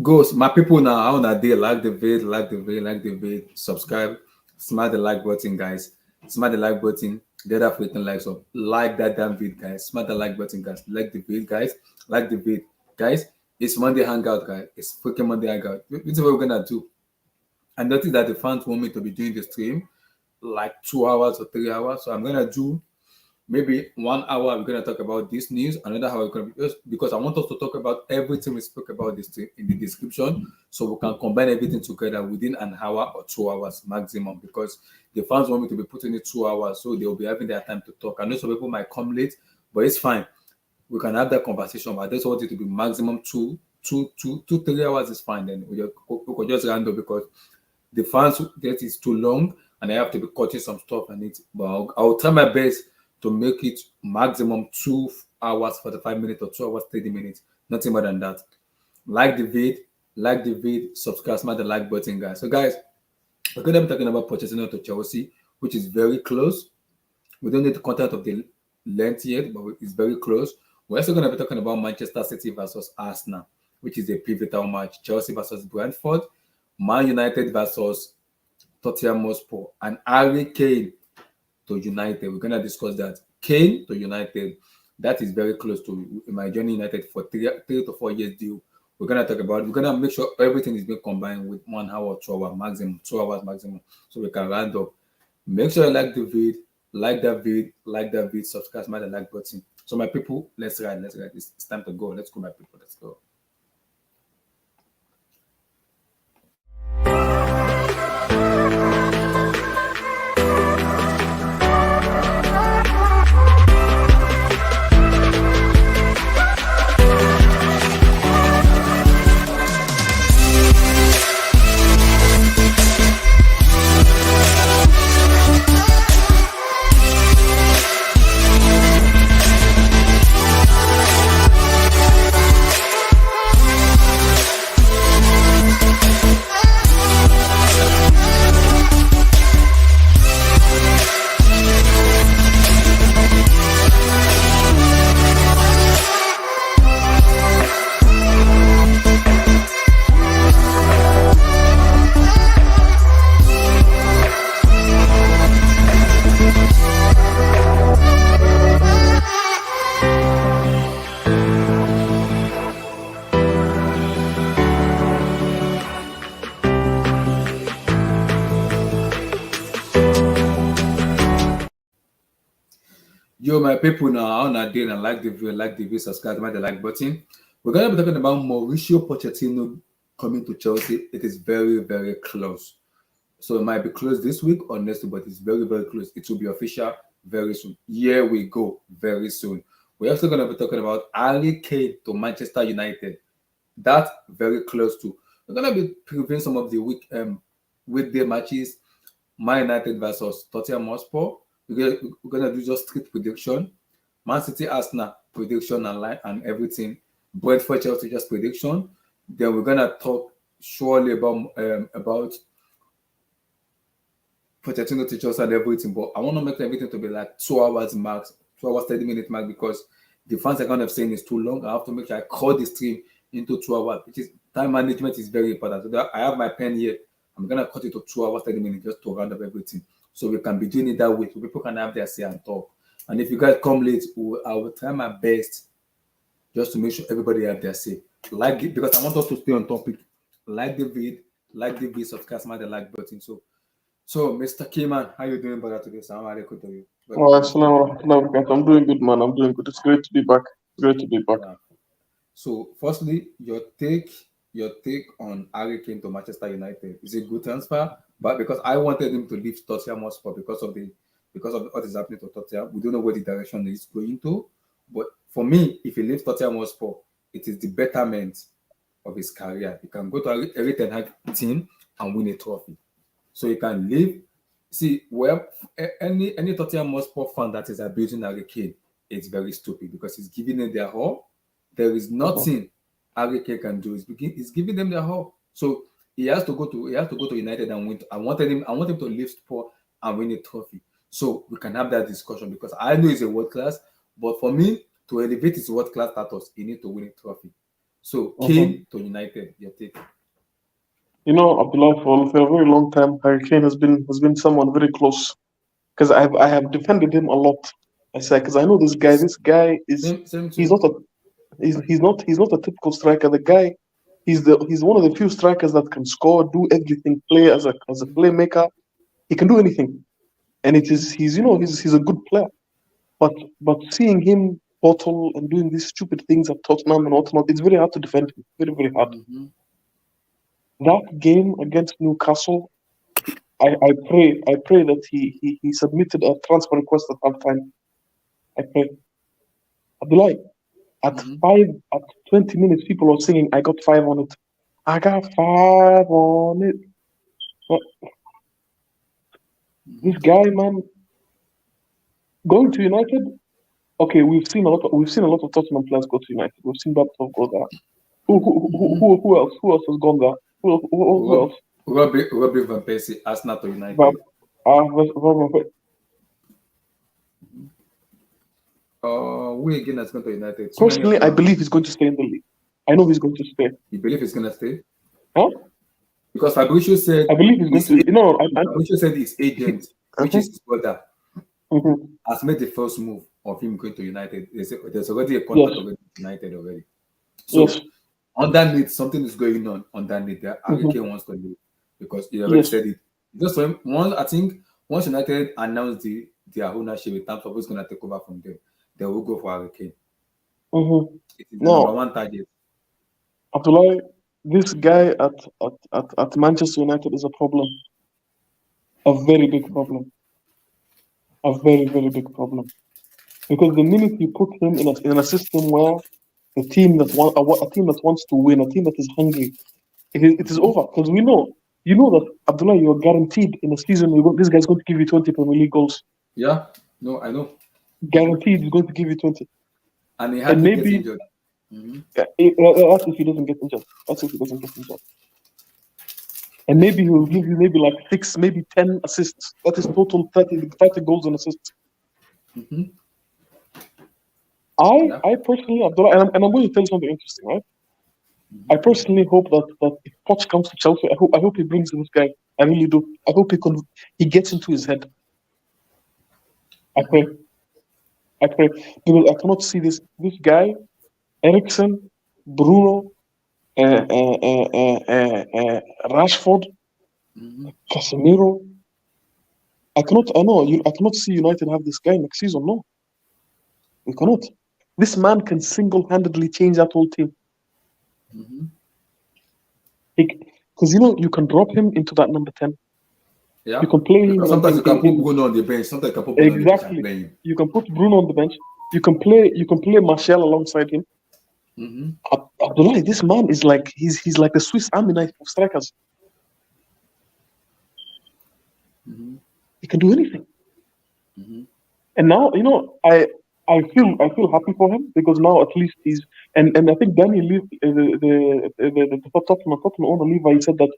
Goes, my people now, how na day, like the vid, like the vid, subscribe, smash the like button, guys. Smash the like button, get that freaking likes up. Like that damn vid, guys. Smash the like button, guys. Like the vid, guys. Like the vid, guys. It's Monday hangout, guys. It's freaking Monday hangout. This is what we're gonna do. I noticed that the fans want me to be doing the stream like 2 hours or 3 hours. So I'm gonna do maybe 1 hour. We're gonna talk about this news. Another hour we're gonna be just because I want us to talk about everything we spoke about this in the description, so we can combine everything together within an hour or 2 hours maximum. Because the fans want me to be putting it 2 hours, so they'll be having their time to talk. I know some people might come late, but it's fine. We can have that conversation. But I just want it to be maximum 3 hours is fine. Then we could just round up because the fans that is too long and I have to be cutting some stuff and it. But I'll try my best to make it maximum 2 hours 45 minutes or 2 hours 30 minutes, nothing more than that. Like the vid, subscribe, smash the like button, guys. So guys, we're going to be talking about Pochetino to Chelsea, which is very close. We don't need the content of the length yet, but it's very close. We're also going to be talking about Manchester City versus Arsenal, which is a pivotal match. Chelsea versus Brentford, Man United versus Tottenham Hotspur, and Harry Kane to United. We're going to discuss that. Kane to United, that is very close to my journey United for 3 to 4 years deal. We're going to talk about it. We're going to make sure everything is being combined with 1 hour or 2 hours maximum, 2 hours maximum, so we can round up. Make sure you like the vid, like that vid, subscribe, smash the like button. So my people, let's ride. It's time to go. Let's go, my people. Let's go. Yo, my people now, on a day and like the video, subscribe, smash the like button. We're going to be talking about Mauricio Pochettino coming to Chelsea. It is very, very close. So it might be close this week or next week, but it's very, very close. It will be official very soon. Here we go, very soon. We're also going to be talking about Harry Kane to Manchester United. That's very close to. We're going to be previewing some of the weekday matches. Man United versus Tottenham Hotspur. We're gonna do just strict prediction. Mancity Arsenal prediction and line and everything. Brentford Chelsea just prediction. Then we're gonna talk surely about Pochetino to Chelsea and everything. But I want to make everything to be like 2 hours max, 2 hours 30 minute max, because the fans are kind of saying it's too long. I have to make sure I cut the stream into 2 hours, which is time management is very important. So that I have my pen here. I'm gonna cut it to 2 hours 30 minutes just to round up everything. So we can be doing it that way, so people can have their say and talk. And if you guys come late, I will try my best just to make sure everybody have their say. Like it, because I want us to stay on topic. Like the vid, subscribe, smash the like button. So Mr. Kayman, how you doing, brother, today? Salam alaikum to you. I'm doing good, man. I'm doing good. It's great to be back. Yeah. So firstly, your take on Harry Kane to Manchester United. Is it a good transfer? But because I wanted him to leave Tottenham Hotspur because of what is happening to Tottenham, we don't know where the direction he's going to. But for me, if he leaves Tottenham Hotspur, it is the betterment of his career. He can go to a Erik ten Hag team and win a trophy. So he can leave. See, well, any Tottenham Hotspur fan that is abusing Harry Kane, it's very stupid because he's giving them their all. There is nothing Harry Kane can do. He's giving them their all. So he has to go to United and win. I want him to leave Spurs and win a trophy. So we can have that discussion because I know he's a world class, but for me to elevate his world class status, he needs to win a trophy. So Mhm. Kane to United, your take. Abdullah, for a very long time, Harry Kane has been someone very close because I have defended him a lot. I say because I know this guy. This guy is Same he's too. not a he's not a typical striker. The guy he's one of the few strikers that can score, do everything, play as a playmaker. He can do anything, and it is he's a good player. But seeing him bottle and doing these stupid things at Tottenham and whatnot, it's very hard to defend him. Very very hard. Mm-hmm. That game against Newcastle, I pray that he submitted a transfer request at halftime. I pray. Abdullah, at Mm-hmm. 20 minutes, people were singing, "I got five on it. I got five on it." But this guy, man, going to United. Okay, we've seen a lot of Tottenham players go to United. We've seen Brentford go there. Mm-hmm. Who else has gone there? Who else? Robbie Van Persie, Arsenal to But, United. uh, We again has gone to United. So many Personally, of I them. believe he's going to stay in the league. I know he's going to stay. You believe he's gonna stay? Huh? Because Fabrizio said I believe he's going his to. Fabrizio said his agent, which Uh-huh. is his brother, Mhm. has made the first move of him going to United. There's already a Yes, contract already with United already. yes, So underneath, something is going on underneath there. Harry mhm, Kane wants to leave because he already yes, said it. Just for him, I think once United announce their ownership in terms of who's gonna take over from them, they will go for Harry Kane. mhm. It is the number Now, one target. Abdullah, this guy at Manchester United is a problem, a very big problem, a very, very big problem. Because the minute you put him in a system where a team that wants to win, a team that is hungry, it is Mhm. over. Because you know that Abdullah, you're guaranteed in a season, this guy's going to give you 20 Premier League goals. Yeah, no, I know, Guaranteed, he's going to give you 20. and he And hardly gets maybe injured. Mhm. that's if he doesn't get injured. That's if he doesn't get injured. And maybe he will give you maybe like six, maybe 10 assists. That is total 30 goals and assists. Mhm. I Yeah. I personally, Abdullah, and I'm going to tell you something interesting, right? I personally hope that if Poch comes to Chelsea, I hope he brings this guy. I really do. I hope he gets into his head. I pray. Mhm. I pray. Because I cannot see this guy, Ericsson, Bruno, Rashford, Mhm. Casemiro. I cannot see United have this guy next season. No, we cannot. This man can single-handedly change that whole team. Mhm. Because you can drop him into that number 10. You Yeah. can play him Because sometimes you can put in Bruno on the bench. Sometimes you can put Bruno on the bench and exactly. play him. You can put Bruno on the bench. You can play Martial alongside him. Mhm. Abdullah, this man is like he's like the Swiss Army knife of strikers. Mhm. He can do anything. Mhm. And now, I feel happy for him because now at least and I think Danny the Tottenham owner Levi, he said that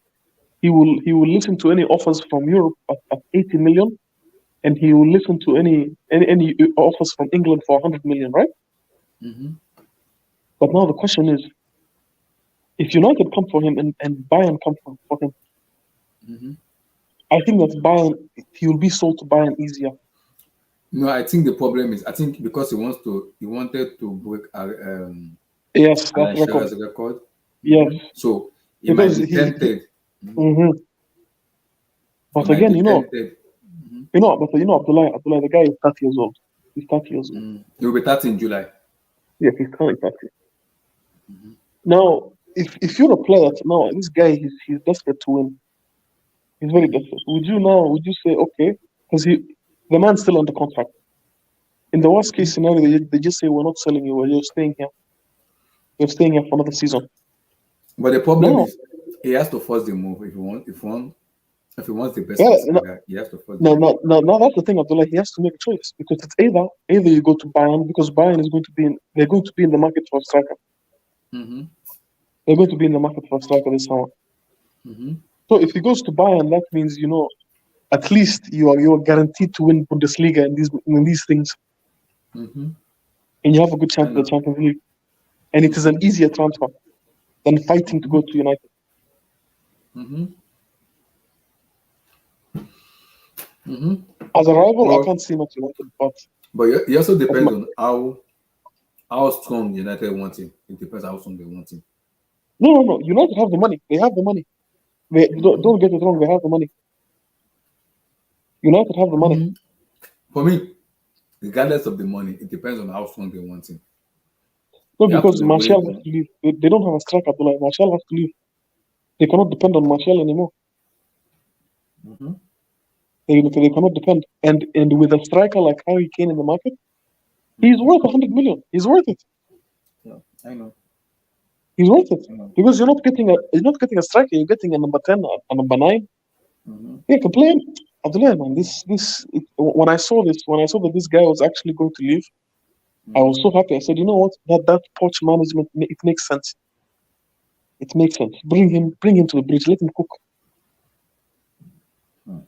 he will listen to any offers from Europe at 80 million, and he will listen to any offers from England for 100 million, right? Mhm. But now the question is, if United come for him and Bayern come for him, Mhm. I think that Bayern he will be sold to Bayern easier. No, I think the problem is I think because he wanted to break Yes, that Alan record. Shearer's record. Yes, So he might because be he tempted. Mhm. mhm. He But might again, be tempted. Mhm. Abdullah, the guy is 30 years old. He's 30 years old. He will be 30 in July. Yes, he's turning 30. Mhm. Now, if you're a player that now this guy he's desperate to win. He's very desperate. Would you say okay? Because the man's still under contract. In the worst case scenario, they just say we're not selling you. You're staying here. You're staying here for another season. But the problem No, is he has to force the move if he wants the best for yeah, his no, career, he has to force the no, move. no, no, no. That's the thing, Abdullah. He has to make a choice because it's either you go to Bayern because Bayern is going to be they're going to be in the market for a striker. Mm-hmm. They're going to be in the market for a striker this summer. Mm-hmm. So if he goes to Bayern, that means at least you are guaranteed to win Bundesliga and these things, Mm-hmm. and you have a good chance I at the know. Champions League, and it is an Mm-hmm. easier transfer. than fighting to go to United. Mm-hmm. Mm-hmm. As a rival, I But can't see much United, but it also as depends my, on how strong United want him. It depends how strong they want him. no. United have the money. They have the money. Don't get it wrong. They have the money. United have the money. Mm-hmm. For me, regardless of the money, it depends on how strong they want him. No, You have to because be willing Martial has to. to leave. They don't have a striker. Abdullah. Martial has to leave. They cannot depend on Martial anymore. Mm-hmm. They cannot depend. And with a striker like Harry Kane in the market, he's Mm-hmm. worth 100 million. He's worth it. Yeah, I know. He's worth it I know. because you're not getting a striker. You're getting a number 10, a number 9. Mm-hmm. Yeah, can play him. Abdullah, man. When I saw that this guy was actually going to leave, I was Mm-hmm. so happy. I said, you know what? That Poch management, it makes sense. It makes sense. Bring him to the bridge. Let him cook. Hmm.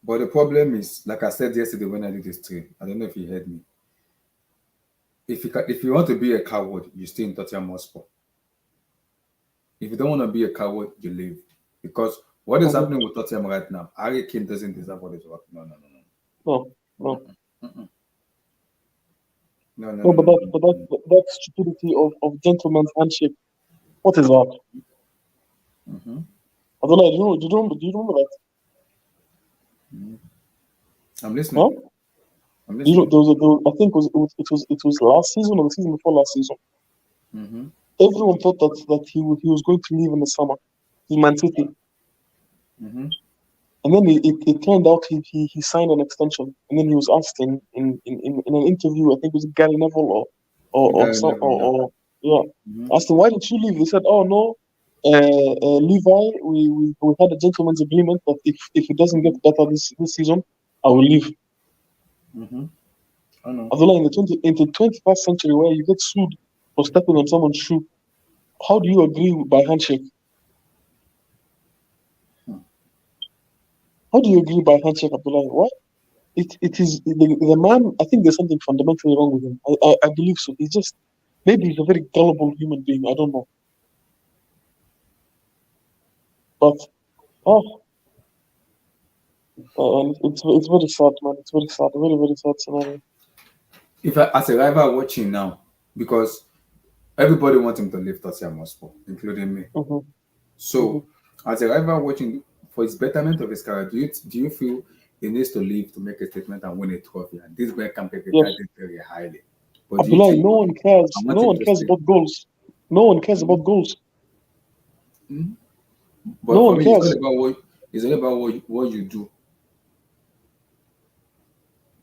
But the problem is, like I said yesterday when I did this stream, I don't know if you heard me. If you want to be a coward, you stay in Tottenham Hotspur. If you don't want to be a coward, you leave. Because what is Mhm. happening with Tottenham right now, Harry Kane doesn't deserve what is happening. No, no, no, No, no, no. Mm-mm. No, no, no. no, But no, no, no. that stupidity of gentleman's handshake. What is that? Mm-hmm. Abdullah, do you remember that? Mm-hmm. I'm listening. Huh? I'm listening. I think it was last season or the season before last season. Mm-hmm. Everyone thought that he was going to leave in the summer in Man City, Mm-hmm. and then it turned out he signed an extension, and then he was asked in an interview. I think it was Gary Neville or Gary some Neville, yeah. or yeah, Mm-hmm. asked him, why did you leave? He said, oh no, Levi, we had a gentleman's agreement that if it doesn't get better this season, I will leave. Mm-hmm. I know. Abdullah, in the 21st century where you get sued for stepping on someone's shoe, how do you agree by handshake? Hmm. How do you agree by handshake, Abdullah? What? It is the man. I think there's something fundamentally wrong with him. I believe so. Maybe he's a very gullible human being. I don't know, but oh, and it's very sad, man. It's very sad, very sad scenario. If I, as a rival watching now, because everybody wants him to leave Tottenham Hotspur, including me. Hmm. Hmm. So, as a rival watching for his betterment of his career, do you feel he needs to leave to make a statement and win a trophy? And this guy can be Yes, regarded very highly. But do you Abdullah. think No one cares. I want No him one to cares stay? about goals. No one cares Mhm. about goals. Mhm. No But for one me, it's all cares. about what you do.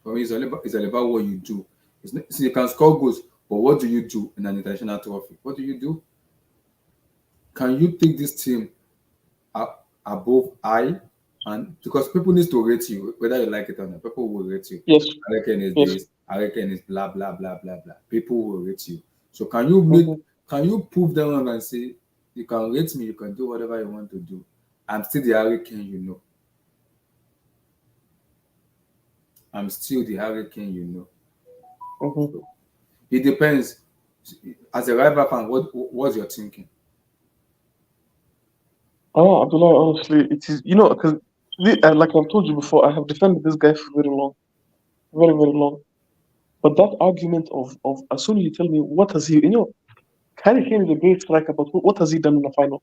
For me, it's all about what you do. It's not, so you can score goals, but what do you do in an international trophy? What do you do? Can you take this team above I? And because people need to rate you, whether you like it or not, people will rate you. Yes, I reckon is yes. this, I reckon is blah blah blah blah blah. People will rate you. So can you prove them wrong and say you can rate me, you can do whatever you want to do. I'm still the hurricane, I'm still the hurricane. Hmm. So it depends. As a rival fan, what's your thinking? Abdullah, honestly, it is, because like I've told you before, I have defended this guy for very long, very long. But that argument of as soon as you tell me what has he, Harry Kane is a great striker, but what has he done in a final?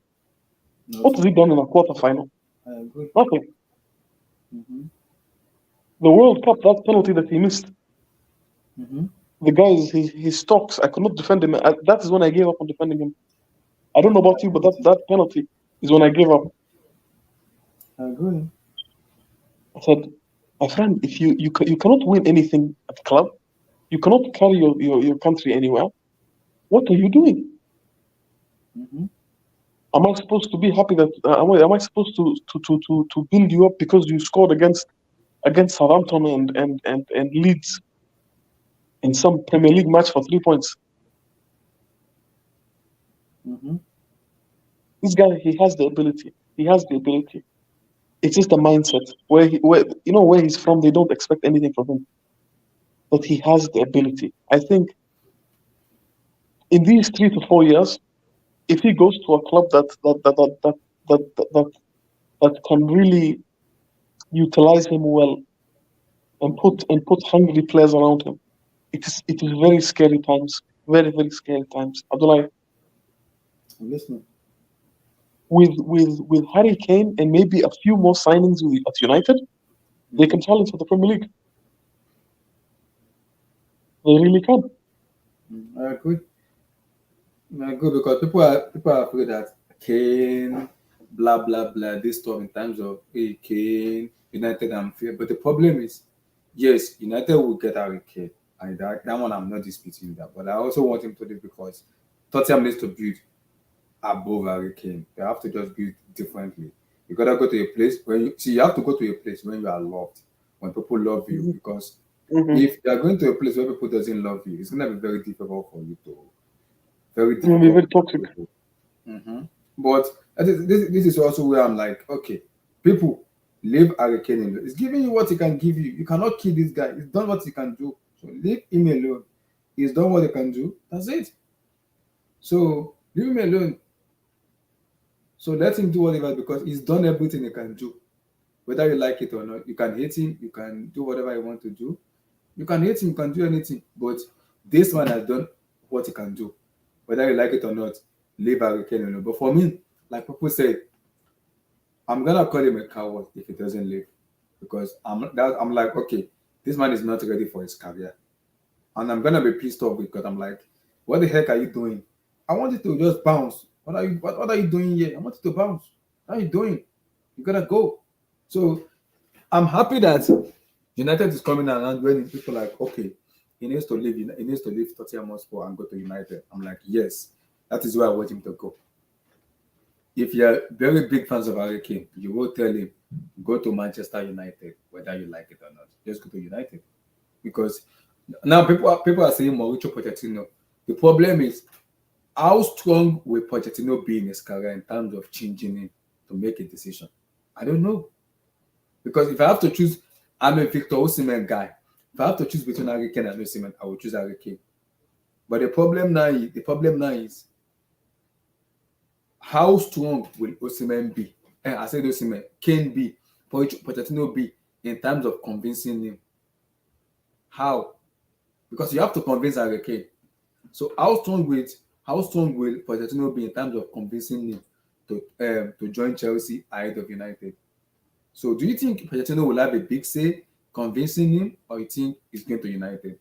What has Nothing. he done in a quarter final? I agree. Nothing. Mm-hmm. The World Cup, that penalty that he missed, Mm-hmm. the guys, his stocks, I could not defend him. That is when I gave up on defending him. I don't know about you, but that penalty is when I gave up. I agree. I said, my friend, if you cannot win anything at the club, you cannot carry your country anywhere. What are you doing? Mm-hmm. Am I supposed to be happy that am I supposed to build you up because you scored against Southampton and Leeds in some Premier League match for 3 points? Mm-hmm. This guy, he has the ability. He has the ability. It's just a mindset where he's from. They don't expect anything from him, but he has the ability. I think in these 3 to 4 years, if he goes to a club that can really utilize him well and put hungry players around him, it is very scary times. Very, very scary times. Abdullah, I'm listening. with Harry Kane and maybe a few more signings at United, they can challenge for the Premier League. They really can. I agree. I agree because people are afraid that Kane, blah blah blah, this stuff in terms of hey Kane, United and fear. But the problem is, yes, United will get Harry Kane, and that one I'm not disputing that. But I also want him to do because Tottenham needs to build above Harry Kane. They have to just build differently. You gotta go to a place where you have to go to a place when you are loved, when people love you. Because Mm-hmm. if you are going to a place where people doesn't love you, it's gonna be very difficult for you to very It will be difficult very for toxic. you to. But this is also where I'm like, okay, people leave Harry Kane alone. He's giving you what he can give you. You cannot kill this guy. He's done what he can do. So leave him alone. He's done what he can do. That's it. So leave him alone. So let him do whatever because he's done everything he can do. Whether you like it or not, you can hate him, you can do whatever you want to do. You can hate him, you can do anything. But this man has done what he can do. Whether you like it or not, leave Harry Kane alone. But for me, like people say, I'm gonna call him a coward if he doesn't leave. Because I'm like, okay, this man is not ready for his career. And I'm gonna be pissed off because I'm like, what the heck are you doing? I want you to just bounce. What are you doing here? I want you to bounce. What are you doing? You gotta go. So I'm happy that United is coming around when people are like, okay, he needs to leave. He needs to leave Tottenham Hotspur and go to United. I'm like, yes, that is where I want him to go. If you're very big fans of Harry Kane, you will tell him go to Manchester United, whether you like it or not. Just go to United because now people are saying Mauricio Pochettino. The problem is how strong will Pochettino be in his career in terms of changing it to make a decision? I don't know. Because if I have to choose, I'm a Victor Osimhen guy. If I have to choose between Harry Kane and Osimhen, I will choose Harry Kane. But the problem now is how strong will Osimhen be? I said Osimhen, Kane be, Pochettino be in terms of convincing him. How? Because you have to convince Harry Kane. So how strong will Pochettino be in terms of convincing him to join Chelsea ahead of United? So do you think Pochettino will have a big say convincing him, or you think he's going to United?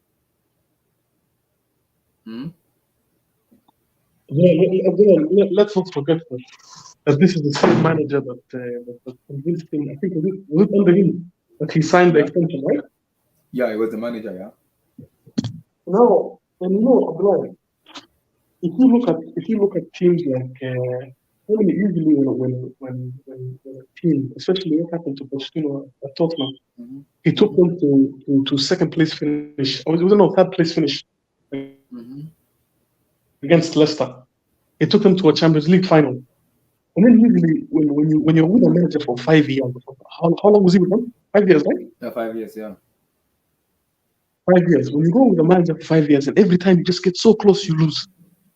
Hmm? Yeah, let's not forget that this is the same manager that convinced him. I think was it under him that he signed the Yeah, extension, right? yeah, he was the manager. Yeah. No, and Abdullah, if you look at teams like I mean, usually when a team, especially what happened to Pochettino at Tottenham, Mm-hmm. he took Mm-hmm. them to second place finish. Or was it no third place finish against Leicester? Mm-hmm. He took them to a Champions League final. And then usually when you're with a manager for 5 years, how long was he with them? 5 years, right? Yeah, 5 years. Yeah. 5 years. When you go with a manager for 5 years, and every time you just get so close, you lose.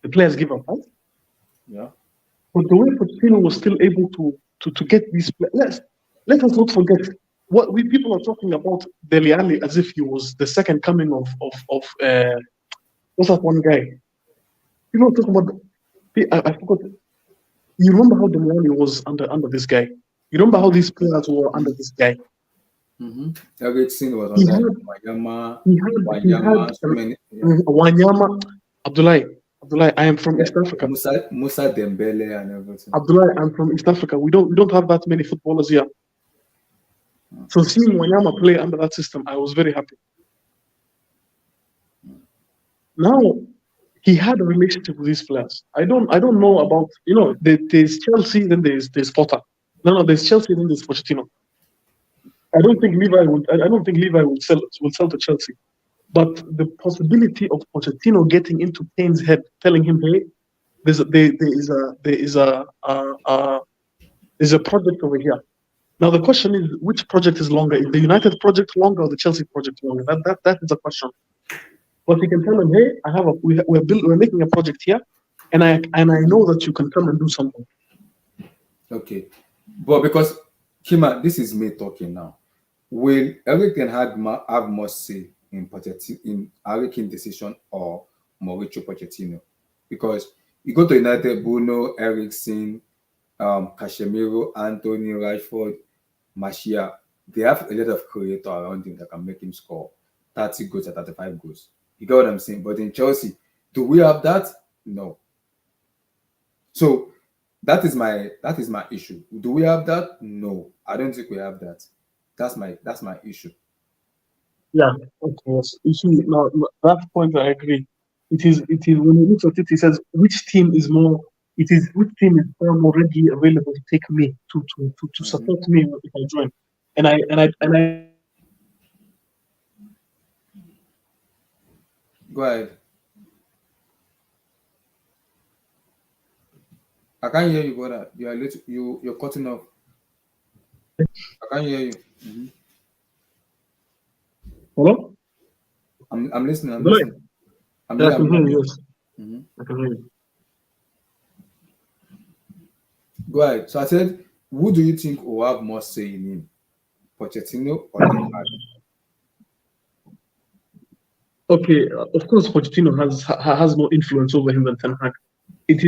The players give up, right? Yeah. But the way Pochettino was still able to get these players, let us not forget what we people are talking about Dele Alli as if he was the second coming of what's that one guy? People are talking about. I forgot. You remember how Dele Alli was under this guy? You remember how Mm-hmm. these players were under this guy? Mm-hmm. Everything was He under him. had Wanyama, he had Wanyama, so many. Yeah. Wanyama, Abdullah. I am from Yeah. East Africa. Musa Dembele and everything. Abdullah, I'm from East Africa. We don't have that many footballers here. So seeing Wanyama play under that system, I was very happy. Now he had a relationship with these players. I don't know about there's Chelsea, then there's Potter. No, there's Chelsea, then there's Pochettino. I don't think Levi will sell to Chelsea. But the possibility of Pochettino getting into Kane's head, telling him, "Hey, there's a project over here." Now the question is, which project is longer? Is the United project longer or the Chelsea project longer? That is the question. But you can tell them, hey, we're making a project here, and I know that you can come and do something. Okay, but because Kima, this is me talking now. Will Eric Ten Hag have more say in Harry Kane decision or Mauricio Pochettino? Because you go to United, Bruno, Eriksen, Casemiro, Anthony, Rashford, Martial, they have a lot of creator around him that can make him score 30 goals or 35 goals. You get what I'm saying? But in Chelsea, do we have that? No. So that is my issue. Do we have that? No. I don't think we have that. That's my issue. Yeah, okay, yes. You see, now that point I agree. It is when he looks at it, he says which team is more. It is which team is more readily available to take me to Mhm. support me if I join, and I think that Go ahead. I can't hear you, brother. You're cutting off. I can't hear you. Mhm. hello, I'm listening. I'm Abdullah? listening. I'm Yeah, here. I I'm can here. hear I'm you. here. Yes, Mhm. I can hear you. Go ahead. So I said, who do you think will have more say in him, Pochettino or Ten Hag? Okay, of course, Pochettino has more influence over him than Ten Hag. It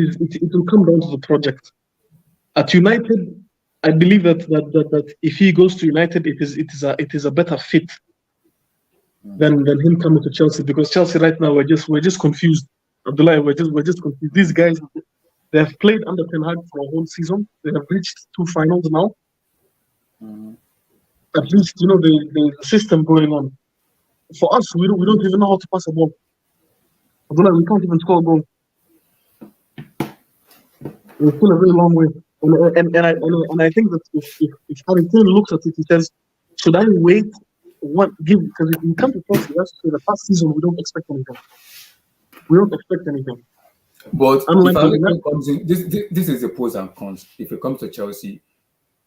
will come down to the project. At United, I believe that if he goes to United, it is a better fit than him coming to Chelsea, because Chelsea right now we're just confused. Abdullah, we're just confused. These guys, they have played under Ten Hag for a whole season. They have reached two finals now. Mhm. At least the system going on. For us, we don't even know how to pass a ball. Abdullah, we can't even score a goal. We're still a very long way. And I think that if Harry Kane looks at it, he says, should I wait? What give? Because if we come to Chelsea, we have to say the past season we don't expect anything. We don't expect anything. But if Unlike Harry United. Kane comes in, this is the pros and cons. If he comes to Chelsea,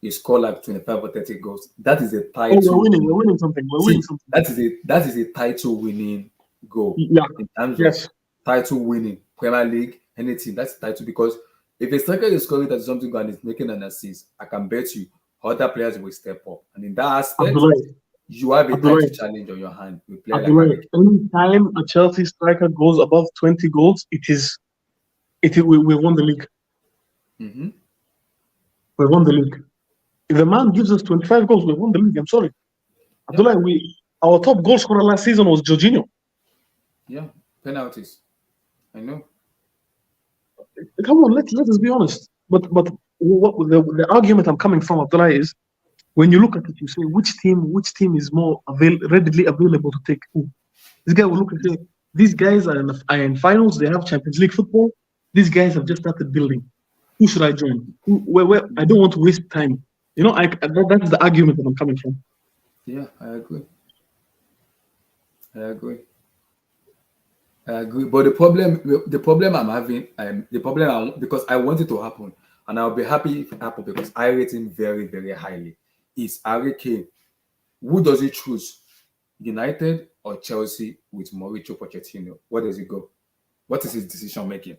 he score like 25 or 30 goals. That is a Oh, we're title. winning. We're winning something. We're winning See, something. that is a title winning goal Yeah. in terms of Yes. title winning Premier League, anything. That's title because if a striker is scoring that something and is making an assist, I can bet you other players will step up. And in that aspect, Abdullah. you have a Abdullah. title challenge on your hand with a player like Abdullah. Harry Kane. Any time a Chelsea striker goes above 20 goals, we won the league. Mm-hmm. We won the league. If the man gives us 25 goals, we won the league. I'm sorry. Yeah, Abdullah, our top goal scorer last season was Jorginho. yeah. Penalties. I know. Come on, let us be honest. But what the argument I'm coming from, Abdullah, is when you look at it, you say which team is more readily available to take who. This guy will look and say, these guys are in finals. They have Champions League football. These guys have just started building. Who should I join? Where I don't want to waste time. That's the argument that I'm coming from. Yeah, I agree. I agree. I agree. But the problem I'm having, because I want it to happen, and I'll be happy if it happens because I rate him very, very highly. Is Harry Kane. Who does he choose? United or Chelsea with Mauricio Pochettino? Where does he go? What is his decision making?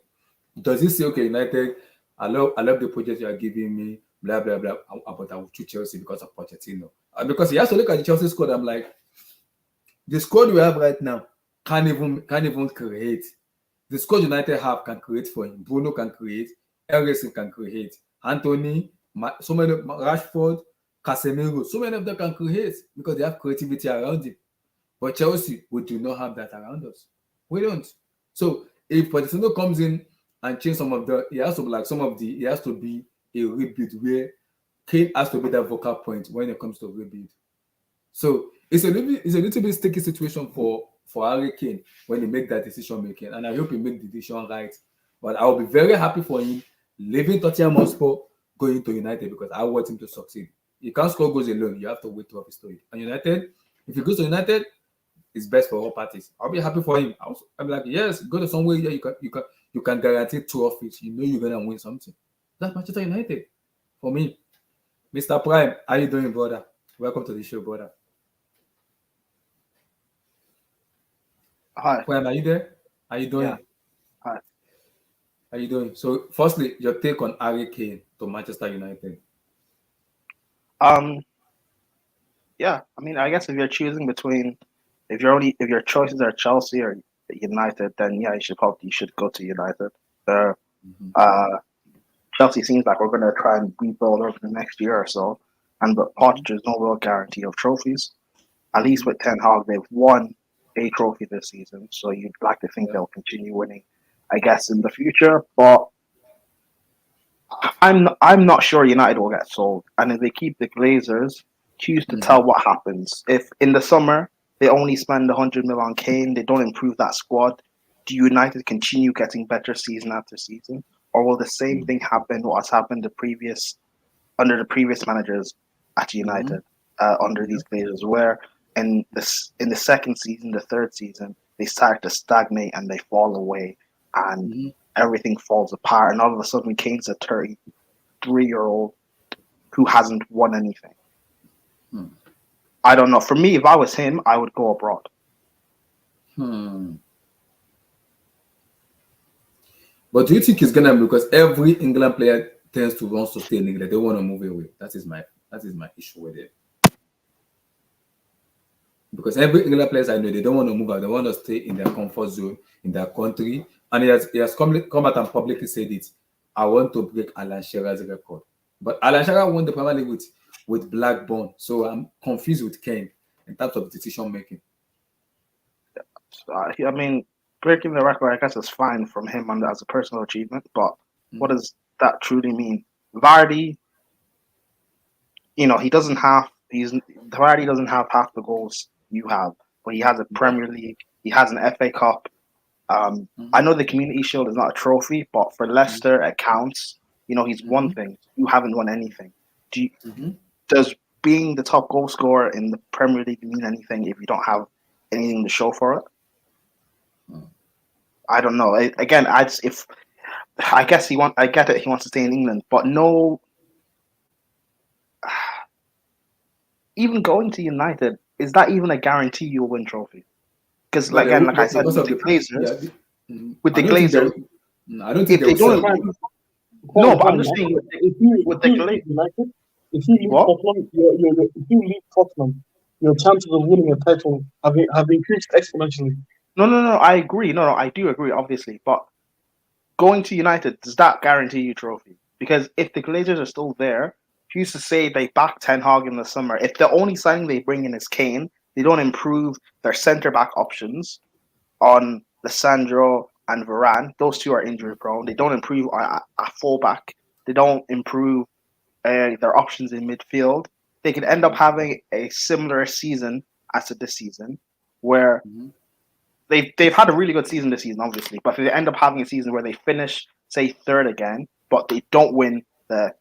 Does he say, okay, United, I love the project you are giving me, blah blah blah, but I will choose Chelsea because of Pochettino? Because he has to look at the Chelsea squad. I'm like, the squad we have right now can't even create. The squad United have can create for him. Bruno can create. Eriksen can create. Anthony, so many Rashford, Casemiro, so many of them can create because they have creativity around him. But Chelsea, we do not have that around us. We don't. So if Pochettino comes in and change some of the, he has to be a rebuild where Kane has to be that vocal point when it comes to rebuild. So it's a little bit sticky situation for Harry Kane when he make that decision making, and I hope he make the decision right. But I will be very happy for him leaving Tottenham Hotspur, going to United because I want him to succeed. You can't score goals alone. You have to wait to have his story. And United, if he goes to United, it's best for all parties. I'll be happy for him. I'm like, yes, go to somewhere where you can guarantee trophies. You know you're gonna win something. That's Manchester United for me. Mr. Prime, how you doing, brother? Welcome to the show, brother. Hi. Prime, are you there? How you Yeah. doing? Hi. How you doing? So, firstly, your take on Harry Kane to Manchester United. Um. Yeah. I mean, I guess if you're choosing between, if your choices are Chelsea or United, then yeah, you should go to United. Uh, Mhm. uh, Chelsea seems like we're going to try and rebuild over the next year or so, and but Mhm. Pochettino's no real guarantee of trophies. At least Mhm. with Ten Hag, they've won a trophy this season, so you'd like to think Yeah. they'll continue winning, I guess, in the future. But I'm not sure United will get sold, and if they keep the Glazers, choose to Mhm. tell what happens. If in the summer they only spend 100 mil on Kane, they don't improve that squad. Do United continue getting better season after season, or will the same Mhm. thing happen? What has happened under the previous managers at Mhm. United under Yeah. these Glazers, where in the second season, the third season, they start to stagnate and they fall away, and Mhm. everything falls apart, and all of a sudden Kane's a 33-year-old who hasn't won anything. Hmm. I don't know. For me, if I was him, I would go abroad. Hmm. But do you think he's gonna, because every England player tends to want to stay in England, they want to move away. That is my issue with it. Because every England players I know, they don't want to move out. They want to stay in their comfort zone in their country. And he has come out and publicly said it. I want to break Alan Shearer's record. But Alan Shearer won the Premier League with Blackburn. So I'm confused with Kane in terms of decision making. I mean, breaking the record, I guess, is fine from him and as a personal achievement. But what Mhm. does that truly mean? Vardy, he doesn't have. Vardy doesn't have half the goals you have, but he has a Yeah. Premier League. He has an FA Cup. I Mhm. know the Community Shield is not a trophy, but for Mhm. Leicester, it counts. He's won Mhm. things. You haven't won anything. Do you, Mhm. does being the top goal scorer in the Premier League mean anything if you don't have anything to show for it? Mhm. I don't know. Again, if I guess I get it. He wants to stay in England, but no, even going to United, is that even a guarantee you'll win trophy? Because But again, like I said, because of the yeah, mhm. With I the don't think they Glazers, will. I don't think if they they will sell don't, him. Fine, no, fine, but I'm fine. just saying If with the you Glazers, leave United, if you leave what? Tottenham, if you leave Tottenham, your chances of winning a title have increased exponentially. No, no, no. I agree. No, no, I do agree, obviously, but going to United, does that guarantee you trophy? Because if the Glazers are still there, who's to say they back Ten Hag in the summer? If the only signing they bring in is Kane, they don't improve their centre back options on Lissandro and Varane. Those two are injury prone. They don't improve a fullback. They don't improve their options in midfield. They could end up Mhm. having a similar season as to this season, where Mhm. they've had a really good season this season, obviously. But if they end up having a season where they finish, say, third again, but they don't win the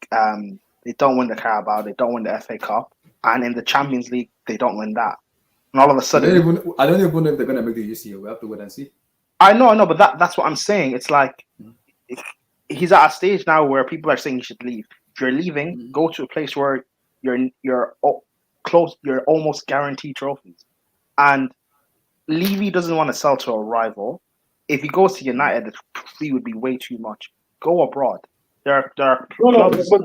Carabao, they don't win the FA Cup, and in the Champions League they don't win that, and all of a sudden, I don't even know if they're gonna make the UCL. We have to wait and see. I know, but that's what I'm saying. It's like Mhm. if he's at a stage now where people are saying he should leave. If you're leaving, Mhm. go to a place where close, you're almost guaranteed trophies, and Levy doesn't want to sell to a rival. If he goes to Mhm. United, the fee would be way too much. Go abroad. There are No, no, clubs. he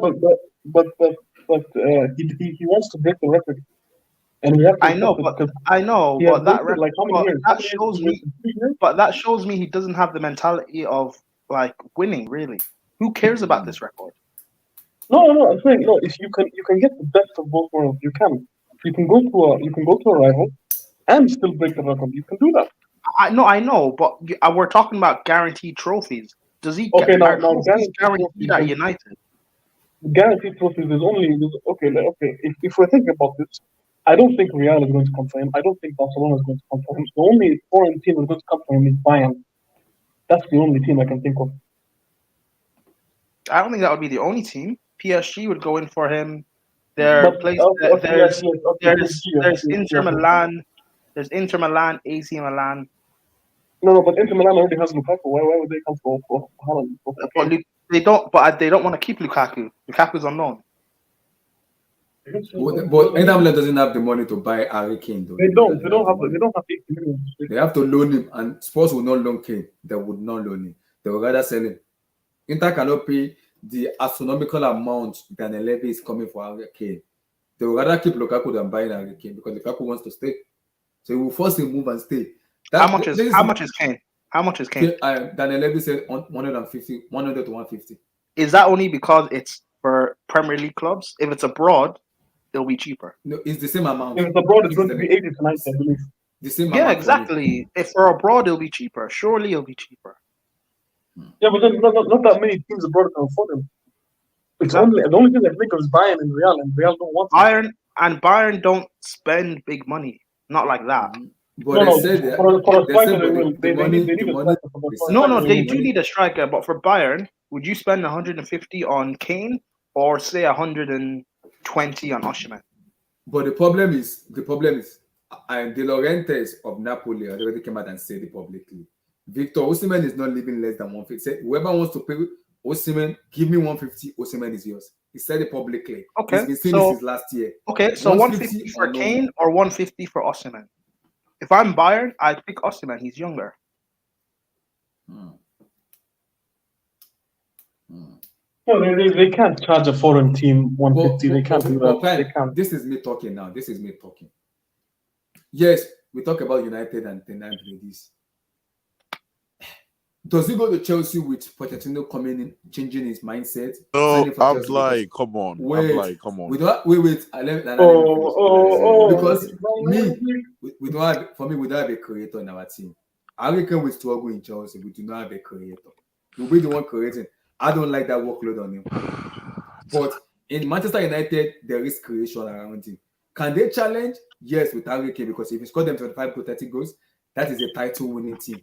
wants to break the record, and we have to I accept know, it but because I know, he has but waited like how many years? How that many years has shows he me, waited? 3 years? that shows me he doesn't have the mentality of like winning. Really, who cares about Mhm. this record? No, no, no. I'm saying no. If you can get the best of both worlds, you can. You can go to a rival and still break the record. You can do that. I know, but we're talking about guaranteed trophies. Does he Okay, get now are now trophies guaranteed guaranteed trophies. at United? Guaranteed trophies. Okay. If we're thinking about this, I don't think Real is going to come for him. I don't think Barcelona is going to come for him. The only foreign team that's going to come for him is Bayern. That's the only team I can think of. I don't think that would be the only team. PSG would go in for him. Mhm. Their place Okay, okay, yes, yes, okay, PSG, yes, there's yes, Inter yes. Milan, there's Inter Milan, AC Milan. No, no, but Inter Milan already has Lukaku. Why would they come for Haaland, for But Kane? they don't want to keep Lukaku. Lukaku's unknown. But Inter Milan doesn't have the money to buy Harry Kane, though. They You know don't. that They they don't don't have have. the money. They don't have 80 million. They have to loan him, and Spurs will not loan Kane. They would not loan him. They will rather sell him. Inter cannot pay the astronomical amount that Levy is coming for Harry Kane. They will rather keep Lukaku than buying Harry Kane because Lukaku wants to stay. So he will force him to move and stay. How much is Kane? How much is Kane? Daniel Levy said 150, 100 to 150. Is that only because it's for Premier League clubs? If it's abroad, it'll be cheaper. No, it's the same amount. If it's abroad, it's He's going to be telling 80 to 90, I believe. the same Yeah, amount for me. exactly. If for abroad, it'll be cheaper. Surely it'll be cheaper. Yeah, but then not that many teams abroad can afford him. It's Exactly. the only thing I think of is Bayern and Real don't want him. Bayern don't spend big money. Not like that. But they said that For a they striker, said, they but will. They need the a money. striker for They No, said no, the they do money. need a striker, but for Bayern, would you spend 150 on Kane or say 120 on Osimhen? But the problem is, De Laurentiis of Napoli already came out and said it publicly. Victor Osimhen is not leaving less than 150. Said whoever wants to pay Osimhen, give me 150. Osimhen is yours. He said it publicly. Okay, He's been saying this since last year. Okay, so 150 for or no Kane more. or 150 for Osimhen? If I'm Bayern, I'd pick Osimhen. He's younger. No, they can't charge a foreign team 150. They can't do that. They can't. This is me talking now. This is me talking. Yes, we talk about United and Tenant ladies. Does he go to Chelsea with Pochettino coming in, changing his mindset? No, signing for I'm Chelsea? like, come on. Wait, I'm like, come on. wait. Let me finish. Because we don't have, for me, we don't have a creator in our team. I reckon we struggle in Chelsea. We do not have a creator. We'll be the one creating. I don't like that workload on him. But in Manchester United, there is creation around him. Can they challenge? Yes, with Harry Kane, because if he scored them 25 to 30 goals, that is a title-winning team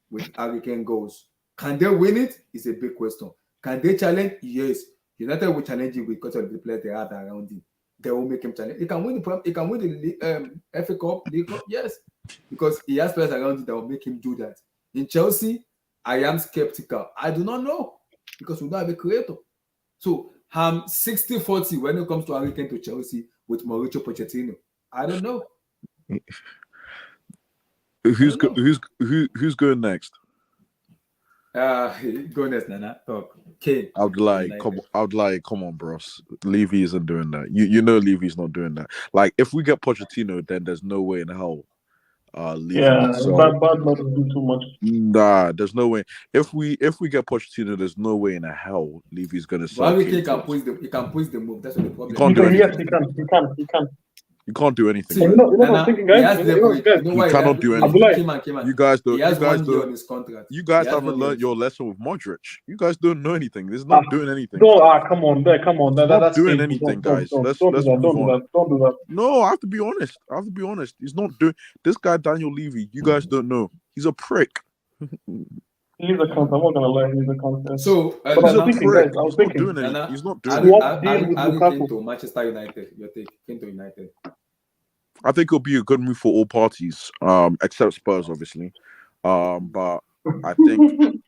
with Harry Kane goals. Can they win it? Is a big question. Can they challenge? Yes. United will challenge him because of the players they have around him. They will make him challenge. He can win the FA Cup, League Cup, yes, because he has players around him that will make him do that. In Chelsea, I am skeptical. I do not know because we don't have a creator. So I'm 60-40 when it comes to Harry Kane to Chelsea with Mauricio Pochettino. I don't know. Who's going next? Go next, Nana. Talk. Kane. Come on, bros. Levy isn't doing that. You know Levy's not doing that. Like, if we get Pochettino, then there's no way in hell. Levy. Yeah, so, bad not to do too much. Nah, there's no way. If we get Pochettino, there's no way in hell Levy's gonna sell. Harry Kane can push the move. That's what the problem. You can't do anything. Yes, he can. You can't do anything. See, you know what I'm thinking, guys? You cannot do anything. You guys don't. He has 1 year on his contract. You guys haven't learned your lesson with Modric. You guys don't know anything. He's not doing anything. No, come on. That's doing anything, guys. Let's move on. Don't do that. No, I have to be honest. He's not doing. This guy Daniel Levy. You guys don't know. He's a prick. He's a cunt. I'm not gonna lie. He's a cunt. So, but I was thinking, he's not doing Harry Kane to Manchester United. Your take, Kane to United. I think it'll be a good move for all parties, except Spurs, obviously. But I think,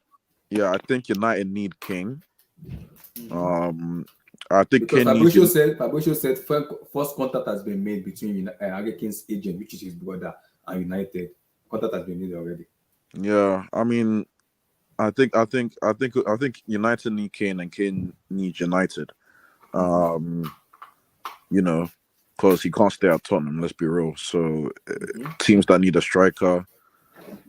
I think United need Kane. I think because Kane Fabrizio said first contact has been made between Harry Kane's agent, which is his brother, and United. Contact has been made already. Yeah, I mean, I think United need Kane and Kane needs United. Because he can't stay at Tottenham, let's be real. So teams that need a striker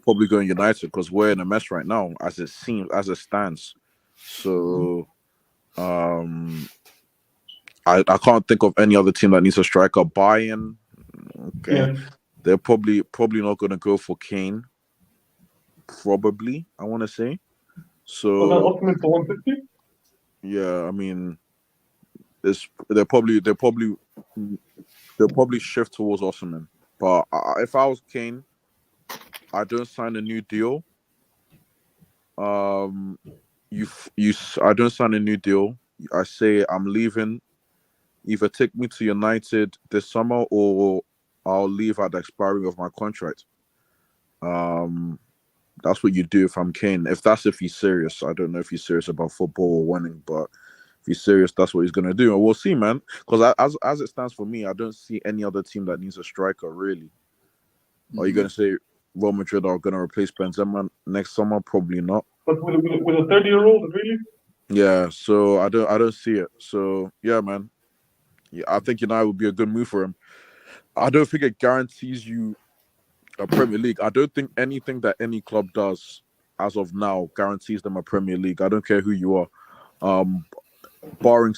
probably going United because we're in a mess right now as it stands. So I can't think of any other team that needs a striker. Bayern, okay. Yeah. They're probably not gonna go for Kane. Probably, I want to say. So for 150? Yeah, I mean, they'll probably shift towards Osimhen. But if I was Kane, I don't sign a new deal. I don't sign a new deal. I say I'm leaving. Either take me to United this summer, or I'll leave at the expiry of my contract. That's what you do if I'm Kane. If he's serious. I don't know if he's serious about football or winning, but if he's serious, that's what he's gonna do, and we'll see, man. Because as it stands for me, I don't see any other team that needs a striker really. Are you gonna say Real Madrid are gonna replace Benzema next summer? Probably not. But with a 30-year-old, really? Yeah, so I don't see it. So yeah, man. Yeah, I think United would be a good move for him. I don't think it guarantees you a Premier League. I don't think anything that any club does as of now guarantees them a Premier League. I don't care who you are. Barring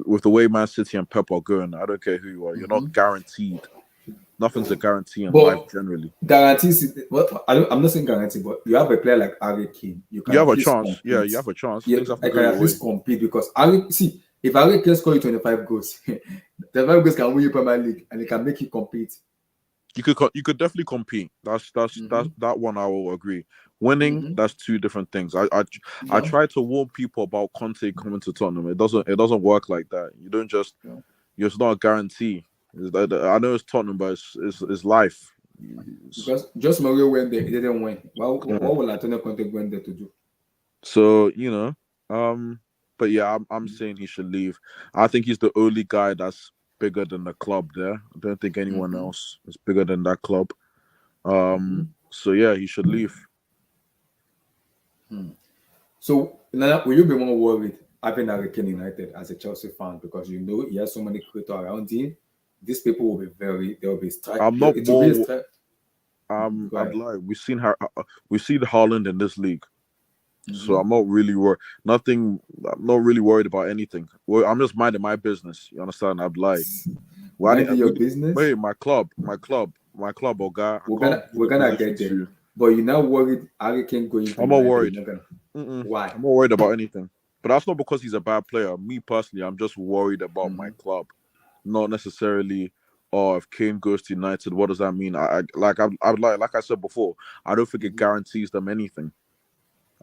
with the way Man City and Pep are going, I don't care who you are. You're not guaranteed. Nothing's a guarantee in life generally. Guarantees. Well, I'm not saying guarantee, but you have a player like Harry Kane. You have a chance. compete. Yeah, you have a chance. Yeah, I can at least compete because if Harry Kane score you 25 goals, 25 goals can win you Premier League and it can make you compete. You could definitely compete. That's that one I will agree. Winning, that's two different things. I try to warn people about Conte coming to Tottenham. It doesn't work like that. You don't just it's not a guarantee. I know it's Tottenham, but it's life. Because just Mario went there, he didn't win. What will Antonio Conte went there to do? So but yeah, I'm saying he should leave. I think he's the only guy that's bigger than the club there. I don't think anyone else is bigger than that club. So yeah, he should leave. So now, will you be more worried having Harry Kane United as a Chelsea fan because you know he has so many creators around him? These people will be they'll be striking. I'm not more. I'm like we've seen Haaland in this league, so I'm not really worried. I'm not really worried about anything. Well, I'm just minding my business. You understand? I'm like, minding your business. Wait, my club, oh guy. We're gonna get there. But you're not worried Harry Kane going to I'm not worried. Why? I'm not worried about anything. But that's not because he's a bad player. Me personally, I'm just worried about my club. Not necessarily, if Kane goes to United, what does that mean? Like I said before, I don't think it guarantees them anything.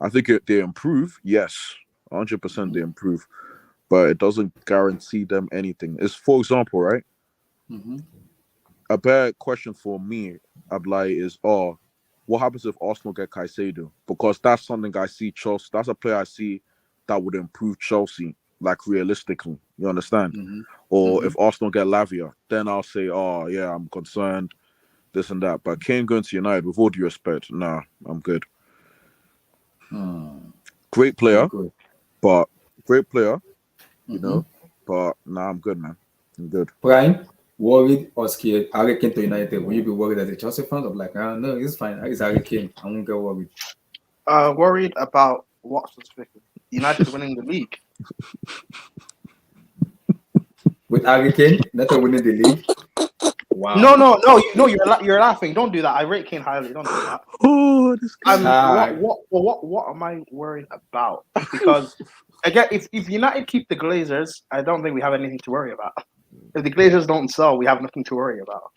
I think they improve, yes, 100% they improve, but it doesn't guarantee them anything. It's, for example, right? A bad question for me, Ablai, is what happens if Arsenal get Caicedo? Because that's something I see Chelsea. That's a player I see that would improve Chelsea, like realistically. You understand? Or if Arsenal get Lavia, then I'll say, yeah, I'm concerned, this and that. But Kane going to United, with all due respect, nah, I'm good. Great player, you know. But nah, I'm good, man. I'm good. Prime, worried or scared? Harry Kane to United. Will you be worried as a Chelsea fan? Of like, no, it's fine. It's Harry Kane. I won't get worried. Worried about what specifically? United winning the league. With Harry Kane, not winning the league. Wow. No, you're laughing. Don't do that. I rate Kane highly. Don't do that. Oh, this guy. What am I worried about? Because again, if United keep the Glazers, I don't think we have anything to worry about. If the Glazers don't sell, we have nothing to worry about.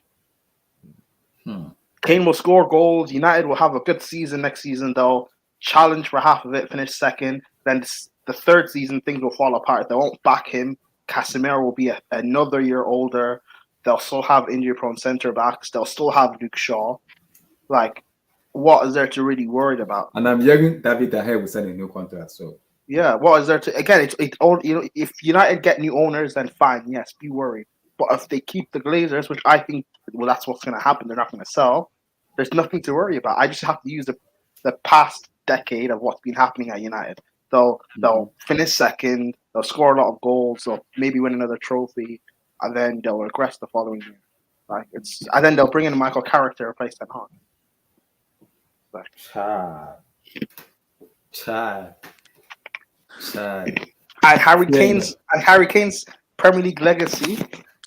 Kane will score goals. United will have a good season next season. They'll challenge for half of it, finish second. Then the third season, things will fall apart. They won't back him. Casemiro will be another year older. They'll still have injury-prone centre-backs. They'll still have Luke Shaw. Like, what is there to really worry about? And I'm hearing David De Gea will sign a new contract. So yeah, what is there to? Again, it's all, you know. If United get new owners, then fine. Yes, be worried. But if they keep the Glazers, which I think, well, that's what's going to happen. They're not going to sell. There's nothing to worry about. I just have to use the past decade of what's been happening at United. They'll finish second. They'll score a lot of goals. They'll maybe win another trophy, and then they'll regress the following year. And then they'll bring in Michael Carrick to replace Ten Hag. Chad. And Harry Kane's Premier League legacy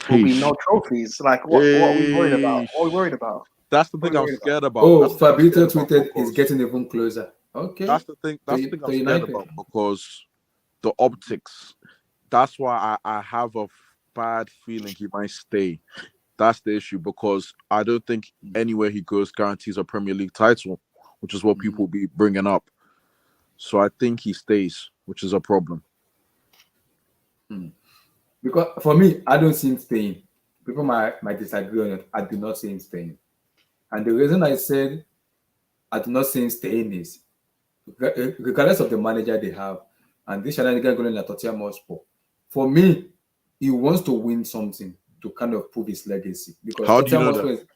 will be no trophies. Like what are we worried about? What are we worried about? That's the thing I'm scared about. Oh, Fabito tweeted is getting even closer. Okay. That's the thing I'm scared about, because the optics. That's why I have a bad feeling he might stay. That's the issue, because I don't think anywhere he goes guarantees a Premier League title, which is what people will be bringing up. So I think he stays, which is a problem. Because for me, I don't see him staying. People might disagree on it. I do not see him staying. And the reason I said I do not see him staying is, regardless of the manager they have, and this shenanigan going at Tottenham Hotspur. For me, he wants to win something to kind of prove his legacy. Because How do you Tottenham know Hotspur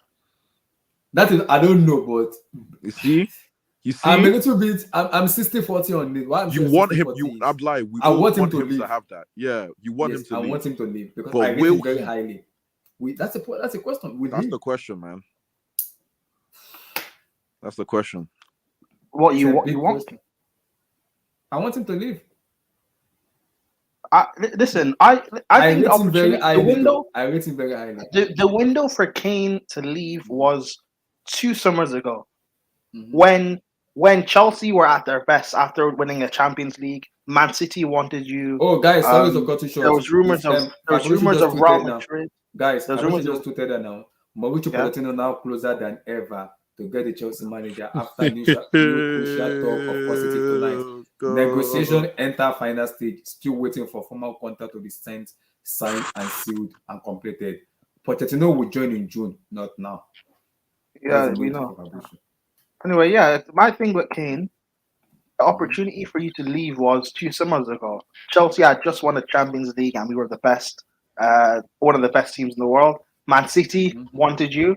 that is, I don't know, but You see, I'm a little bit. I'm 60-40 on it. Why I'm you saying want him. 60-40 I'm like, we I all want him want to him leave. to have that. Yeah, you want him Yes, to I leave. want him to leave because But I rate will him very he? highly. That's a question. Will That's he? the question, man. That's the question. What It's you a what big you want? question. I want him to leave. Listen, I think rate the him very opportunity, the highly. window, I rate him very highly. the window for Kane to leave was 2 summers ago, Mhm. when Chelsea were at their best after winning a Champions League. Man City wanted you. Oh, guys, sorry to cut you short. There was rumors Fabricio just of Real tweeted now. Madrid. Guys, There's Fabricio rumors just of tweeted that now. Mauricio yeah. Pochettino now closer than ever to get the Chelsea manager after new crucial talk of positive tonight. Negotiation enter final stage. Still waiting for formal contract to be signed, and sealed, and completed. Pochettino will join in June, not now. That's Yeah, the we news know. for Fabricio. Anyway, yeah, my thing with Kane, the Mhm. opportunity for you to leave was 2 summers ago. Chelsea had just won the Champions League and we were the best, one of the best teams in the world. Man City Mhm. wanted you.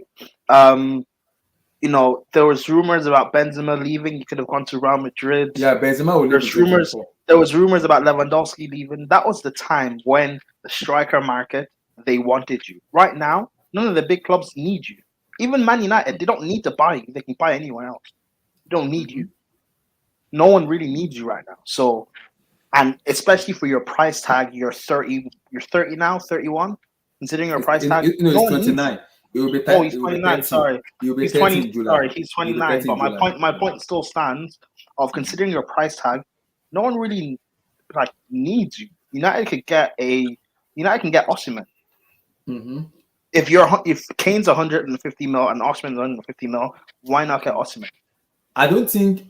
There was rumors about Benzema leaving. You could have gone to Real Madrid. Yeah, Benzema will leave in There's rumors. 2024. There was rumors about Lewandowski leaving. That was the time when the striker market, they wanted you. Right now, none of the big clubs need you. Even Man United, they don't need to buy you. They can buy anyone else. They don't need you. No one really needs you right now. So, and especially for your price tag, you're 30. You're 30 now, 31. Considering your price tag, It's no one needs you. 29. It will be Oh, 30. he's It will be 29. 30. Sorry, It will be he's 30 20. in July. Sorry, he's It will be 29. 30 But in my July. point still stands. Of considering your price tag, no one really needs you. United can get Osimhen. Mm-hmm. If Kane's 150 mil and Osimhen's 150 mil, why not get Osimhen? I don't think.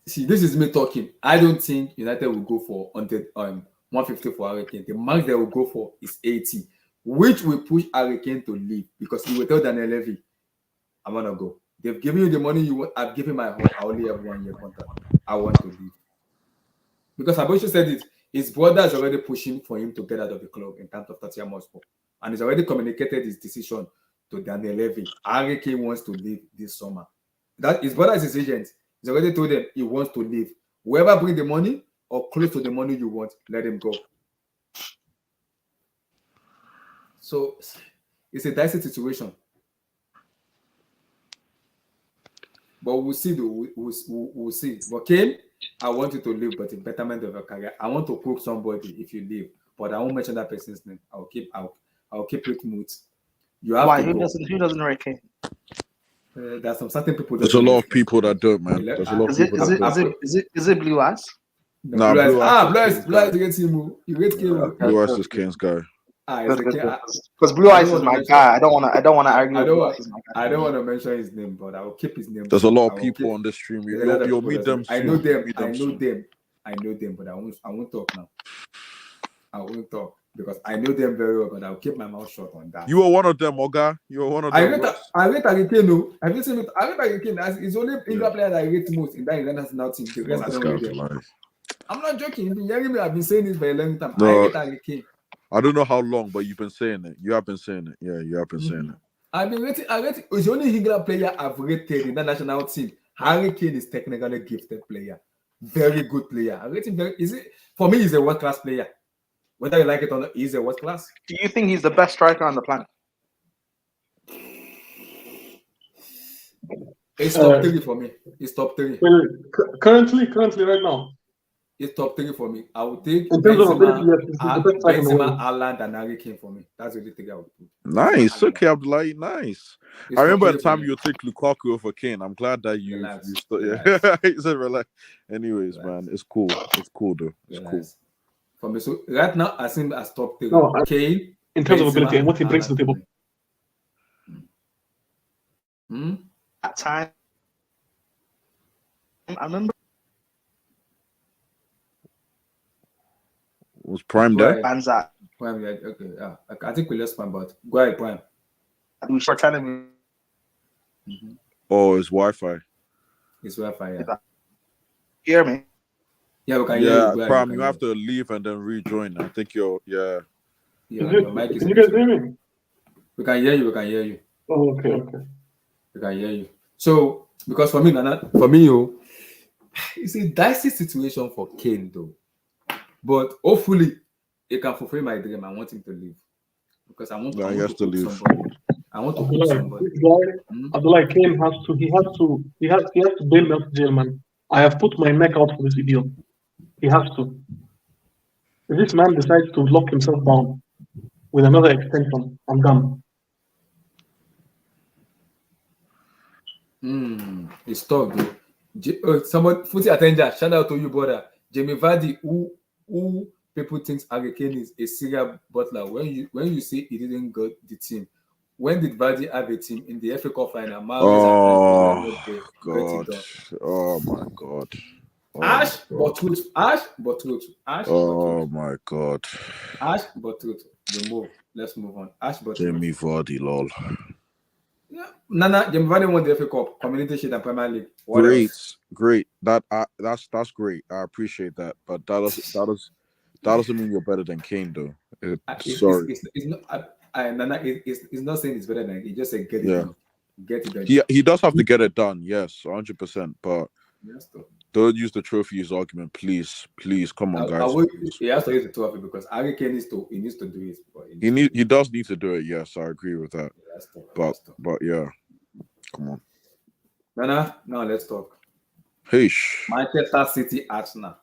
See, this is me talking. I don't think United will go for 150 for Hurricane. The max they will go for is 80, which will push Hurricane to leave because he will tell Daniel Levy, "I want to go. They've given you the money you want. I've given my whole. I only have 1 year contract. I want to leave." Because Abosho said it, his brother is already pushing for him to get out of the club in terms of Tottenham Hotspur, and he's already communicated his decision to Daniel Levy. Hurricane wants to leave this summer. That his brother is his agent. He's already told them he wants to leave. Whoever bring the money or close to the money you want, let him go. So it's a dicey situation. But we'll see though. We'll see. But Kane, I want you to leave, but in betterment of your career. I want to cook somebody if you leave, but I won't mention that person's name. I'll keep it mute. You have Why? to go. Who doesn't rate Kane? There's some certain people. There's a lot of people that don't, man. There's a lot of people that don't. Is it Blue Eyes? No, Blue Eyes. Blue Eyes against him. You rate Kane. Blue Eyes is Kane's guy. Because Blue Eyes is my guy. I don't want to argue. I don't want to mention his name, but I will keep his name. There's a lot of people on this stream. You'll meet them soon. I know them, but I won't talk now. I won't talk because I know them very well, but I'll keep my mouth shut on that. You were one of them, Oga. You were one of them. I rate Hurricane. Have you seen it? I rate Hurricane. It's only England player that I rate most in that international team. The rest I don't rate them. I'm not joking. You've been hearing me. I've been saying this for a long time. I rate Hurricane. I don't know how long, but you've been saying it. You have been saying it. Yeah, you have been saying it. I've been rating. It's the only England player I've rated in the national team. Hurricane is technically gifted player, very good player. I rate him for me? He's a world class player. Whether you like it or not, he's a world class. Do you think he's the best striker on the planet? It's top 3 for me. It's top 3. Well, currently, right now. It's top 3 for me. I would take Benzema, Haaland, and Hurricane for me. That's the 3 I would put. Nice. Okay, Abdullahi. Nice. I remember the time you take Lukaku over Kane. I'm glad that you yeah. He said relax. Anyways, man, it's cool. It's cool though. It's cool. For me, so right now I think as top 3. No, Kane, in terms of ability and what he brings to the table. At time, I remember. Was Prime there? Banzat. Prime, yeah, okay. Yeah, I think we lost Prime, but go ahead, Prime. We were telling Oh, it's Wi-Fi. It's Wi-Fi, yeah. Hear me? Yeah, we can hear you. Yeah, Go ahead, we Pram, can you hear have to leave and then rejoin. I think you're. Yeah. you. Is Yeah, your mic it? is Can you on. guys So hear me? we can hear you. We can hear you. Oh, okay. We can hear you. So because for me, Nana, for me, it's a dicey situation for Kane though. But hopefully, he can fulfill my dream. I want him to leave because I Yeah, he want has to to cook leave. somebody. I want to cook somebody. This guy, Hmm? Abdullah Kane he has to bail me out of jail, man. I have put my neck out for this idiot. He has to. If this man decides to lock himself down with another extension, I'm done. It's tough though. Someone, Footy Attenja, shout out to you, brother. Jamie Vardy, who people think Harry Kane is a serial butler. When you say he didn't got the team, when did Vardy have a team in the FA Cup final? Mahrez and Anthony were not Oh there. Get it God. done. Oh my God. Oh my Ash, but God. truth. Ash, but truth. Ash, but truth. Oh my God. Ash, but truth. The move. Let's move on. Ash, but truth. Jamie Vardy, lol. Yeah. Nana, Jamie Vardy won the FA Cup, Community Shield and Premier League. What else? Great. That's great. I appreciate that, but that doesn't mean you're better than Kane, though. Sorry. It's not. Nana, it's not saying it's better than. He just said get it Yeah. done. Get it done. He does have to get it done. Yes, 100%. But Yes, though. don't use the trophy as argument, please. Please, come on, guys. He has to use the trophy because Harry Kane needs to do it. But He does need to do it. Yes, I agree with that. But yeah, come on. Nana, now let's talk. Hey, Manchester City, Arsenal.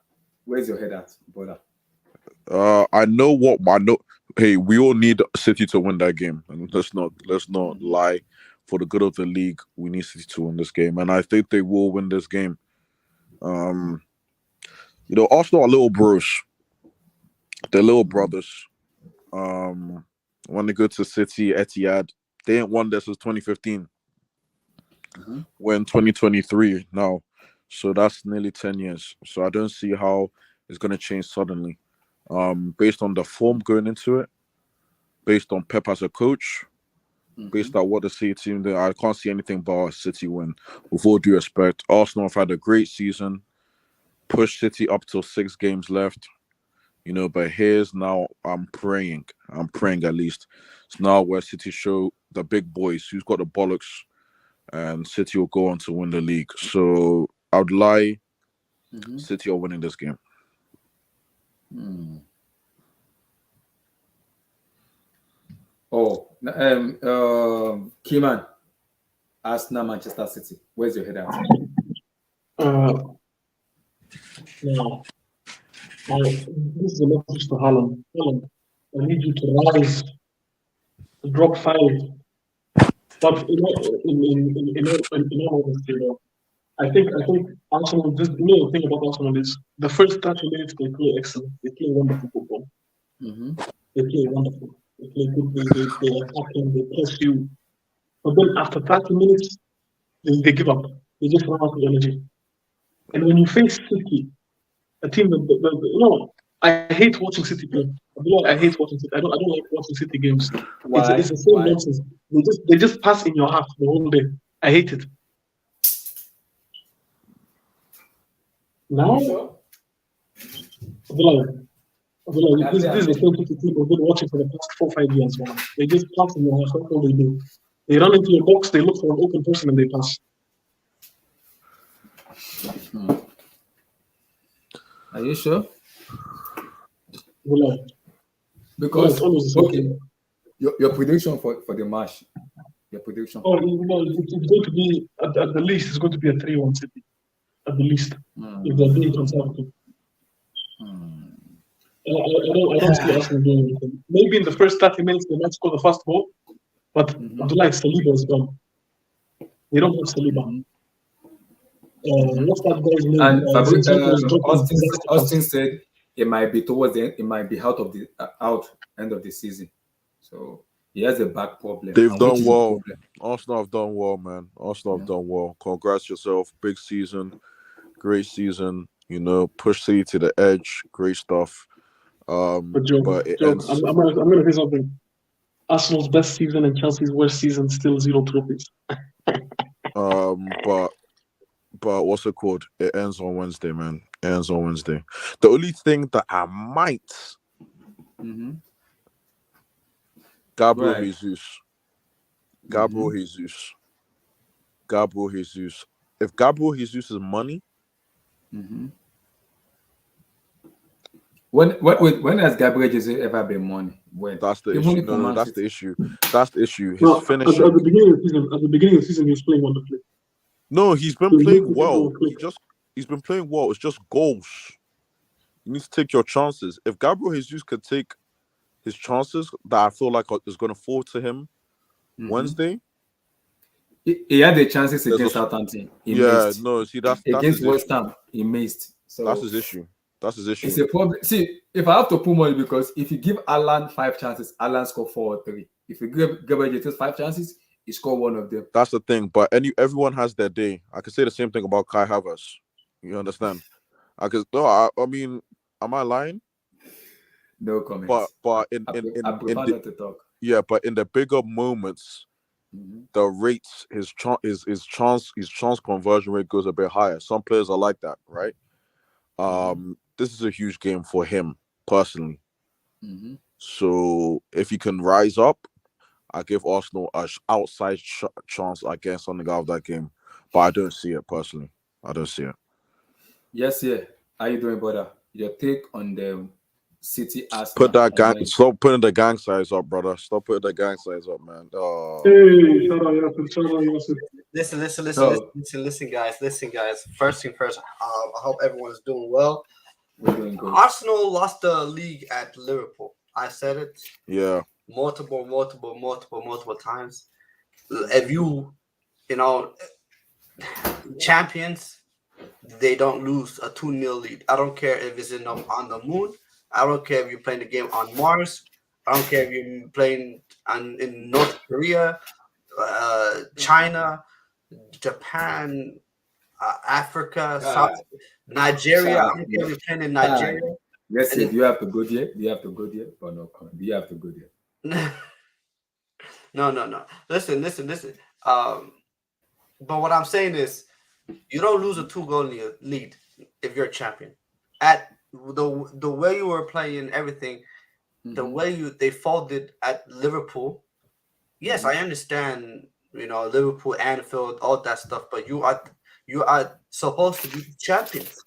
Where's your head at, brother? I know. Hey, we all need City to win that game, and let's not lie. For the good of the league, we need City to win this game, and I think they will win this game. Arsenal are little bros. They're little brothers. When they go to City, Etihad, they ain't won this since 2015. We're in 2023 now, so that's nearly 10 years. So I don't see how it's going to change suddenly. Based on the form going into it, based on Pep as a coach, based on what the City team did, I can't see anything but a City win. With all due respect, Arsenal have had a great season, pushed City up till 6 games left. But here's now, I'm praying at least. It's now where City show the big boys who's got the bollocks, and City will go on to win the league. So I would lie, City are winning this game. Oh, Keyman, Arsenal, Manchester City. Where's your head at? No. This is a message to Haaland. Haaland, I need you to rise, to drop 5. But in all honesty, I think Arsenal. Just the thing about Arsenal is the first 30 minutes they play excellent. They play wonderful football. They play wonderful. They play good. They attack and they press you. But then after 30 minutes, they give up. They just run out of energy. And when you face City, a team that I hate watching City play. I hate watching City. I don't like watching City games. Why? It's the same nonsense. They just pass in your half the whole day. I hate it. Now, this is the same City team we've been watching for the past 4-5 years. Man. They just pass in your half. That's all they do. They run into your box. They look for an open person and they pass. Are you sure? Because your prediction for the match. Your prediction. It's going to be at the least. It's going to be a 3-1 City. At the least, if they're being conservative. I don't see Arsenal doing anything. Maybe in the first 30 minutes they might score the first goal, but Abdullah Saliba is gone. They don't have Saliba. What's that guy's name? And Austin said it might be towards the end. It might be out end of the season. So he has a back problem. They've done well. Arsenal have done well, man. Arsenal have done well. Congrats yourself. Big season. Great season. Push City to the edge. Great stuff. But it ends. I'm going to say something. Arsenal's best season and Chelsea's worst season, still 0 trophies. But what's it called? It ends on Wednesday, man. ends on Wednesday. The only thing that I might Mm-hmm. Gabriel Right. Jesus. Gabriel Jesus. Gabriel Jesus. If Gabriel Jesus is money, Mm-hmm. When has Gabriel Jesus ever been money? When? that's the issue. Even for No, Man that's City. the issue. That's the issue. His No, at finishing. the beginning of the season, he was playing wonderfully. No, he's been He was playing making well. everyone click. He's been playing well. It's just goals. You need to take your chances. If Gabriel Jesus could take his chances that I feel like is going to fall to him Wednesday, He had the chances there's a against Southampton. He yeah. missed. No, see that's Against his West issue. Ham, he missed. That's So his issue. That's his it's issue. a problem. See, if I have to put money, because if you give Alan 5 chances, Alan score 4 or 3. If you give Gabriel Jesus 5 chances, he score 1 of them. That's the thing. But everyone has their day. I can say the same thing about Kai Havertz. You understand? I mean, am I lying? No comments. But I prefer not to talk. yeah, but in the bigger moments, Mm-hmm. the rates his chance conversion rate goes a bit higher. Some players are like that, right? This is a huge game for him personally. Mm-hmm. So if he can rise up, I give Arsenal a outside chance against something out of that game. But I don't see it personally. I don't see it. Yes, yeah. How you doing, brother? Your take on the City Put Arsenal that on gang. Wednesday? Stop putting the gang size up, brother. Stop putting the gang size up, man. Hey, shout out Yasser. Listen, guys. First thing first, I hope everyone is doing well. We're doing good. Arsenal lost the league at Liverpool. I said it Yeah. multiple times. If you know, champions, they don't lose a 2-0 lead. I don't care if it's on the moon. I don't care if you're playing the game on Mars. I don't care if you're playing in North Korea, China, Japan, Africa, Nigeria. I don't care if you're playing in Nigeria. Yes, yeah. Do you have to go there? Do you have to go there? Or no? Do you have to go there? No. Listen. But what I'm saying is, you don't lose a 2-goal lead if you're a champion. At the way you were playing everything, the way they folded at Liverpool. Yes, I understand. You know, Liverpool, Anfield, all that stuff. But you are supposed to be champions.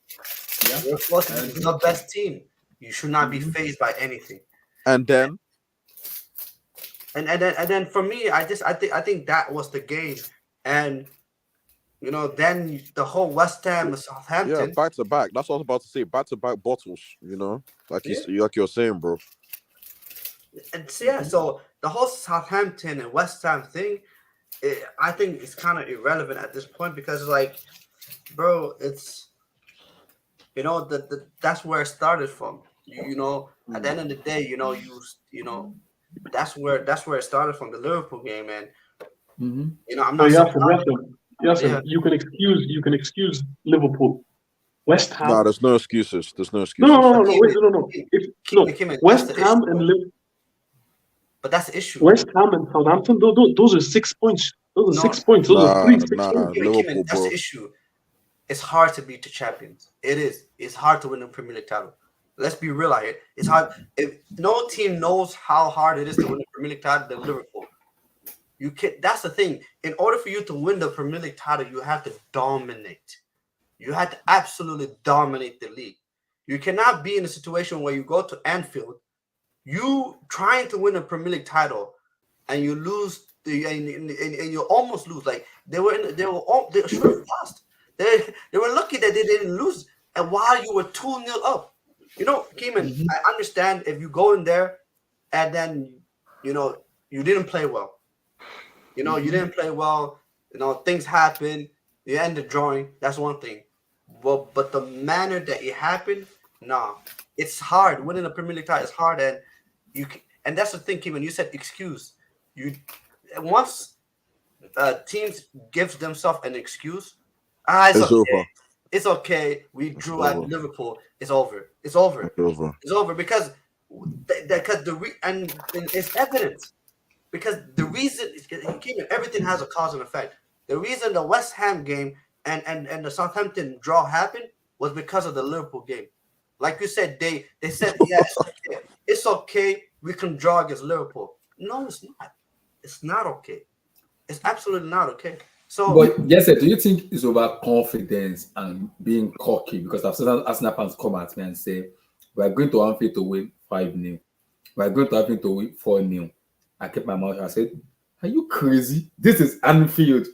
Yeah. You're supposed to be the best team. You should not be phased by anything. And then. And then for me, I think that was the game. And you know, then the whole West Ham, Southampton. Yeah, back to back. That's what I was about to say. Back to back bottles. You know, like you're saying, bro. And so the whole Southampton and West Ham thing, I think it's kind of irrelevant at this point because, like, bro, it's that's where it started from. You know, at the end of the day, you know, that's where it started from, the Liverpool game, and you know, I'm not. Yes, you can excuse Liverpool. West Ham. No, there's no excuses. No. West Ham and Liverpool. But that's the issue. West Ham and Southampton, those are 6 points. Those are 6 points. Those are 3 6 points. Liverpool, that's the issue. It's hard to beat the champions. It is. It's hard to win the Premier League title. Let's be real out here. It's hard. If no team knows how hard it is to win the Premier League title than Liverpool. You can. That's the thing. In order for you to win the Premier League title, you have to dominate. You have to absolutely dominate the league. You cannot be in a situation where you go to Anfield, you trying to win a Premier League title, and you lose, and you almost lose. Like they should have lost. They were lucky that they didn't lose, and while you were 2-0 up. You know, Keeman, I understand if you go in there and then you know you didn't play well. You know, you didn't play well. You know, things happen. You end the drawing. That's one thing. Well, but the manner that it happened, nah, it's hard. Winning a Premier League title is hard, and that's the thing, Keeman. You said excuse. Once teams gives themselves an excuse, it's okay. Over. It's okay. We drew at Liverpool. It's over. It's over because it's evidence. Because the reason everything has a cause and effect. The reason the West Ham game and the Southampton draw happened, was because of the Liverpool game. Like you said, they said, yeah, it's okay. We can draw against Liverpool. No, it's not. It's not okay. It's absolutely not okay. So, But yes, sir, do you think it's overconfidence and being cocky? Because I've seen Arsenal fans come at me and say, we're going to Anfield to win 5-0. We're going to Anfield to win 4-0. I kept my mouth shut. I said, are you crazy? This is Anfield.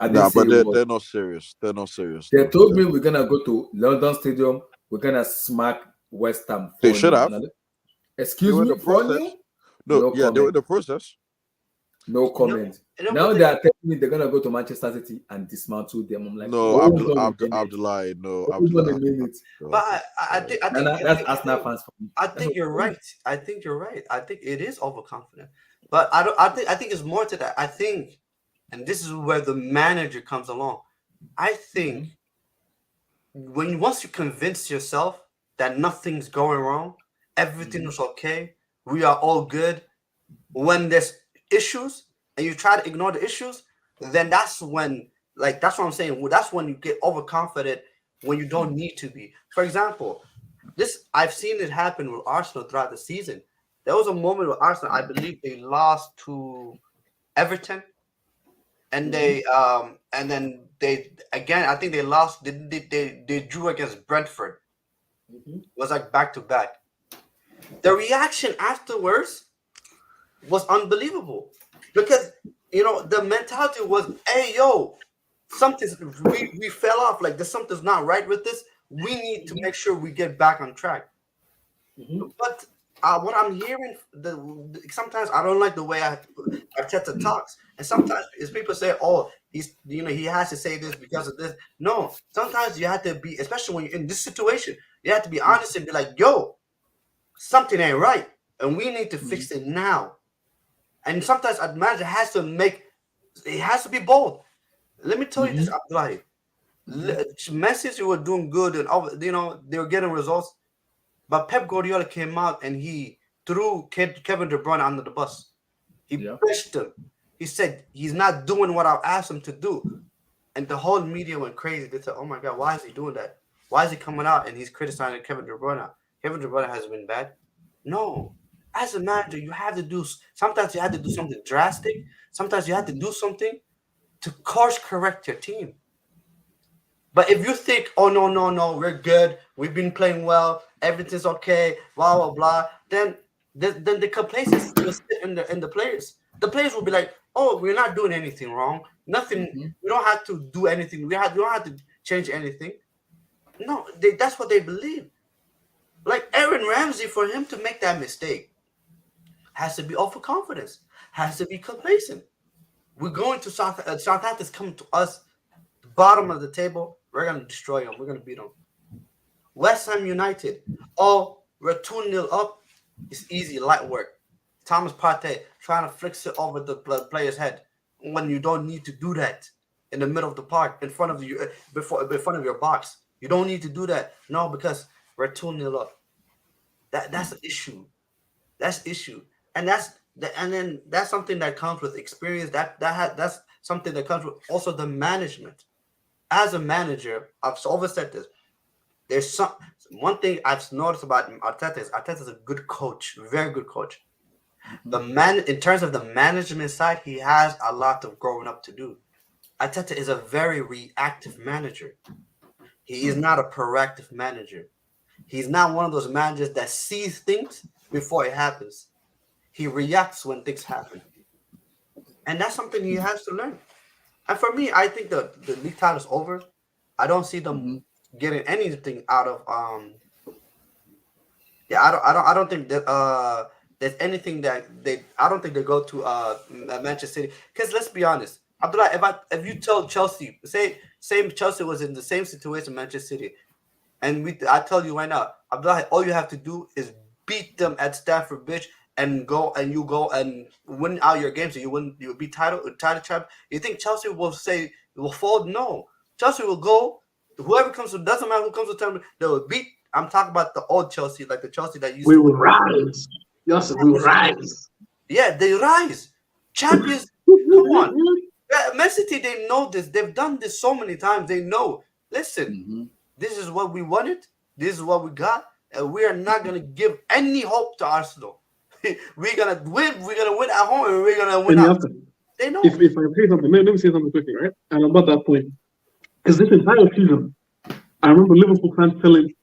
I didn't Nah, say but it was. they're not serious. They're not serious. They No. told me we're going to go to London Stadium. We're going to smack West Ham 4-0. They should have. And They excuse were in me, the process. 4-0? No, No yeah, they were comment. in the process. No comment. Now they are telling me they're gonna go to Manchester City and dismantle them. I'm like, No, hold on a minute. Abdullah, no, Hold on a Abdullah. minute. but I think That's Arsenal fans for me. I think you're right. I think you're right. I think it is overconfident. But I think it's more to that. I think, and this is where the manager comes along. I think once you convince yourself that nothing's going wrong, everything is okay, we are all good. When there's issues and you try to ignore the issues, then that's when, like, that's what I'm saying. Well, that's when you get overconfident when you don't need to be. For example, I've seen it happen with Arsenal throughout the season. There was a moment with Arsenal, I believe they lost to Everton, and I think they lost. They drew against Brentford. It was like back to back. The reaction afterwards was unbelievable because the mentality was, hey yo, we fell off, like there's something's not right with this. We need to make sure we get back on track. But what I'm hearing, sometimes I don't like the way Arteta talks, and sometimes is people say, oh, he has to say this because of this. No, sometimes you have to be, especially when you're in this situation, you have to be honest and be like, yo, something ain't right, and we need to fix it now. And sometimes a manager has to be bold. Let me tell you this, Abdullahi. Messi were doing good, and they were getting results. But Pep Guardiola came out and he threw Kevin De Bruyne under the bus. He pushed him. He said he's not doing what I asked him to do. And the whole media went crazy. They said, oh my God, why is he doing that? Why is he coming out and he's criticizing Kevin De Bruyne? Kevin De Bruyne hasn't been bad. No. As a manager, sometimes you have to do something drastic. Sometimes you have to do something to course correct your team. But if you think, oh, no, we're good, we've been playing well, everything's okay, blah, blah, blah, then the complacency will sit in the players. The players will be like, oh, we're not doing anything wrong. Nothing. We don't have to do anything. We don't have to change anything. No, that's what they believe. Like Aaron Ramsey, for him to make that mistake, has to be overconfidence, has to be complacent. We're going to Southampton's coming to us, bottom of the table. We're going to destroy them. We're going to beat them. West Ham United. Oh, we're 2-0 up. It's easy, light work. Thomas Partey trying to flick it over the player's head when you don't need to do that in the middle of the park, in front of you, in front of your box. You don't need to do that. No, because we're 2-0 up. That's an issue. That's issue. And then that's something that comes with experience. That's something that comes with also the management. As a manager, I've always said this. There's one thing I've noticed about Arteta is Arteta's a good coach, very good coach. In terms of the management side, he has a lot of growing up to do. Arteta is a very reactive manager. He is not a proactive manager. He's not one of those managers that sees things before it happens. He reacts when things happen. And that's something he has to learn. And for me, I think the league title is over. I don't see them getting anything out of I don't think that there's anything that I don't think they go to Manchester City. Because let's be honest, Abdullah, if you tell Chelsea, say Chelsea was in the same situation Manchester City, and I tell you right now, Abdullah, all you have to do is beat them at Stamford Bridge and go and win out your games, so you'll be title champ. You think Chelsea will fold? No. Chelsea will go. Whoever comes to, doesn't matter who comes to town, they will beat. I'm talking about the old Chelsea, like the Chelsea that used We to will rise. Yes, we will rise. Yeah, they rise. Champions, come on. Mancity, they know this. They've done this so many times. They know. Listen, This is what we wanted. This is what we got, and we are not gonna give any hope to Arsenal. We're gonna win. We're gonna win at home, and we're gonna win And you out. have to, They know. if I say something, let me say something quickly, right? And about that point, because this entire season, I remember Liverpool fans telling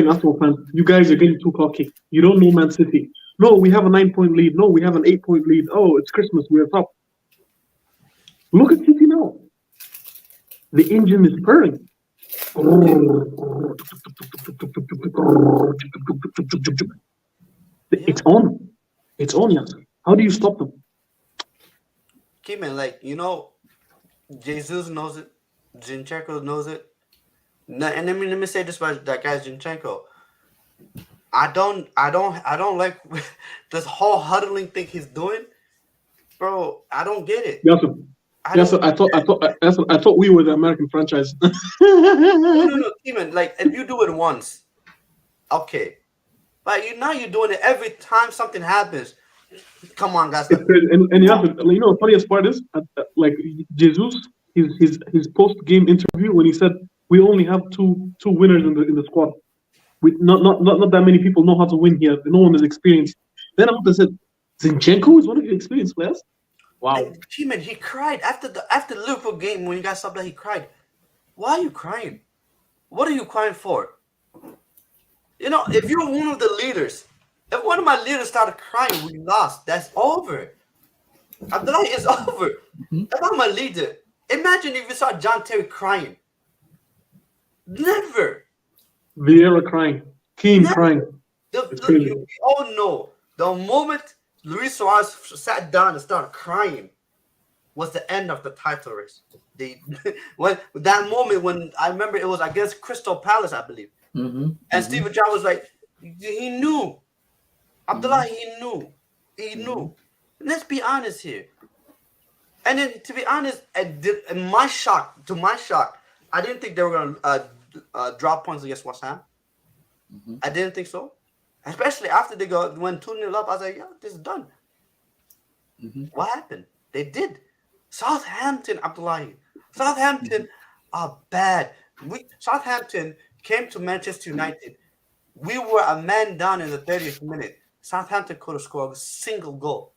Arsenal fans, "You guys are getting too cocky. You don't know Man City. No, we have a 9-point lead. No, we have an 8-point lead. Oh, it's Christmas. We're top." Look at City now. The engine is purring. It's on. It's on, yes. How do you stop them? Keep like Jesus knows it. Zinchenko knows it. And let me say this about that guy Zinchenko. I don't like this whole huddling thing he's doing, bro. I don't get it. I thought we were the American franchise. No, Keeman, like if you do it once, okay. But now you're doing it every time something happens. Come on, guys. And the funniest part is, like Jesus, his post game interview when he said we only have two winners in the squad. Not that many people know how to win here. No one is experienced. Then I said, Zinchenko is one of the experienced players. Wow. Keeman, he cried after the Liverpool game when you guys stopped that. He cried. Why are you crying? What are you crying for? If you're one of the leaders, if one of my leaders started crying, we lost. That's over. Abdullahi is over. If I'm a leader, imagine if you saw John Terry crying. Never. Vieira crying. Kane crying. You all know the moment Luis Suarez sat down and started crying was the end of the title race. That moment when I remember it was against Crystal Palace, I believe. And Steven Gerrard was like, he knew. Abdullah, he knew. Let's be honest here. And then, to be honest, to my shock, I didn't think they were going to drop points against West Ham. I didn't think so. Especially after they went 2-0 up, I was like, yeah, this is done. What happened? They did. Southampton, Abdullahi. Southampton are bad. Southampton came to Manchester United. We were a man down in the 30th minute. Southampton could have scored a single goal.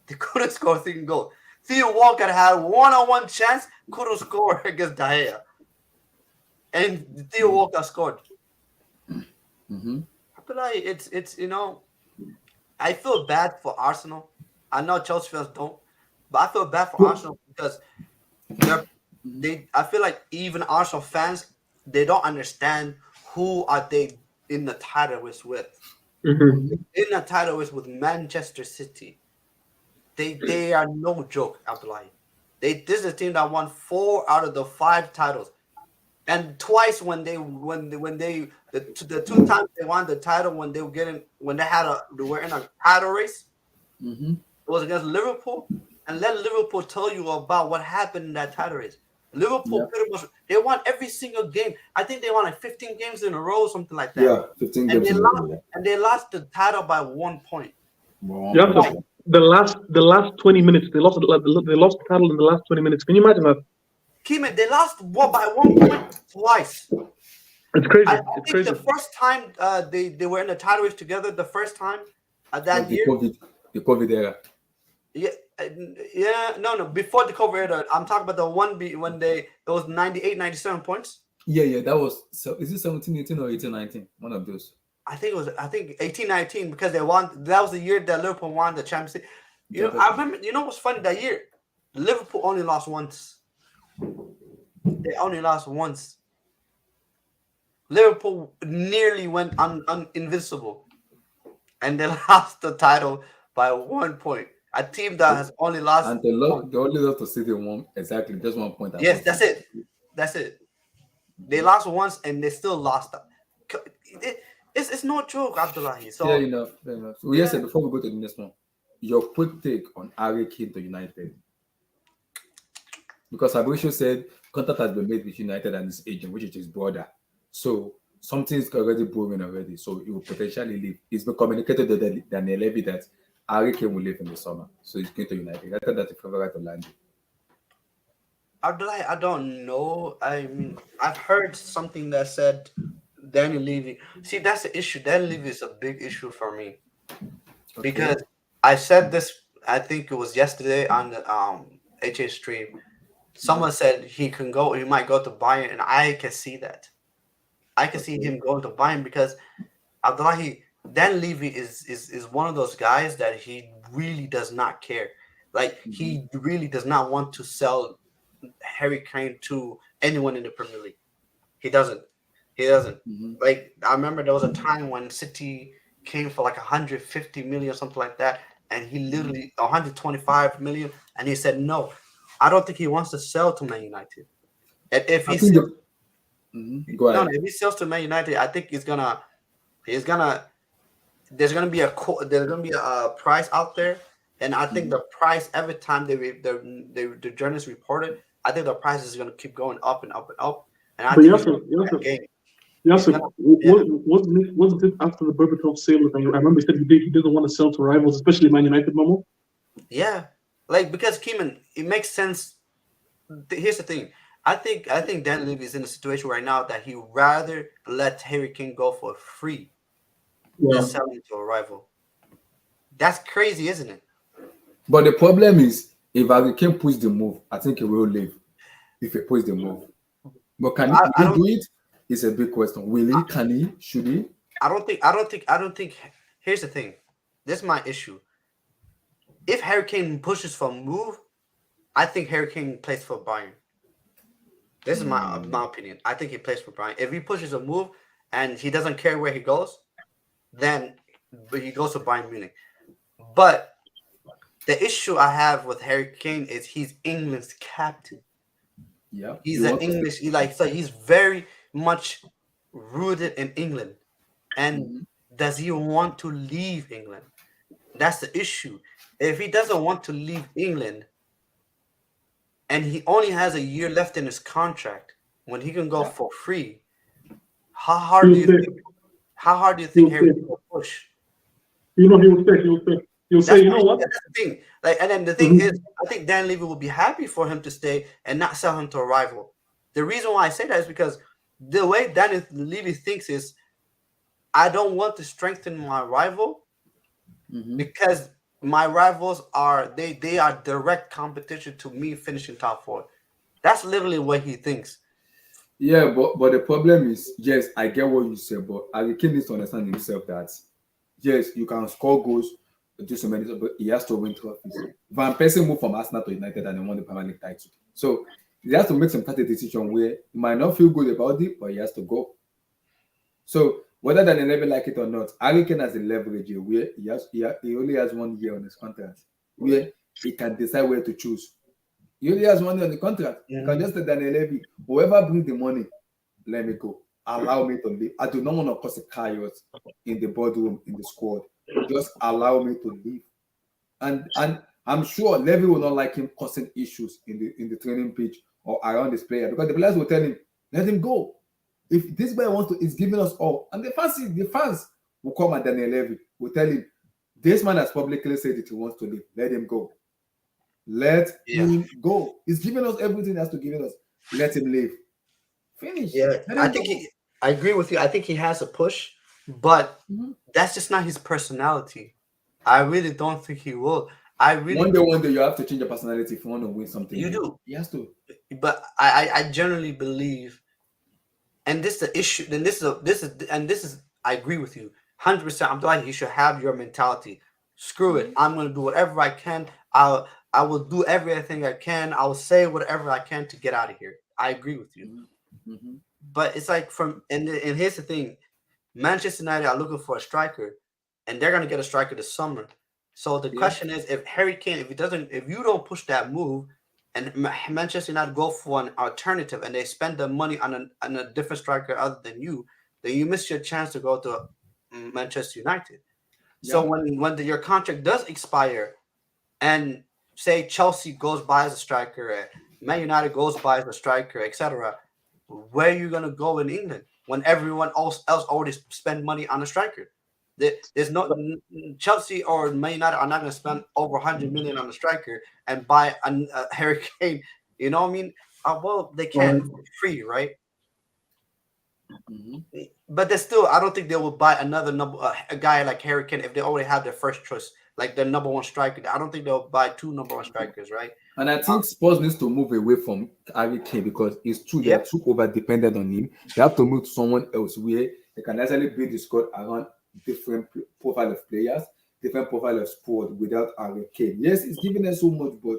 They couldn't score a single goal. Theo Walcott had a one-on-one chance, could have scored against De Gea. And Theo Walcott scored. Abdullahi, it's I feel bad for Arsenal. I know Chelsea fans don't, but I feel bad for Arsenal because I feel like even Arsenal fans, they don't understand who are they in the title race with. In the title race with Manchester City. They are no joke, Abdullahi. This is a team that won 4 out of the 5 titles. And twice the 2 times they won the title when they were in a title race, it was against Liverpool. And let Liverpool tell you about what happened in that title race. Liverpool pretty much they won every single game. I think they won like 15 games in a row, something like that. Yeah, 15 games in a row. And they lost the title by 1 point. The last 20 minutes, they lost the title in the last 20 minutes. Can you imagine that? Keeman, they lost by 1 point twice. It's crazy. I think the first time they were in the title race together, the first time that year. The COVID era. No, before the COVID era. I'm talking about the one when it was 98, 97 points. Yeah, that was, so is it 17, 18 or 18, 19? One of those. I think 18, 19 because they won. That was the year that Liverpool won the Champions League. I remember, what's funny that year? Liverpool only lost once. They only lost once. Liverpool nearly went invincible. And they lost the title by 1 point. A team that has only lost. And they only lost to City exactly, just 1 point. Yes, that's it. They lost once and they still lost. It's no joke, Abdullahi. So fair enough. So yes, before we go to the next one, your quick take on Harry Kane to United. Because Fabrizio said contact has been made with United and his agent, which is his brother. So something's already brewing already. So he will potentially leave. It's been communicated to Daniel Levy that Harry Kane will leave in the summer. So he's going to United. I thought that's a favorite to land. I don't know. I mean, I've heard something that said Daniel Levy. See, that's the issue. Daniel Levy is a big issue for me Okay. because I said this. I think it was yesterday on the HA stream. Someone said he can go. He might go to Bayern, and I can see that. I can see Okay. him going to Bayern because Abdullahi Dan Levy is one of those guys that he really does not care. Like Mm-hmm. he really does not want to sell Harry Kane to anyone in the Premier League. He doesn't. He doesn't. Mm-hmm. Like I remember there was a time when City came for like 150 million or something like that, and he literally 125 million, and he said no. I don't think he wants to sell to Man United. And if I he think sells, go no, ahead. if he sells to Man United, I think he's gonna there's gonna be a price out there, and I think Mm-hmm. the price every time the journalists report it, I think the price is gonna keep going up and up and up, and I But think he's gonna Yasser, that game. He's Yasser, gonna yeah wasn't it after the Berbatov sale? I remember he said he didn't want to sell to rivals, especially Man United, Momo. yeah like because Keeman, it makes sense. Here's the thing. I think Dan Levy is in a situation right now that he rather let Harry Kane go for free than Yeah. sell him to a rival. That's crazy, isn't it? But the problem is, if Harry Kane push the move, I think he will leave. If he push the move, but I, will I he don't do it? It's a big question. Will he? Can he? Should he? I don't think. Here's the thing. This is my issue. If Harry Kane pushes for a move, I think Harry Kane plays for Bayern. This is my opinion. I think he plays for Bayern. If he pushes a move and he doesn't care where he goes, then he goes to Bayern Munich. But the issue I have with Harry Kane is he's England's captain. Yeah. He's You an want to? English. So he's very much rooted in England. And Mm-hmm. does he want to leave England? That's the issue. If he doesn't want to leave England and he only has a year left in his contract when he can go Yeah. for free, how hard do He'll you stay. think how hard do you think He'll Harry stay. will push? You know he'll stay. He'll stay. He'll say, That's you my know what? that's the thing. Like, and then the thing is, Mhm. I think Dan Levy will be happy for him to stay and not sell him to a rival. The reason why I say that is because the way Dan Levy thinks is, I don't want to strengthen my rival Mm-hmm. because my rivals are they are direct competition to me finishing top four. That's literally what he thinks. Yeah, but the problem is, yes, I get what you said, but Harry Kane needs to understand himself that yes, you can score goals, do so many, but he has to win trophies. Van Persie moved from Arsenal to United and they won the Premier League title. So he has to make some kind of decision where he might not feel good about it, but he has to go. So whether than 11 like it or not, Harry Kane has a leverage here where he only has 1 year on his contract, where he can decide where to choose. He only has 1 year on the contract. He can just tell Daniel Levy, whoever brings the money, let me go. Allow me to leave. I do not want to cause a chaos in the boardroom, in the squad. Just allow me to leave. And I'm sure Levy will not like him causing issues in the training pitch or around this player because the players will tell him, let him go. If this guy wants to, is giving us all. And the fans will come at Daniel Levy, will tell him, this man has publicly said that he wants to leave. Let him go. Let Yeah, him go. He's giving us everything he has to give us. Let him leave. Finish. yeah. Let I him think go. I agree with you. I think he has a push, but Mhm. that's just not his personality. I really don't think he will. I really One day, you have to change your personality if you want to win something you big. do, He has to. but I generally believe, and this is the issue. Then this is I agree with you 100%. I'm like you should have your mentality. Screw it. I'm gonna do whatever I can. I will do everything I can. I'll say whatever I can to get out of here. I agree with you, Mm-hmm. but it's like and here's the thing. Manchester United are looking for a striker, and they're gonna get a striker this summer. So the Yeah. question is, if Harry Kane, if you don't push that move, and Manchester United go for an alternative, and they spend the money on a different striker other than you, then you miss your chance to go to Manchester United. So Yeah. your contract does expire, and say Chelsea goes by as a striker, Man United goes by as a striker, etc. Where are you gonna go in England when everyone else already spend money on a striker? There's no Chelsea or Man United are not gonna spend over 100 million on a striker and buy a Harry Kane. You know what I mean? Well, they can't for free, right? Mhm. But they still, I don't think they will buy another a guy like Harry Kane if they already have their first choice, like their number one striker. I don't think they'll buy two number one strikers, right? And I think Spurs needs to move away from Harry Kane because it's true they are Yep. too over dependent on him. They have to move to someone else where they can actually build the squad around different profile of players, different profile of sport without Harry Kane. Yes, it's giving us so much, but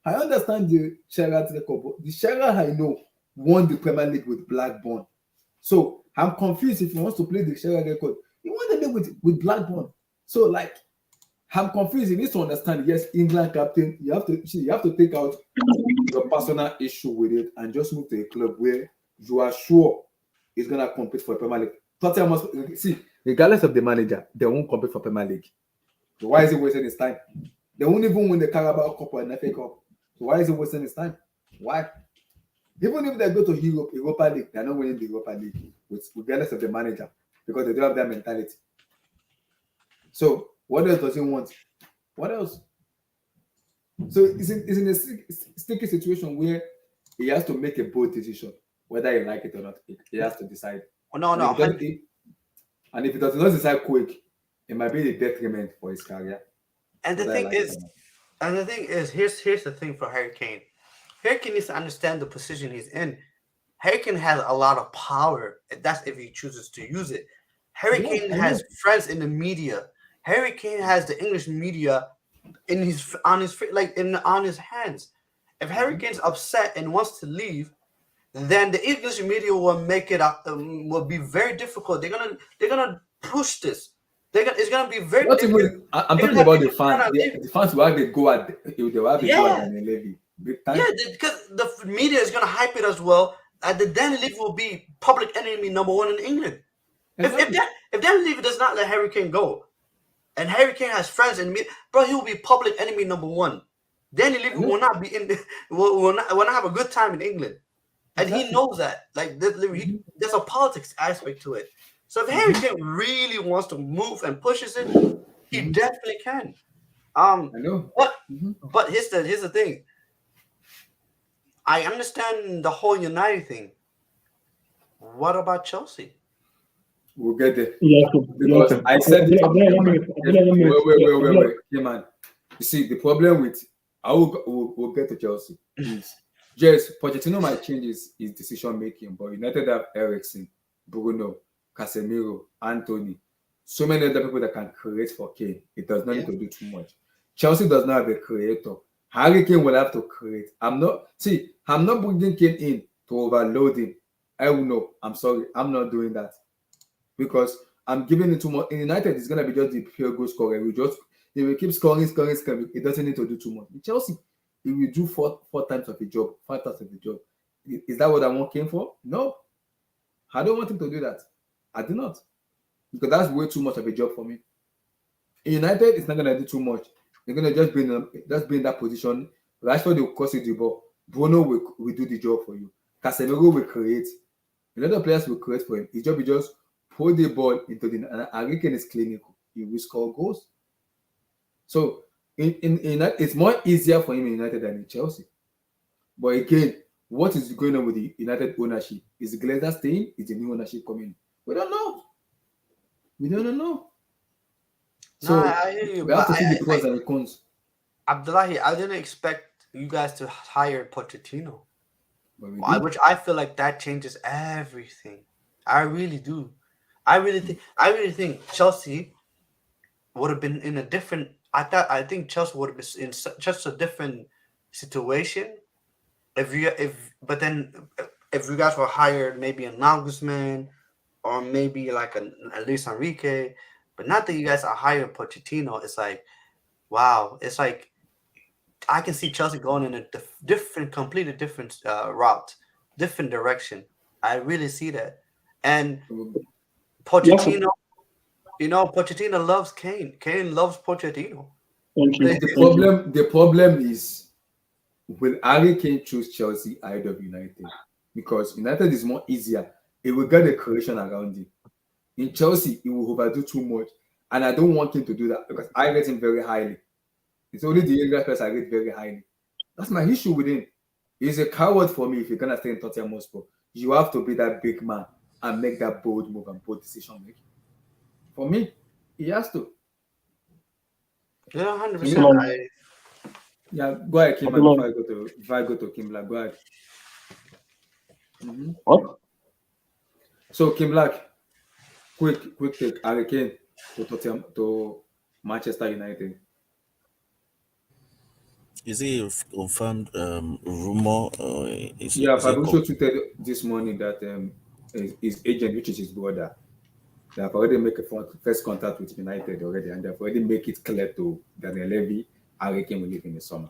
I understand the Sherrard record. But the Sherrard I know won the Premier League with Blackburn. So I'm confused if he wants to play the Sherrard record. He won the league with Blackburn. So like I'm confused. He needs to understand. Yes, England captain. You have to take out your personal issue with it and just move to a club where you are sure he's gonna compete for Premier League. Tottenham must see, regardless of the manager, they won't compete for Premier League. So why is he wasting his time? They won't even win the Carabao Cup or an FA Cup. So why is he wasting his time? Why? Even if they go to Europa League, they're not winning the Europa League regardless of the manager because they don't have that mentality. So what else does he want? What else? So it's in a sticky situation where he has to make a bold decision, whether he like it or not. He has to decide. No, And if he does not decide quick, it might be a detriment for his career. And the thing is, here's the thing for Harry Kane. Harry Kane needs to understand the position he's in. Harry Kane has a lot of power. That's if he chooses to use it. Harry Kane has friends in the media. Harry Kane has the English media on his hands. If Harry Kane's upset and wants to leave, then the English media will make it up. Will be very difficult. They're gonna push this. It's gonna be very. I'm talking about the fans. The fans will have to go at. They will have to go at Daniel Levy. Yeah, because the media is gonna hype it as well. The Daniel Levy will be public enemy number one in England. Exactly. If Daniel Levy does not let Harry Kane go, and Harry Kane has friends in me, bro, he will be public enemy number one. Daniel Levy will not be will not have a good time in England, and he knows that. Like there's a politics aspect to it. So if Harry Kane really wants to move and pushes it, he definitely can. I know. But here's the thing. I understand the whole United thing. What about Chelsea? We'll get there. Because I said wait. Hey, man. You see, the problem with we'll get to Chelsea is yes, Pochetino might change his decision making, but United have Eriksen, Bruno, Casemiro, Anthony, so many other people that can create for Kane. It does not need to do too much. Chelsea does not have a creator. Harry Kane will have to create. I'm not bringing Kane in to overload him. I will know. I'm sorry. I'm not doing that. Because I'm giving it too much. In United, it's gonna be just the pure goal scorer. He will keep scoring. It doesn't need to do too much. In Chelsea, he will do four times of the job, 5 times of the job. Is that what I want Kane for? No. I don't want him to do that. I do not. Because that's way too much of a job for me. In United, it's not gonna do too much. They're gonna just be in that position. Rashford will cross the ball. Bruno will do the job for you. Casemiro will create. A lot of players will create for him. His job is just put the ball into the. Harry Kane is clinical. He will score goals. So in it's more easier for him in United than in Chelsea. But again, what is going on with the United ownership? Is the Glazer staying? Is the new ownership coming? We don't know. We don't know. So I hear you, we have to see the pros and the cons. Abdullahi, I didn't expect you guys to hire Pochettino, which I feel like that changes everything. I really do. I really think Chelsea would have been in a different. I think Chelsea would have been in just a different situation if you guys were hired maybe an Nagelsmann or maybe like a Luis Enrique, but not that you guys are hiring Pochettino. It's like, wow, it's like I can see Chelsea going in a completely different route, different direction. I really see that. And Pochettino, Pochettino loves Kane. Kane loves Pochettino. The problem is, will Harry Kane choose Chelsea ahead of United? Because United is more easier. It will get the creation around him. In Chelsea, he will overdo too much. And I don't want him to do that because I rate him very highly. It's only the English players I rate very highly. That's my issue with him. He's a coward for me if you're gonna stay in Tottenham Hotspur. You have to be that big man and make that bold move and bold decision making. For me, he has to. Yeah, To me, 100%. yeah, go ahead, Kim. Babylon. Before I go to Kim Black, go ahead. What? So Kim Black, quick take. Harry Kane to Tottenham to Manchester United. Is it a confirmed rumor or Yeah, is it Fabrizio tweeted this morning that his agent, which is his brother, they have already made a first contact with United already, and they've already made it clear to Daniel Levy Harry Kane will leave in the summer.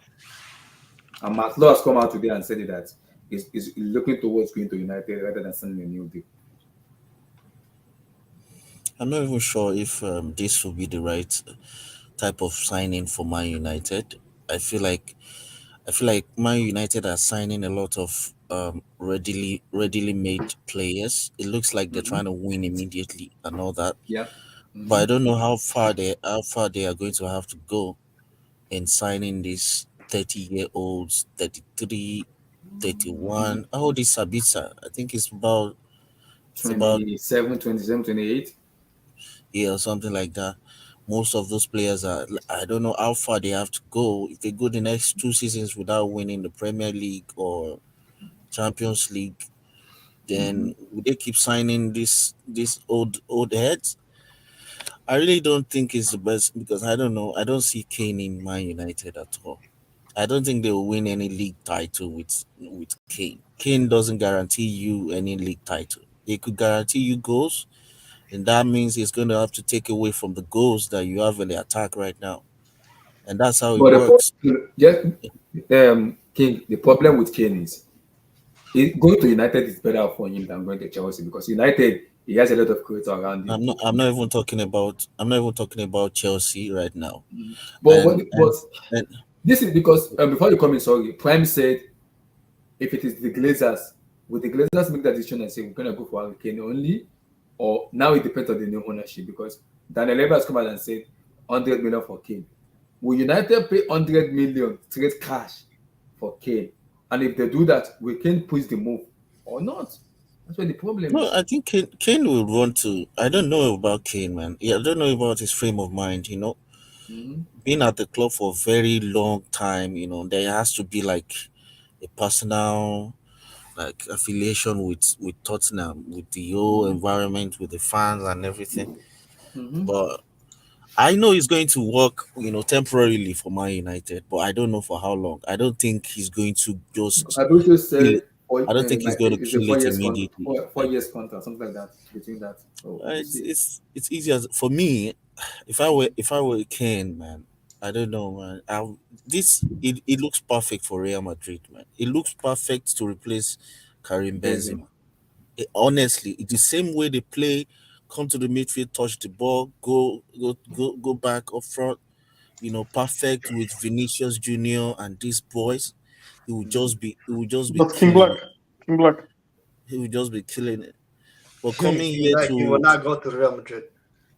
And Matt Law has come out today and said that he's looking towards going to United rather than signing a new deal. I'm not even sure if this will be the right type of signing for Man United. I feel like Man United are signing a lot of readily made players. It looks like they're trying to win immediately and all that. Yeah. But I don't know how far they are going to have to go in signing these 30-year-olds, 33, 31. How old is Sabitzer? I think it's about 27, 28. yeah, or something like that. Most of those players are, I don't know how far they have to go. If they go the next 2 seasons without winning the Premier League or Champions League, then would they keep signing these old heads? I really don't think it's the best because I don't know. I don't see Kane in Man United at all. I don't think they will win any league title with Kane. Kane doesn't guarantee you any league title. He could guarantee you goals, and that means he's going to have to take away from the goals that you have in the attack right now, and that's how it But works. King, the problem with Kane is going to United is better for him than going to Chelsea because United he has a lot of creators around him. I'm not even talking about Chelsea right now. But And, and this is because before you come in, sorry, Prime said if it is the Glazers, would the Glazers make that decision and say we're gonna go for Harry Kane only, or now it depends on the new ownership because Daniel Levy has come out and said 100 million for Kane. Will United pay 100 million straight cash for Kane? And if they do that, will Kane push the move or not? That's where the problem no, is. I think Kane will want to. I don't know about Kane, man. Yeah, I don't know about his frame of mind. Being at the club for a very long time, there has to be like a personal like affiliation with Tottenham, with the whole environment, with the fans and everything. But I know he's going to work, temporarily for Man United, but I don't know for how long. I don't think he's going to just Fabrizio kill said it. I don't think he's going to it's a kill it immediately. four years contract, something like that between that. So we'll see. It's easy as for me. If I were Kane, man, I don't know, man. It looks perfect for Real Madrid, man. It looks perfect to replace Karim Benzema. Honestly, it's the same way they play. Come to the midfield, touch the ball, go back up front. Perfect with Vinicius Junior and these boys. It would just be But King killing Black, it. King Black. He would just be killing it. But coming here He will to not go to Real Madrid.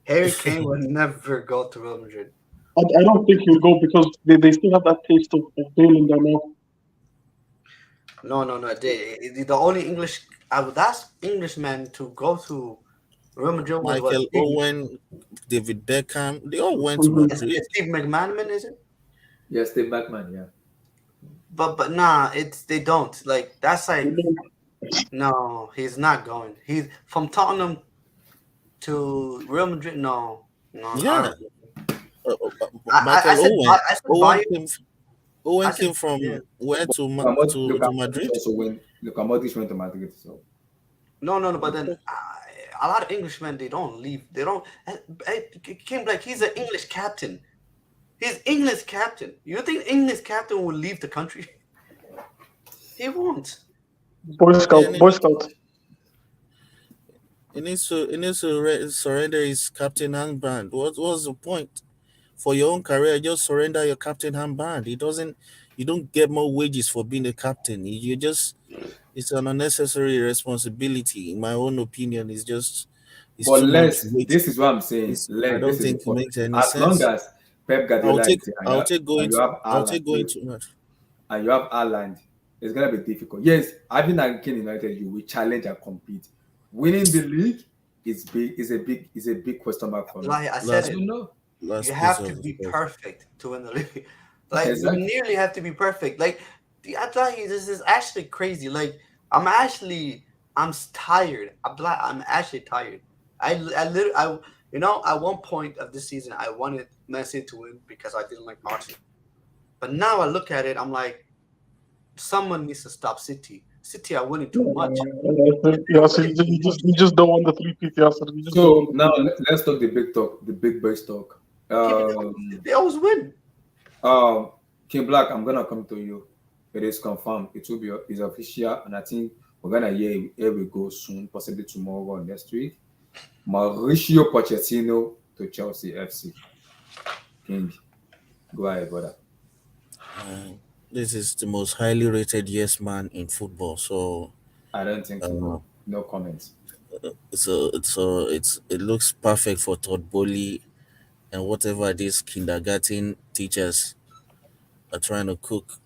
Harry Kane will never go to Real Madrid. I don't think he'll go because they still have that taste of Bale in their mouth. No. The only English I would ask Englishmen to go to Real Madrid was Michael Owen, David Beckham, they all went to Madrid. Steve McManaman, is it? Yes, Steve Backman, yeah. But nah, they don't. Like that's like no, he's not going. He's from Tottenham to Real Madrid. No. Yeah. I said Bayern. Owen came from where to Madrid? Also when Luka Modric went to Madrid, so No. But then a lot of Englishmen they don't leave. They don't. Kim Black, he's an English captain. He's English captain. You think English captain will leave the country? He won't. Boy Scout. He needs to surrender his captain handband. What's the point? For your own career, just surrender your captain handband. You don't get more wages for being a captain. It's an unnecessary responsibility. In my own opinion, it's but too much weight. this is what I'm saying. I don't think it makes any as sense. long as Pep Guardiola I'll take going to much. and you have Haaland it's gonna be difficult. Yes, having a Kane United, you will challenge and compete. Winning the league is a big question mark for me. Like I said I Last it, don't know. you last piece have to of be Spurs. perfect to win the league. Like you Exactly. nearly have to be perfect. Like the Atlanta, this is actually crazy. Like I'm actually tired. I'm actually tired. I literally at one point of this season I wanted Messi to win because I didn't like Arsenal. But now I look at it, I'm like, someone needs to stop City. City are winning too much. Yeah, so you just don't want the three-peat, yeah, so you just don't So want the now three-peat. let's talk the big talk, the big boys talk. Yeah, but they always win. Um, King Black, I'm gonna come to you. It is confirmed. It will be is official, and I think we're gonna hear here we go soon, possibly tomorrow or next week. Mauricio Pochettino to Chelsea FC. King, go ahead, brother. Uh, this is the most highly rated yes man in football. So I don't think so, uh, bro. No comments. it looks perfect for Todd Bowley and whatever these kindergarten teachers are trying to cook.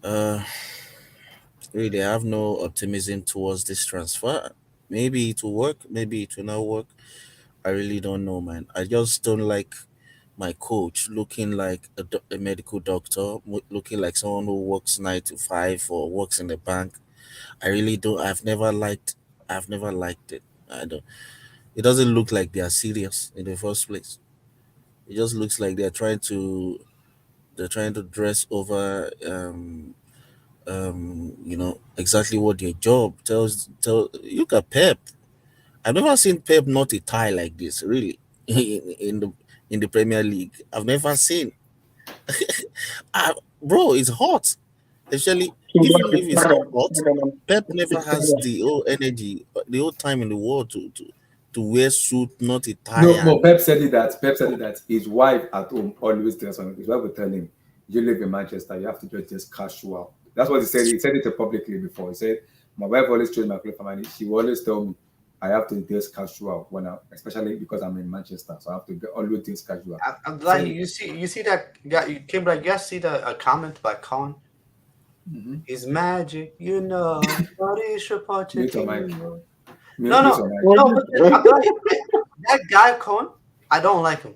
Uh, really, I have no optimism towards this transfer. Maybe it will work. Maybe it will not work. I really don't know, man. I just don't like my coach looking like a medical doctor, looking like someone who works 9 to 5 or works in the bank. I really don't. I've never liked it. I don't. It doesn't look like they are serious in the first place. It just looks like they're trying to dress over exactly what their job tell. Look at Pep. I've never seen Pep not a tie like this. Really, in the Premier League, I've never seen. Bro, it's hot. Especially King Black even is if it's not Saga, hot, Saga, man. Pep never It's has Saga. the whole energy, the whole time in the world to wear suit, not a tie, No, but and Pep said it that his wife at home always tells him. His wife will tell him, "You live in Manchester, you have to just casual." That's what he said. He said it publicly before. He said, "My wife always chose my clothes for money. She will always tell me I have to dress casual especially because I'm in Manchester, so I have to always dress casual." I'm He said like it. you see that guy. You came like you guys see the comment by Khan. Mm-hmm. He's magic, Mauricio Mute your mic. Pochettino. Mute, No, mute no, your mic. Well, no. But I'm like that guy Khan. I don't like him.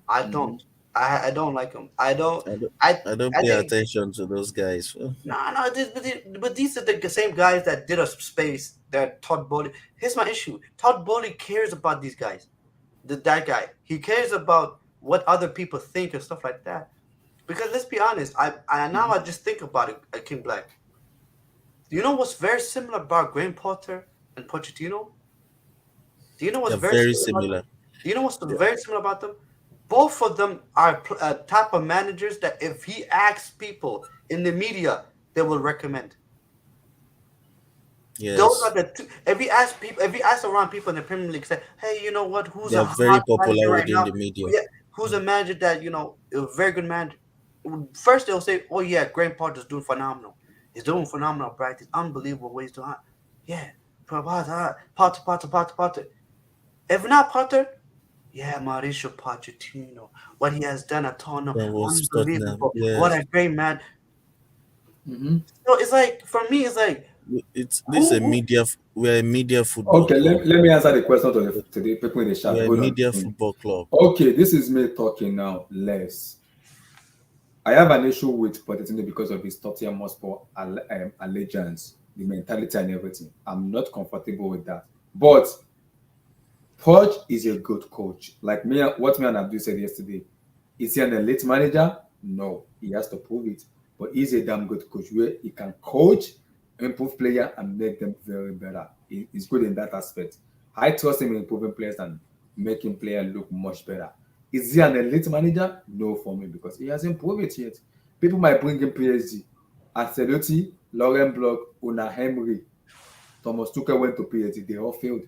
I Mm-hmm. don't. I don't like him. I don't. I don't, I I don't I pay think attention to those guys. no. But these are the same guys that did us space. That Todd Bowley. Here's my issue. Todd Bowley cares about these guys. That guy. He cares about what other people think and stuff like that. Because let's be honest, I just think about it, Kim Black. Do you know what's very similar about Graham Potter and Pochettino? Do you know what's They're very very similar about them? similar. Do you know what's very similar about them? Both of them are type of managers that if he asks people in the media, they will recommend. Those are Yes, the two. If he asks around people in the Premier League, say, "Hey, you know what? Who's they a are very hot popular manager right within now? the media. Yeah, who's a manager that a very good manager?" First, they'll say, "Oh yeah, Graham Potter's doing phenomenal. He's doing phenomenal, Bright. It's unbelievable what he's doing. Yeah, Potter. If not Potter, yeah, Mauricio Pochettino. What he has done at Tottenham, That was Tottenham. unbelievable. What Yes, a great man." Mm-hmm. So it's like for me, it's like it's this is a who media. We're a media football Okay, club. let me answer the question to the people in the chat. We're a Hold on. media football club. Okay, this is me talking now. Less. I have an issue with Pochettino because of his Tottenham Hotspur allegiance, the mentality and everything. I'm not comfortable with that. But Poch is a good coach. Like me, what me and Abdul said yesterday. Is he an elite manager? No, he has to prove it. But he's a damn good coach where he can coach, improve player, and make them very better. He's good in that aspect. I trust him in improving players and making players look much better. Is he an elite manager? No, for me, because he hasn't proved it yet. People might bring in PSG. Ancelotti, Lauren Block, Una Emery, Thomas Tuchel went to PSG. They all failed.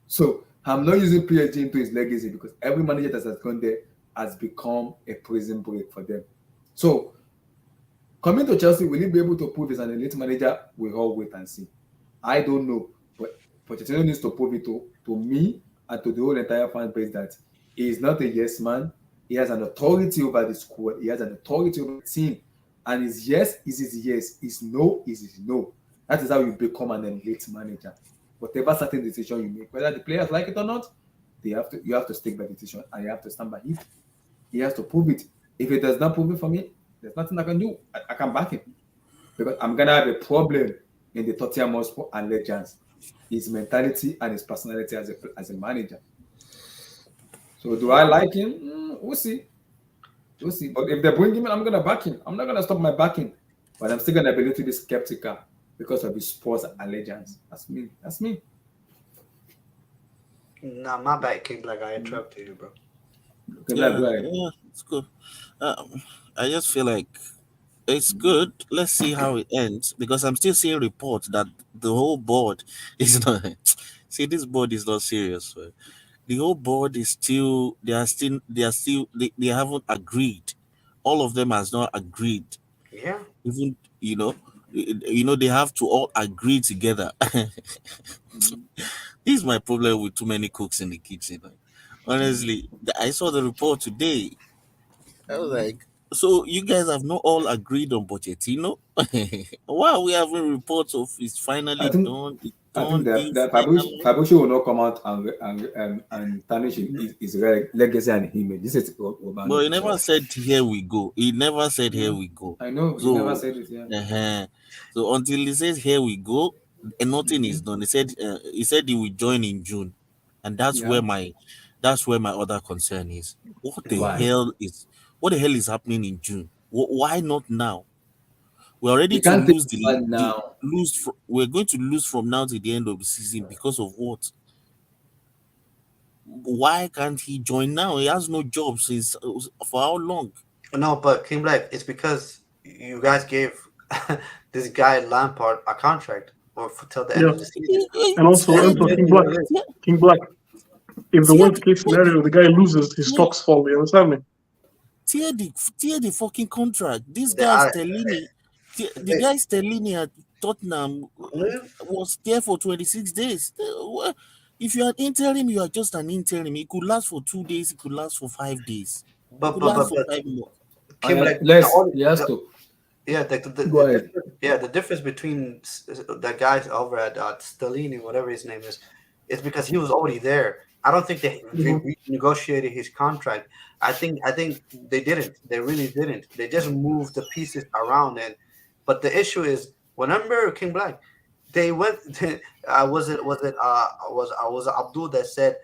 So I'm not using PSG into his legacy because every manager that has gone there has become a prison break for them. So coming to Chelsea, will he be able to prove he's an elite manager? We all wait and see. I don't know, but Pochettino needs to prove it to me and to the whole entire fan base that he is not a yes man. He has an authority over the squad. He has an authority over the team. And his yes is his yes, his no is his no. That is how you become an elite manager. Whatever certain decision you make, whether the players like it or not, you have to stick by the decision and you have to stand by it. He has to prove it. If he does not prove it for me, there's nothing I can do. I can back him because I'm gonna have a problem in the Tottenham Hotspur and Legends. His mentality and his personality as a manager. So do I like him? We'll see. We'll see. But if they bring him in, I'm gonna back him. I'm not gonna stop my backing, but I'm still gonna be a little bit skeptical because of his Spurs allegiance. That's me. That's me. Nah, my bad, King Black. I interrupted you, bro. Okay, go ahead. Yeah, it's good. I just feel like it's good. Let's see how it ends because I'm still seeing reports that the whole board is not. See, this board is not serious. Right? The whole board is still. They haven't agreed. All of them has not agreed. Yeah. Even they have to all agree together. This is my problem with too many cooks in the kitchen. Like, honestly, I saw the report today. I was like, so you guys have not all agreed on Pochettino? Why are we having reports of it's I finally think done? It's I think done. that Fabrizio will not come out and tarnish his legacy and image. This is Urban. But he never said here we go. He never said here we go. I know he So, never said it. Yeah. so until he says here we go, and nothing is done. He said he will join in June, and that's Yeah. where my other concern is. What the Why? hell is happening in June? Why not now? We're already You to can't lose think about now. we're going to lose from now to the end of the season because of what? Why can't he join now? He has no job since for how long? No, but King Black, it's because you guys gave this guy Lampard a contract or till the end of the season. And also King Black. If the worst case scenario, the guy loses, his stocks fall. You understand me? Tear the fucking contract. This guy Stellini, the guy Stellini at Tottenham was there for 26 days. If you are interim, you are just an interim. It could last for 2 days. It could last for 5 days. But for 5 more. King Black, yeah, the difference between the guys over at Stellini, whatever his name is because he was already there. I don't think they renegotiated his contract. I think they didn't. They really didn't. They just moved the pieces around. But the issue is, remember King Black, they went. Was Abdul that said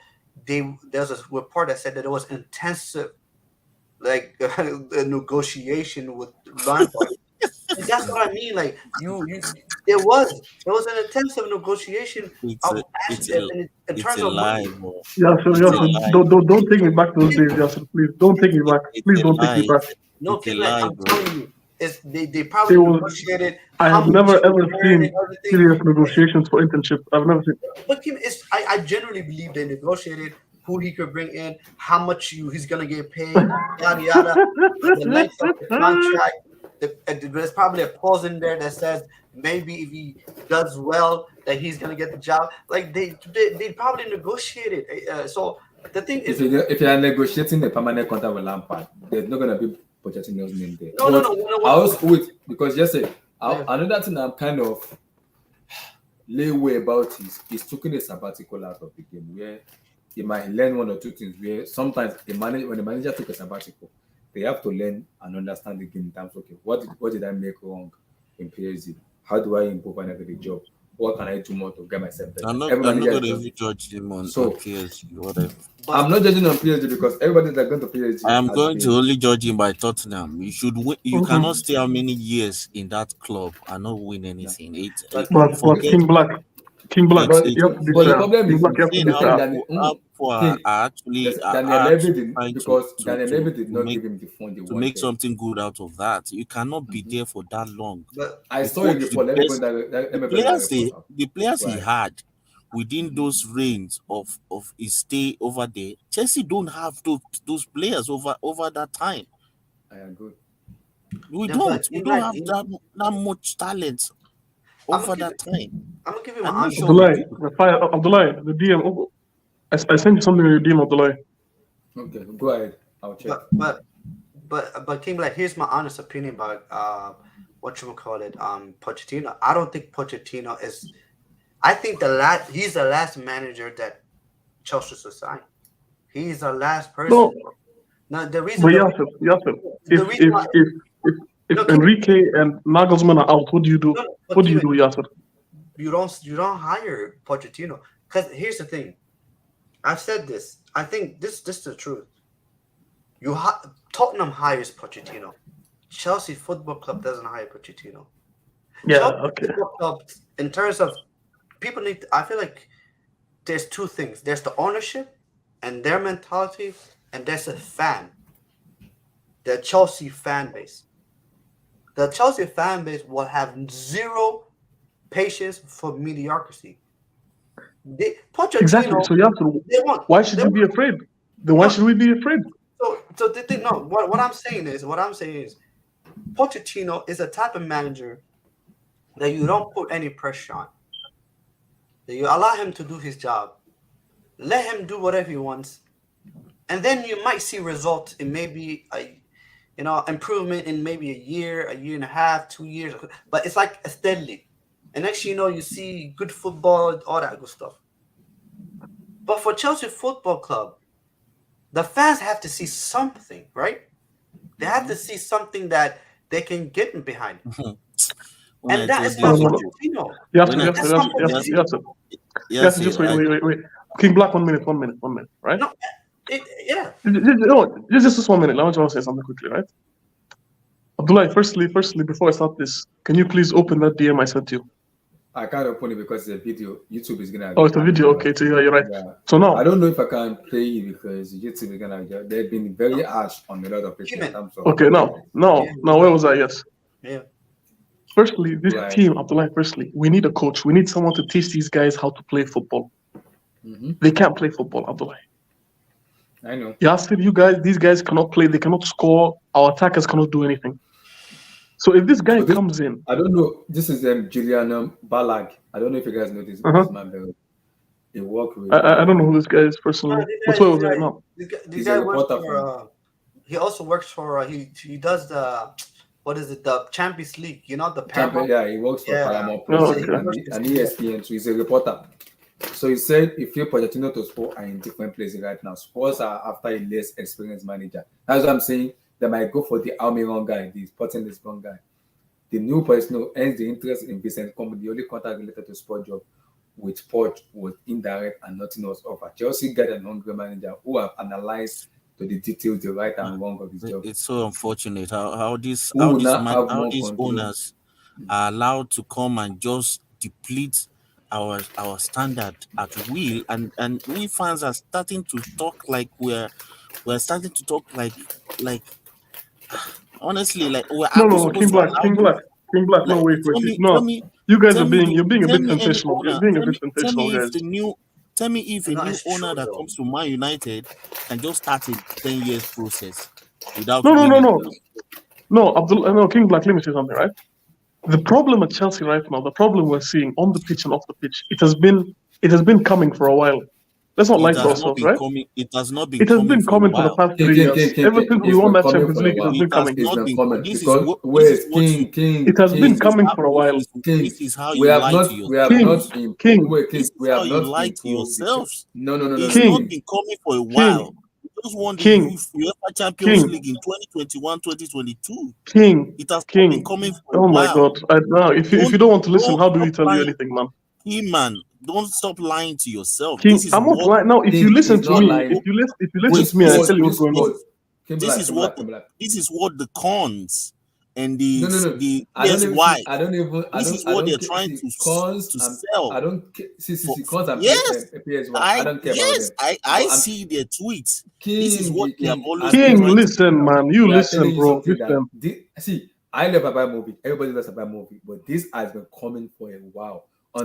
there's a report that said that it was intensive, like the negotiation with Lampard. That's what I mean. Like there was an intensive negotiation. It's a lie, bro. Yasser, don't take me back to those days, Yasser. Please don't take me back. Please don't take me back. No, it's a lie, I'm bro. telling you, they probably negotiated. I have never ever seen serious negotiations for internships. I've never seen. But Kim, I genuinely believe they negotiated who he could bring in, how much he's gonna get paid, yada yada, the length of the contract. There's probably a clause in there that says maybe if he does well that he's gonna get the job. Like they probably negotiated. So the thing is, if you are negotiating a permanent contract with Lampard, there's not gonna be Pochettino's name there. No. I was with because another thing I'm kind of leeway about is he's taking a sabbatical out of the game where he might learn one or two things. Where sometimes when the manager took a sabbatical, they have to learn and understand the game in terms of, okay, what did I make wrong in PSG? How do I improve and get a job? What can I do more to get myself better? I'm not going to judge him on PSG, whatever. I'm not judging on PSG because everybody that's going to PSG. I'm going to only judge him by Tottenham. You should win. You cannot stay how many years in that club and not win anything. But King Black. But the problem is Daniel Levy did not give him the fund to make something good out of that. You cannot be there for that long. But I saw it before. The players he had within those reigns of his stay over there, Chelsea don't have those players over that time. I agree. We don't have that much talent over that time. I'm gonna give you my answer. Abdullah, the DM. I sent you something in your DM, Abdullah. Okay, go ahead. I'll check. But but King Black, here's my honest opinion about Pochettino. I don't think Pochettino is. I think he's the last manager that Chelsea should sign. He's the last person. No, Now the reason. but Yasser, The reason why, if no, King, Enrique and Nagelsmann are out, what do you do? no, but What do you King, do, Yasser? you don't hire Pochettino because here's the thing. I've said this. I think this is the truth. Tottenham hires Pochettino. Chelsea Football Club doesn't hire Pochettino. Yeah, Chelsea okay. Football Club, in terms of people need. I feel like there's two things. There's the ownership and their mentality, and there's a fan. The Chelsea fan base. The Chelsea fan base will have zero patience for mediocrity. Pochettino, Exactly. So Yasser, why should you be afraid? Then why should we be afraid? So the thing, no. What I'm saying is, Pochettino is a type of manager that you don't put any pressure on. That you allow him to do his job, let him do whatever he wants, and then you might see results in maybe improvement in maybe a year and a half, 2 years. But it's like a steadily, and next thing you know, you see good football, all that good stuff. But for Chelsea Football Club, the fans have to see something, right? They have to see something that they can get behind. And that is not Pochettino. Yes, just wait. King Black, 1 minute, right? No, yeah. Just 1 minute. I want to say something quickly, right? Abdullah, firstly, before I start this, can you please open that DM I sent you? I can't open it because it's a video. YouTube is gonna. Oh, it's a video. Okay, so yeah, you're right. Yeah. So now I don't know if I can play it because YouTube is gonna. They've been very harsh on a lot of people. Okay, now where was I? Yes. Yeah. Firstly, this team, Abdullah. Firstly, we need a coach. We need someone to teach these guys how to play football. They can't play football, Abdullah. I know. Yasir, these guys cannot play. They cannot score. Our attackers cannot do anything. So if this guy comes in, I don't know. This is Julian Balag. I don't know if you guys know this man very well. He worked with. I don't know who this guy is personally. But where was I now? This guy works for. He also works for. He does the. What is it? The Champions League. You know the Paramount. Yeah, he works for Paramount and ESPN. So he's a reporter. So he said, if you Pochettino to Spurs are in different places right now. Spurs are after a less experienced manager. That's what I'm saying. They might go for the Almiron guy, the Sporting Lisbon guy. The new Pochettino ends the interest in Vincent Company. The only contact related to sport job with Poch was indirect and nothing was offered. Chelsea got an hungry manager who have analyzed to the details the right and wrong of his job. It's so unfortunate how these owners are allowed to come and just deplete our standard at will, and we fans are starting to talk like we're starting to talk like honestly, like we're King Black. No, wait. You guys are being a bit sensational. You're being a bit sensational, guys. Tell me if a new owner that comes to Man United can just start a 10 years process without. No, King Black. Let me say something, right? The problem at Chelsea right now, the problem we're seeing on the pitch and off the pitch, it has been coming for a while. Let's not lie to ourselves, right? It has not been. It has been coming for the past 3 years. Ever since we won that Champions League, it has been coming. It has been coming for a while. This is how you lie to yourself. This is how you lie to yourselves. No. It's not been coming for a while. Just won the UEFA Champions League in 2021, 2022. It has been coming for a while. Oh my God! If you don't want to listen, how do we tell you anything, man? Man, don't stop lying to yourself. I'm not lying. Now, if you listen to me, if you listen to me, I tell you what's going on. This is what the cons and the PSY. This is what they're trying to sell. I don't see cons and PSY. I don't care about them. I see their tweets. This is what they have always. Listen, man. You listen, bro. Listen. See, I love a bad movie. Everybody loves a bad movie, but this has been coming for a while. A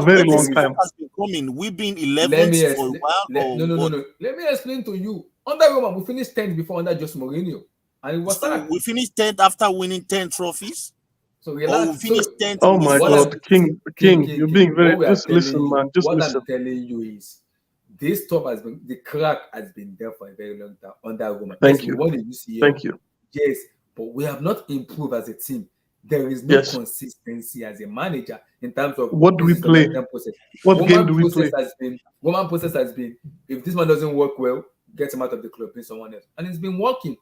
very long time. Has been coming. We've been 11th for a while. No. Let me explain to you. Under Roma, we finished 10th before under Jose Mourinho. And it was we finished 10th after winning 10 trophies. So we finished 10th. Oh my God, King, you're being very. Just listen, man. Just listen. What I'm telling you is, this top has been the crack has been there for a very long time under Roma. Thank you. What did you see? Thank you. Yes, but we have not improved as a team. There is no consistency as a manager in terms of what do we play? process. What game do we play? One man process has been, if this man doesn't work well, get him out of the club, bring someone else. And it's been working.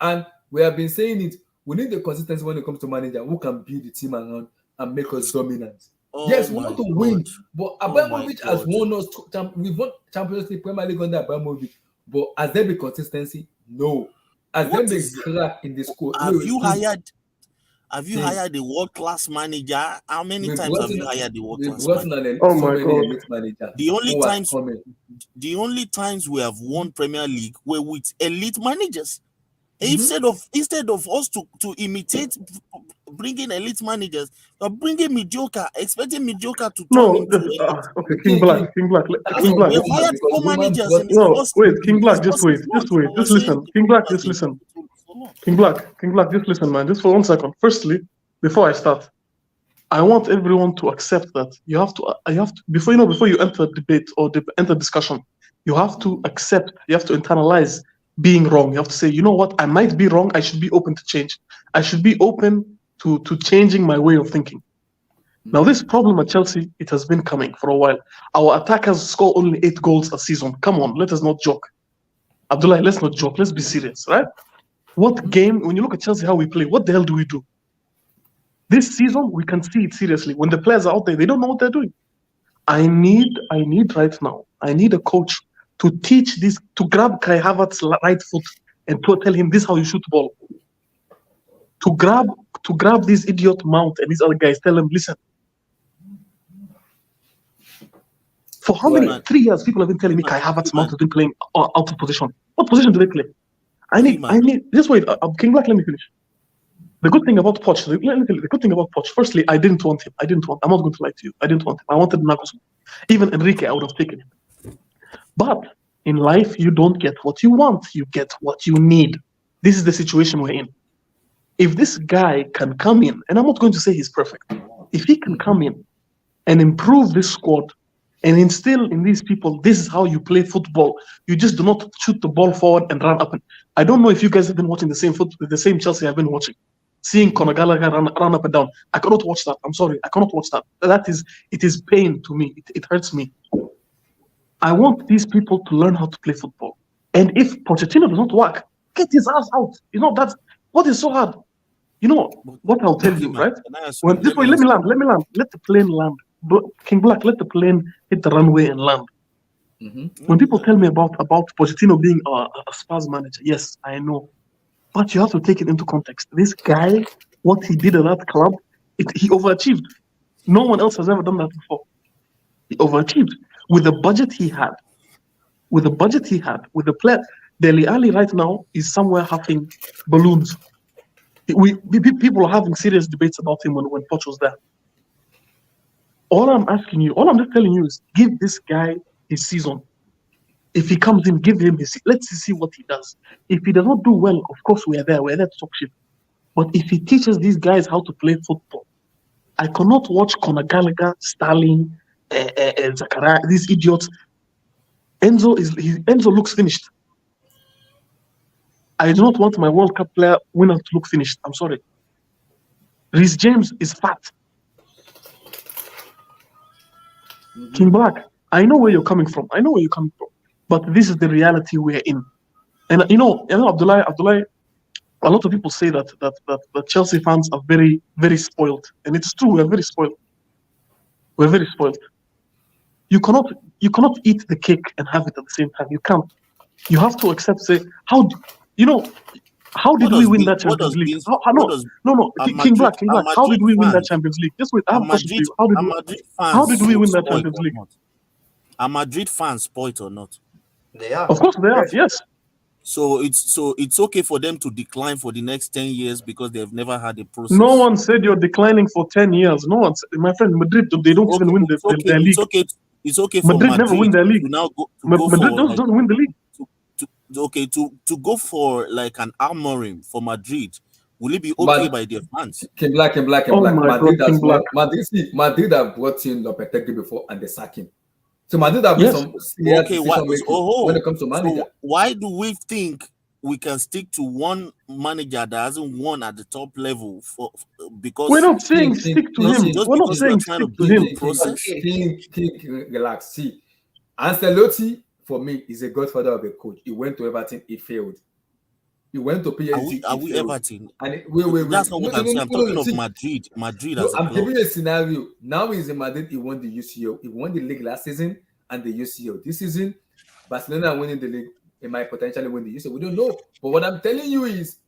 And we have been saying it. We need the consistency when it comes to manager who can build the team around and make us dominant. Yes, we want to win, but Abramovich has won us. We've won Champions League, Premier League under Abramovich. But has there been consistency? No. Has there been crack in the squad? Have you hired a world-class manager? How many times have you hired a world-class manager? Oh my God! The only times we have won Premier League were with elite managers. Instead of us to imitate bringing elite managers, you're bringing mediocre, expecting mediocre to turn into elite. Okay, King Black. We have hired four managers in the first. Wait, King Black, just wait. Just listen. King Black, just listen. King Black, just listen, man. Just for 1 second. Firstly, before I start, I want everyone to accept that you have to before you enter debate or enter discussion, you have to accept, you have to internalize being wrong. You have to say, you know what, I might be wrong. I should be open to change. I should be open to changing my way of thinking. Now, this problem at Chelsea, it has been coming for a while. Our attackers score only 8 goals a season. Come on, let us not joke. Abdullah, let's not joke. Let's be serious, right? What game, when you look at Chelsea, how we play, what the hell do we do? This season, we can see it seriously. When the players are out there, they don't know what they're doing. I need right now, I need a coach to teach this, to grab Kai Havertz's right foot and to tell him this is how you shoot the ball. To grab this idiot Mount and these other guys, tell them, listen. For how many? 3 years, people have been telling me Kai Havertz, Mount has been playing out of position. What position do they play? I need. Just wait, King Black. Let me finish. The good thing about Poch. The good thing about Poch. Firstly, I didn't want him. I'm not going to lie to you. I didn't want him. I wanted Nagelsmann. Even Enrique, I would have taken him. But in life, you don't get what you want. You get what you need. This is the situation we're in. If this guy can come in, and I'm not going to say he's perfect, if he can come in and improve this squad and instill in these people, this is how you play football. You just do not shoot the ball forward and run up. I don't know if you guys have been watching the same Chelsea I've been watching. Seeing Conor Gallagher run up and down. I cannot watch that. I'm sorry. I cannot watch that. It is pain to me. It hurts me. I want these people to learn how to play football. And if Pochetino does not work, get his ass out. That's what is so hard. You know what I'll tell you, right? Let me land. Let the plane land. King Black, let the plane hit the runway and land. When people tell me about Pochettino being a Spurs manager, yes, I know. But you have to take it into context. This guy, what he did at that club, he overachieved. No one else has ever done that before. He overachieved. With the budget he had, with the player, Dele Alli right now is somewhere having balloons. People are having serious debates about him when Poch was there. All I'm just telling you is give this guy his season. If he comes in, give him his. Let's see what he does. If he does not do well, of course we're there to talk shit. But if he teaches these guys how to play football, I cannot watch Conor Gallagher, Sterling, Zakaria, these idiots. Enzo looks finished. I do not want my World Cup winner to look finished. I'm sorry. Reece James is fat. King Black, I know where you're coming from. But this is the reality we're in. And Abdullah, a lot of people say that Chelsea fans are very, very spoiled. And it's true, we're very spoiled. You cannot eat the cake and have it at the same time. You can't. You have to accept, how did we win that Champions League? King Black, how did we win that Champions League? Just wait, I have a question for you. How did we win that Champions League? Are Madrid fans spoiled or not? They are. Of course they are, yes. So it's okay for them to decline for the next 10 years because they've never had a process. No one said you're declining for 10 years. No one said, my friend, Madrid, they don't even win their league. It's okay for Madrid never win their league. Madrid doesn't win the league. To go for like an Amorim for Madrid, will it be okay by their fans? King Black. Madrid have brought in Lopetegui before and they sack him. So Manutd have some when it comes to manager. So why do we think we can stick to one manager that hasn't won at the top level because We're not saying King, stick to King, just him. King, just We're not because we are saying trying to stick to build the him. process. King, relax. See, Ancelotti for me is a godfather of a coach. He went to Everton, he failed. He went to PSG, Are he we failed. Everton? And wait. That's not No, what no, I'm no, saying. no, I'm no, talking no. of See, Madrid no, as a I'm club. giving you a scenario. Now he's in Madrid, he won the UCL. He won the league last season and the UCL. This season, Barcelona are winning the league. He might potentially win the UCL. We don't know. But what I'm telling you is,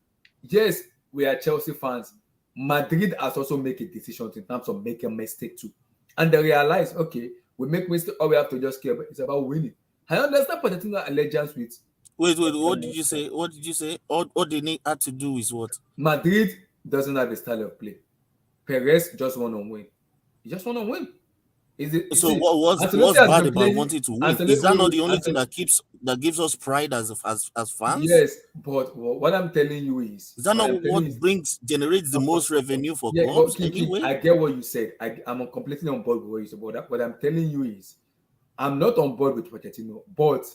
yes, we are Chelsea fans. Madrid has also made a decision in terms of making a mistake too. And they realize, okay, we make mistake, all we have to just care about is about winning. I understand Pochetino allegiance with Wait, what did you say? What did you say? All they had to do is what? Madrid doesn't have a style of play. Perez just want to win. He just want to win. Is it? You So see, Ancelotti what's has bad been about playing. wanting to win? Is that not Ancelotti, the only thing that gives us pride as fans? yes, but what I'm telling you is, Is that not what generates the most revenue for yeah, but clubs anyway? I get what you said. I'm completely on board with what you said. But what I'm telling you is, I'm not on board with Pochettino, but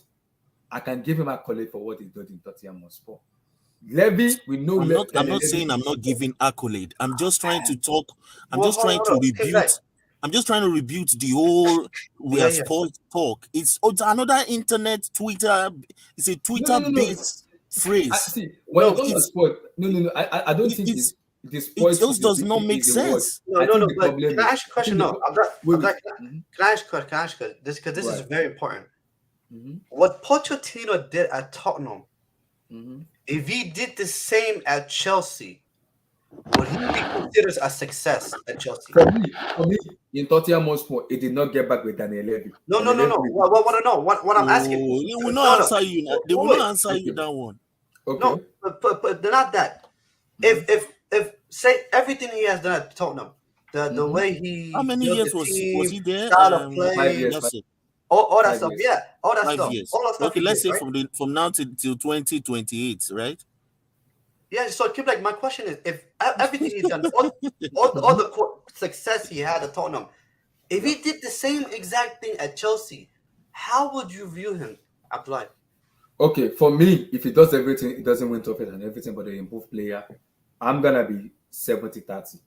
I can give him a accolade for what he did in Tottenham Hotspur. Levy, we know. I'm not saying I'm not giving accolade. I'm just trying to talk. I'm Well, just trying to hold on. Came back. rebuke. I'm just trying to rebuke the whole we are spoiled talk. It's another internet Twitter. It's a Twitter based phrase. See, when it comes to sport, no. I don't think it's the sport. It just does not make sense. No. But can I ask you a question? No, can I ask a question? This because this is very important. What Pochettino did at Tottenham, if he did the same at Chelsea, would he be considered a success at Chelsea? For me, in Tottenham Hotspur, it did not get back with Daniel Levy. No. What I'm asking. They will not answer you. They will not answer you that one. Okay. No, but they're not that. If say everything he has done at Tottenham, the way he how many years was he there? Style of play, 5 years. all that stuff. Yeah, all that 5 stuff. years. All that stuff. Okay, let's say from now till 2028, right? Yeah, so keep like my question is if everything he's done, all the success he had at Tottenham, if he did the same exact thing at Chelsea, how would you view him, Abdullah? Okay, for me, if he does everything, he doesn't win trophies and everything, but an improved player, I'm gonna be 70-30.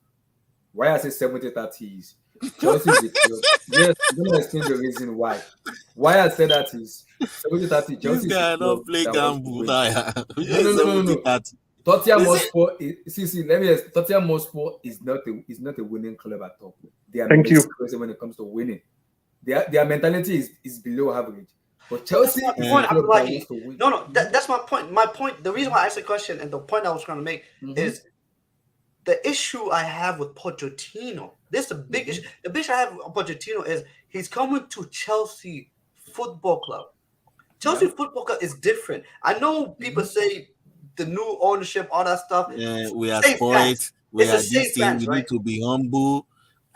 Why I say 70-30 is Chelsea is the club. Yes, I'm gonna explain the reason why. Why I say that is 70-30. Chelsea This guy is the don't club play that wants to gamble. win. No. Tottenham Hotspur let me ask, Tottenham Hotspur is not a winning club at all. They are crazy when it comes to winning. Their mentality is below average. But Chelsea is a club that wants to win. No, that's my point. My point, the reason why I asked the question and the point I was trying to make is the issue I have with Pochettino. This is the big issue. The big issue I have with Pochettino is he's coming to Chelsea Football Club. Chelsea Football Club is different. I know people say the new ownership, all that stuff. Yeah, we are spoiled. We are this thing. We need to be humble.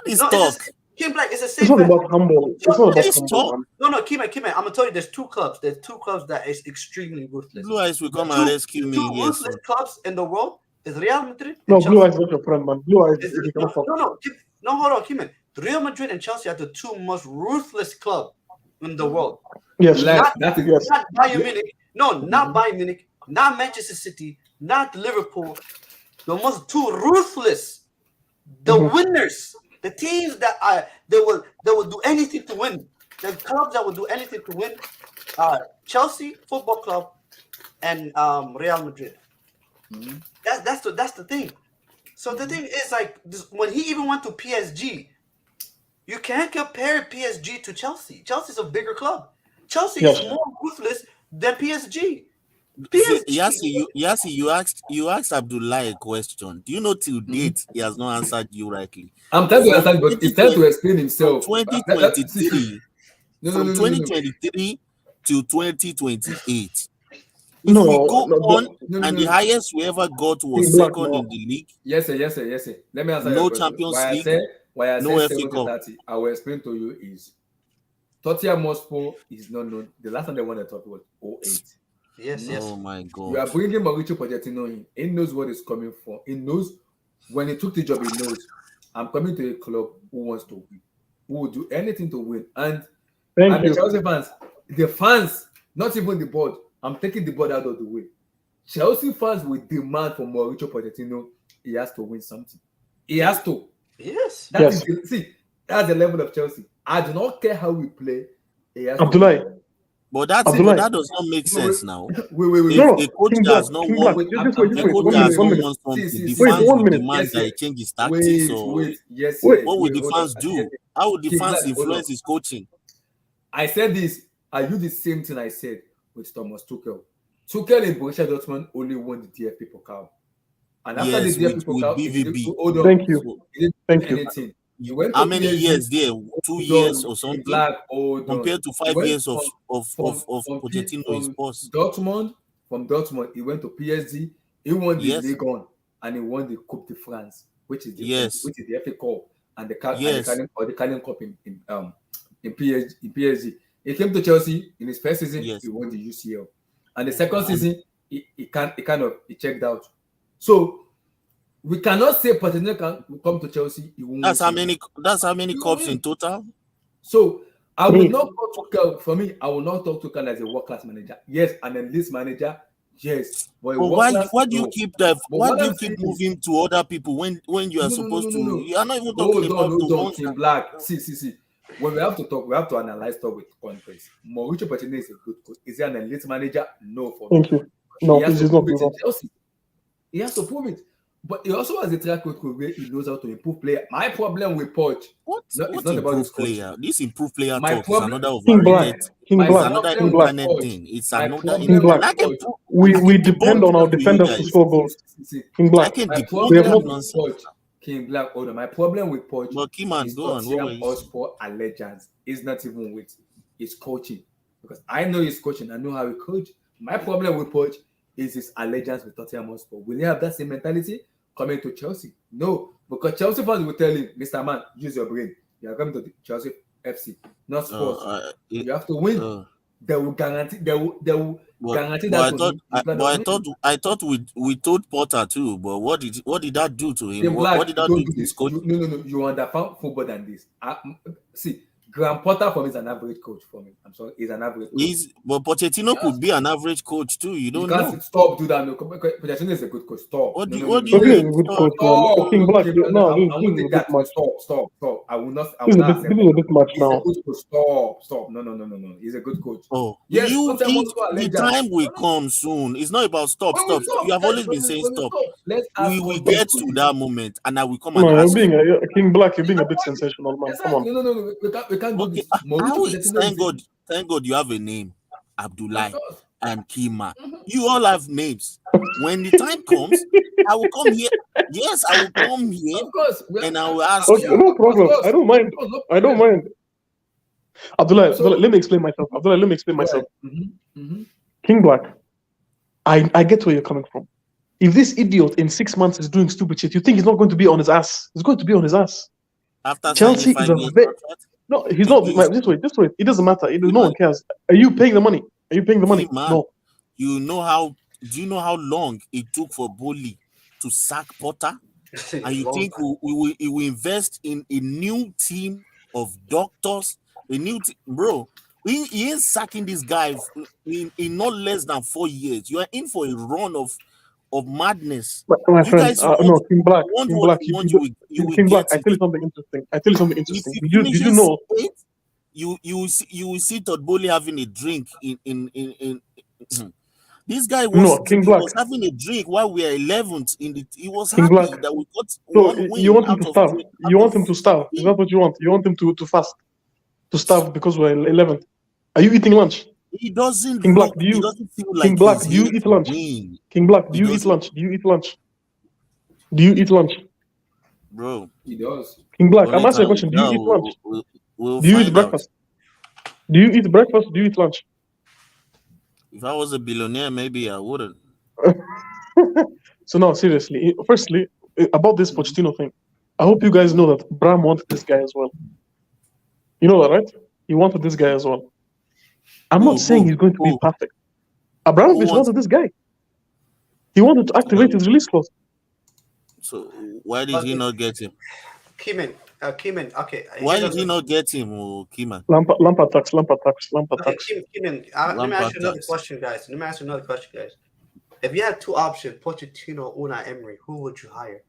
It's talk. Kim Black, it's a safe. It's not about humble. It's not about humble. No, Kim, I'm gonna tell you, there's two clubs. There's two clubs that is extremely ruthless. Blue Eyes will come and rescue me. Two ruthless clubs in the world is Real Madrid. No, Blue Eyes is not your friend, man. Blue Eyes is no, hold on, Kim. Real Madrid and Chelsea are the two most ruthless clubs in the world. Yes, not Bayern Munich. No, not Bayern Munich. Not Manchester City. Not Liverpool. The most two ruthless. The winners. The teams that they will do anything to win. The clubs that will do anything to win Chelsea Football Club and Real Madrid. That's the thing. So the thing is like when he even went to PSG, you can't compare PSG to Chelsea. Chelsea's a bigger club. Chelsea is more ruthless than PSG. Yassi, you asked Abdullah a question. Do you know till date he has not answered you rightly? I'm trying to answer, but he's trying to explain himself. 2023, from 2023 to 2028. If we go on, and the highest we ever got was second in the league. Yes, sir. Let me answer. No Champions League. Why I no said FA Cup. I will explain to you is Tottenham Hotspur is not known. The last time they won the trophy was 08. Yes. Oh my God. We are bringing Mauricio Pochettino in. He knows what is coming for. He knows when he took the job. He knows I'm coming to a club who wants to win, who will do anything to win. And the Chelsea fans, not even the board. I'm taking the board out of the way. Chelsea fans will demand from Mauricio Pochettino. He has to win something. He has to. Yes. That Yes. is see. That's the level of Chelsea. I do not care how we play. He has to Abdullah, win. But that Abdullah. does not make sense now. Wait. If No, a coach King Black, does not King Black. want, Wait, Just wait, just a wait. coach 1 that minute, has 1 not minute. won something, See. the Wait, fans 1 will minute. demand Yes, that yeah. he change his tactics, or Yes, Wait. what will the hold fans on. do? How will the King fans Black, hold on. influence his coaching? I said this. I do the same thing I said with Thomas Tuchel. Tuchel in Borussia Dortmund only won the DFB Pokal. And after Yes, the DFB with Pokal, BVB. hold on. Thank you. So, He didn't Thank win you. anything. He went how to many PSG. years there? 2 Hold years on. or In something? Black, hold on. Compared to He 5 went years of Pochettino, his from boss. Dortmund. From Dortmund, he went to PSG. He won the Yes. Ligue 1 and he won the Coupe de France, which is the Yes. FA Cup and the Yes. Carling Cup in PSG. He came to Chelsea in his first season. Yes. He won the UCL, and the second season he checked out. So we cannot say Pochettino can come to Chelsea. He won't That's win how something. many. That's how many He won't cups win. in total. So I will Three. not talk to Tuchel. For me, I will not talk to Tuchel as a world-class manager. Yes, an elite manager. Yes, but a But world-class. why do you No. keep that? But Why what do you I'm keep saying is, moving to other people when you are supposed to? no. You are not even talking Hold about the on, ones King that. Black. See. When we have to talk, we have to analyze stuff with context. Mauricio Pochettino is a good coach. Is he an elite manager? No, for me. Thank you. He No, has this to is not. prove it in Chelsea. He has to prove it. But he also has a track record where he knows how to improve player. My problem with Poch, it's What not about his improved coach. player? This improved player My talk is problem, another King Black. overrated. King It's Black. another King problem with Black. internet Poch. thing. It's My another. problem King with Black. And I can Poch. We debunk depend on it our to you defenders to guys. score goals. See. King I Black. can My debunk We have that problem not. with nonsense. Poch, King Black Order. My problem with Poch But Keyman, is go on. What were Tottenham you saying? Hotspur allegiance. It's not even with his coaching. Because I know his coaching. I know how he coach. My problem with Poch is his allegiance with Tottenham Hotspur. Will he have that same mentality coming to Chelsea? No. Because Chelsea fans will tell him, Mr. Man, use your brain. You are coming to the Chelsea FC, not Spurs. You have to win. They will guarantee guarantee that to him. I thought we told Potter too, but what did that do to him? King What Black, did that don't do do to his this. coach? No. You understand football than this. See, Graham Potter for me is an average coach for me. I'm sorry, he's an average coach. But Pochettino Yes. could be an average coach too. You You don't can't know. stop do that. No, Pochettino is a good coach. Stop. What do No. you Pochettino is mean? a good Stop. coach, man. Stop. King Black. Okay, No, I this won't is a take bit that. much. Stop. I will not This is accept a that. bit much He's a now. good coach. Stop. No. He's a good coach. Oh, Yes, Tottenham Hotspur the allegiance. time will come soon. It's not about stop. When we You have always been saying when we stop. stop, let's ask We will context get to to this. that moment, and I will come No, and you're ask being you. King Black. You're being a bit sensational, man. Come on. Exactly. No. We can't do Okay, this. Mauricio Pochettino is thank God you have a name, of Abdullah course. and Kima. You all have names. When the time comes, I will come here. Yes, I will come here Of course. and I will ask Okay, you. no problem. I don't mind. No I don't problem. mind. Abdullah, So- let me explain myself. Abdullah, let me explain Go myself. ahead. Mhm. King Black, I get where you're coming from. If this idiot in 6 months is doing stupid shit, you think he's not going to be on his ass? He's going to be on his ass. After Chelsea signing is a 5 years vet. contract, No, he's not. This way. It doesn't matter. No one cares. Are you paying the money? Are you paying the money? Kima, No. do you know how long it took for Boli to sack Potter? And you think we will invest in a new team of doctors, a new team, bro? He ain't sacking this guy in not less than 4 years. You are in for a run of madness. My You friend, guys no, King Black, want King what Black, you want, you will King Black. get I it. tell you something interesting. If he Did you finishes know? 8th, you will see Todd Bowley having a drink in this guy No, King Black. was having a drink while we are 11th in the. He was King happy Black. that we got So one you win want him out to of starve? three- You out want of him to starve? Is 15. that what you want? You want him to fast, to starve because we're 11th? Are you eating lunch? He doesn't King Black, he doesn't feel King like Black, he's do you here eat to lunch? win. King Black, do He you eat doesn't- lunch? Do you eat lunch? Do you eat lunch? Bro. He does. King Black, Only I'm asking you a time question. Do you eat lunch? we'll Do you eat find out. breakfast? Do you eat breakfast? Do you eat lunch? If I was a billionaire, maybe I wouldn't. So now, seriously, firstly, about this Pochettino thing, I hope you guys know that Bram wanted this guy as well. You know that, right? He wanted this guy as well. I'm not saying he's going to be perfect. Abramovich wanted this guy. He wanted to activate his release clause. So why did he not get him? Keyman, okay. Why did he not get him, Keyman? Lampard tax. Okay, Keyman, let me ask you another question, guys. If you had two options, Pochettino or Unai Emery, who would you hire?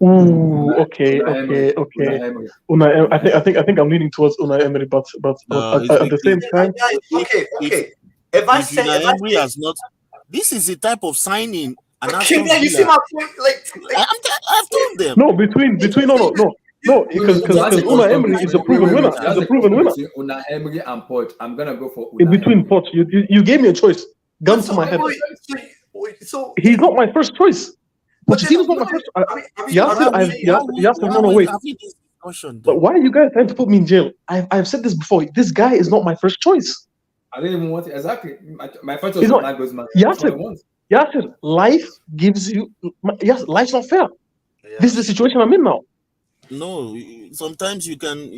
Ooh, okay. Unai Emery. I think I'm leaning towards Unai Emery, but No, at the same time, Guys, if okay, if okay. If I if say, Unai Emery has not, this is the type of signing an okay, Aston yeah, you see Villa. my point? I've told them. no, between because Wait, because imagine Unai Austin Emery is between a proven winner. He He's has a a proven question winner. between Unai Emery and Poch. I'm gonna go for In Unai between Emery. Poch, you gave me a choice. Gun to my head. He's not my first choice. but then Pochettino's not my why? first. But Yasser, no, no, are we wait. having this discussion But though? why are you guys trying to put me in jail? I've said this before. This guy is not my first choice. I didn't even want it exactly. My first He's was not. Nagelsmann. That's what I Yasser, want. Yasser, life gives you. Yes, life's not fair. This is the situation I'm in now. No, sometimes you can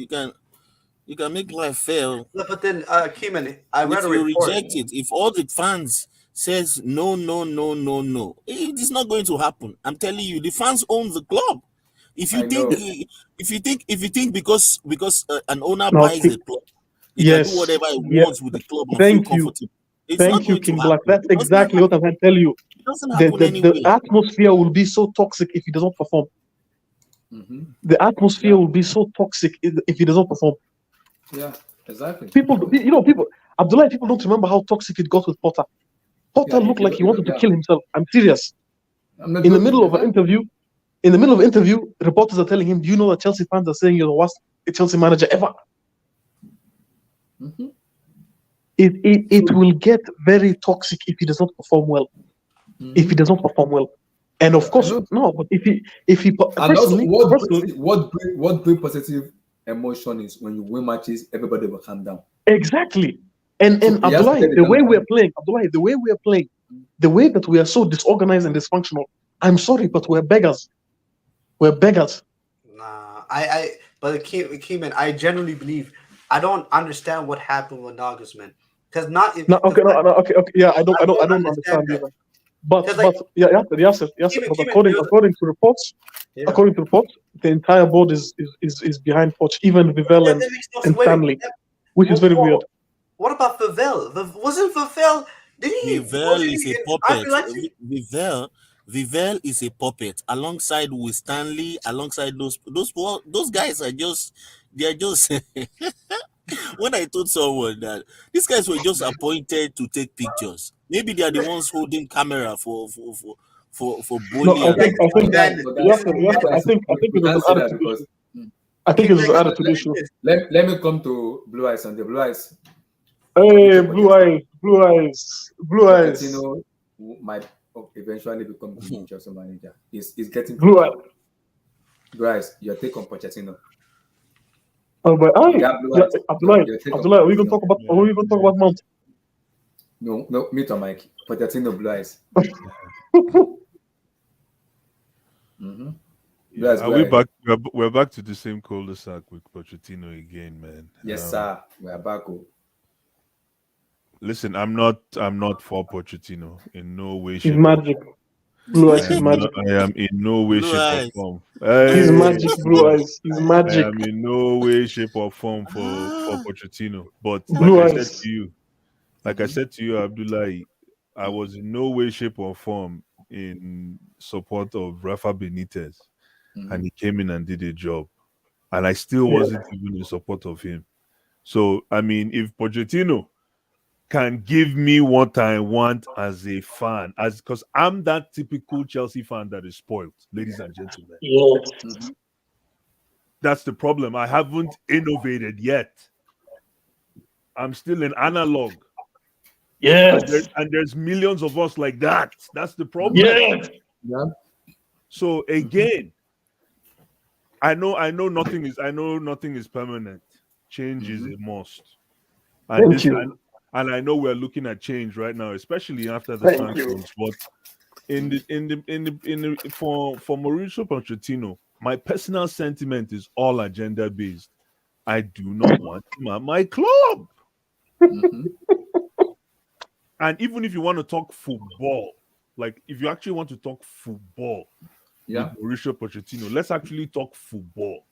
make life fail. No, but then, Keeman, I read If a you report. reject it, if all the fans says no, no, no, no, no, it is not going to happen. I'm telling you, the fans own the club. If you I think, know. if you think because an owner No, buys a club, he can do yes, whatever he yeah. wants with the club and feel Thank you, comfortable. It's not going to King Black. happen. That's exactly what I'm trying to tell you. It doesn't The, happen the the anyway. atmosphere will be so toxic if he doesn't perform. Mm-hmm. The atmosphere will be so toxic if he doesn't perform. Yeah, exactly. People. Abdullah, people don't remember how toxic it got with Potter. Potter looked like he wanted to kill himself. I'm serious. I'm not In the joking. middle of an interview, reporters are telling him, "Do you know that Chelsea fans are saying you're the worst Chelsea manager ever?" Mm-hmm. It will get very toxic if he does not perform well. If he does not perform well, and of course, no. But if he And also, personally, what bring positive emotion is when you win matches, everybody will calm down. exactly. And So he has to Abdullah, get it the down. way we are playing, the way that we are so disorganized and dysfunctional. I'm sorry, but we're beggars. We're beggars. Nah, but Keeman, I genuinely believe I don't understand what happened with Nagelsmann because No, okay, yeah, I don't understand that. either. But 'Cause, like, yeah, Yasser. Keeman, But Keeman, according to reports, yeah. the entire board is behind Poch, even Vivell That makes no and sense. Stanley, which is very weird. What about Vivell? Wasn't Vivell? Vivel is a puppet. Leipzig? Vivel is a puppet alongside with Stanley, alongside those guys are just when I told someone that these guys were just appointed to take pictures. Maybe they are the ones holding camera for No, Bully I and think Yasser. I think we it was can't an say that attitude because issue. I think it was an attitude issue. let me come to Blue Eyes on the Blue Eyes. Hey, blue eyes. Pochettino might eventually become the Chelsea manager. He's getting Blue eye. Blue Eyes, your take on Pochettino. Oh, but You got Blue Eyes. Abdullah, Your take on are we gonna Pochettino. talk about? Are we gonna talk about Mount? No, meet on Mike. Pochettino, Blue Eyes. Mm-hmm. Yeah, Yes, are we back? We're back to the same cul-de-sac with Pochettino again, man. Yes, sir. We are back. Listen, I'm not for Pochettino in no way, He's shape, or magic. Blue eyes is magic. I am in no way, Blue shape, or eyes. form. He's Hey, magic. Blue eyes. He's I magic. am in no way, shape, or form for Pochettino. But Blue like I said eyes. to you, Abdullahi, I was in no way, shape, or form in support of Rafa Benitez, and he came in and did a job, and I still wasn't even in support of him. So I mean, if Pochettino can give me what I want as a fan, because I'm that typical Chelsea fan that is spoiled, ladies and gentlemen. Yes. That's the problem. I haven't innovated yet. I'm still an analog. Yes. And there's millions of us like that. That's the problem. Yes. Yeah. So again, I know nothing is permanent. Change is a must. And Thank you. And I know we're looking at change right now, especially after the Thank you. sanctions. But for Mauricio Pochettino, my personal sentiment is all agenda based. I do not want him at my club. And even if you want to talk football, like if you actually want to talk football with Mauricio Pochettino, let's actually talk football.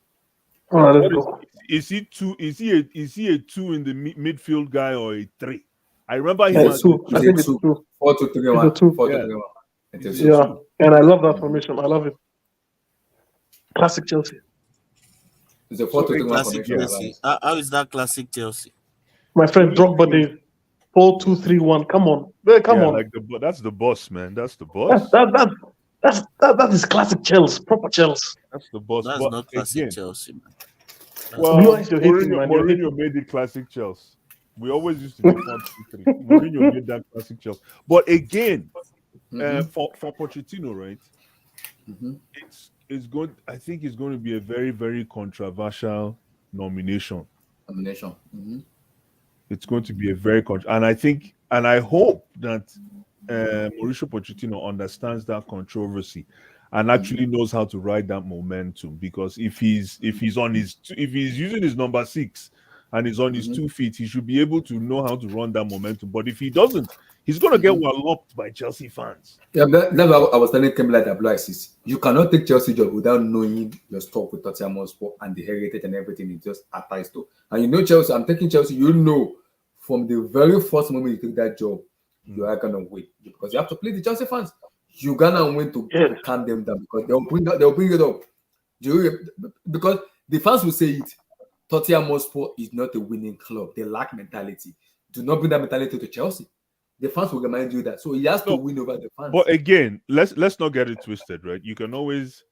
Let's go. Is he a 2 in the midfield guy or a 3? I remember him Yeah, as it's two. I a think it's two. two. 4-2-3-1. It's a two. 4-2-3-1. It is Yeah. Yeah, and I love that formation. I love it. Classic Chelsea. It's a So 4-2-3-1 Classic formation. Chelsea. How is that classic Chelsea? My friend Drogba days. 4-2-3-1. Come on. Come on. like that's the boss, man. That's the That, boss. that is classic Chelsea. Proper Chelsea. That's the boss. That's But not classic again, Chelsea, man. Blue eyes, you're hating, Mourinho, man. You're hating. Mourinho made it classic Chelsea. We always used to do 4-2-3. Mourinho made that classic Chelsea. But again, for Pochettino, right? It's going. I think it's going to be a very, very controversial nomination. It's going to be a very and I think and I hope that Mauricio Pochettino understands that controversy and actually knows how to ride that momentum, because if he's using his number 6 and he's on his 2 feet, he should be able to know how to run that momentum. But if he doesn't, he's going to get walloped by Chelsea fans. Yeah, that's what I was telling Kim like that. Is you cannot take Chelsea job without knowing your stuff with Tottenham Hotspur and the heritage and everything it just applies to. And you know Chelsea, I'm taking Chelsea, you know from the very first moment you take that job, you are gonna win because you have to play the Chelsea fans. You're gonna win to calm them down because they'll bring it up. Because the fans will say it. Tottenham Hotspur is not a winning club. They lack mentality. Do not bring that mentality to Chelsea. The fans will remind you that. So he has to win over the fans. But again, let's not get it twisted, right? You can always.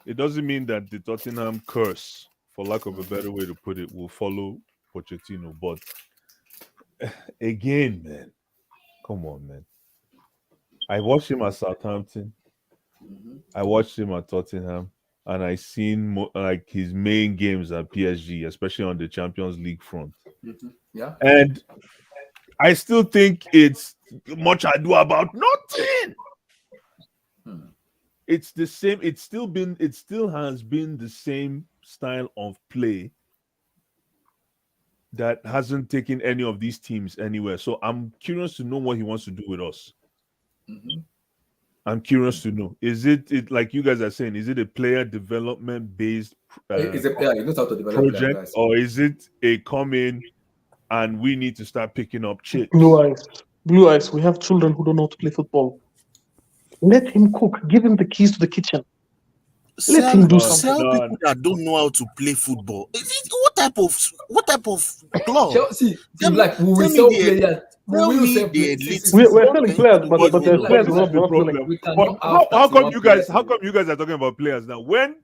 It doesn't mean that the Tottenham curse, for lack of a better way to put it, will follow Pochettino. But again, man, come on, man. I watched him at Southampton. I watched him at Tottenham, and I seen like his main games at PSG, especially on the Champions League front. Yeah, and I still think it's much ado about nothing. It's the same. It still has been the same style of play that hasn't taken any of these teams anywhere. So I'm curious to know what he wants to do with us. I'm curious to know. Is it like you guys are saying? Is it a player development based project, or is it a come in and we need to start picking up chips? Blue eyes. We have children who don't know how to play football. Let him cook. Give him the keys to the kitchen. Let him do something. People that don't know how to play football. What type of club? Chelsea, like we will sell players. We're selling players, but the players will not be problem. How come you guys are talking about players now? When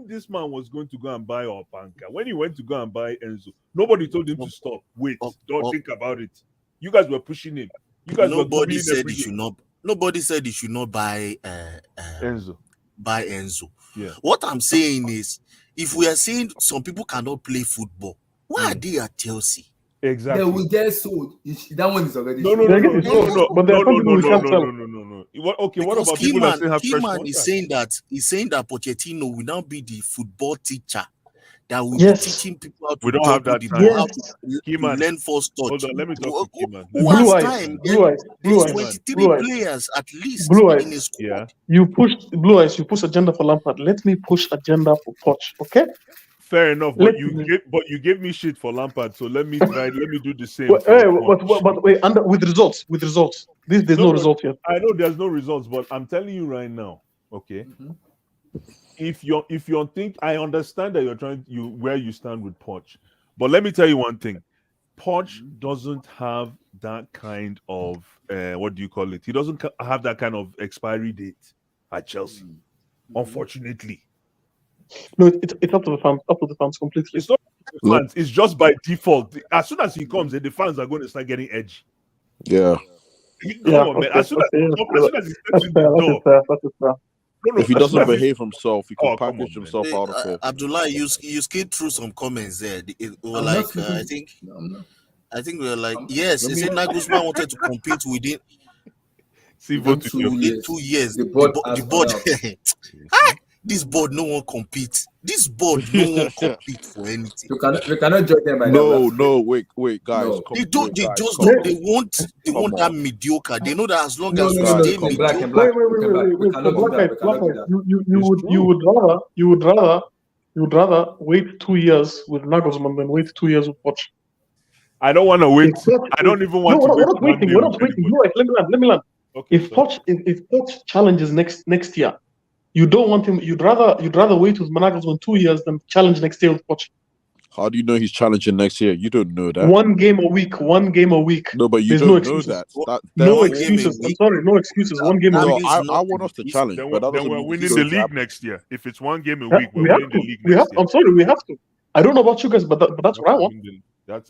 this man was going to go and buy Opanka, when he went to go and buy Enzo, nobody told him to stop. Wait, don't think about it. You guys were pushing him. You guys nobody said he should not. Nobody said he should not buy Enzo. Buy Enzo. Yeah. What I'm saying is, if we are saying some people cannot play football, why are they at Chelsea? Exactly. They will get sold. That one is already no. But there are some people we can't tell. No. Okay, what about people that still have fresh contracts? He's saying that Pochettino will now be the football teacher that will be teaching people how to. We don't have that time. To learn first touch. Hold on, let me talk to Keyman. Blue eyes. 23 players at least in his squad. Yeah. You push Blue eyes. You push agenda for Lampard. Let me push agenda for Poch. Okay. Fair enough, but you gave me shit for Lampard, so let me do the same. But wait, with results. There's no result yet. I know there's no results, but I'm telling you right now, okay. If you think, I understand that where you stand with Poch, but let me tell you one thing: Poch doesn't have that kind of what do you call it? He doesn't have that kind of expiry date at Chelsea, unfortunately. No, it's up to the fans completely. It's not the fans. It's just by default. As soon as he comes, the fans are going to start getting edgy. Yeah. As soon as he steps in the door. If he doesn't behave himself, he can package himself out of it. Abdullah, you skid through some comments there. I think we were like, yes, he said Nagelsmann wanted to compete within. Within 2 years. The board. This board no one compete. This board no one compete for anything. We cannot judge them by wait, guys. No. They want that mediocre. They know that as long as we stay mediocre. Wait. You would rather wait 2 years with Nagelsmann than wait 2 years with Poch. I don't want to wait. If Poch, I don't even no, want to we're wait not one waiting. day We're with not waiting. anybody. Blue eyes, let me land. Okay, If sorry. Poch challenges next year, you don't want him. You'd rather wait with Managers 2 years than challenge next year with Poch. How do you know he's challenging next year? You don't know that. One game a week. No, but you There's don't no know excuses. that. No One game a excuses. I'm week. sorry, no excuses. One game a That week. No, means I nothing. want us to It's, challenge, but that Then doesn't we're mean it's winning going the to league happen. next year. If it's one game a Yeah, week, we're we have winning to. the league next year. I'm sorry, we have to. I don't know about you guys, but that's what I want.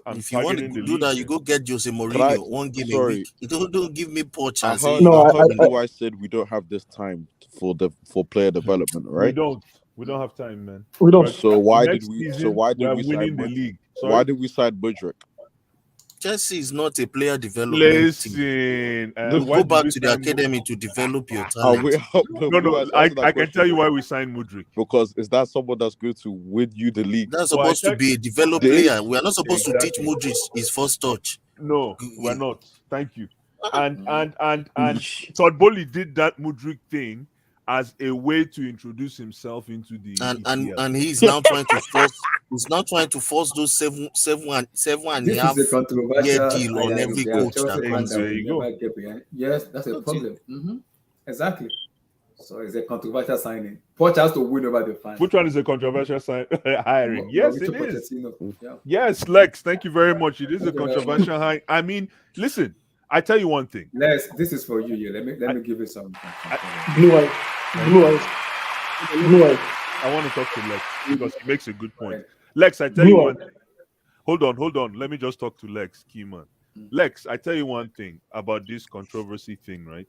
I'm if you want to targeting the do league. that, you go get Jose Can I? Mourinho 1 game a Sorry, week. You don't give me Poch I and say heard. No, I you heard win. Blue Eyes said we don't have this time for player development, We right? don't. We don't have time, man. we don't. So why did Next we? season, So why did we're we sign winning the Mudryk? league. Why Sorry. did we sign Mudryk? Chelsea is not a player development team. Listen, No, why Go did back we to the sign academy to develop your Are we? talent. No, No, Blue no. Eyes, I answer that can question tell you then. why we signed Mudryk. Because is that someone that's going to win you the league? That's So I supposed to check be a developed They player. We are not supposed to teach exactly. Modric his first touch. No, we're not. Thank you. And Eesh. Todd Bowley did that Mudryk thing as a way to introduce himself into the EPL. And he's now trying to force those seven and a This is half a year controversial deal on signing. every There are coach Chelsea that fans comes that There in. will you go. never get behind. Yes, that's a That's it. problem. Exactly. So it's a controversial signing. Poch has to win over the fans. Which one is a controversial hiring? Yes, it is. Pochetino. Yeah. Yes, Lex, thank you very much. It is a Thank you very much. controversial hiring. I mean, listen, I tell you one thing. Les, this is for you. Yeah. Let me give you some. Blue eyes. I want to talk to Lex because he makes a good point. Right. Lex, I tell Blue you eyes. one thing. Hold on. Let me just talk to Lex, Keyman. Lex, I tell you one thing about this controversy thing, right?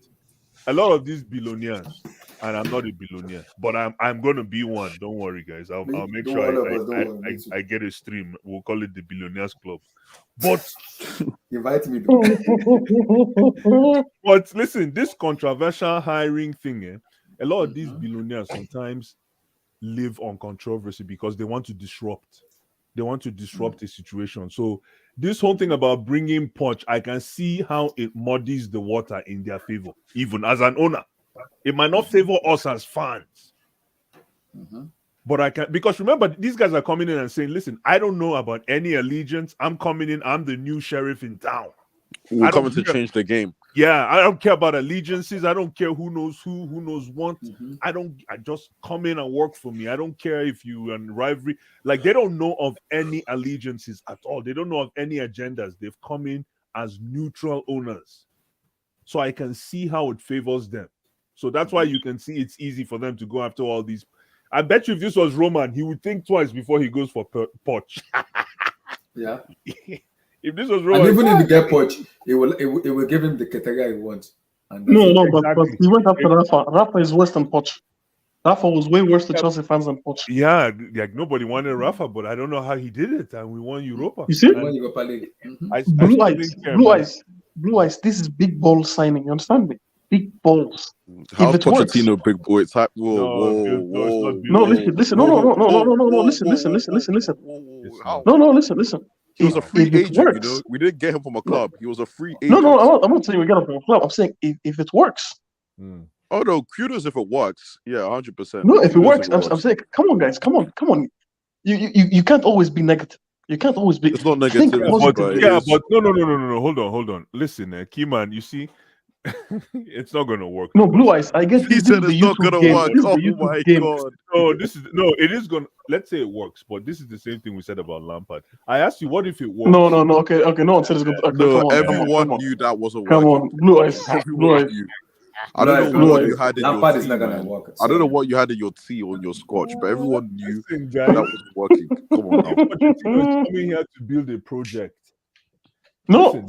A lot of these billionaires, and I'm not a billionaire, but I'm going to be one. Don't worry, guys. I'll make Don't sure all of us, don't worry, me too. I get a stream. We'll call it the Billionaires Club. But Invite me. But listen, this controversial hiring thing, a lot of these billionaires sometimes live on controversy because they want to disrupt. They want to disrupt the situation. So this whole thing about bringing Poch, I can see how it muddies the water in their favor. Even as an owner, it might not favor us as fans. But I can, because remember, these guys are coming in and saying, listen, I don't know about any allegiance. I'm coming in. I'm the new sheriff in town. We're coming to change the game. Yeah, I don't care about allegiances. I don't care who knows who knows what. I just come in and work for me. I don't care if you are in rivalry. Like, they don't know of any allegiances at all. They don't know of any agendas. They've come in as neutral owners. So I can see how it favors them. So that's why you can see it's easy for them to go after all these. I bet you if this was Roman, he would think twice before he goes for Poch. Yeah. If this was Roman, And even if you get Poch, it will give him the category he wants. And No, Exactly. but he went after Rafa. Rafa is worse than Poch. Rafa was way worse to Chelsea fans than Poch. yeah, like nobody wanted Rafa, but I don't know how he did it, and we won Europa. You see? And when Europa League. Blue eyes. This is big ball signing. You understand me? Big balls. How's If it works. Pochettino big boy? It's like, whoa. No, listen. Listen. No, listen. He was a free If it agent, works, you know. We didn't get him from a club. He was a free agent. No, I'm not saying we got him from a club. I'm saying if it works. Oh no, kudos if it works. Yeah, 100%. No, if it works, I'm saying, come on, guys, come on. You can't always be negative. You can't always be. It's not Think negative, positively. but no. Hold on. Listen, Keyman, you see, it's not gonna work. No, Blue Eyes. I guess He said it's not gonna work. Oh my god. No, it is gonna. Let's say it works, but this is the same thing we said about Lampard. I asked you, what if it works? No. Okay. No one said it's good. Okay, No, come on, everyone come on. knew that wasn't Come working. on, Blue Eyes. Blue Everyone Eyes. knew. I don't know what you had in your Lampard is tea, not gonna man. work. I don't know what you had in your tea or your scotch, but everyone knew Listen, that guys, wasn't working. Come on now. Pochettino is coming here to build a project. No. Listen,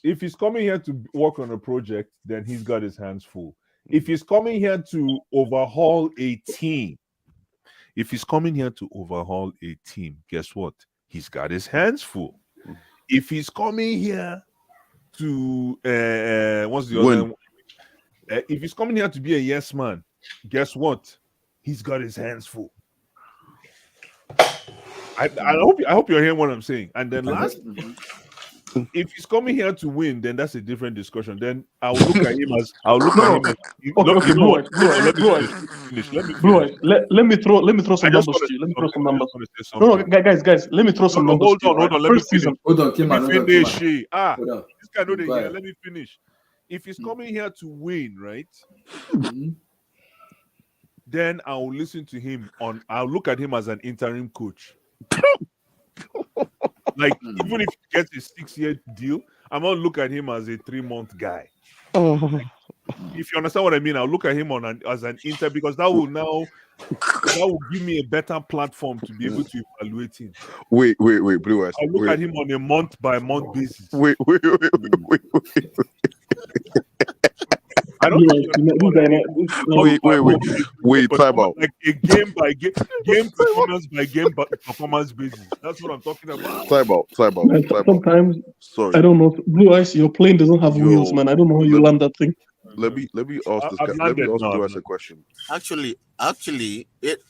if he's coming here to work on a project, then he's got his hands full. If he's coming here to overhaul a team, guess what? He's got his hands full. If he's coming here to what's the other one? If he's coming here to be a yes man, guess what? He's got his hands full. I hope you're hearing what I'm saying. And then If he's coming here to win, then that's a different discussion. Then I'll look at him as Okay, Blue Eyes, let me Blue Eyes, finish. Let me Blue finish. Eyes. Let me throw some I just numbers want to to you. Let me say throw some something. I numbers. just want to say No, something. guys, let me throw some numbers Hold to you. on, hold Right? on. Let me First finish. season. Hold on, Let Kima, me hold on, finish. Kima. Hold on. This guy know the Go here. ahead. Let me finish. If he's coming here to win, right? Mhm. Then I'll listen to him I'll look at him as an interim coach. Like, even if he gets a 6-year deal, I'm not look at him as a 3-month guy. If you understand what I mean, I'll look at him as an inter, because that will give me a better platform to be able to evaluate him. Wait, Blue Eyes. I'll look at him on a month-by-month basis. Wait. I don't Blue think Eyes, Wait, time out. like a game by game performance by game performance basis. That's what I'm talking about. Time out. Sometimes Sorry. I don't know. Blue Eyes, your plane doesn't have wheels, man. I don't know how you land that thing. Let me ask this guy. I've Let me landed ask now. Blue Eyes a question. Actually,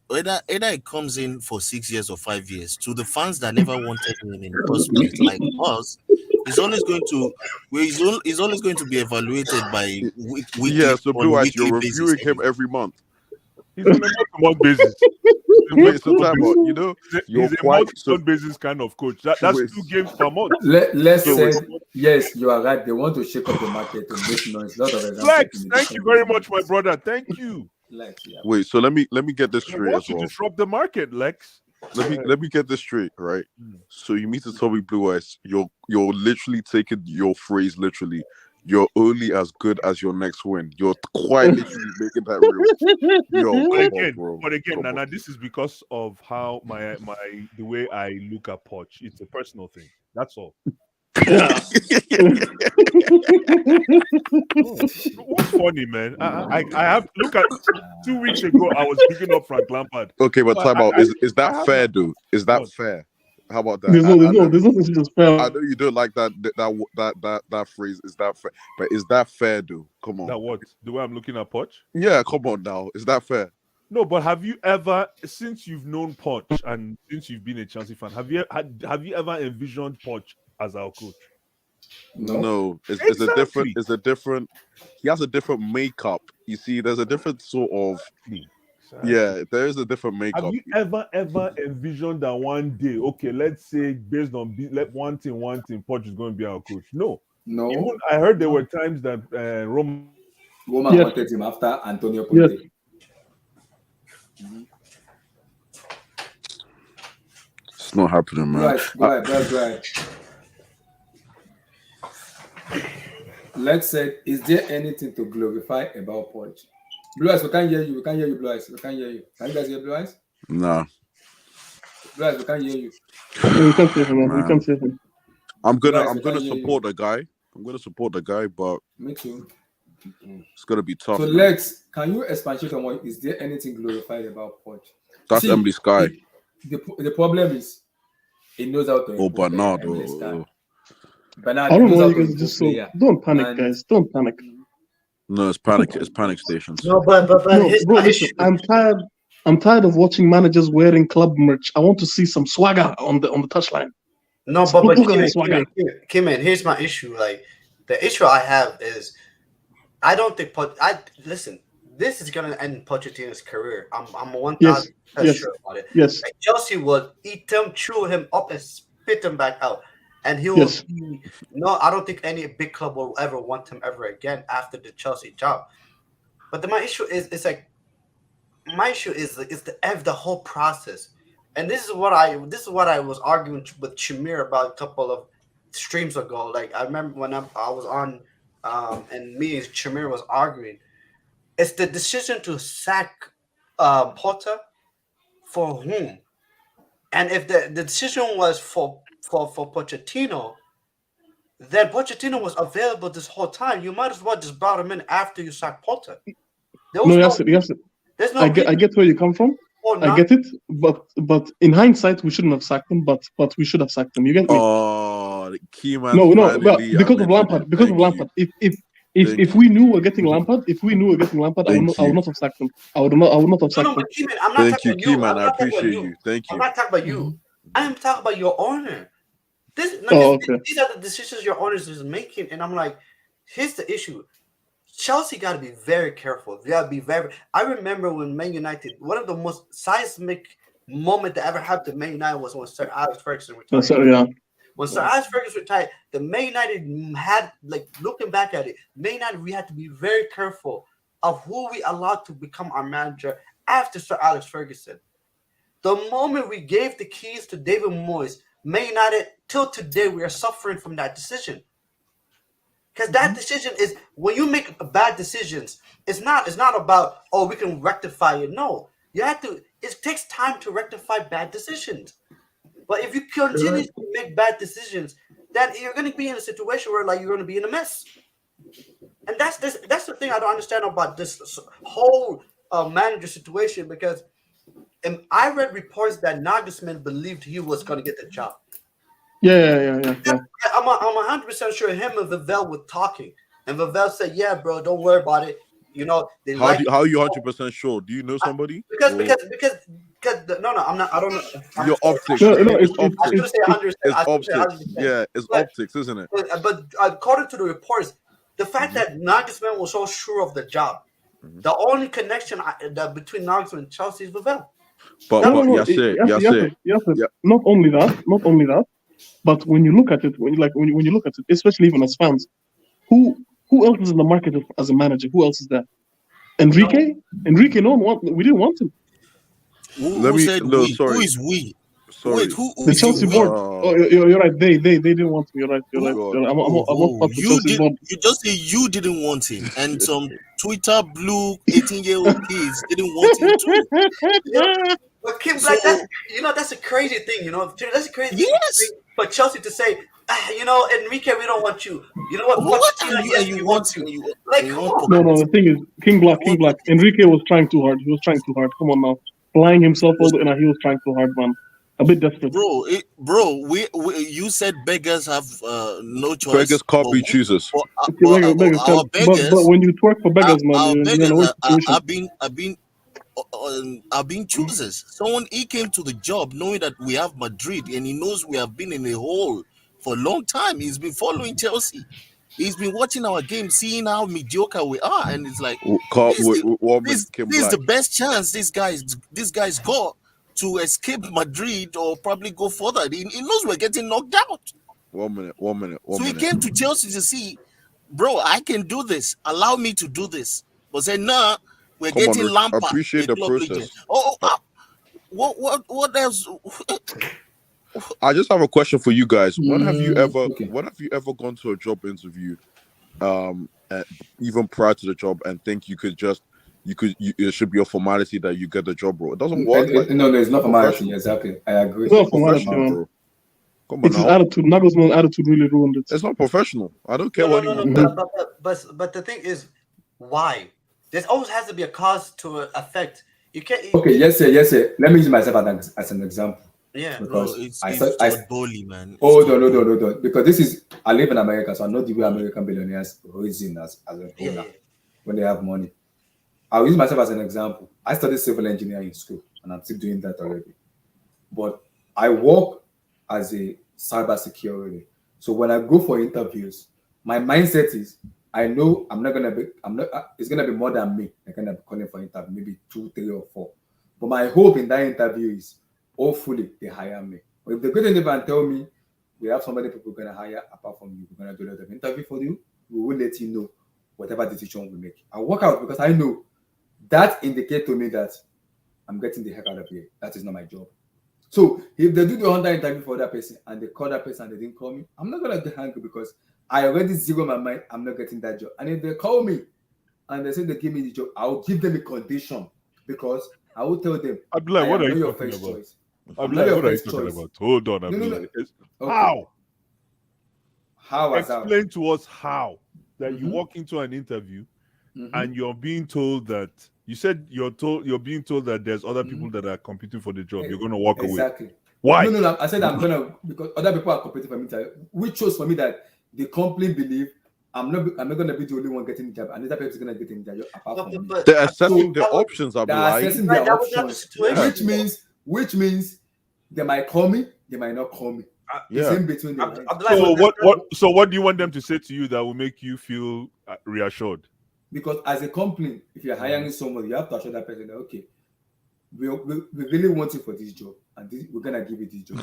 whether it comes in for 6 years or 5 years, to the fans that never wanted him in the first place, like us, he's always going to be evaluated by Yeah, so Blue Eyes, you're basis. reviewing him every month. He's on a month-to-month basis. Wait, so time out. You know, you're He's a quite month-to-month basis kind of coach. That's wait. 2 games per month. Let's So say yes, you are right. They want to shake up the market to make noise. A lot of examples. Flex, thank you very much, my brother. Thank you. Lex, yeah. Wait, so let me get this They straight want as to well. disrupt the market, Lex. Let me get this straight, right? So you mean to tell me, Blue Eyes, you're literally taking your phrase literally. You're only as good as your next win. You're quite literally making that real. Yo, come on, bro. But again, Come Nana, on. this is because of how the way I look at Poch. It's a personal thing. That's all. What's funny, man? I have look at 2 weeks ago. I was picking up Frank Lampard. Okay, but time out. Is that have fair, dude? Is that What? fair? How about that? There's nothing just fair. I know you don't like that phrase. Is that fair? But is that fair, dude? Come on. That what? The way I'm looking at Poch? Yeah, come on now. Is that fair? No, but have you ever, since you've known Poch and since you've been a Chelsea fan, have you ever envisioned Poch as our coach? No. It's Exactly. a different. He has a different makeup. You see, there's a different sort of. Exactly. Yeah, there is a different makeup. Have you ever envisioned that one day, okay, let's say based on one thing, Poch is going to be our coach? No. Even I heard there were times that Roman wanted him after Antonio Conte. Yes. It's not happening, man. Right. Let's say, is there anything to glorify about Poch? Blue Eyes, we can't hear you. We can't hear you, Blue Eyes. We can't hear you. Can you guys hear Blue Eyes? Nah. Blue Eyes, we can't hear you. We can't save him, man. We can't save him. I'm gonna support the guy. I'm gonna support the guy, but Me too. it's gonna be tough. So Lex, can you expatiate on what is there anything glorified about Poch? That's Emily Sky. The problem is he knows how to. Oh, Bernardo. Bernard, I don't know why you guys are just so. Don't panic, guys. Don't panic. No, it's panic. It's panic stations. No, but No, here's bro, my listen, issue. I'm tired of watching managers wearing club merch. I want to see some swagger on the touchline. No, Some but look at the swagger. Kim, here's my issue. Like, the issue I have is I don't think listen. This is gonna end Pochettino's career. I'm 1,000% sure about it. Yes. Like, Chelsea will eat him, chew him up, and spit him back out. And he will be I don't think any big club will ever want him ever again after the Chelsea job. But my issue is the whole process. And this is what I was arguing with Shamir about a couple of streams ago. Like, I remember when I was on and me and Shamir was arguing. It's the decision to sack Potter for whom? And if the decision was for Pochettino, then Pochettino was available this whole time. You might as well just brought him in after you sacked Potter. Yes. There's no I get where you come from. I get it, but in hindsight, we shouldn't have sacked him. But we should have sacked him. You get me? Oh, the key man. No, because of Lampard. Because of Lampard. If we knew we're getting Lampard, I would not have sacked him. I would not have sacked him. Keyman, I'm not Thank you, Keyman. I appreciate you. Thank you. I'm not talking about you. I am talking about your owner. Okay. These are the decisions your owners is making, and I'm like, here's the issue. Chelsea got to be very careful. They got to be very. I remember when Man United, one of the most seismic moment that ever happened to Man United was when Sir Alex Ferguson retired. So, yeah. When Sir Alex Ferguson retired, the Man United had, like, looking back at it, Man United, we had to be very careful of who we allowed to become our manager after Sir Alex Ferguson. The moment we gave the keys to David Moyes, Man United, till today, we are suffering from that decision. Because that decision is, when you make bad decisions, it's not about, oh, we can rectify it. No, you have to. It takes time to rectify bad decisions. But if you continue to make bad decisions, then you're going to be in a situation where, like, you're going to be in a mess. And that's the thing I don't understand about this whole manager situation, because I read reports that Nagelsmann believed he was going to get the job. Yeah. I'm 100% sure him and Vivell were talking, and Vivell said, "Yeah, bro, don't worry about it. You know, they How are you 100% sure? Do you know somebody? Because no, I'm not. I don't know. Your optics. No, It's I should optics. say 100%. It's I should say optics. 100%. Yeah, it's optics, isn't it? But according to the reports, the fact that Nagelsmann was so sure of the job, the only connection between Nagelsmann and Chelsea is Vivell. But Not only that, but when you look at it, when you look at it, especially even as fans, who else is in the market as a manager? Who else is there? Enrique? Enrique, we didn't want him. Who said we? Who is we? Sorry. Wait, who The is Chelsea we? board. Oh, you're right. They didn't want him. You're right. I'm not the Chelsea board. You just say you didn't want him, and some Twitter blue 18-year-old kids didn't want him too. But Kim, like, that's a crazy thing. That's a crazy thing for Chelsea to say, Enrique, we don't want you. You know what? What? You want him? No. The thing is, King Black. Enrique was trying too hard. He was trying too hard. Come on now, flying himself all the way. He was trying too hard, man. A bit desperate, bro. You said beggars have no choice. Beggars can't be choosers. But when you twerk for beggars, man, I've been choosers. He came to the job knowing that we have Madrid, and he knows we have been in a hole for a long time. He's been following Chelsea. He's been watching our game, seeing how mediocre we are, and it's like this is the best chance this guy's got to escape Madrid or probably go further. He knows we're getting knocked out. One minute. So he came to Chelsea to see, bro, I can do this. Allow me to do this. But said, nah, we're getting Lampard. Appreciate the process. What else? I just have a question for you guys. When have you ever gone to a job interview, even prior to the job, and think it should be a formality that you get the job, bro? It doesn't work. No, there's no formality. Exactly, I agree. It's not formality, man. Come on, it's his attitude. Nagelsmann's attitude really ruined it. It's not professional. I don't care what. But the thing is, why? There always has to be a cause to effect. You can't. Okay, yes, sir. Let me use myself as an example. Yeah, because it's bully, man. Hold on. Because I live in America, so I know the way American billionaires reason as a owner when they have money. I'll use myself as an example. I studied civil engineering in school, and I'm still doing that already. But I work as a cybersecurity. So when I go for interviews, my mindset is I know it's gonna be more than me. They're gonna be calling for interview, maybe 2, 3, or 4. But my hope in that interview is hopefully they hire me. But if they go to interview and tell me we have somebody people gonna hire apart from you, we're gonna do a lot of interview for you, we will let you know whatever decision we make. I work out because I know that indicates to me that I'm getting the heck out of here. That is not my job. So if they do the other interview for that person and they call that person and they didn't call me, I'm not gonna get angry because I already zero my mind. I'm not getting that job. And if they call me and they say they give me the job, I will give them a condition because I will tell them. Abdullah, what are you talking about? Abdullah, what are you talking about? Hold on, Abdullah. No. How? Explain to us how that you walk into an interview and you're being told that you said you're being told that there's other people that are competing for the job. You're going to walk away. Exactly. Why? No. I said I'm gonna because other people are competing for me. Which shows for me that the company believe I'm not gonna be the only one getting the job, and other people is gonna get in the job apart from me. They're assessing their options. Which means they might call me, they might not call me. It's Yeah. in between the lines. Abdullah, So but what do you want them to say to you that will make you feel reassured? Because as a company, if you're hiring somebody, you have to assure that person that okay, we really want you for this job, and we're gonna give you this job.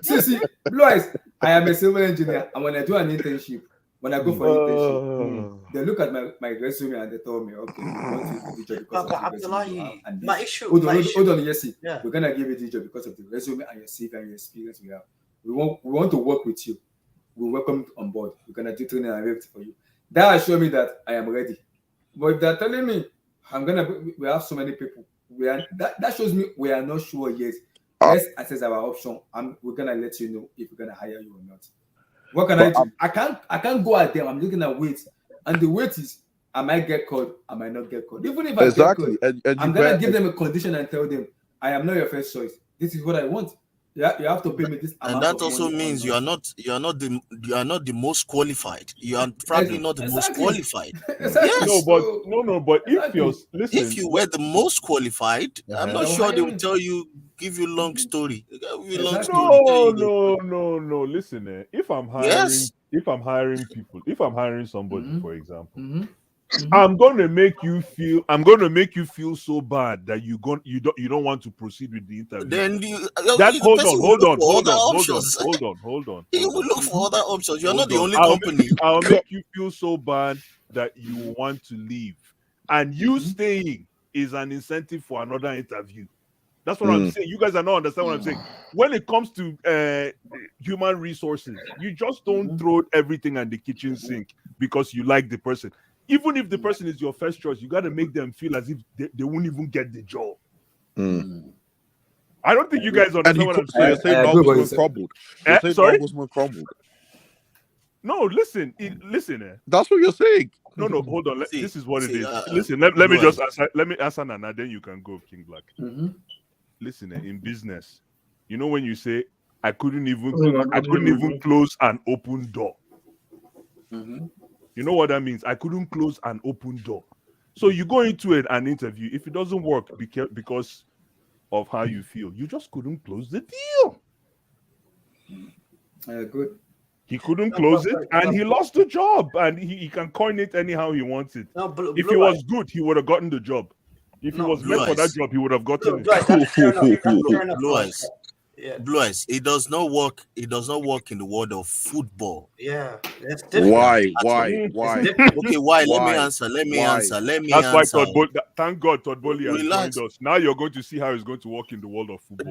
See, Blue Eyes, I am a civil engineer, and when I do an internship, when I go for internship, they look at my resume and they tell me, okay, we want you for this job because of the resume you have. And my issue. Hold on, yes, Yeah. we're gonna give you this job because of the resume and your CV and your experience we have. We want to work with you. We welcome you on board. We're gonna do training and everything for you. That assures me that I am ready. But if they're telling me we have so many people, that shows me we are not sure yet. Let's assess our option, and we're gonna let you know if we're gonna hire you or not. What can I do? I can't go at them. I'm looking at weight, and the weight is I might get called, I might not get called. Even if I get called, I'm gonna give them a condition and tell them I am not your first choice. This is what I want. You have to pay me this amount. And that also means you are not the most qualified. You are probably not the most qualified. Exactly. Yes. But If you were the most qualified, I'm not sure they will tell you, give you long story. No. Listen, if I'm hiring people, if I'm hiring somebody, for example, I'm gonna make you feel so bad that you don't want to proceed with the interview. Then hold on. You will look for other options. You're not the only I'll company. I'll make you feel so bad that you want to leave, and you staying is an incentive for another interview. That's what I'm saying. You guys are not understand what I'm saying. When it comes to human resources, you just don't throw everything at the kitchen sink because you like the person. Even if the person is your first choice, you got to make them feel as if they won't even get the job. I don't think you guys understand what I'm saying. You're saying Dog was crumbled. Sorry? Dog was crumbled. No, listen. That's what you're saying. No, hold on. This is what it is. Listen, let me answer Nana, then you can go, King Black. Listen, in business, you know when you say I couldn't even close an open door. You know what that means? I couldn't close an open door. So you go into an interview. If it doesn't work because of how you feel, you just couldn't close the deal. Good. He couldn't close it, and he lost the job. And he can coin it anyhow he wants it. If he was good, he would have gotten the job. If he was meant for that job, he would have gotten it. Blue Eyes. It does not work. It does not work in the world of football. Yeah, that's different. Why? Okay, why? Let me answer. That's why thank God Todd Bowley has joined us. Now you're going to see how it's going to work in the world of football.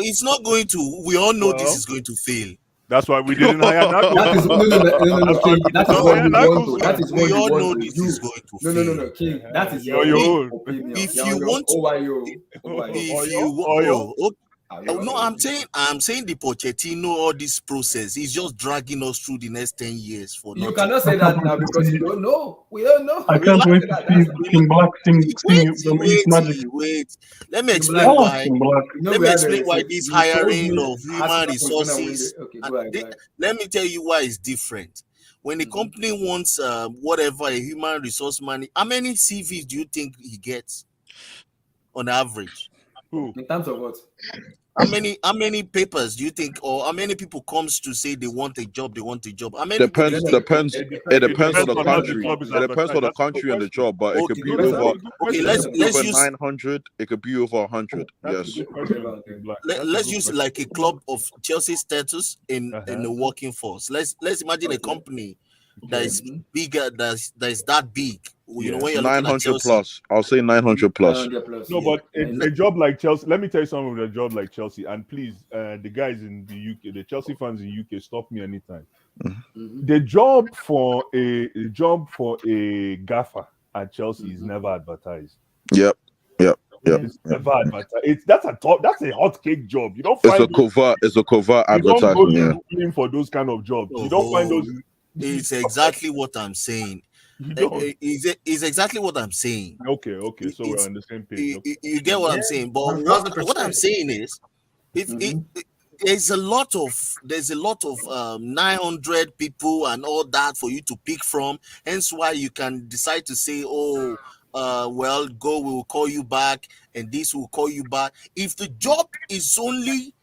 It's not going to. We all know this is going to fail. That's why we didn't hire Nago. That is what we all know this is going to fail. No, King. That is your opinion. If you want no, I'm saying the Pochetino, all this process is just dragging us through the next 10 years for you nothing. cannot say that now because you don't know. We don't know. I can't wait to see King Black sing Wait. Let me explain why. Let me explain why this hiring of human resources. Let me tell you why it's different. When a company wants whatever, a human resource man, how many CVs do you think he gets on average? In terms of what? How many papers do you think, or how many people comes to say they want a job? How many depends. It depends on the country. It depends on the country and the job, but it could be over. Let's use 900. It could be over 100. Yes. Let's use like a club of Chelsea status in the working force. Let's imagine a company that is bigger, that is that big. You know, when you're 900 plus. I'll say 900 plus. No, but a job like Chelsea. Let me tell you something with a job like Chelsea. And please, the guys in the UK, the Chelsea fans in UK, stop me anytime. The job for a gaffer at Chelsea is never advertised. Yep. It's never advertised. That's a hot cake job. You don't find it's a covert advertisement. You don't go looking for those kind of jobs. You don't find those. It's exactly what I'm saying. It's exactly what I'm saying. Okay. So we're on the same page. You get what I'm saying. But what I'm saying is, there's a lot of 900 people and all that for you to pick from. Hence why you can decide to say, we will call you back, and this will call you back. If the job is only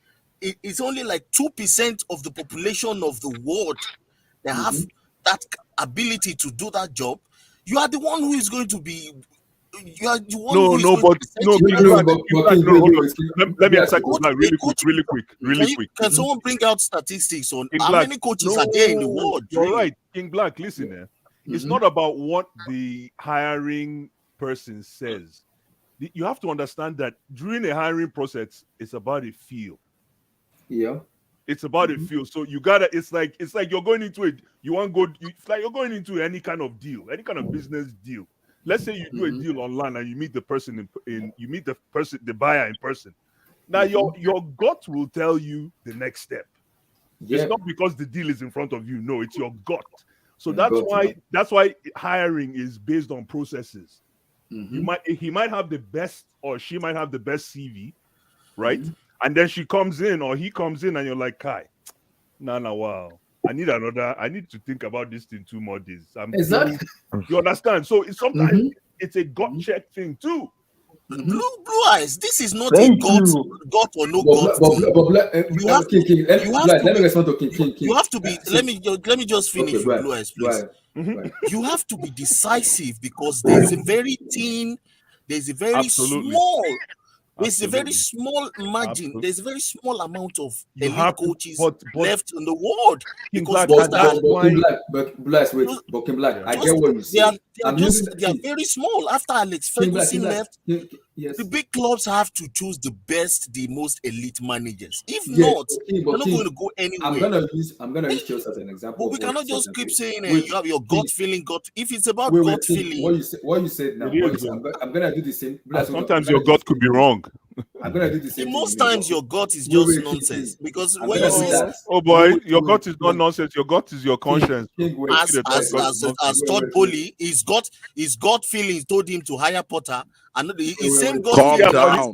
it's only like 2% of the population of the world that have that ability to do that job. You are the one who is going to be. You are the one who is going to be setting King that. Black, but King Black, King, no, hold on. King, Let me Black, answer King Black really quick. Can someone bring out statistics on King how Black, many coaches are there in the no, world? you're Really? right. King Black, listen, it's not about what the hiring person says. You have to understand that during a hiring process, it's about a feel. Yeah. It's about a feel. So you gotta. It's like you're going into it. You want go. It's like you're going into any kind of deal, any kind of business deal. Let's say you do a deal online and you meet the person the buyer in person. Now your gut will tell you the next step. Yeah. It's not because the deal is in front of you. No, it's your gut. So Your that's why hiring is based on processes. He might have the best or she might have the best CV, right? And then she comes in or he comes in and you're like, Kai, wow. I need to think about this in 2 more days. Exactly. You understand? So sometimes it's a gut check thing too. Blue eyes. This is not a gut or no gut thing. You have let me respond to King. You have to be. Let me just finish with Blue eyes, please. Right. You have to be decisive because there's a very thin, there's a very small. There's a very small margin. There's a very small amount of elite coaches left in the world. Because King Black, I get what you say. They are very small. After Alex Ferguson left, the big clubs have to choose the best, the most elite managers. If not, they're not going to go anywhere. I'm gonna use Chelsea as an example. But we cannot just keep saying you have your gut feeling. If it's about gut feeling, what you said now. I'm gonna do the same. Sometimes your gut could be wrong. I'm gonna do the same. Most times your gut is just nonsense because when you say, "Oh boy, your gut is not nonsense. Your gut is your conscience." As Todd Bowley, his gut feeling told him to hire Potter, and the same gut Calm feeling. down.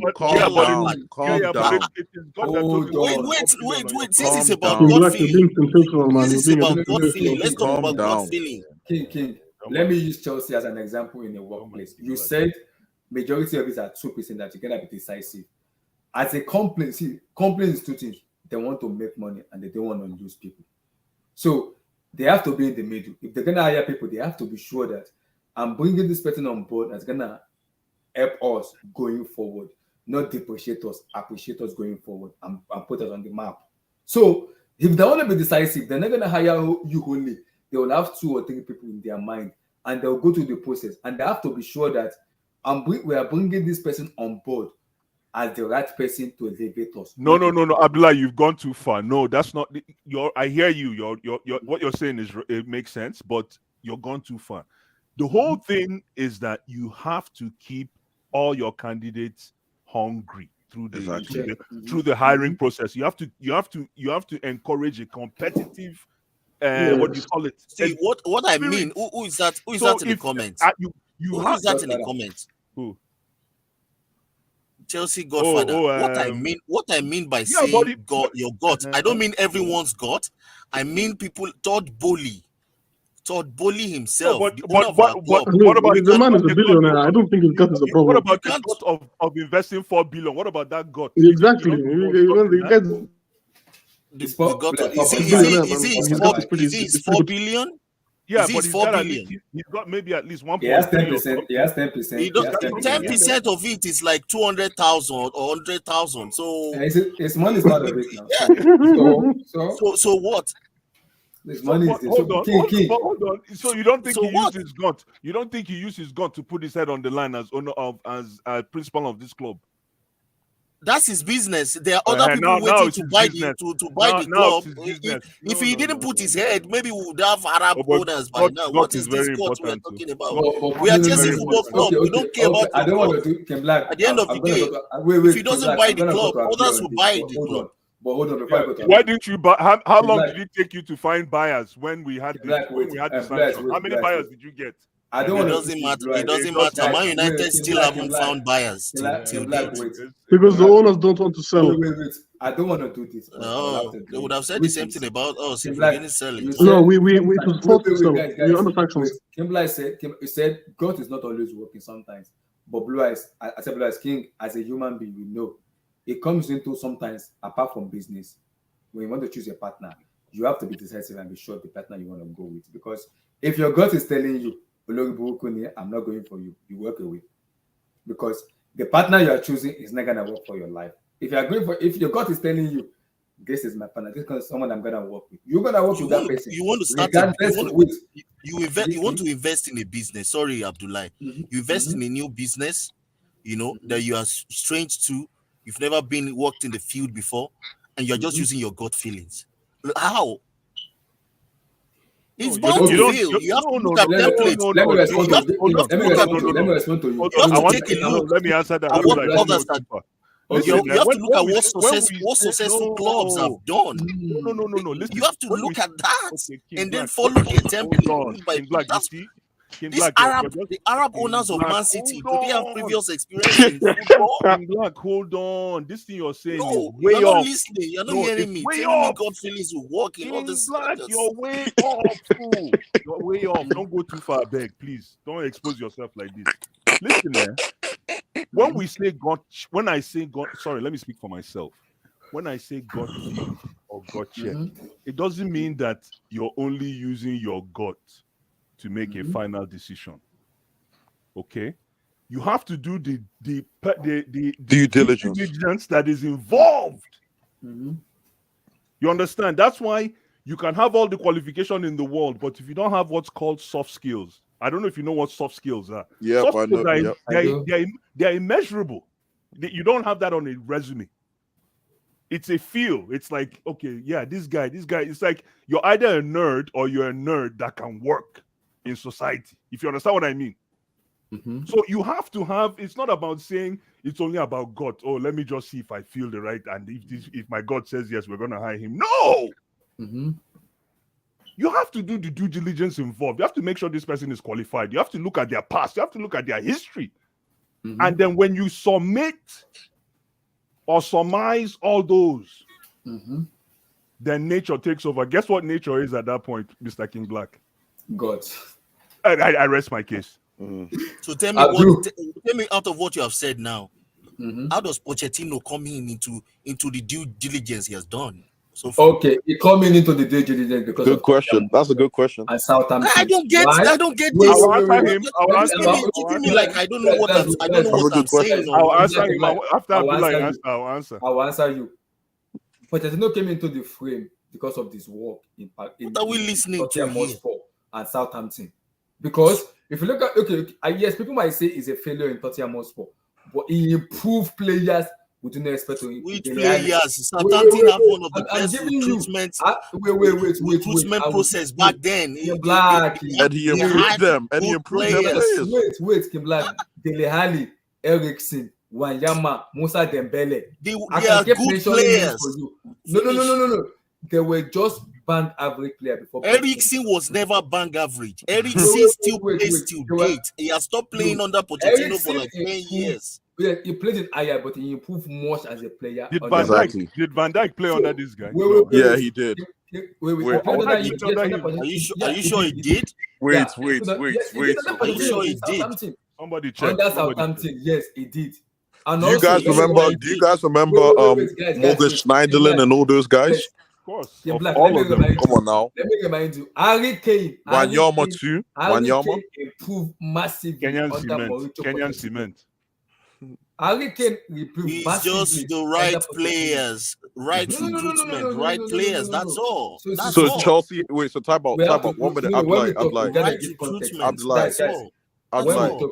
Wait. This is about gut feeling. This is about gut feeling. Let's talk about gut feeling. King. Let me use Chelsea as an example in a workplace. You said majority of it are 2% that you're gonna be decisive. As a company, companies do things. They want to make money and they don't want to lose people. So they have to be in the middle. If they're gonna hire people, they have to be sure that I'm bringing this person on board that's gonna help us going forward, not depreciate us, appreciate us going forward, and put us on the map. So if they want to be decisive, they're not gonna hire you only. They will have 2 or 3 people in their mind, and they'll go through the process, and they have to be sure that we are bringing this person on board as the right person to elevate us. No, Abdullah, you've gone too far. No, that's not. I hear you. What you're saying it makes sense, but you're gone too far. The whole thing is that you have to keep all your candidates hungry through the hiring process. You have to encourage a competitive. What do you call it? See what I mean. Who is that? Who is that in the comments? Who is that in the comments? Who? Chelsea Godfather. What I mean by saying God, your gut. I don't mean everyone's gut. I mean people. Todd Bowley himself. What about the man is a billionaire? I don't think his gut is a problem. What about the gut of investing $4 billion? What about that gut? Exactly. Is he 4 billion? Yeah, but he's got maybe at least 1. He has 10%. He has 10%. 10% of it is like 200,000 or 100,000. So his money is not a bit now. So what? His money is hold on. So you don't think he used his gut? You don't think he used his gut to put his head on the line as owner as principal of this club? That's his business. There are other people waiting to buy the club. If he didn't put his head, maybe we would have Arab owners by now. What is this court we are talking about? We are Chelsea Football Club. We don't care about the club. At the end of the day, if he doesn't buy the club, others will buy the club. But hold on, before I go to why didn't you buy? How long did it take you to find buyers when we had the sanction? How many buyers did you get? It doesn't matter. Man United still haven't found buyers till date. Because the owners don't want to sell. Wait. I don't want to do this. No, they would have said the same thing about us if we didn't sell it. No, we was forced to sell. We're under factions. He said God is not always working sometimes. But Blue Eyes, I said Blue Eyes King, as a human being, we know it comes into sometimes apart from business. When you want to choose a partner, you have to be decisive and be sure the partner you want to go with. Because if your gut is telling you, I'm not going for you, you walk away. Because the partner you are choosing is not gonna work for your life. If your gut is telling you, this is my partner, this is someone I'm gonna work with, you're gonna work with that person. You want to start you want to invest in a business. Sorry, Abdullah. You invest in a new business, that you are strange to, you've never worked in the field before, and you're just using your gut feelings. How? It's bound to fail. You have to look at templates. Let me respond to you. You have to take a look. Let me answer that. At what others are. You have to look at what successful clubs have done. No. Listen, you have to look at that and then follow the template. The Arab owners of Mancity, do they have previous experience in football? Hold on. This thing you're saying No, is way you're not off. listening. You're not hearing me. Way Telling me off. God feelings will work in all this. You're way off, fool. You're way off. Don't go too far, beg, please. Don't expose yourself like this. Listen, man. When I say God, sorry, let me speak for myself. When I say God feel or God check, it doesn't mean that you're only using your gut to make a final decision. Okay? You have to do the due diligence that is involved. You understand? That's why you can have all the qualification in the world, but if you don't have what's called soft skills, I don't know if you know what soft skills are. Yeah, soft I know. skills they're immeasurable. You don't have that on a resume. It's a feel. It's like, okay, yeah, this guy. It's like you're either a nerd or you're a nerd that can work in society. If you understand what I mean. So you have to have. It's not about saying it's only about God. Oh, let me just see if I feel the right, and if my God says yes, we're gonna hire him. No. You have to do the due diligence involved. You have to make sure this person is qualified. You have to look at their past. You have to look at their history. And then when you submit or surmise all those, then nature takes over. Guess what nature is at that point, Mr. King Black? God. I rest my case. So tell me out of what you have said now, how does Pochetino come into the due diligence he has done? So okay, he coming into the due diligence because good question. That's a good question. And Southampton. I don't get this. I'll answer him. Treating me like I don't know what I'm saying. I'll answer him after I'll answer. I'll answer you. Pochetino came into the frame because of this work in what are we listening to here? And Southampton. Because if you look at yes, people might say it's a failure in Tottenham Hotspur, but he improved players. We do not expect to. Which players? Southampton have one of the best recruitment process back then. And he improved them. And he improved them players. Wait, Kim Black, Dele Alli, Eriksen, Wanyama, Musa Dembele. They are good players. No. They were just band average player before. Eriksen was never band average. Eriksen still plays till date. He has stopped playing under Pochetino for like 10 years. Yeah, he played in Aya, but he improved much as a player. Did Van Dijk play under this guy? Yeah, he did. Are you sure he did? Wait. Are you sure he did? Somebody check. Under Southampton, yes, he did. And do you guys remember Morgan Schneiderlin and all those guys? Of course. All of them. Come on now. Let me remind you, Harry Kane. Wanyama too. Wanyama improved massively. Kenyan cement. Harry Kane improved massively. It's just the right players, right recruitment, right players. That's all. So Chelsea. Wait. So type out 1 minute. Right recruitment. That's all.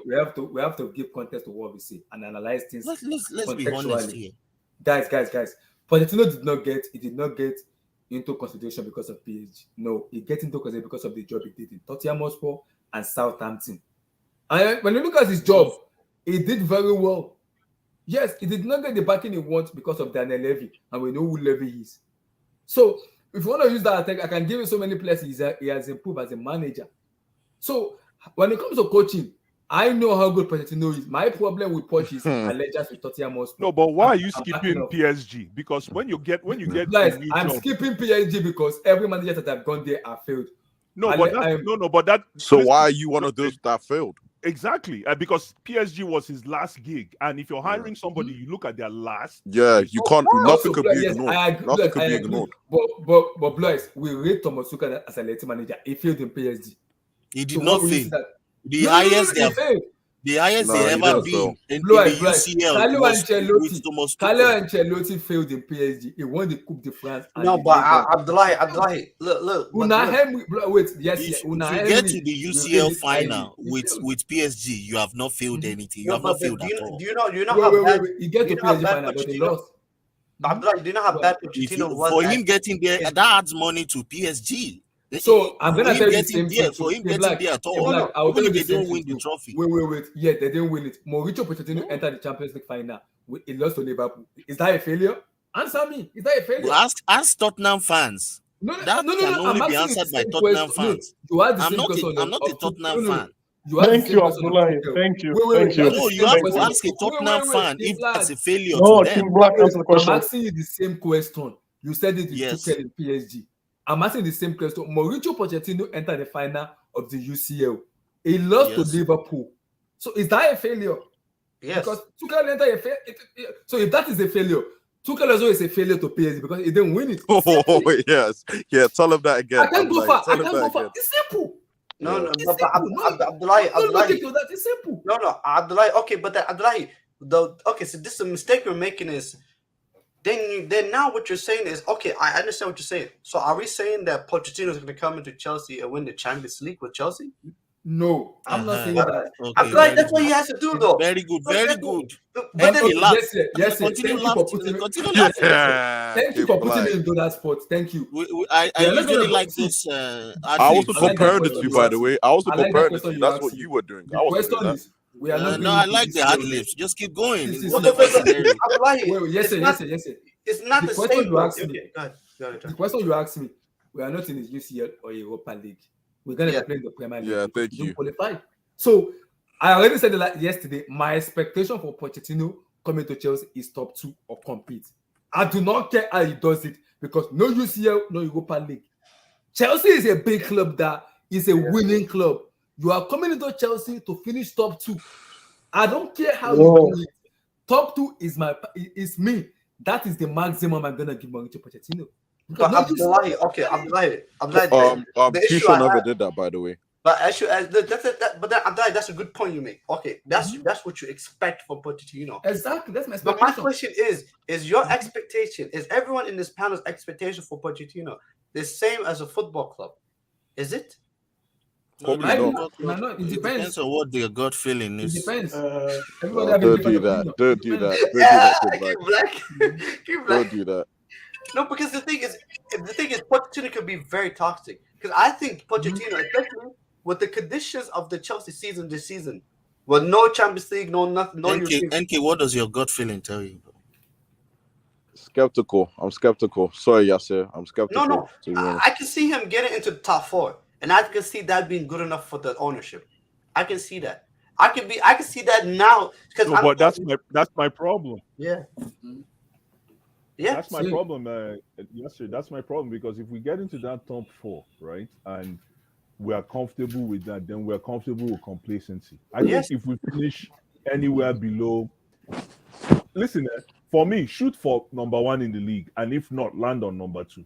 We have to give context to what we see and analyze things. Let's be honest here. Guys. Pochettino did not get into consideration because of PSG. No, he gets into consideration because of the job he did in Tottenham Hotspur and Southampton. And when you look at his job, he did very well. Yes, he did not get the backing he wants because of Daniel Levy, and we know who Levy is. So, if you want to use that attack, I can give you so many places he has improved as a manager. So, when it comes to coaching, I know how good Pochettino is. My problem with Poch is allegiance with Tottenham Hotspur. No, but why are you skipping PSG? Because when you get guys, I'm skipping PSG because every manager that have gone there have failed. But that. So why are you one of those that failed? Exactly, because PSG was his last gig, and if you're hiring somebody, you look at their last. Yeah, you can't. Also, Nothing could be yes, ignored. I agree. Nothing Yes, could I be agree. ignored. But Blois, we rate Thomas Tuchel as a Atleti manager. He failed in PSG. He did So not what will you fail. see that? The No, highest they he have, failed. the highest Nah, they he ever didn't been fail. in the Blois, UCL Carlo was with Ancelotti. Thomas Carlo Tuchel. Ancelotti failed in PSG. He won the Coupe de France. And No, he but gave them. Abdullahi, look. But Unai look, Emery, wait, yes, If Unai you get to Emery, the we rate UCL it highly. final He with failed. PSG, you have not failed anything. You no, have not but failed at all. do you know Wait. He get do you to know how PSG bad final, but he Pochettino? lost. Abdullahi, do you know how Go bad on. If Pochettino you, was? for him getting there, His, that adds money to PSG. So I'm For gonna him tell you the getting same there, thing. for him Hey, getting Black, there at hey, all, Black, I'll even tell you if the they same don't thing win the too. trophy. Wait. Yeah, they didn't win it. Mauricio Pochettino entered the Champions League final. He lost to Liverpool. Is that a failure? Answer me. Is that a failure? Well, ask Tottenham fans. No. That can I'm only be asking you the answered by same Tottenham question. No, fans. you asked the I'm same not question a of Tottenham no. fan. You asked the Thank same you, question of Abdullahi. Tuchel. Thank you. Wait. Thank You you. asked No, the you same have Thank to question. you. ask a Tottenham fan if that's a failure No, to Team them. Black, answer the I'm question. asking you the same question. You said it with Yes. Tuchel in PSG. I'm asking the same question. Mauricio Pochettino entered the final of the UCL. He lost to Yes. Liverpool. So is that a failure? yes. Because Tuchel entered a failure. So if that is a failure, Tuchel also is a failure to PSG because he didn't win it. Oh, yes. Yeah, tell him that again. I can't go far. Tell him that again. It's simple. No, It's but simple. Abdullahi, No logic to that. It's simple. no, Abdullahi. Okay, but Abdullahi, okay. So this is a mistake you're making is. Then now what you're saying is okay. I understand what you're saying. So are we saying that Pochettino is going to come into Chelsea and win the Champions League with Chelsea? No, I'm not saying that. Okay, Abdullahi, very that's what good. he has to do, though. Very good, very good. But And then, he laughed. Yes. Continue Thank you for putting me. Continue Yes, laughing. Thank you for putting me into that spot. Thank you. I We are not usually gonna like see, this. I wasn't I like that comparing the question two, you by asked the me. way. I wasn't I like that comparing the question two. you That's asked what me. you were doing. The I wasn't doing question that. is, we are not no, going I into like the UCL ad yet. libs. Just keep going. This is- It's not necessary. Abdullahi, Wait, yes, sir. it's not The the question same. you asked me. Okay, go ahead. The question you asked me, we are not in the UCL or Europa League. We're going to be playing the Premier League. Yeah, because thank we don't you. qualify. So I already said it yesterday. My expectation for Pochettino coming to Chelsea is top 2 or compete. I do not care how he does it because no UCL, no Europa League. Chelsea is a big club that is a winning club. You are coming into Chelsea to finish top 2. I don't care how you do it. Top 2 is me. That is the maximum I'm gonna give Mauricio Pochettino. But Abdullahi, Abdullahi, the issue Tuchel I never have, did that, by the way. but Abdullahi, that's a good point you make. Okay, that's what you expect from Pochettino. Exactly, that's my But my expectation. question is your expectation, is everyone in this panel's expectation for Pochettino the same as a football club? Is it? Probably Maybe not. not. It depends. on what their gut feeling It is. depends. No, Everybody have a don't do different that. opinion. Don't It do depends. that. Don't do that, Kid Keep Black. black. Don't do that. No, because the thing is, Pochettino could be very toxic. Because I think Pochettino, especially with the conditions of the Chelsea season this season, with no Champions League, no nothing, no European. NK, what does your gut feeling tell you? Skeptical. I'm skeptical. Sorry, Yasser. I'm skeptical. No. To be honest. I can see him getting into the top 4, and I can see that being good enough for the ownership. I can see that. I can see that now because. No, but that's my problem. Yeah. That's my problem. Yes, sir. That's my problem because if we get into that top 4, right, and we are comfortable with that, then we're comfortable with complacency. I think if we finish anywhere below, listen, for me, shoot for number 1 in the league, and if not, land on number 2.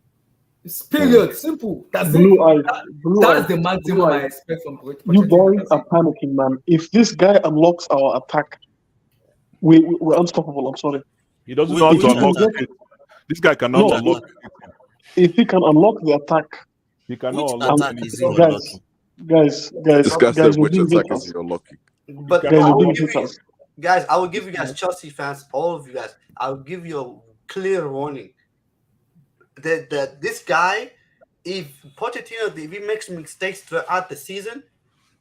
It's period. Simple. That's Blue it. eyes. That's the maximum I expect from Pochettino. You guys are panicking, man. If this guy unlocks our attack, we're unstoppable. I'm sorry. He doesn't know how to unlock it. This guy cannot unlock it. If he can unlock the attack, he cannot Which unlock attack anything. is he unlocking? Guys, This guy said we're which doing attack good is he unlocking? But Guys, I we're will doing give good you, guys, I will give you guys, Chelsea fans, all of you guys, I will give you a clear warning that this guy, if Pochettino, if he makes mistakes throughout the season,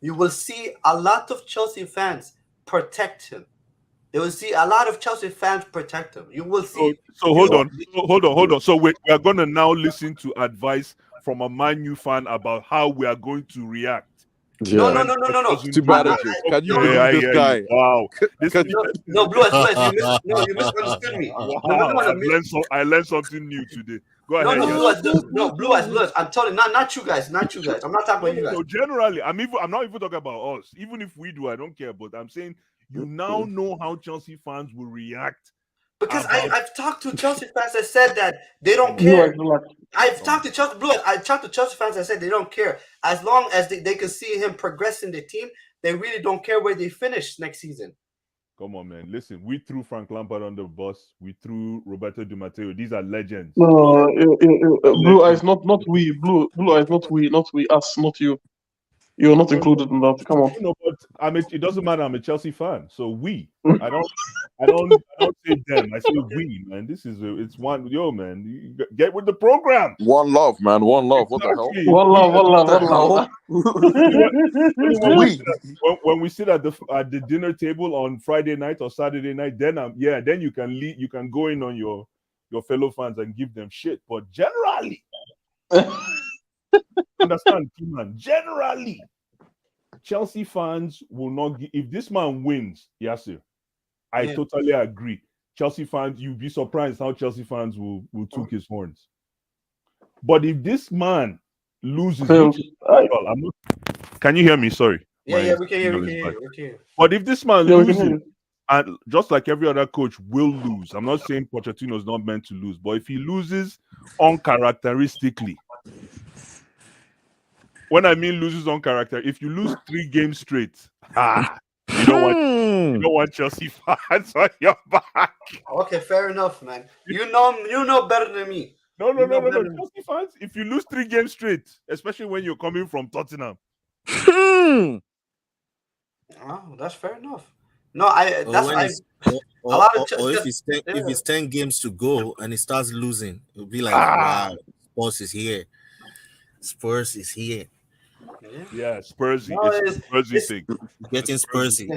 you will see a lot of Chelsea fans protect him. They will see a lot of Chelsea fans protect him. You will see. So hold on. So we are going to now listen to advice from a Man U fan about how we are going to react. No. Two managers. Can you believe this guy? Wow. No, Blue, you misunderstood me. Wow. I learned something new today. Go No, ahead. no, Yes. Blue Eyes. I'm telling you, not you guys. I'm not talking about you guys. No, generally, I'm not even talking about us. Even if we do, I don't care. But I'm saying you now know how Chelsea fans will react. Because about... I've talked to Chelsea fans that said that they don't Blue care. Eyes, relax. I've talked to Chelsea fans that said they don't care. As long as they can see him progressing the team, they really don't care where they finish next season. Come on, man. Listen, we threw Frank Lampard on the bus. We threw Roberto Di Matteo. These are legends. No, Blue Eyes, not we. Blue Eyes, not we, us, not you. You're not included in that. Come on. No, but it doesn't matter. I'm a Chelsea fan, so we. I don't say them. I say we, man. It's one. Yo, man, you get with the program. One love, man. One love. Exactly. One love. When we sit at the dinner table on Friday night or Saturday night, then you can lead. You can go in on your fellow fans and give them shit. But generally, understand, man. Generally, Chelsea fans will not give. If this man wins, Yasir, I totally agree. Chelsea fans, you'd be surprised how Chelsea fans will toot his horns. But if this man loses, can you hear me? Sorry. Yeah, we can hear. But if this man loses, and just like every other coach will lose, I'm not saying Pochettino is not meant to lose, but if he loses uncharacteristically, when I mean loses on character, if you lose 3 games straight, you don't want Chelsea fans on your back. Okay, fair enough, man. You know better than me. No. Chelsea fans, if you lose 3 games straight, especially when you're coming from Tottenham. Oh, that's fair enough. No, if it's 10 games to go and it starts losing, it'll be like, wow, Spurs is here. Yeah, Spursy. It's Spursy thing. Getting Spursy.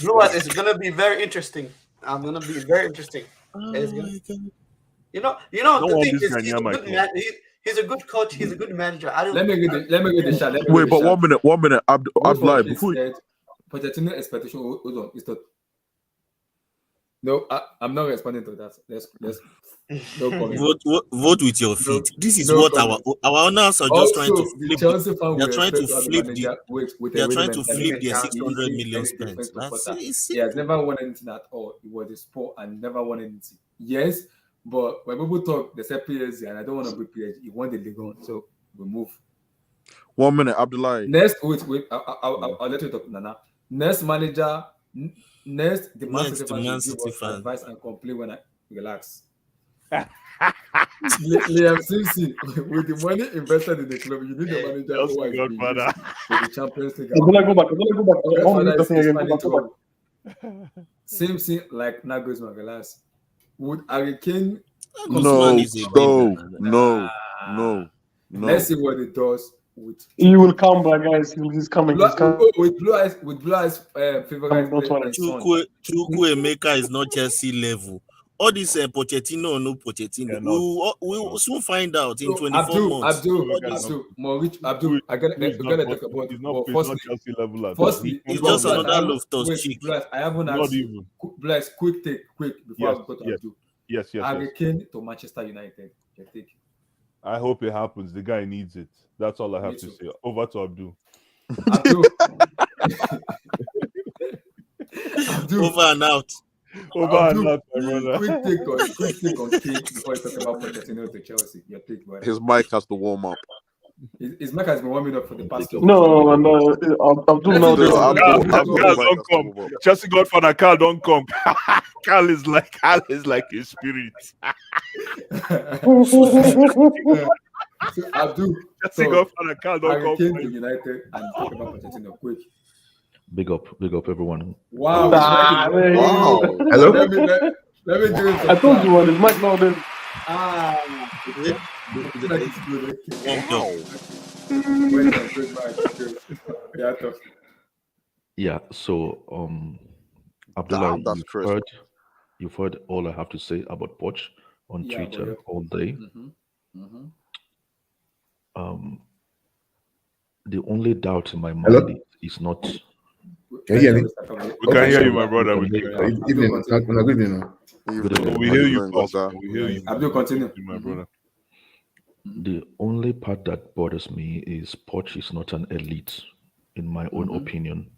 Blue Eyes, it's gonna be very interesting. I'm gonna be very interesting. You know the thing is, he's a good man. He's a good coach. He's a good manager. Let me get the shot. Wait, but 1 minute. Abdullah, before Pochettino expectation. Hold on, it's not. No, I'm not responding to that. Let's no comment. Vote with your feet. This is what our owners are just trying to flip. They're trying to flip they're trying to flip their 600 million spent. He has never won anything at all. He was a sport and never won anything. Yes, but when people talk, they say PSG, and I don't want to be PSG. He won the league on, so we move. 1 minute, Abdullah. Next, wait. I'll let you talk, Nana. Next manager. Next, the Mancity fans advice and complain when I relax. Liam Simpson, with the money invested in the club, you need a manager who is the Champions League. Go back. Simpson like Nagelsmann, relax. Would Harry Kane? No. Let's see what it does. He will come back, guys. He's coming. With blue eyes, favorite. Chukwu Emeka is not Chelsea level. All this Pochettino or no Pochettino, we will soon find out in 24 months. Abdul, I gotta talk about it. But firstly, it's just another Loftus cheek. I haven't asked you. Bless, quick before I go to Abdul. Yes. Harry Kane to Manchester United. Your take. I hope it happens. The guy needs it. That's all I have to say. Over to Abdul. Over and out. Over and out, my brother. Quick take on Kane before you talk about Pochettino to Chelsea. Your take, brother. His mic has to warm up. His mic has been warming up for the past. No. Abdul, don't come. Chelsea Godfather Carl, don't come. Carl is like his spirit. So Abdul, Chelsea Godfather Carl, don't come. Came to United and talk about Pochettino quick. Big up, everyone. Wow. Hello. Let me do it. I told you what it might not be. Yeah. So, Abdullah, you've heard all I have to say about Poch on Twitter all day. The only doubt in my mind is not. Can you hear me? We can hear you, my brother. We hear you. you. We hear you. Abdul, continue, my brother. The only part that bothers me is Poch is not an elite, in my own opinion.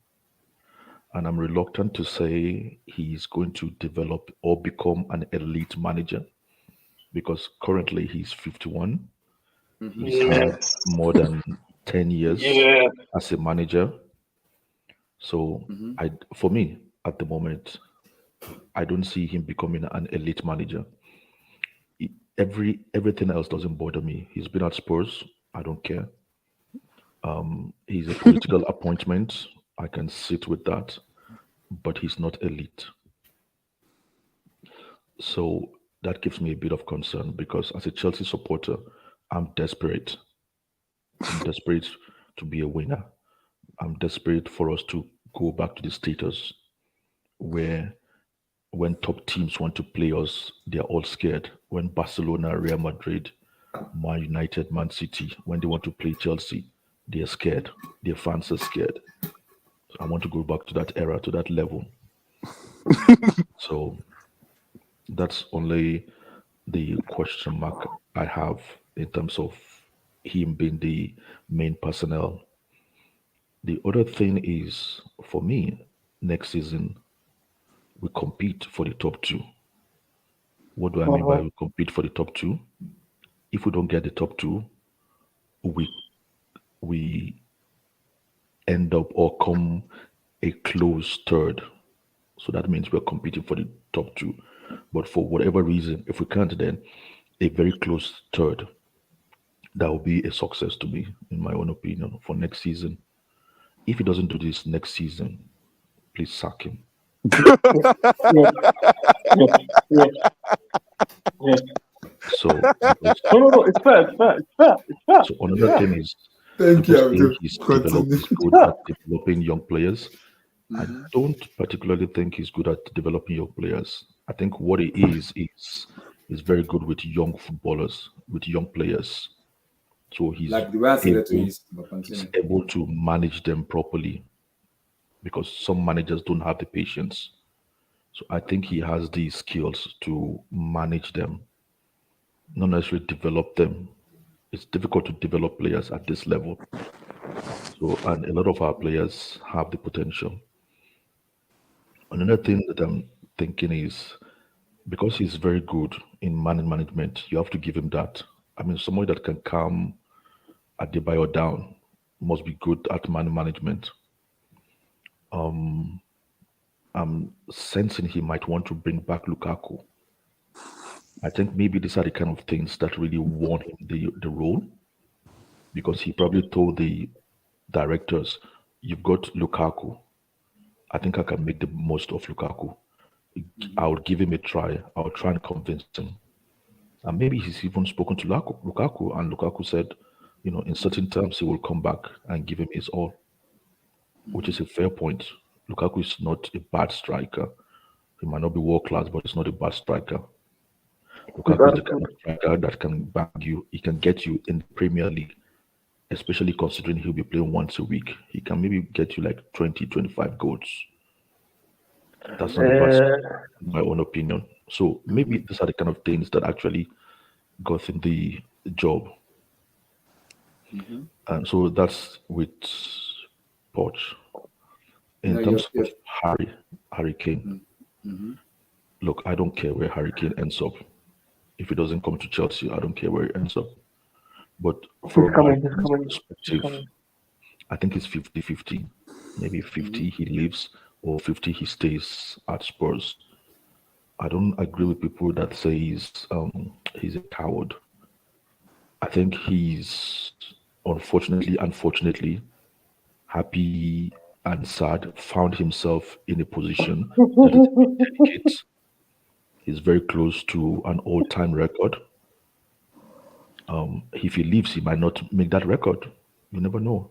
And I'm reluctant to say he's going to develop or become an elite manager because currently he's 51. He's had Yes. more than 10 years Yeah. as a manager. So for me, at the moment, I don't see him becoming an elite manager. Everything else doesn't bother me. He's been at Spurs. I don't care. He's a political appointment. I can sit with that, but he's not elite. So that gives me a bit of concern because as a Chelsea supporter, I'm desperate. I'm desperate to be a winner. I'm desperate for us to go back to the status where when top teams want to play us, they're all scared. When Barcelona, Real Madrid, Man United, Man City, when they want to play Chelsea, they're scared. Their fans are scared. I want to go back to that era, to that level. So that's only the question mark I have in terms of him being the main personnel. The other thing is, for me, next season, we compete for the top two. What do I mean by we compete for the top two? If we don't get the top two, we end up or come a close third. So that means we're competing for the top two. But for whatever reason, if we can't, then a very close third. That will be a success to me, in my own opinion, for next season. If he doesn't do this next season, please sack him. Yeah. Yeah. Yeah. Yeah. So, because, No. It's fair. It's fair. It's fair. It's fair. so another thing is, Thank people you, say Abdul. he's Continue. good Fair. at developing young players. I don't particularly think he's good at developing young players. I think what he is very good with young footballers, with young players. So Like the way I said it to able you, but he's continue. able to manage them properly because some managers don't have the patience. So I think he has the skills to manage them, not necessarily develop them. It's difficult to develop players at this level. So, and a lot of our players have the potential. Another thing that I'm thinking is because he's very good in man management, you have to give him that. I mean, somebody that can calm Adebayo down must be good at man management. I'm sensing he might want to bring back Lukaku. I think maybe these are the kind of things that really won him the role because he probably told the directors, "You've got Lukaku. I think I can make the most of Lukaku. I'll give him a try. I'll try and convince him." And maybe he's even spoken to Lukaku, and Lukaku said, in certain terms, he will come back and give him his all, which is a fair point. Lukaku is not a bad striker. He might not be world class, but he's not a bad striker. Lukaku is the kind of striker that can bang you. He can get you in the Premier League, especially considering he'll be playing once a week. He can maybe get you like 20, 25 goals. That's not a bad striker, in my own opinion. So maybe these are the kind of things that actually got him the job. And so that's with Poch. In No, terms of Harry Kane, look, I don't care where Harry Kane ends up. If he doesn't come to Chelsea, I don't care where he ends up. But from my perspective, I think it's 50-50. Maybe 50 he leaves or 50 he stays at Spurs. I don't agree with people that say he's a coward. I think he's unfortunately, happy and sad, found himself in a position that is delicate. He's very close to an all-time record. If he leaves, he might not make that record. You never know.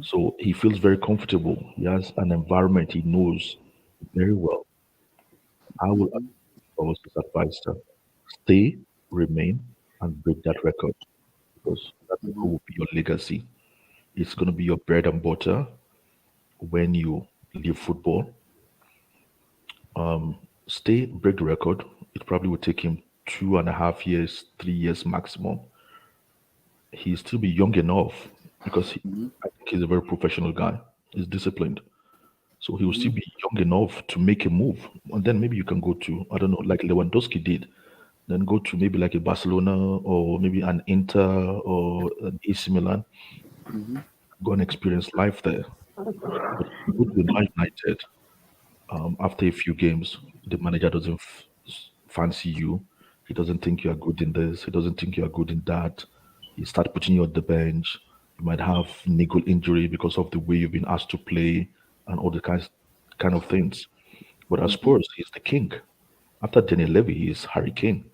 So he feels very comfortable. He has an environment he knows very well. I will always advise him, stay, remain, and break that record because that record will be your legacy. It's going to be your bread and butter when you leave football. Stay, break the record. It probably will take him 2.5 years, 3 years maximum. he'll still be young enough because Mm-hmm. I think he's a very professional guy. He's disciplined. So he will still Mm-hmm. be young enough to make a move. And then maybe you can go to, I don't know, like Lewandowski did. Then go to maybe like a Barcelona or maybe an Inter or an AC Milan. Mm-hmm. Go and experience life there. But if you go to Man United, after a few games, the manager doesn't fancy you. He doesn't think you are good in this. He doesn't think you are good in that. He start putting you on the bench. You might have niggle injury because of the way you've been asked to play and all the kind of things. But at Spurs, he's the king. After Daniel Levy, he's Harry Kane.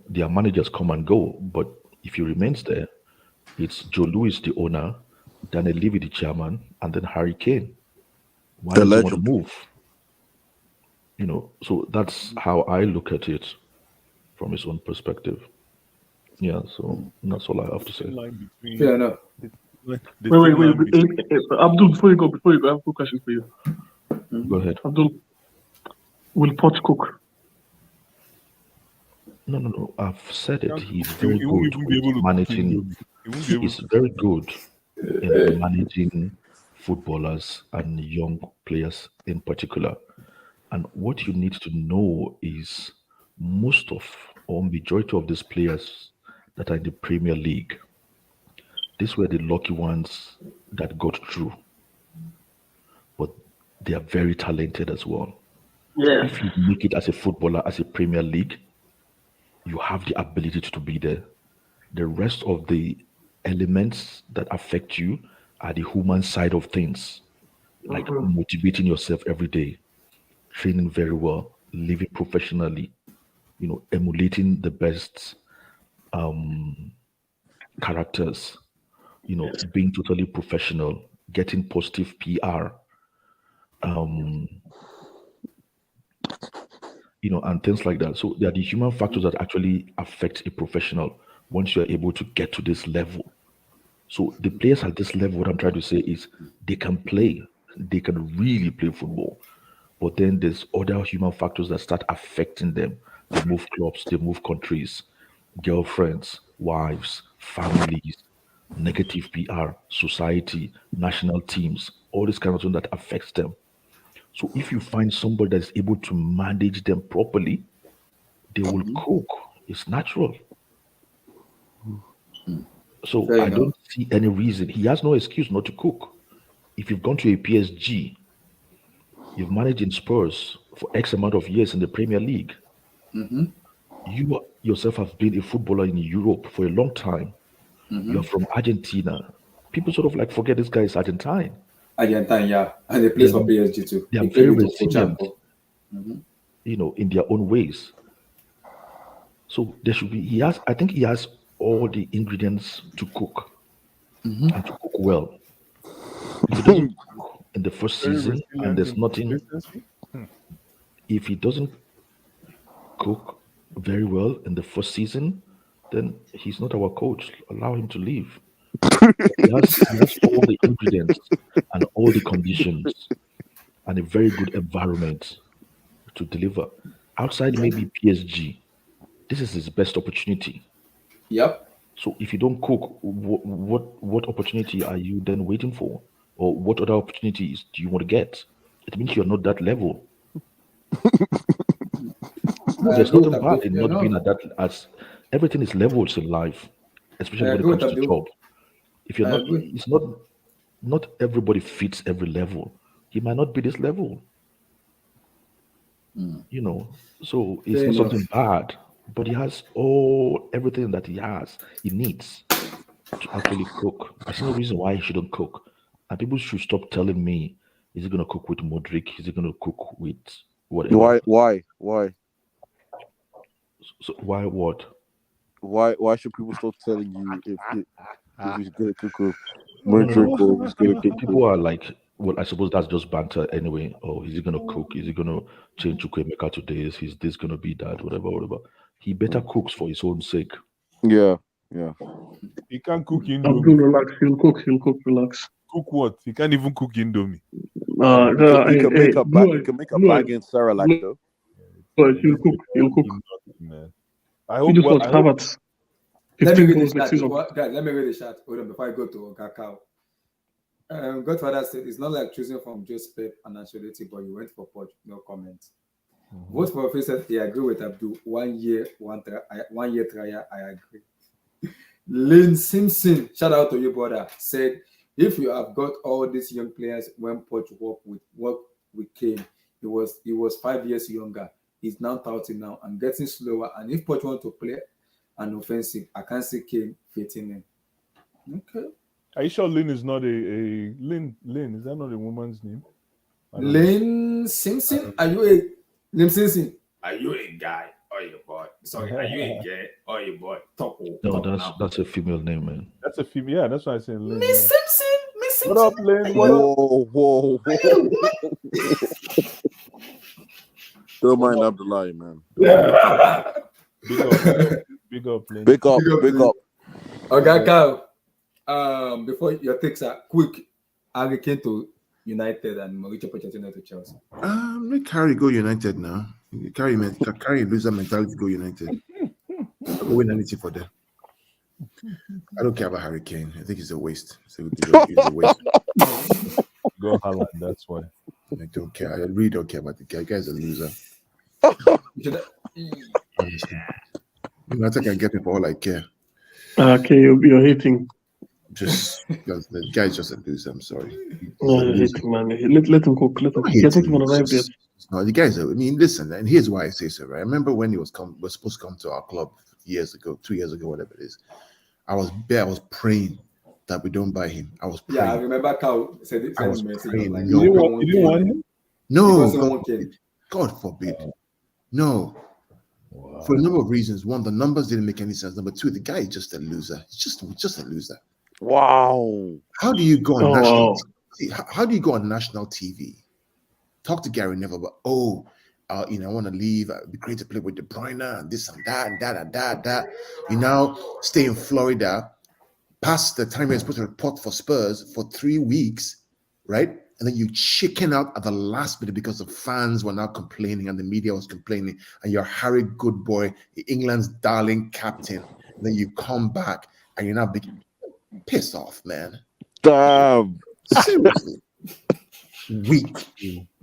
Their managers come and go, but if he remains there, it's Joe Louis the owner, Daniel Levy the chairman, and then Harry Kane. Why The does he want to legend. move? So that's how I look at it from his own perspective. Yeah, so that's all I have to say. Thin line between Fair enough. the Wait, thin line Abdul, before you go, I have a question for you. Go ahead. Abdul, will Poch cook? No. I've said it. He's He very won't good even be able with to cook managing. indomie. He won't be able He's to. very good in managing footballers and young players in particular. And what you need to know is most of or majority of these players that are in the Premier League, these were the lucky ones that got through. But they are very talented as well. Yeah. If you make it as a footballer, as a Premier League, you have the ability to be there. The rest of the elements that affect you are the human side of things, like motivating yourself every day, training very well, living professionally, emulating the best characters, being totally professional, getting positive PR, and things like that. So there are the human factors that actually affect a professional once you are able to get to this level. So the players at this level, what I'm trying to say is they can play, they can really play football. But then there's other human factors that start affecting them. They move clubs, they move countries, girlfriends, wives, families, negative PR, society, national teams, all this kind of thing that affects them. So if you find somebody that is able to manage them properly, they will cook. It's natural. So Fair I enough. don't see any reason. He has no excuse not to cook. If you've gone to a PSG, you've managed in Spurs for X amount of years in the Premier League, you yourself have been a footballer in Europe for a long time. You're from Argentina. People sort of like forget this guy is Argentine. Argentine, yeah. And they They plays are, for PSG too. they are He very played with resilient, Ocampo. in their own ways. So there should be, I think he has all the ingredients to cook and to cook well. If he doesn't cook in the first Very season and resilient there's in nothing, consistency. if he doesn't cook very well in the first season, then he's not our coach. Allow him to leave. He has all the ingredients and all the conditions and a very good environment to deliver. Outside maybe PSG, this is his best opportunity. Yep. So if you don't cook, what opportunity are you then waiting for, or what other opportunities do you want to get? It means you're not that level. I There's agree with nothing bad Abdul. in Yeah, not being no. at that. As everything is levels in life, I especially when it agree with comes to Abdul. job. If you're I not, agree. it's not everybody fits every level. He might not be this level, you know. So it's Fair not enough. something bad, but he has everything that he needs to actually cook. I see no reason why he shouldn't cook. And people should stop telling me, is he gonna cook with Modric? Is he gonna cook with whatever? So why what? Why should people stop telling you if he's gonna cook with No. Modric or if he's gonna cook with People are like, well, I suppose that's just banter anyway. Oh, is he gonna cook? Is he gonna change Chukwemeka to this? Is this gonna be that? Whatever. He better cooks for his own sake. yeah. He can't cook Abdul, indomie. relax. He'll cook, relax. Cook what? He can't even cook indomie. He can make a Blue, he can make a Blue, bag in Sarah though. Blue, he'll cook. Man. I He hope. just Well, wants Havertz. Let me 15 read the goals next chat. season. Guys, let me read the chat. Hold on, before I go to Kakao. Godfather said it's not like choosing from just Pep and Ancelotti, but you went for Poch. No comment. Vote for Face said he agree with Abdul. 1 year, 1 year trial. I agree. Lynn Simpson, shout out to you, brother. Said if you have got all these young players when Poch worked with Kane, he was 5 years younger. He's now 30 now and getting slower. And if Poch want to play an offensive, I can't see Kane fitting in. Okay. Are you sure Lynn is not a Lynn? Lynn, is that not a woman's name? Lynn Simpson? Are you a Lynn Simpson? Are you a guy or a boy? Sorry, are you a girl or a boy? Talk that's a female name, man. That's a female. Yeah, that's why I said Lynn. Miss Simpson. Miss Simpson. What up, Lynn? What up? Whoa. Don't mind Abdullahi, man. Big up, Lynn. Big up. Okay, Kyle. Before your takes are quick, Harry Kane to United and Mauricio Pochettino to Chelsea. Make Harry go United now. Carry loser mentality go United. I don't win anything for them. I don't care about Harry Kane. I think he's a waste. He's a waste. Go Haaland, that's why. I don't care. I really don't care about the guy. The guy's a loser. Honestly. I think I can get him for all I care. Okay, you're hating. Just because the guy's just a loser. I'm sorry. No, you're hating, man. Let him cook. Let him cook. He's not even arrived yet. No, the guy's. I mean, listen, and here's why I say so. Right? I remember when he was supposed to come to our club 2 years ago, whatever it is. I was praying that we don't buy him. I was praying. Yeah, I remember Carl said it. I was praying. You didn't want him? No, God forbid. No. Wow. For a number of reasons. One, the numbers didn't make any sense. Number two, the guy is just a loser. He's just a loser. Wow. How do you go on national TV? How do you go on national TV? Talk to Gary Neville about, I want to leave. It'd be great to play with De Bruyne and this and that and that and that and that. You now stay in Florida, past the time you're supposed to report for Spurs for 3 weeks, right? And then you chicken out at the last minute because the fans were now complaining and the media was complaining, and you're Harry Goodboy, England's darling captain. And then you come back and you're now big. Piss off, man. Damn. Seriously. Weak.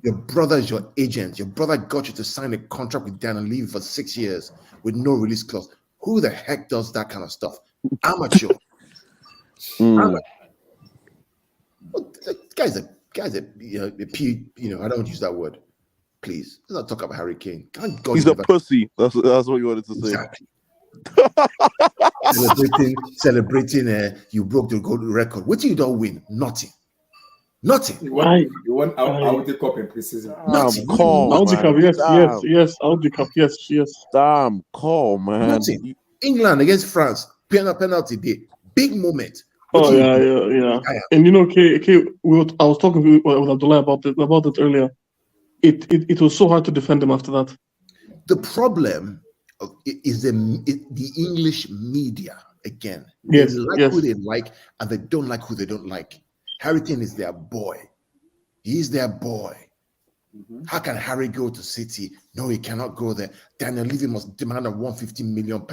Your brother is your agent. Your brother got you to sign a contract with Dan and leave for 6 years with no release clause. Who the heck does that kind of stuff? Amateur. Amateur. Guys, I don't use that word. Please, let's not talk about Harry Kane. He's a pussy. That's what you wanted to say. Exactly. celebrating you broke the gold record. What you don't win? Nothing. You want Audi Cup in preseason. Nothing. Audi Cup, yes. Audi Cup, yes. Damn, call, man. Nothing. England against France, penalty day. Big moment. Oh, yeah. And I was talking with Abdullah about it earlier. It was so hard to defend him after that. The problem is the English media again. Yes, they like who they like, and they don't like who they don't like. Harry Kane is their boy. He's their boy. Mm-hmm. How can Harry go to City? No, he cannot go there. Daniel Levy must demand £150 million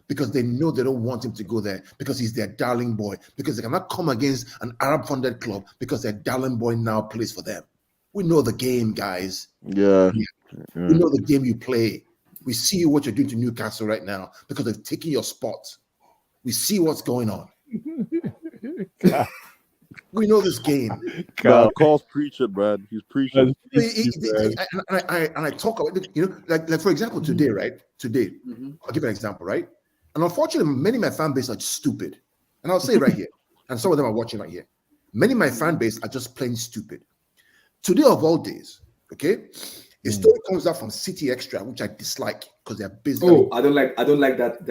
because they know they don't want him to go there because he's their darling boy, because they cannot come against an Arab-funded club because their darling boy now plays for them. We know the game, guys. Yeah. We know the game you play. We see what you're doing to Newcastle right now because they've taken your spot. We see what's going on. We know this game. Carl's preaching, Brad. He's preaching. And I talk about it, like for example, today, right? Today, I'll give you an example, right? And unfortunately, many of my fan base are stupid. And I'll say it right here. And some of them are watching right here. Many of my fan base are just plain stupid. Today of all days, okay? A story comes out from City Extra, which I dislike because they're busy. Oh, I don't like that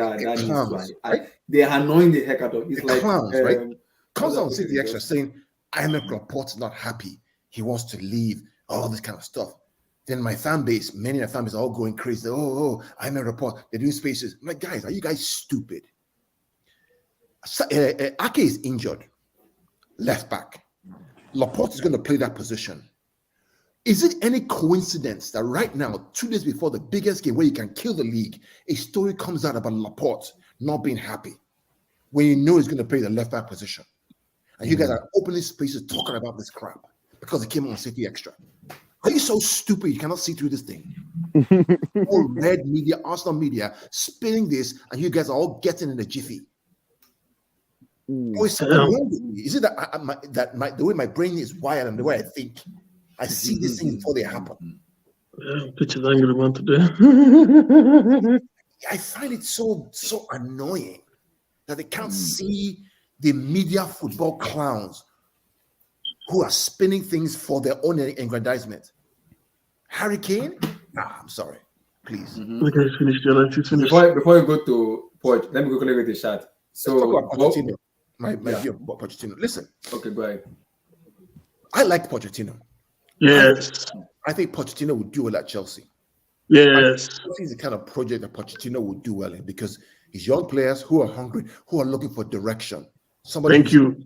clowns, right? They're annoying the heck out of it. It's like clowns, right? Comes out City Extra saying, IMF Laporte's not happy. He wants to leave, all this kind of stuff. Then my fan base, many of my fan base are all going crazy. IMF Laporte, they're doing spaces. I'm like, guys, are you guys stupid? Ake is injured, left back. Laporte is going to play that position. Is it any coincidence that right now, 2 days before the biggest game where you can kill the league, a story comes out about Laporte not being happy? when you know he's going to play the left back position, and you guys are opening spaces talking about this crap because it came on City Extra. Are you so stupid you cannot see through this thing? All red media, Arsenal media, spinning this, and you guys are all getting in a jiffy. Oh, it's something wrong with me. Is it that the way my brain is wired and the way I think, I see these things before they happen. Pitch is angry man today. I find it so annoying that they can't see the media football clowns who are spinning things for their own aggrandizement. Harry Kane? Nah, I'm sorry. Please. Okay, finished. Before you go to Poch, let me quickly read the chat. So, let's talk about Pochetino. My view about Pochetino. Listen. Okay, go ahead. I like Pochetino. Yes. I think Pochetino would do well at Chelsea. Yes. Chelsea is the kind of project that Pochetino would do well in because he's young players who are hungry, who are looking for direction. Thank you.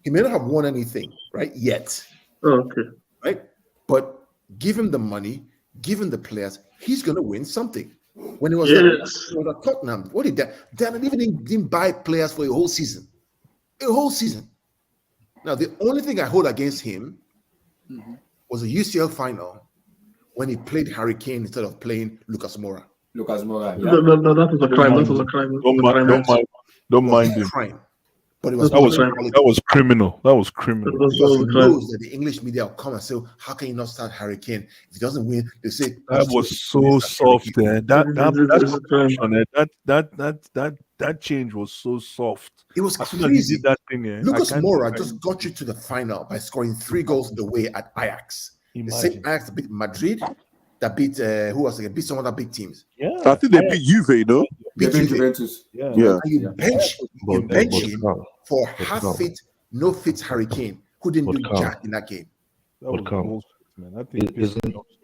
He may not have won anything, right, yet. Okay. Right? But give him the money, give him the players, he's going to win something. When he was at Tottenham, what did Dan even didn't buy players for a whole season. A whole season. Now, the only thing I hold against him was a UCL final when he played Harry Kane instead of playing Lucas Moura. Lucas Moura. Yeah. That was a crime. That was a crime. Don't mind him. Crime. But it was that was criminal. That was criminal. Because he knows that the English media will come and say, "How can you not start Harry Kane? If he doesn't win, they say that was so soft there. That change was so soft. It was crazy. That thing, Lucas Moura just got you to the final by scoring 3 goals in the way at Ajax. The same Ajax that beat Madrid, that beat who was it? Beat some other big teams. Yeah, I think they beat Juve, no? Beat Juventus. Yeah. And you bench him for half-fit, no-fit Harry Kane, who didn't do jack in that game.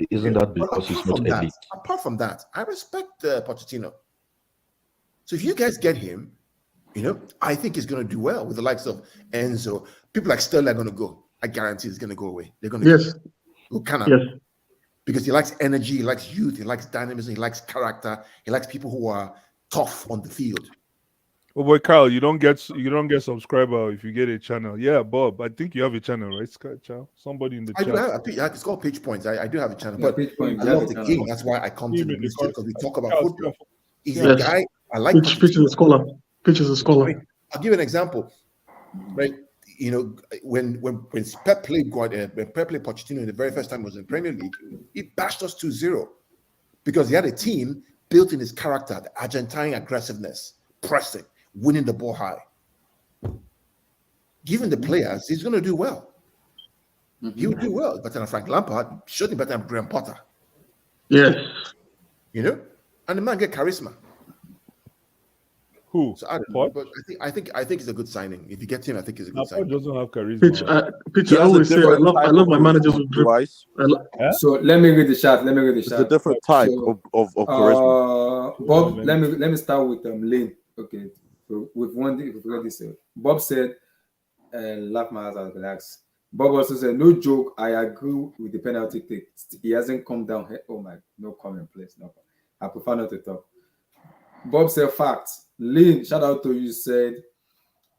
Isn't that because he's not elite? Apart from that, I respect Pochettino. So if you guys get him, I think he's going to do well with the likes of Enzo. People like Sterling are going to go. I guarantee he's going to go away. They're going to go. Yes. Because he likes energy, he likes youth, he likes dynamism, he likes character, he likes people who are tough on the field. Oh boy, Carl, you don't get subscriber if you get a channel. Yeah, Bob, I think you have a channel, right? Somebody in the chat. It's called Page Points. I do have a channel, but I love the game. That's why I come to the ministry because we talk about football. He's a guy I like. Pitch is a scholar. Pitch is a scholar. I'll give you an example, right? When Pep played Pochettino the very first time he was in Premier League, he bashed us 2-0 because he had a team built in his character, the Argentine aggressiveness, pressing, winning the ball high. Given the players, he's going to do well. He will do well. Better than Frank Lampard, certainly better than Graham Potter. Yes. And the man get charisma. Who? So I don't know, but I think it's a good signing. If you get him, I think it's a good signing. Doesn't have charisma. Pitch. I always say I love my managers with drip. So let me read the chat. It's a different type of charisma. Bob, let me start with Lane. Okay, so we've read this. Bob said, "Laugh my ass out, relax." Bob also said, "No joke. I agree with the penalty take. He hasn't come down here. Oh my, no comment, please. No, I prefer not to talk." Bob said, "Facts." Lynn, shout out to you, said,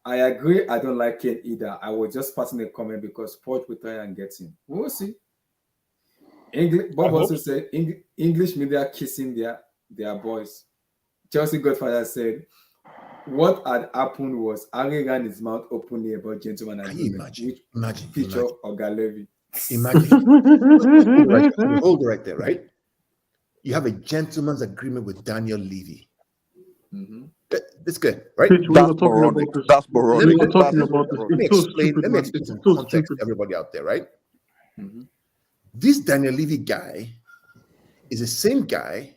"I agree. I don't like Kane either. I was just passing a comment because Port will try and get him. We'll see." Bob also said, English media kissing their boys. Chelsea Godfather said, "What had happened was Harry ran his mouth openly about gentleman agreement, which feature Ogalevi." Imagine. Hold right there, right? You have a gentleman's agreement with Daniel Levy. That's good, right? That's moronic. Let me explain some context to everybody out there, right? This Daniel Levy guy is the same guy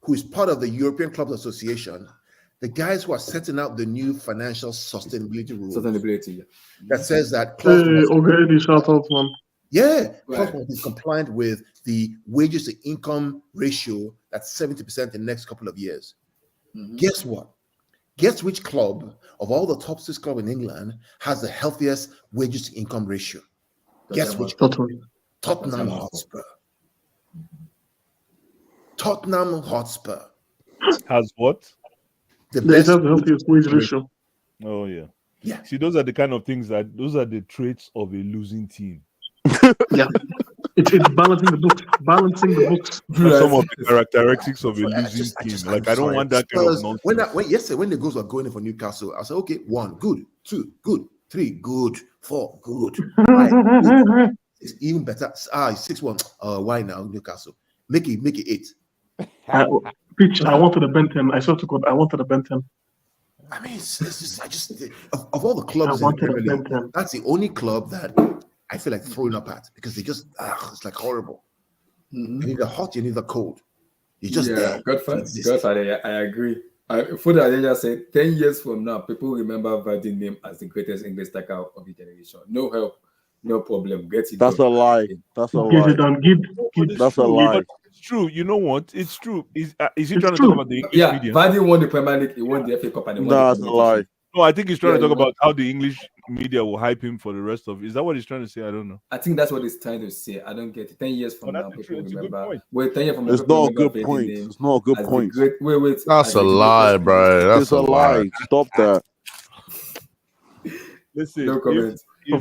who is part of the European Clubs Association, the guys who are setting out the new financial sustainability rules. That says that shout out, man. Yeah, Clubs must be compliant with the wages to income ratio that's 70% in the next couple of years. Guess what? Guess which club of all the top 6 clubs in England has the healthiest wages to income ratio? Guess which club? Tottenham Hotspur. Tottenham Hotspur has what? The best healthiest wage ratio. Oh yeah. Yeah. See, those are the kind of things those are the traits of a losing team. Yeah. It's balancing the books. Balancing the books. That's some of the characteristics of a So losing team. I'm I don't sorry. want that kind of Spurs, nonsense. yesterday when the goals were going in for Newcastle, I said, okay, 1, good, 2, good, 3, good, 4, good, 5, good. It's even better. 6-1. Why now, Newcastle? Make it 8. Pitch. I wanted a Benton. I swear to God, I wanted a Benton. I mean, it's just of all the clubs I in the wanted a Premier League, Benton. that's the only club that I feel like throwing up at because they just it's like horrible. Mhm. You're either hot, you're either cold. You're just there. Godfather, I agree. Food Agenda said 10 years from now, people remember Vardy's name as the greatest English striker of the generation. No help, no problem. Get it That's a done. lie. That's a Get lie. it done. Give. It's That's a true, lie. but it's true. You know what? It's true. Is he It's trying to true. talk about the English Yeah, media? Vardy won the Premier League, he won the FA Cup, and he won Nah, the that's a Community lie. Shield. No, I think he's trying to Yeah, talk he won. about how the English media will hype him for the rest of. Is that what he's trying to say? I don't know. I think that's what he's trying to say. I don't get it. 10 years from But now, that's people it's a good remember. point. Wait, 10 years from now, It's people not a remember good Vardy's point. name It's not a good as the point. great. Wait. That's as a the lie, greatest bro. English. That's It's a a lie. lie. Stop that. Listen, No comment. I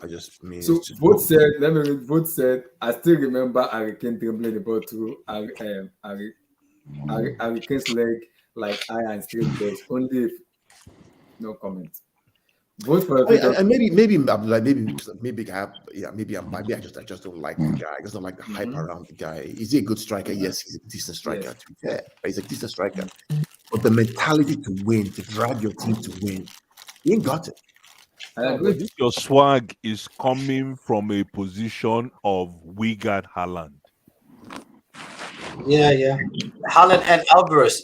just mean So it's just Vote said, let me read. Vote said, I still remember Harry Kane dribbling the ball through Harry Kane's leg like iron straight does. Only if no comment. Vote for maybe I just don't like the guy. I just don't like the hype around the guy. Is he a good striker? Yes, he's a decent striker. Yes. To be fair, but he's a decent striker. But the mentality to win, to drag your team to win, he ain't got it. I but agree. if your swag is coming from a position of we got Haaland. Yeah. Haaland and Alvarez.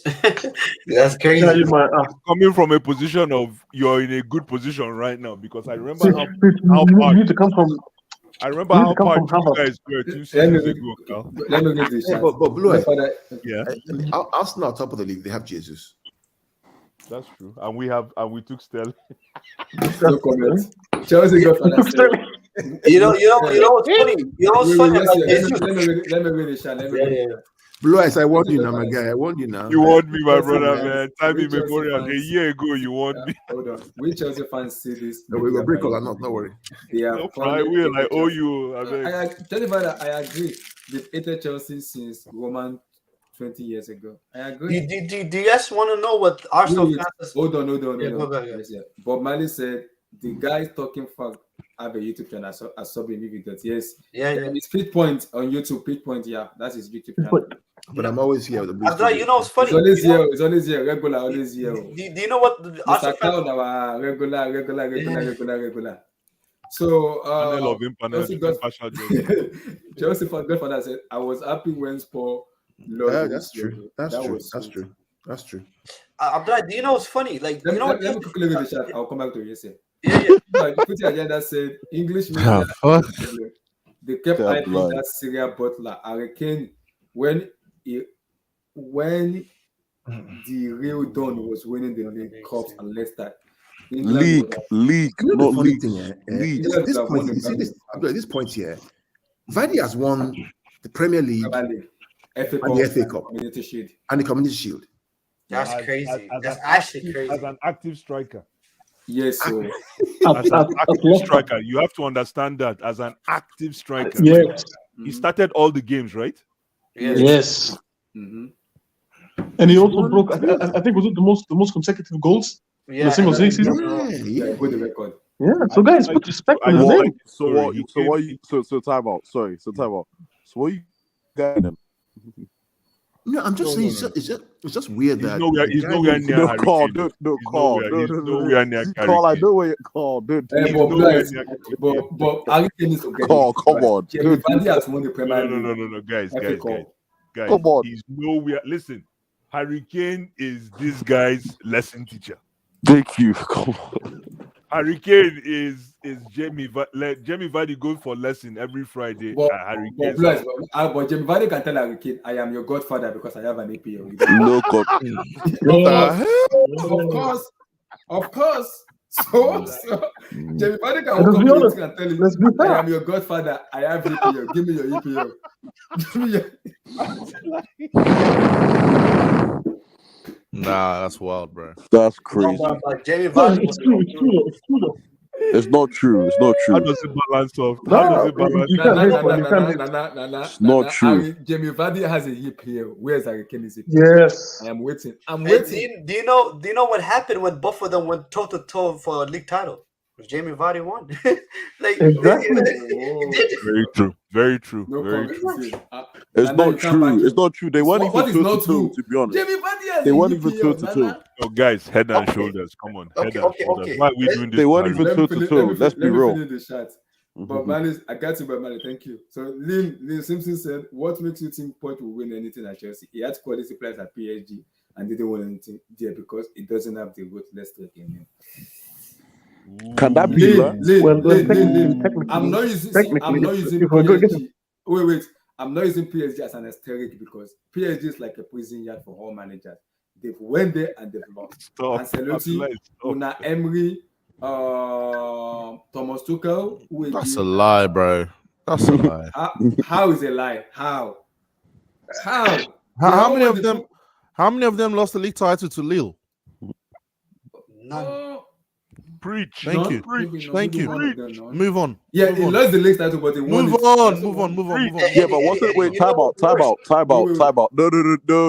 That's crazy. Yeah, Coming from a position of you're in a good position right now because I remember Pitch. You need to come from. I remember You need how to come hard from you Harvard. guys were 2 Let me seasons read, ago, Carl. let me read this Yeah, chat. but Blue, Father, Yeah, Arsenal are top of the league. They have Jesus. that's true. And we took Sterling. no comment. Chelsea got Father said. You know what's funny? You know what's funny about Jesus? Let me read the chat. Let me read it. Yeah. Blue Eyes, I warned you now, my guy. I warned you now. You want me, my Chelsea brother, fans- man. Time we Chelsea immemorial. A fans- year ago, you want me. Hold on. We Chelsea fans see this. No, we will break all or not. Don't worry. They are No, calling we it like the owe Chelsea. you. I beg. Tell you that I agree. They've hated Chelsea since Roman 20 years ago. I agree. Do you guys want to know what Arsenal Wait, fans? hold on. Yeah, go back, yeah. Yes, yeah. Bob Marley said the guy talking fuck have a YouTube channel. I saw the video. Yes. Yeah. It's Pit Point on YouTube. Pit Point, yeah. That's his YouTube channel. But I'm always here with the Blue. Abdullah, you know what's funny? It's always here. Regular, always here. Do you know what the Arsenal Mr. fans? Cloud, our regular. So, Panel of Chelsea got impartial judges. Chelsea Godfather said, I was happy when Spurs lost. Yeah, that's true. That's That true. was That's sweet. true. That's true. Abdullah, do you know what's funny? Like, Let you know what? me quickly read the chat. I'll come back to you. Yes, Yeah. Like, Put Agenda said, English media. fuck? They kept Yeah, hyping blood. that Syria Butler. Harry Kane, when the real Don was winning the league cups and Leicester. England League, You know not the funny league. thing here? League. This point, you see this? Abdullah, this point here. Vardy has won the Premier League Premier League, FA and the FA Cup Community Shield. and the Community Shield. That's As- crazy. as That's an actually active- crazy. As an active striker. Yes, so As an active striker. You have to understand that as an active striker. Yes. He started all the games, right? Yes. mhm. And he also broke. I think was it the most consecutive goals in Yeah. a single and- season. Yeah, good record. Yeah. So guys, put respect on his name. So time out. Sorry. So what you got? No, I'm just saying it's just weird He's that nowhere near No Harry call, Kane. dude. No He's call. nowhere near Harry Call. I Kane. know where you call, dude. Hey, He's but nowhere guys, near- but Harry Kane is to get Call, it. come on, Jamie dude. Vardy has won the Premier League. No, guys. FA Cup. Come on. He's nowhere. Listen, Harry Kane is this guy's lesson teacher. Thank you. Come on. Harry Kane is Jamie. Jamie Vardy goes for lesson every Friday. But, Harry but, Kane. plus, but Jamie Vardy can tell Harry Kane, I am your godfather because I have an APL. No call. Of course. So Jamie Vardy can Let's walk be up honest. to you and tell you, Let's be I fair. am your godfather. I have EPL. Give me your EPL. Give me your... Nah, that's wild, bro. That's No, crazy. but Jamie No, Vardy it's true. It's true. It's true though. It's not true. It's not How true. does it balance off? How does No, it balance? you can't hate one. You can't hate. It's not true. Jamie Vardy has a hip here. Where's Harry Kane's hip? Yes. I am waiting. I'm And waiting. do you know what happened when both of them went toe to toe for a league title? Jamie Vardy won. Like Exactly. Very true. Very true. No Very comment. true. See, It's Nana, you not can't back true. him. It's not true. They weren't What even is toe not to toe, true? to be honest. Jamie Vardy has They a weren't hip even here, toe to toe. Nana. No, guys, head and Okay. shoulders. Come on, Okay, head and okay, shoulders. okay. Why are we doing this? They weren't to even Harry? toe to toe. Let's be real. Finish the chat. But Malice, I got you, but Malice, thank you. So Lynn Simpson said, "What makes you think Port will win anything at Chelsea? He had quality players at PSG and didn't win anything there because it doesn't have the ruthless to again." Can that be that? Technically, I'm not using if we're going to PSG. Wait. I'm not using PSG as an asterisk because PSG is like a prison yard for all managers. They've went there and they've lost. Stop. Ancelotti, Una Emery, Thomas Tuchel. That's a lie, bro. That's a lie. How is a lie? How How many of them? How many of them lost the league title to Lille? None. Preach. Thank you. Thank you. Move on. Yeah, Move he on. lost the league title, but he won. Move on. Yeah, but what's it? Wait, time out. No,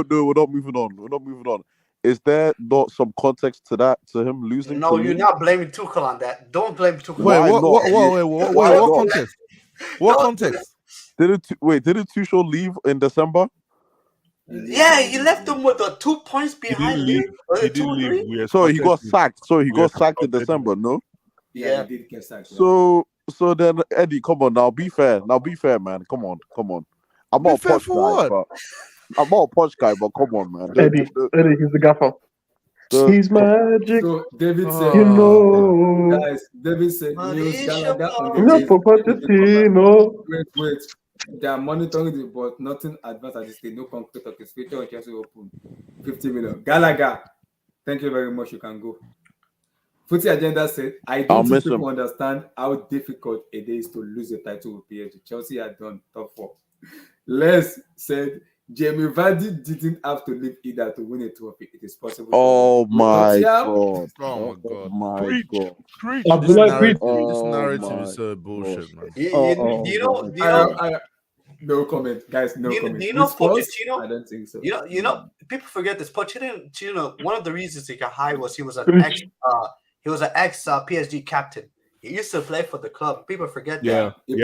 we're not moving on. Is there not some context to that, to him losing? No, you're not blaming Tuchel on that. Don't blame Tuchel. Wait, what context? What context? Didn't Tuchel leave in December? Yeah, he left them with 2 points behind. He didn't leave. So he got sacked. He sacked in December, no? Yeah, he did get sacked. So then Eddie, come on now, be fair, man. Come on. I'm not a posh guy, but come on, man. Eddie, he's the gaffer. He's magic. So David said, you know, guys, David said, News Gallagher on the not for Pochetino. Wait. They are monitoring the but nothing advanced at this stage. No concrete of his future on Chelsea open. 50 million. Gallagher, thank you very much. You can go. Footy Agenda said, I don't think people understand how difficult it is to lose a title with PSG. Chelsea had done top 4. Les said, Jamie Vardy didn't have to leave either to win a trophy. It is possible. Oh my god. Oh my god. Preach. This narrative is so bullshit, man. You know, no comment, guys. No comment. Do you know Pochetino? I don't think so. You know, people forget this. Pochettino, one of the reasons he got hired was he was an ex PSG captain. He used to play for the club. People forget that. And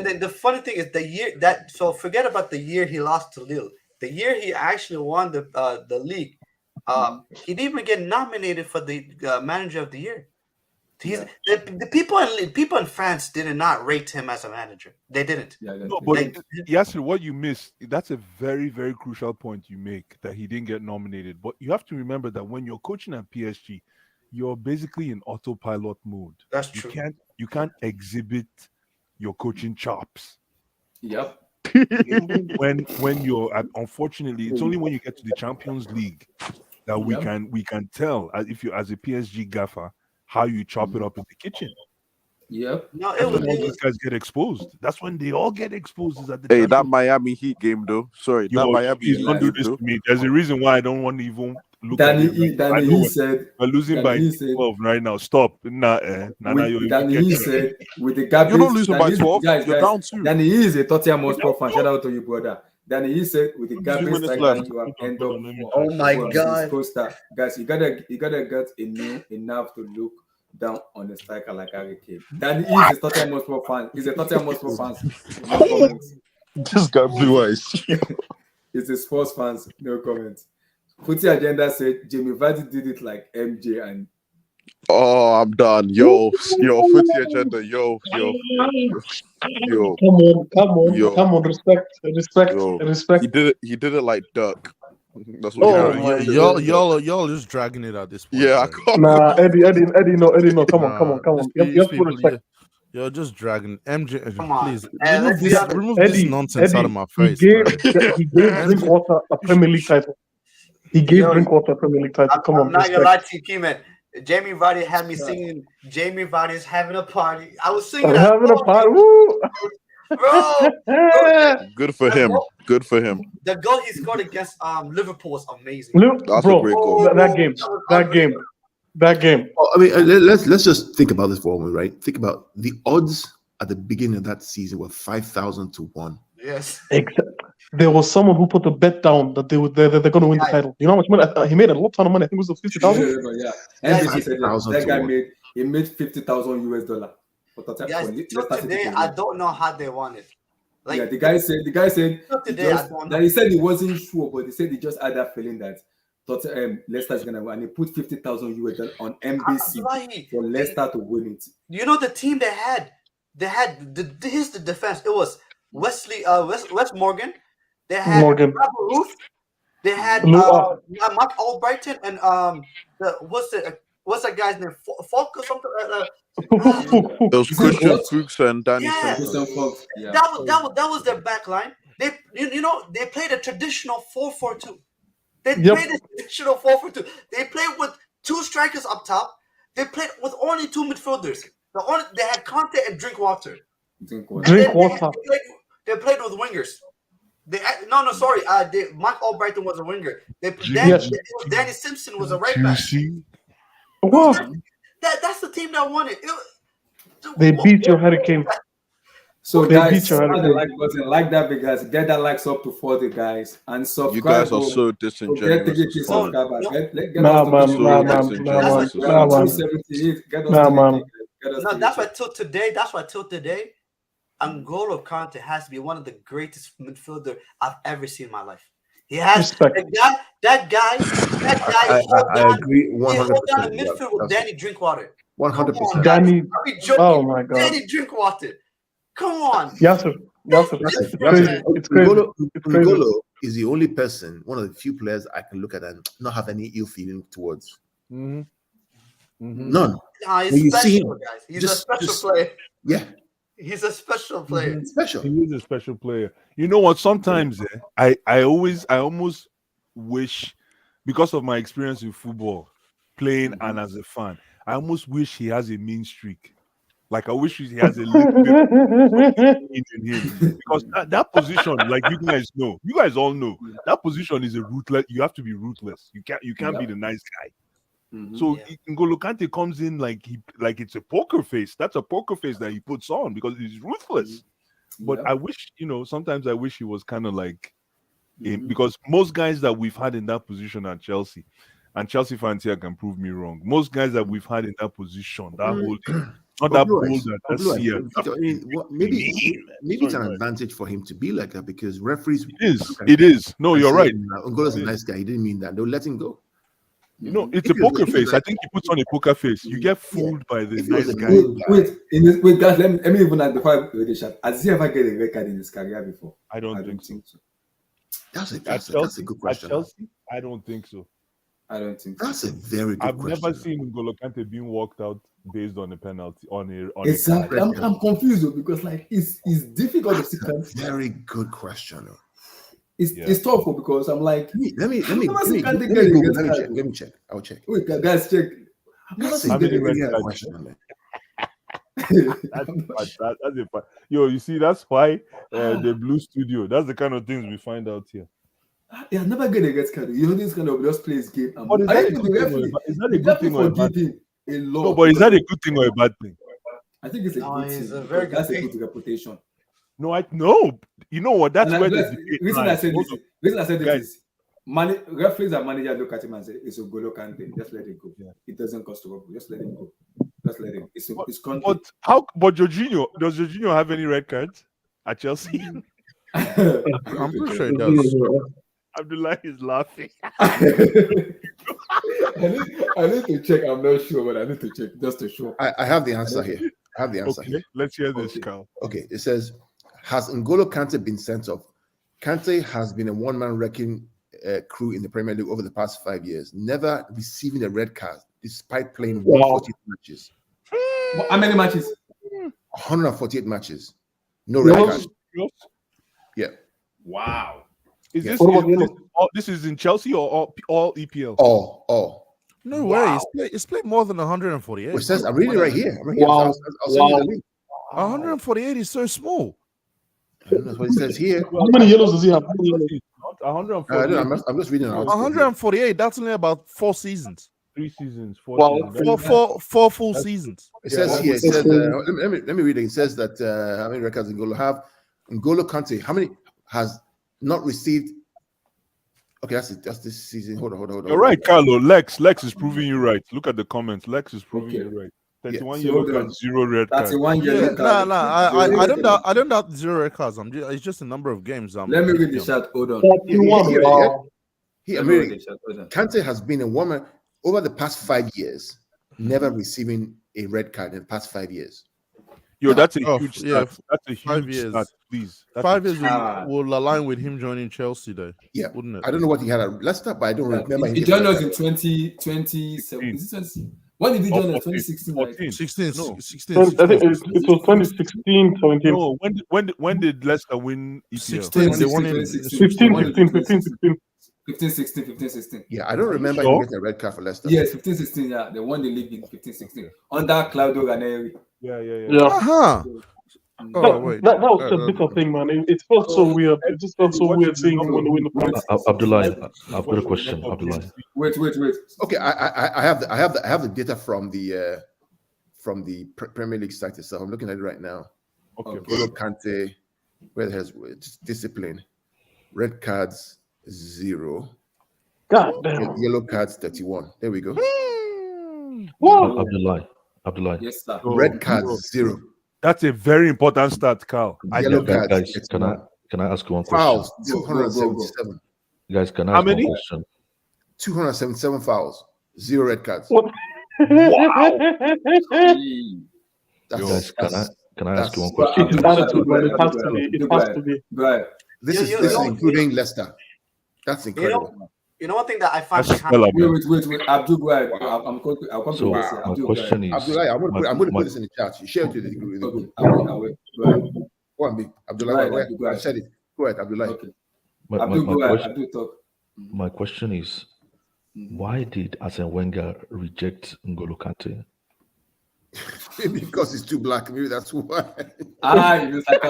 then the funny thing is forget about the year he lost to Lille. The year he actually won the league, he didn't even get nominated for the manager of the year. The people in France did not rate him as a manager. They didn't. Yasser, what you missed, that's a very, very crucial point you make, that he didn't get nominated. But you have to remember that when you're coaching at PSG, you're basically in autopilot mode. That's true. You can't exhibit your coaching chops. Yep. when you're unfortunately, it's only when you get to the Champions League that we can tell, if you as a PSG gaffer, how you chop it up in the kitchen. Yep. No, these guys get exposed. That's when they all get exposed. Is at the that Miami Heat game, though. Sorry, that Miami Heat. Don't do this to me. There's a reason why I don't want to even look at it. Danny said we're losing by 12 right now. Stop. Danny said with the gap. You're not losing by 12. You're down 2. Danny is a Tottenham Hotspur fan. Shout out to you, brother. Danny said with the gap you have end up. Oh my god, guys! You gotta get enough to look down on a striker like Harry Kane. Danny is a Tottenham Hotspur fan. He's a Tottenham Hotspur fan. This guy blue eyes. It's a sports fans. No comments. Footy Agenda said Jamie Vardy did it like MJ and. Oh, I'm done. Yo, Footy Agenda. Yo. Come on, respect. He did it like Dirk. That's what y'all just dragging it at this point. Yeah, I can't. Nah, Eddie, no. Come on. You have to respect. You're just dragging MJ. Please remove this nonsense out of my face. He gave Drinkwater a Premier League title. Come on, I'm not gonna lie to you, Keyman. Jamie Vardy had me singing. Jamie Vardy is having a party. I was singing. Having a party. Woo! Bro, Good for him. Good for him. the goal he scored against Liverpool was amazing. That's a Bro, great goal. that game, was that game, unreal. that game. Well, I mean, let's just think about this for a moment, right? Think about the odds at the beginning of that season were 5,000 to 1. Yes. There was someone who put a bet down that they're going to win the Yeah. title. You know how much money? He made a lot ton of money. I think it was 50,000. Yeah. Guys, NBC said 5,000 that to guy 1. made $50,000 for Tottenham. Guys, for till Leicester City today, to I win. don't know how they won it. Like, Yeah, the guy said till he today, I just, don't that know. he said he wasn't sure, but he said he just had that feeling that Leicester is gonna win, and he put $50,000 on NBC Abdullahi, for Leicester to win it. you know the team they had? Here's the defense. It was West Morgan. They had Morgan. Robert Ruth. They had Mark Albrighton and what's that guy's name? Falk or something. It was Christian What? Fuchs and Danny Yeah. Simpson. Christian Fox. Yeah. That was their back line. They they played a traditional 4-4-2. They Yep. played a traditional 4-4-2. They played with 2 strikers up top. They played with only 2 midfielders. They had Conte and Drinkwater. Drink And water. Drink then water. They played with wingers. Sorry. Mark Albrighton was a winger. Yes. Danny Simpson was a right back. Juicy. What? That's the team that won it. They beat your Hurricane. So They guys, beat your smash the Hurricane. like button, like that big guys, get that likes up to 40 guys, and subscribe. You guys are bro. so Get disingenuous. 3K It's fun. subscribers. No. Get Nah, us to man, the nah, show. man, nah, man, That's nah, man. 278. Get us Nah, to man. 3K. Get us No, to that's 3K. why till today, N'Golo Kante has to be one of the greatest midfielder I've ever seen in my life. He has Respect. that guy. I agree He hold down 100%. the midfield with Danny Drinkwater. 100%. Danny. Are we joking? Oh my God. Danny Drinkwater. Come on. Yasser. That's It's it. crazy. It's crazy. It's crazy. N'Golo is the only person, one of the few players I can look at and not have any ill feeling towards. Mhm. Mhm. None. Nah, When he's you see special, him, guys. He's just- a special just- player. Yeah, He's a special player. special. He is a special player. You know what? Sometimes I almost wish, because of my experience in football, playing and as a fan, I almost wish he has a mean streak. Like I wish he has a little bit in him, because that position, like you guys all know, that position is a ruthless. You have to be ruthless. You can't be the nice guy. So Yeah. N'Golo Kante comes in like it's a poker face. That's a poker face that he puts on because he's ruthless. But I wish, sometimes I wish he was kind of like him, because most guys that we've had in that position at Chelsea, and Chelsea fans here can prove me wrong. Most guys that we've had in that position, that holding, not that Blue bold, Eyes. that Blue Eyes. here. I mean, maybe it's an Sorry, advantage for him to be like that because referees. It is. No, you're right. N'Golo's a nice guy. He didn't mean that. They'll let him go. It's a poker face. I think he puts on a poker face. You get fooled by the If he was nice a guy. good Wait, guys, let me even ask before I really shut. Has he ever get a red card in his career before? I don't think so. That's a Chelsea, good at question. Chelsea, I don't think so. I don't think so. That's a very good I've question. never seen N'Golo Kante being walked out based on a penalty on a Exactly. card. I'm confused though, because like it's difficult to see. Very good question. It's tough because I'm like, Let me check. I'll check. wait, guys, check. That's How a many very red good cards? question, man. That's a fact. Yo, you see, that's why the Blue Studio. That's the kind of things we find out here. Yeah, never get a red card. This kind of just plays game. But is that a good thing or a bad thing? A lot. No, but is that a good thing or a bad thing? I think it's a No, good it's thing. a very That's good a thing. good reputation. No. You know what? That's And where the that's- debate reason I lies. said this. Reason I said Guys. this is referees and manager look at him and say it's a N'Golo Kante. Just let it go. Yeah. It doesn't cost trouble. Just let it go. Just let it. It's country. But how? But Jorginho, does Jorginho have any red cards at Chelsea? I'm pretty sure it does. Abdullah is laughing. I need to check. I'm not sure, but I need to check just to show. I have the answer here. I have the answer Okay, here. let's hear this, Okay. Carl. Okay, it says, has N'Golo Kante been sent off? Kante has been a one-man wrecking crew in the Premier League over the past 5 years, never receiving a red card despite playing 148 matches. How many matches? 148 matches. No red card. Yeah. Wow. Is Yeah. this, What about this is in Chelsea or all EPL? All. No way. It's played more than 148. It says, I'm reading it right here. Wow. I'll send you the link. 148 is so small. I don't know what it says here. How many yellows does he have? Not 140. I'm just reading out. 148. That's only about 4 seasons. 3 seasons, 4 Wow. seasons. Four full seasons. It says here. It says. Let me read it. It says that how many records N'Golo have? N'Golo Kante, how many has not received? Okay, that's it. That's this season. Hold on. You're right, Carlo. Lex is proving you right. Look at the comments. Lex is proving you right. 31 yellow cards, 0 red cards. 31 yellow cards. I don't doubt 0 red cards. It's just a number of games. Let me read the chat. Hold on. 31. Wow. Kante has been a woman over the past 5 years, never receiving a red card in the past 5 years. Yo, that's a huge stat. yeah, That's a 5 huge years. stat, please. That's 5 years will align with him joining Chelsea, though. Yeah, wouldn't it? I don't know what he had at Leicester, but I don't remember. He joined us in 2017. When did he join us? 2016, right? 16. No. 16. I think it was 2016, 17. No, when did Leicester win EPL? 16. They won in 15, 16. Yeah, I don't remember him getting a red card for Leicester. Yes, 15-16. Yeah, they won the league in 15-16 under Claudio Ranieri. Yeah. Uh-huh. Oh, wait. That was a bitter thing, man. It felt so weird. It just felt so weird seeing him when they win the final. Abdullah, I've got a question. Abdullah. Wait. Okay, I have the data from the Premier League site itself. I'm looking at it right now. Okay. N'Golo Kante, where has discipline, red cards 0, God damn. yellow cards 31. There we go. Wow. Abdullah. Yes, sir. Red cards 0. That's a very important stat, Carl. Yellow Guys, cards. can I ask you one question? Fouls 277. Guys, can I How ask one many? question? 277 fouls, 0 red cards. What? Guys, can I ask you one that's- question? It's attitude, man. It has to be. It has to be. Right. This is including Leicester. That's incredible. You know one thing that I find That's kind of stellar, man. Wait. Abdul, go ahead. I'll come So to my this. Abdul, question is, Abdullah, I'm going to put this in the chat. You share it to the group. Okay, I will. Go ahead. Go on, big. Abdullah, Right, go ahead. go ahead. I said it. Go ahead, Abdullah. Okay. my Abdul, go ahead. question, Abdul, talk. my question is, why did Arsene Wenger reject N'Golo Kante? Maybe because it's too black. Maybe that's why. You just like,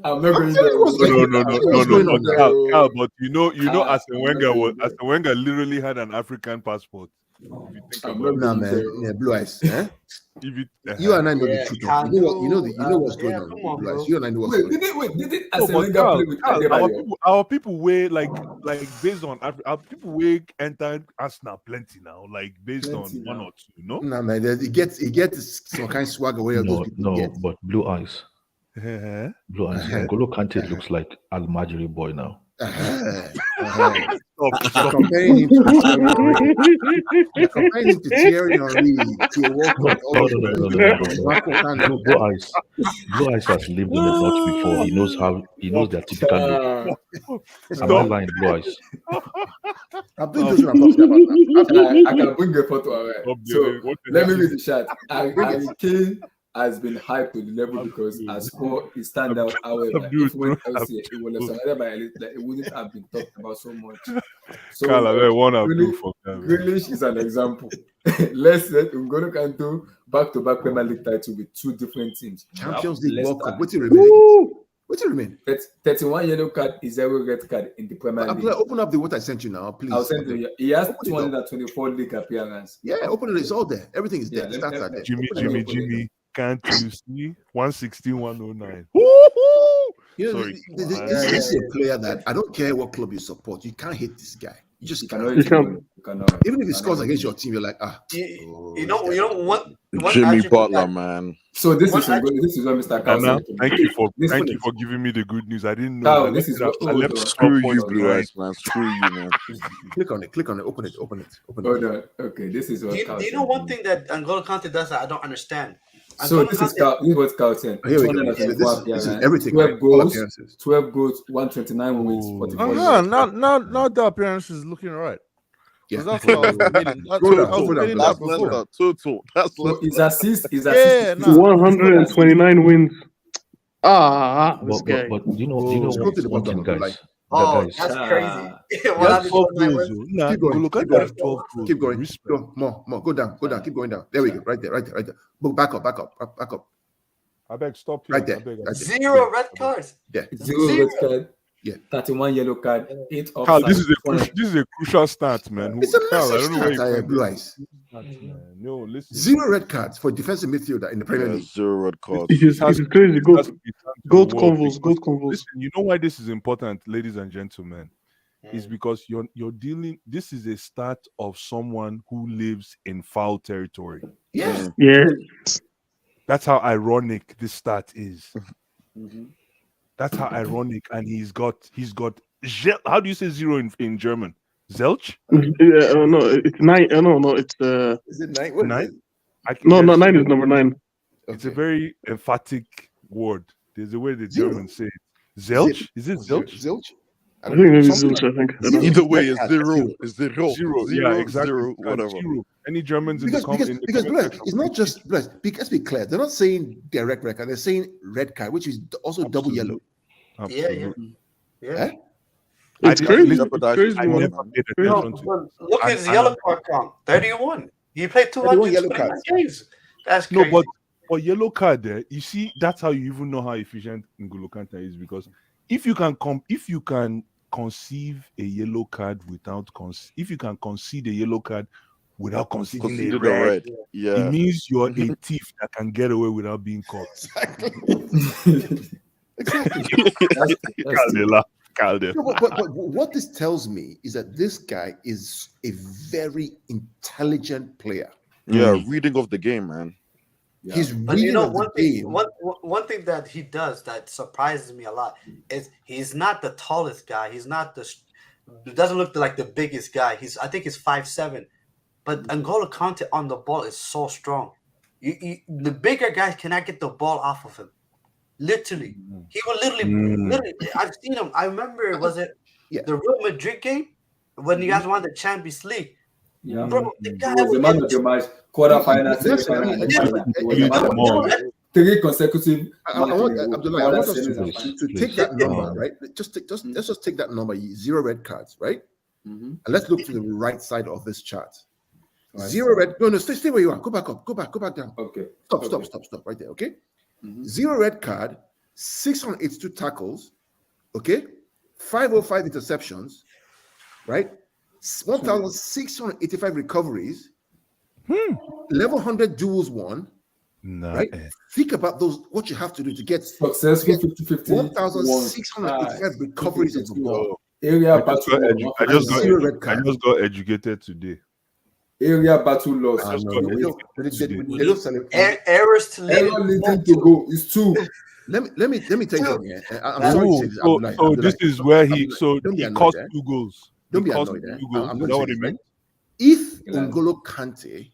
I'm not going telling you what's going No, What's going on there? Carl, but you know, Arsene Wenger literally had an African passport. If you think about it. Nah, man. Yeah, blue eyes. Eh? If You and I know the Yeah, truth. Carl, You know what's going yeah, on. come on, Blue eyes. bro. You and I know what's going on. Did it No, Arsene but Wenger Carl, play with Carl, Adebayo? our people weigh like based on our people weigh entered Arsenal plenty now, like based Plenty on one now. or two, no? Nah, man. He gets some kind of swagger where those people No, get. but blue eyes. Uh-huh. Blue eyes. N'Golo Kante looks like Al-Majri boy now. You're comparing him to Thierry Henry, to Walcott. No. Blue eyes has lived in the Dutch before. He knows their typical look. Am I lying, blue eyes? I'm doing this when I'm talking about. I can bring the photo. Alright. So let me read the chat. Harry Kane has been hyped to the level because as for his standout, however, if when else it would have surrounded by elite, like, it wouldn't have been talked about so much. So Carl, I want to really, do for them. Grealish is an example. Let's say N'Golo Kante back-to-back Premier League title with 2 different teams. Champions League World Cup. Leicester. What do you remain? 31 yellow card is 0 red card in the Premier League. Open up what I sent you now, please. I'll send you. He has 224 league appearances. Yeah, open it. It's all there. Everything is there. Stats are there. Jimmy, can't you see? 116, 109. You know, Sorry. this is a player that I don't care what club you support. You can't hate this guy. You just can't. Even if he scores against your team, you're like, you know what? Jimmy Butler, man. So this is what Mr. Carl said. Thank you for giving me the good news. I didn't know. This is what I left Screw you, Blue Eyes, man. Screw you, man. Click on it. Open it. Hold on. Okay, this is what. Do you know one thing that N'Golo Kante does that I don't understand? So this is what Carl said. Here we go. This is everything. 12 goals, 129 wins, 44. Now the appearance is looking right. Yeah. That's what I was meaning. That's his assist is 129 wins. This guy. But you know one thing, guys. Oh, that's crazy. That's 12 goals. Keep going. Go more. Go down. Keep going down. There we go. Right there. Back up. I beg, stop here. Right there. I beg. That's it. Zero red cards. Yeah. 0 red card. Yeah. 31 yellow card. 8 Carl, offside. this is a crucial stat, man. It's a Carl, I massive don't know where stat, you find Blue this Eyes. stats, man. No, listen. 0 red cards for defensive midfielder in the Premier Yeah, League. 0 red cards. It is crazy. Goat convos. Listen, you know why this is important, ladies and gentlemen? Is because you're dealing. This is a stat of someone who lives in foul territory. Yes. Yeah. That's how ironic this stat is. That's how ironic, and he's got. How do you say 0 in German? Zelch? No, it's 9. No, it's Is it 9? What is 9? it? No, 9 is number 9. It's a very emphatic word. There's a way the Germans say it. Zelch? Is it Zelch? Zilch? I think maybe Something Zilch. I think. Either way, it's 0. It's 0. Zero. 0, Yeah, exactly. 0, whatever. Zero. Any Germans in Because the Bless, it's not just Bless. Let's be clear. They're not saying direct red card. They're saying red card, which is also double yellow. Yeah. Eh? It's crazy. I never paid attention to. Look at his yellow card count. 31. He played 31 yellow 229 cards. games. That's crazy. No, but yellow card there, you see, that's how you even know how efficient N'Golo Kante is, because if you can conceive a yellow card without if you can concede a yellow card without conceding a Consider the red, red. Yeah. it means you're a thief that can get away without being caught. Exactly. Calde. No, but what this tells me is that this guy is a very intelligent player. Yeah, reading of the game, man. Yeah. He's But reading you know, of the game. one thing that he does that surprises me a lot is he's not the tallest guy. He's not doesn't look like the biggest guy. I think he's 5'7", but N'Golo Kante on the ball is so strong. The bigger guys cannot get the ball off of him. Literally, he will literally. I've seen him. I remember, was it the Real Madrid game when you guys won the Champions League? Yeah. Bro, the guy He was the man of the match, quarterfinal, semi-final, 3 consecutive. I want us to take that number, right? Let's just take that number, 0 red cards, right? And let's look to the right side of this chart. Right. 0 red. No, stay where you are. Go back up. Go back down. Okay. Stop. Right there. Okay. 0 red card, 682 tackles. Okay. 505 interceptions. Right. 1,685 recoveries. 1,100 duels won. Right? Think about those. What you have to do to get successful 50-50. 1,685 recoveries of the ball. Area I just got educated today. Area battle loss. Errors to leading to go is 2. Let me tell you something. I'm sorry to say this. So this is where he cost 2 goals. Don't be annoyed. I'm not what it meant. If N'Golo Kante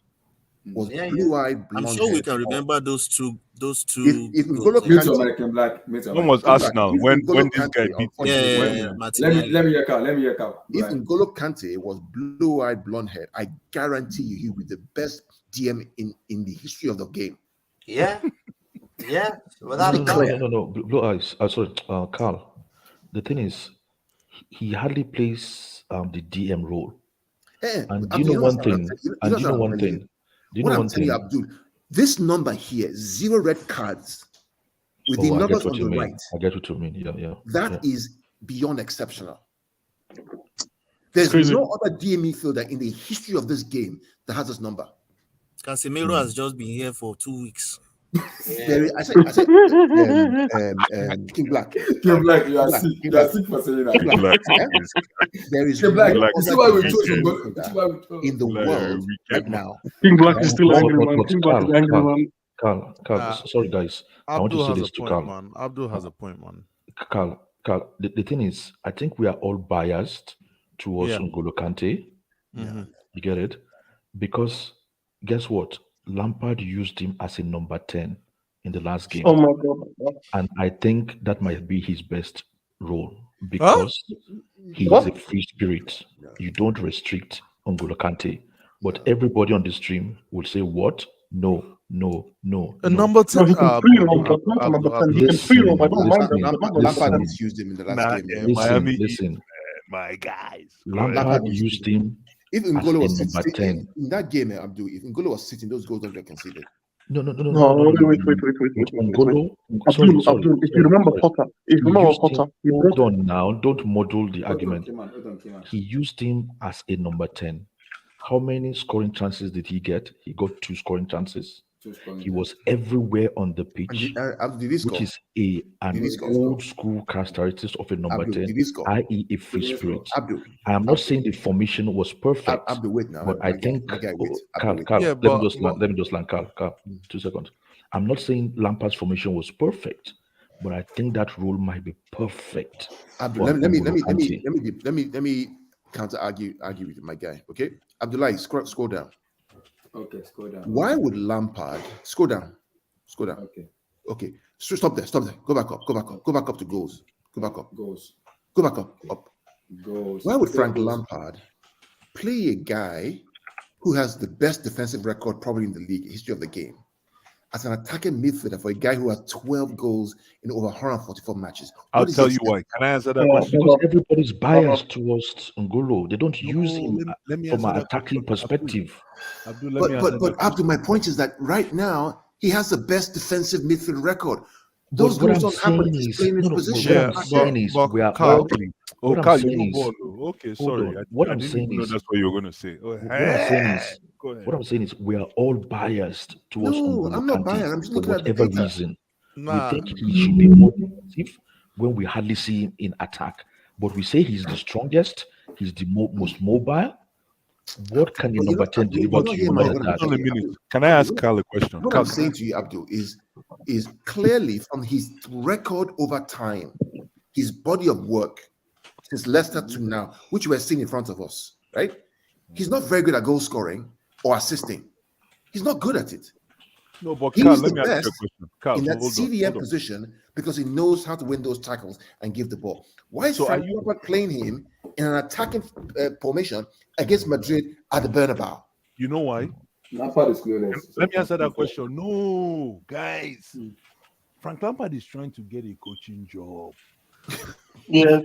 was blue-eyed, blonde, I'm sure we can remember those two. If N'Golo Kante, when was Arsenal? When this guy beat? Let me hear out. If N'Golo Kante was blue-eyed, blonde hair, I guarantee you he would be the best DM in the history of the game. Yeah, without a doubt. No. Blue eyes. Sorry, Carl. The thing is, he hardly plays the DM role. And do you know one thing? What I'm telling you, Abdul, this number here, 0 red cards, with the numbers on the right. I get what you mean. Yeah. That is beyond exceptional. There's no other DM midfielder in the history of this game that has this number. Casemiro has just been here for 2 weeks. I said, King Black. King Black, you are sick for saying that. There is King Black. You see why we chose in the world right now. King Black is still angry, man. King Black is angry, man. Carl, sorry guys. I want to say this to Carl. Man. Abdul has a point, man. Carl, the thing is, I think we are all biased towards N'Golo Kante. You get it? Because guess what? Lampard used him as a number 10 in the last game. Oh my God. And I think that might be his best role because he is a free spirit. You don't restrict N'Golo Kante. But everybody on the stream will say, what? No. A number 10. He can free roam. He can free roam. I don't mind that. Lampard used him in the last game. Miami, listen. My guys. Lampard used him. If N'Golo was number 10 in that game, Abdul, if N'Golo was sitting, those goals don't get conceded. No, wait. Ngolo, Abdul, if you remember sorry. Potter, He used him. he Hold brought on now. Don't muddle the Hold on, argument. K-man. He used him as a number 10. How many scoring chances did he get? He got 2 scoring chances. He was everywhere on the pitch, Did he score? which is Did an he score? old school characteristic of a number Abdul, 10, did he score? i.e., a free spirit. Abdul, I am not saying the formation was perfect, Abdul, wait now. but I think my guy, wait. Carl, Abdul, Carl, Yeah, let me just land, Carl, 2 seconds. I'm not saying Lampard's formation was perfect, but I think that role might be perfect. Abdul, for let N'Golo Kante. me counter argue with my guy. Okay, Abdullah, scroll down. Okay, scroll down. Why would Lampard scroll down? Okay. So stop there. Go back up to goals. Go back up. Goals. Why would Frank Lampard play a guy who has the best defensive record probably in the league, history of the game, as an attacking midfielder for a guy who has 12 goals in over 144 matches? I'll tell you why. Can I answer that question? Because everybody's biased towards Ngolo. They don't use him let me from answer an that attacking question. perspective. Abdul, let me answer that But question. Abdul, my point is that right now he has the best defensive midfield record. But Those what goals I'm don't happen if saying he's is, playing his no, position. what I'm saying is, we are Carl, all. Oh, What I'm Carl, you saying know is, ball. Okay, hold sorry. on. What I I'm didn't saying even know is, that's what you were going to say. Oh, what I'm saying is, go ahead. what I'm saying is, we are all biased towards No, N'Golo I'm not Kante biased. I'm just for looking at the whatever data. reason. We nah. think he should be more defensive when we hardly see him in attack. But we say he's the strongest, he's the most mobile. What can the But number 10 you're deliver not to hearing you what other I'm than that? Hold on a saying. minute. Can I ask Carl a question? What Carl, I'm saying to you, Abdul, is clearly from his record over time, his body of work since Leicester to now, which we're seeing in front of us, right? He's not very good at goal scoring or assisting. He's not good at it. No, but Carl, He's let the me ask you a best question. Carl, in that hold CDM on. position because he knows how to win those tackles and give the ball. Why is So Frank Lampard playing him in an attacking formation against Madrid at the Bernabeu? You know why? Lampard is clueless. Let me answer that question. No, guys. Frank Lampard is trying to get a coaching job. Yeah.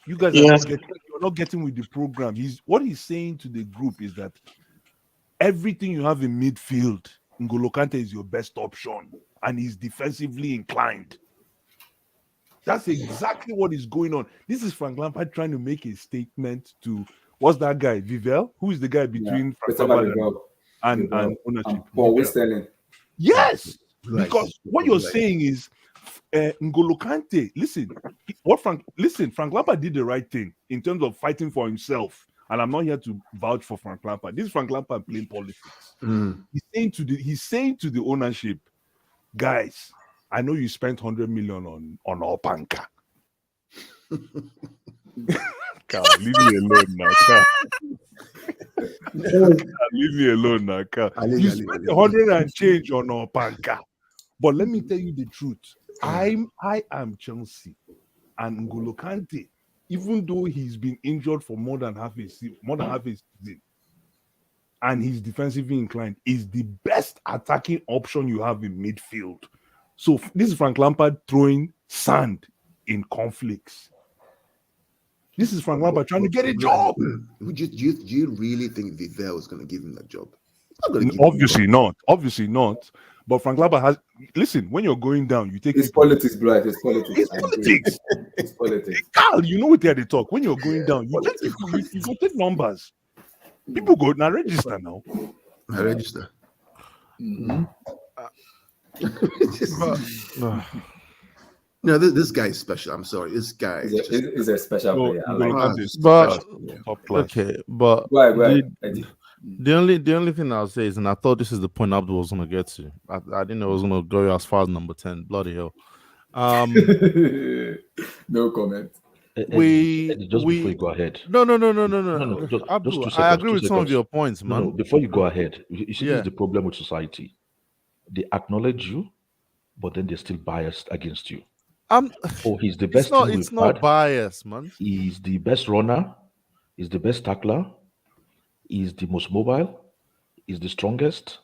You guys are you're not getting with the program. What he's saying to the group is that everything you have in midfield, N'Golo Kante is your best option, and he's defensively inclined. That's exactly what is going on. This is Frank Lampard trying to make a statement to what's that guy, Vivel? Who is the guy between Frank Lampard and ownership? Paul Westerling. Yes, Right. because what you're saying is N'Golo Kante. Frank Lampard did the right thing in terms of fighting for himself. And I'm not here to vouch for Frank Lampard. This is Frank Lampard playing politics. He's saying to the ownership, guys, I know you spent 100 million on Opanka. Carl, leave me alone now, Carl. Leave me alone now, Carl. You spent 100 and change on Opanka. But let me tell you the truth. I am Chelsea, and N'Golo Kante, even though he's been injured for more than half a season, and he's defensively inclined, is the best attacking option you have in midfield. So this is Frank Lampard throwing sand in conflicts. This is Frank Lampard trying to get a job. Do you really think Vivel is going to give him that job? Obviously not. Obviously not. But Frank Lampard has. Listen, when you're going down, you take. It's politics, bro. It's politics. It's politics. It's politics. Carl, you know what they talk. When you're going down, you take people. You go take numbers. People go now register now. I register. No, this guy is special. I'm sorry. This guy is a special player. Top class. Okay, but go ahead. The only thing I'll say is, and I thought this is the point Abdul was gonna get to. I didn't know it was gonna go as far as number 10. Bloody hell. No comment. Before you go ahead. No. Abdul, I agree with some of your points, man. No, before you go ahead, you see, this is the problem with society. They acknowledge you, but then they're still biased against you. He's the best. It's not bias, man. He's the best runner. He's the best tackler. He's the most mobile. He's the strongest.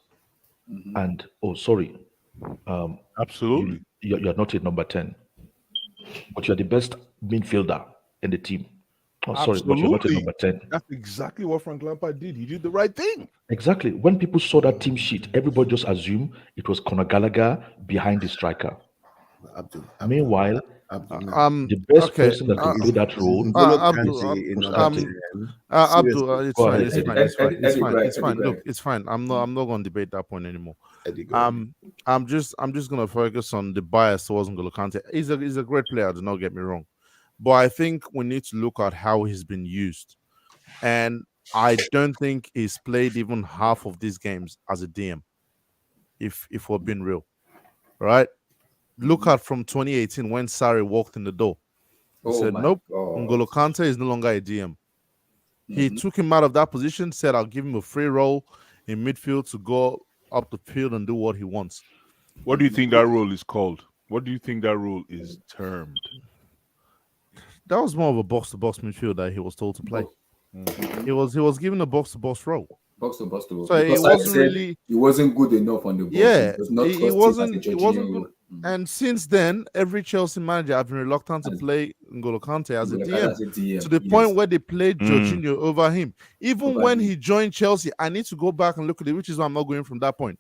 And absolutely, you're not a number 10, but you're the best midfielder in the team. Oh, sorry, but you're not a Absolutely. number 10. That's exactly what Frank Lampard did. He did the right thing. Exactly. When people saw that team sheet, everybody just assumed it was Conor Gallagher behind the striker. Abdul, Meanwhile, no. the best Okay. person that can play that role. N'Golo Abdul, Kante in number Kante. 10. Abdul, it's Go fine. ahead, It's Eddie. fine. It's fine. It's Eddie, fine. go It's ahead, fine. Eddie, go Look, ahead. it's fine. I'm not going to debate that point anymore. Eddie, go ahead. I'm just gonna focus on the bias towards N'Golo Kante. He's a great player. Do not get me wrong, but I think we need to look at how he's been used, and I don't think he's played even half of these games as a DM. If we're being real, right? Look at from 2018 when Sarri walked in the door. He Oh said, my "Nope, God. N'Golo Kante is no longer a DM." He took him out of that position. Said, "I'll give him a free role in midfield to go up the field and do what he wants." What do you think that role is called? What do you think that role is termed? That was more of a box-to-box midfield that he was told to play. He was given a box-to-box role. Box to box to. So it Because I wasn't said really. he wasn't good enough on the ball. Yeah, He does not it trust wasn't. him as a It wasn't Jorginho good. role. And since then, every Chelsea manager have been reluctant to play N'Golo Kante as a DM, As a DM, to the yes. point where they played Jorginho over him. Even Over when him. he joined Chelsea, I need to go back and look at it, which is why I'm not going from that point.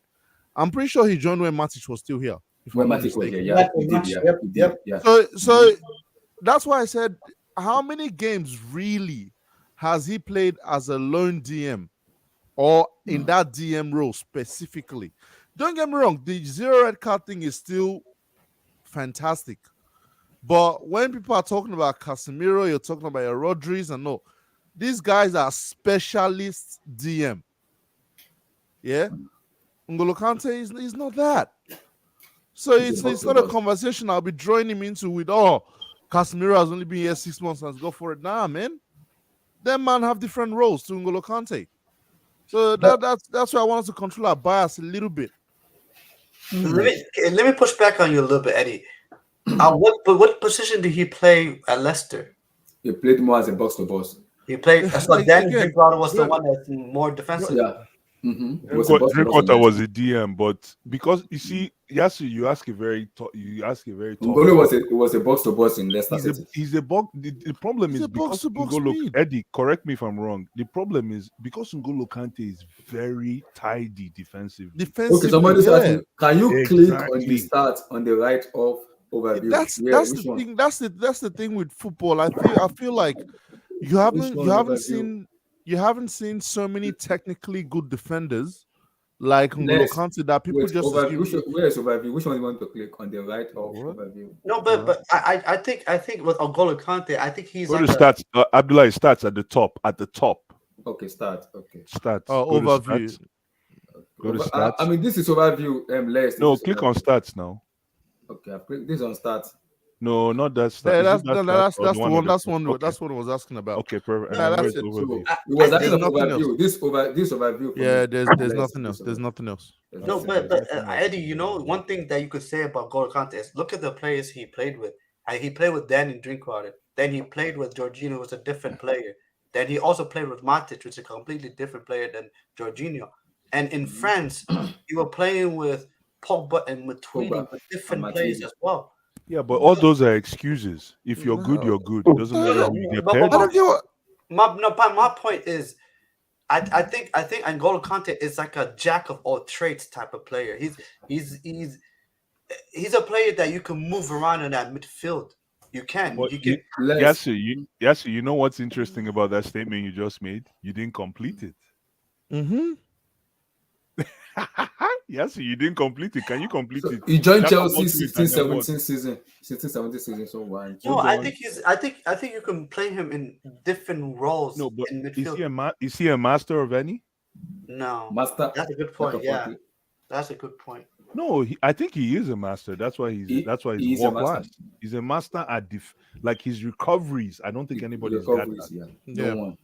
I'm pretty sure he joined when Matic was still here. If When I'm not Matic was mistaken. here, yeah, he did, yeah, he did, yeah. So that's why I said, how many games really has he played as a lone DM or in that DM role specifically? Don't get me wrong, the zero red card thing is still fantastic. But when people are talking about Casemiro, you're talking about your Rodriguez, and no, these guys are specialist DM. Yeah, N'Golo Kante is not that. So it's not a conversation I'll be drawing him into with, oh, Casemiro has only been here 6 months, let's go for it. Nah, man. Them man have different roles to N'Golo Kante. So that's why I wanted to control our bias a little bit. Let me push back on you a little bit, Eddie. What position did he play at Leicester? He played more as a box to box. He played. So Like, Danny again, Drinkwater was the one that's more defensive. Yeah. It was a box to box Drinkwater on was that a DM, but because you see, yes, you ask a very tough. N'Golo was a box to box in Leicester City. He's a box. The problem He's is a because box-to-box N'Golo, speed. Eddie, correct me if I'm wrong. The problem is because N'Golo Kante is very tidy defensively. Okay, somebody's asking, can you click on the Exactly. start on the right of overview? That's Which the one? thing. That's the thing with football. I feel like you haven't overview? seen so many technically good defenders like N'Golo Next. Kante that people Wait, just overview. assume. Where is overview? Which one do you want to click on the right of overview? No, but I think with N'Golo Kante, I think he's Go like to stats. Abdullah starts at the top. Okay, start. Okay. Stats. Oh, Go to overview. stats. Go to stats. I mean, this is overview. Less. No, click on stats now. Okay, I've clicked this on start. No, not that stats. Yeah, Is that's it that the stats or one. That's Okay. that's what I was asking about. Okay, perfect. Yeah, And then that's where's it. overview? It was asking There's of nothing overview. This overview. for Yeah, me. there's Less nothing this else. There's overview. nothing else. There's no, nothing but else. Eddie, you know, one thing that you could say about N'Golo Kante is look at the players he played with. He played with Danny Drinkwater. Then he played with Jorginho, who was a different player. Then he also played with Matic, which is a completely different player than Jorginho. And in France, you were playing with Pogba and Matuidi, with different players as well. Yeah, but all those are excuses. If you're good, you're good. It doesn't matter who you get But paired I with. don't get what. my point is, I think N'Golo Kante is like a jack of all trades type of player. He's a player that you can move around in that midfield. You can. But You can. Yasu, you know what's interesting about that statement you just made? You didn't complete it. Mm-hmm. Yasu, you didn't complete it. Can you complete it? He joined That's Chelsea about it, and then what? 16-17 season. 16-17 season. So one. No, I think you can play him in different roles No, but in is midfield. he a master of any? No, Master. that's a good point. Yeah, that's a good point. No, I think he is a master. That's why he's he's a world master. class. He's a master at like his recoveries. I don't think anybody's got Recoveries, that. yeah. Yeah. No one.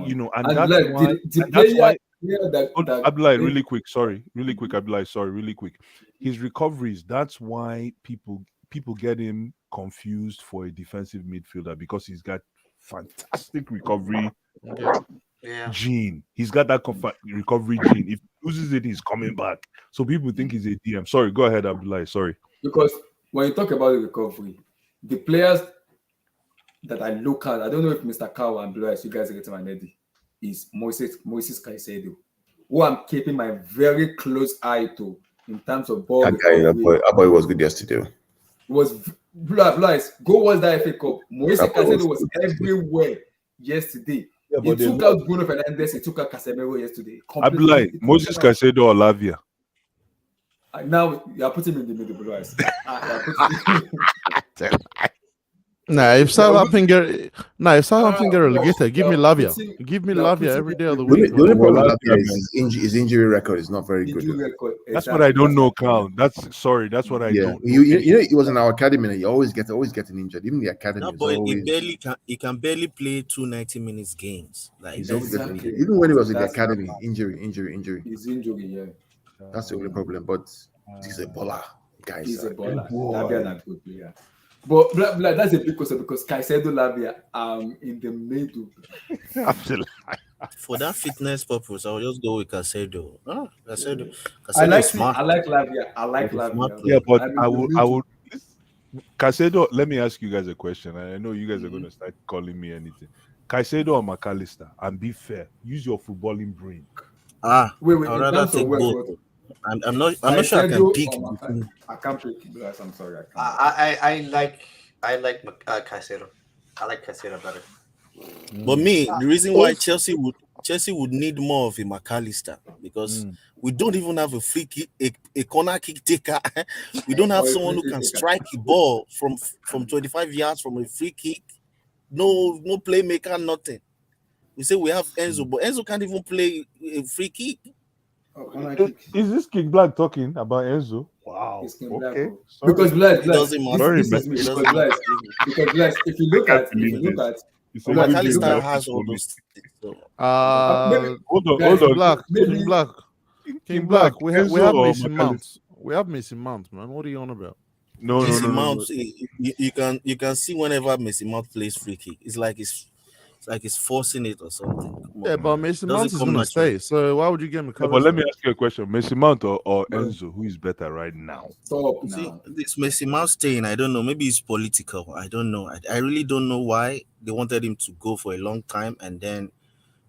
You know, and And that's like why. the and that's why. player that Abdullah, really quick. Sorry, really quick. Abdullah, sorry, really quick. His recoveries. That's why people get him confused for a defensive midfielder because he's got fantastic recovery Yeah. gene. He's got that recovery gene. If he loses it, he's coming back. So people think he's a DM. Sorry, go ahead, Abdullah. Sorry. because when you talk about the recovery, the players that I look at, I don't know if Mr. Cow and Blue Eyes, you guys are getting my name, is Moises Caicedo, who I'm keeping my very close eye to in terms of ball That guy, recovery. that boy was good yesterday. Was Blue Eyes, go watch that FA Cup. Moises That boy Caicedo was was good yesterday. everywhere yesterday. Yeah, He but took out Bruno Fernandes, he took out Casemiro yesterday. Abdullah, Completely. Moses Caicedo or Lavia? Now you are putting him in the middle, Blue Eyes. Nah, if Southampton get relegated, give me Lavia. Give me Lavia every day of the week. The only Well, problem with Lavia, Lavia is his injury record is not very good. That's what I don't know, Cal. That's what I Yeah, don't know. you know, he was in our academy, and he always getting injured. Even the academy No, is but always. he can barely play 2 90 minutes games. Like He's that's always getting Exactly. injured. Even when he was in the That's academy, not injury. his injury, yeah. That's the only problem. But he's a baller, guys. He's a baller. boy. Lavia is a good player. But that's a big question because Caicedo, Lavia, in the middle. for that fitness purpose, I'll just go with Caicedo. Caicedo I like is smart. Lavia. I like He's a smart Lavia. player. Yeah, but I'm in I the would middle. Caicedo, let me ask you guys a question. And I know you guys are going to start calling me anything. Caicedo or McAllister? And be fair. Use your footballing brain. Wait, I'd in rather terms of take what? both. I'm not sure I can Caicedo pick. or I can't pick. Bless, I'm sorry. I can't. I like Caicedo. I like Caicedo better. But me, the reason why Chelsea would need more of a McAllister because we don't even have a free kick, a corner kick taker. We don't have someone who can strike a ball from 25 yards from a free kick. No playmaker, nothing. We say we have Enzo, but Enzo can't even play a free kick. Is this King Black talking about Enzo? Wow. Okay. Because Bless, It doesn't matter. this is me. Because Bless, if you look at McAllister has all those things. So. Hold on. King Black. We have Mason Mount. We have Mason Mount, man. What are you on about? No. Mount, you can see whenever Mason Mount plays free kick, it's like he's forcing it or something. Yeah, but Mason Mount is gonna stay. So why would you get McAllister? But let me ask you a question: Mason Mount or Enzo, who is better right now? See, this Mason Mount staying, I don't know. Maybe it's political. I don't know. I really don't know why they wanted him to go for a long time, and then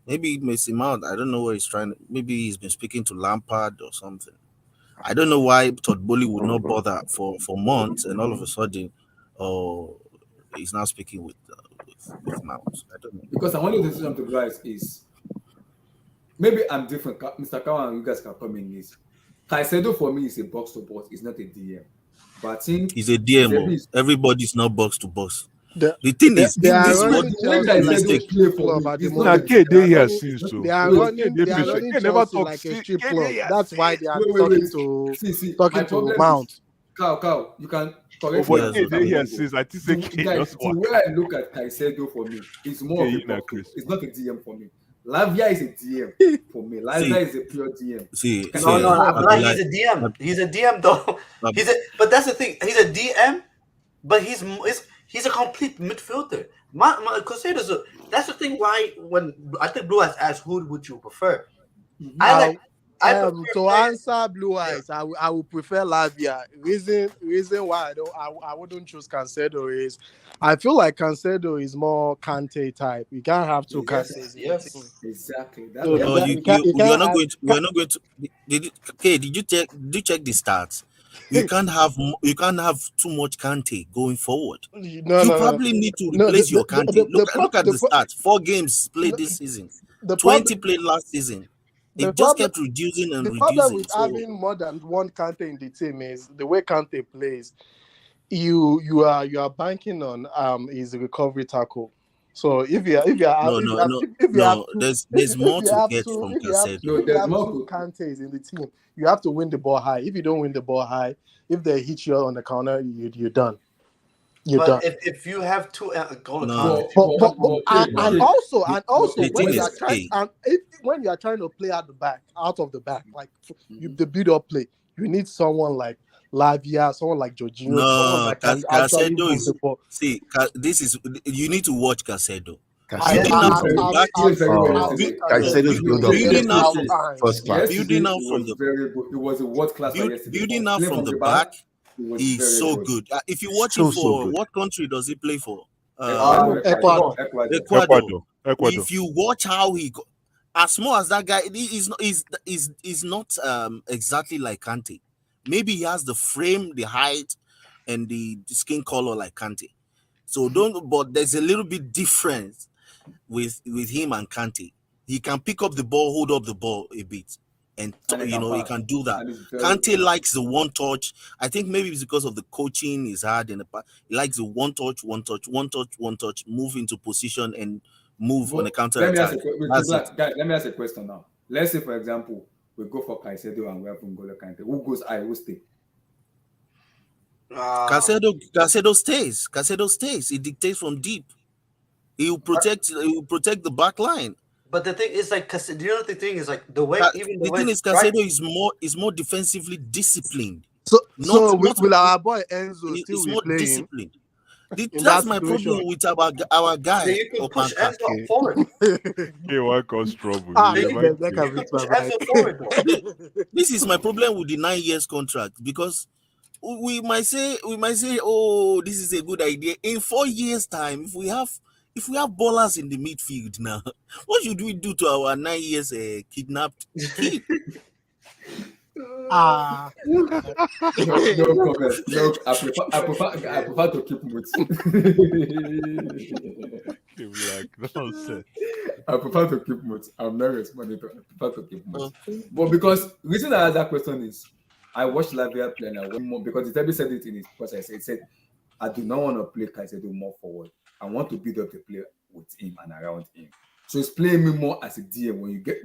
maybe Mason Mount. I don't know where he's trying. Maybe he's been speaking to Lampard or something. I don't know why Todd Bowley would not bother for months, and all of a sudden, he's now speaking with Mount. I don't know. Because I wanted to say something to guys is maybe I'm different. Mr. Kawan, you guys can come in this. Caicedo for me is a box to box. It's not a DM. But I think he's a DM. Everybody's not box to box. The thing is, they are this running Chelsea like a strip club at the moment. They are running Chelsea like a strip club. That's why they are talking to Mount. Cow, you can correct me. Guys, where I look at Caicedo for me, it's more of a box. It's not a DM for me. Lavia is a DM for me. Lavia is a pure DM. He's a DM. He's a DM though. But that's the thing. He's a DM, but he's a complete midfielder. Caicedo, that's the thing. Why when I think Blue Eyes asked, who would you prefer? To answer Blue Eyes, I would prefer Lavia. Reason why I wouldn't choose Caicedo is I feel like Caicedo is more Kante type. You can't have two Kantes. Yes, exactly. We are not going to. Did you check the stats? You can't have too much Kante going forward. You probably need to replace your Kante. Look at the stats. 4 games played this season. 20 played last season. It just kept reducing and reducing. The problem with having more than one Kante in the team is the way Kante plays. You are banking on his recovery tackle. So if there's more to get from Caicedo. There's more two Kantes in the team. You have to win the ball high. If you don't win the ball high, if they hit you on the counter, you're done. But if you have two goal and also when you are trying to play out of the back, like the build-up play, you need someone like Lavia, someone like Jorginho. No, Caicedo is. See, this is you need to watch Caicedo. Building out from the back, building out from the very good. It was a world class. Building out from the back. He's so good. If you watch him for what country does he play for? Ecuador. Ecuador. If you watch how he go, as small as that guy is not exactly like Kante. Maybe he has the frame, the height, and the skin color like Kante. So but there's a little bit difference with him and Kante. He can pick up the ball, hold up the ball a bit, and he can do that. Kante likes the one touch. I think maybe it's because of the coaching he's had in the past. He likes the one touch, move into position and move on a counter attack. Let me ask a question now. Let's say, for example, we go for Caicedo and we have N'Golo Kante. Who goes high? Who stay? Caicedo stays. Caicedo stays. He dictates from deep. He will protect the back line. But the thing is, like, do you know the thing is, like, the way Caicedo is more defensively disciplined. So will our boy Enzo still be more playing? Disciplined. That's my problem with our guy. So you can push Enzo forward. K1 cause trouble. This is my problem with the 9 years contract, because we might say, oh, this is a good idea. In 4 years' time, if we have ballers in the midfield now, what should we do to our 9 years kidnapped kid? No comment. No, I prefer to keep mute. Nonsense. I prefer to keep mute. I'm not responding to. I prefer to keep mute. But because the reason I asked that question is, I watched Lavia play and I want more, because the said it in his post. He said, I do not want to play Caicedo more forward. I want to build up the player with him and around him. So he's playing me more as a DM. When you get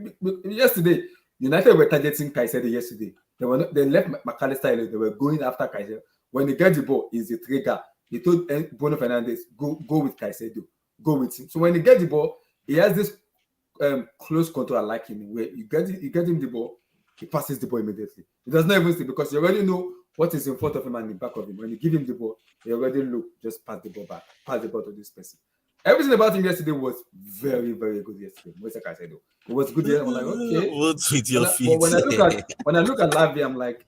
yesterday, United were targeting Caicedo yesterday. They left McAllister. They were going after Caicedo. When they get the ball, he's the trigger. He told Bruno Fernandes, go with Caicedo, go with him. So when he gets the ball, he has this close control. I like him, where you get him the ball, he passes the ball immediately. He does not even see, because you already know what is in front of him and in the back of him. When you give him the ball, he already look, just pass the ball back, pass the ball to this person. Everything about him yesterday was very, very good yesterday. It was good. I'm like, okay. What's with your feet? When I look at Lavia, I'm like,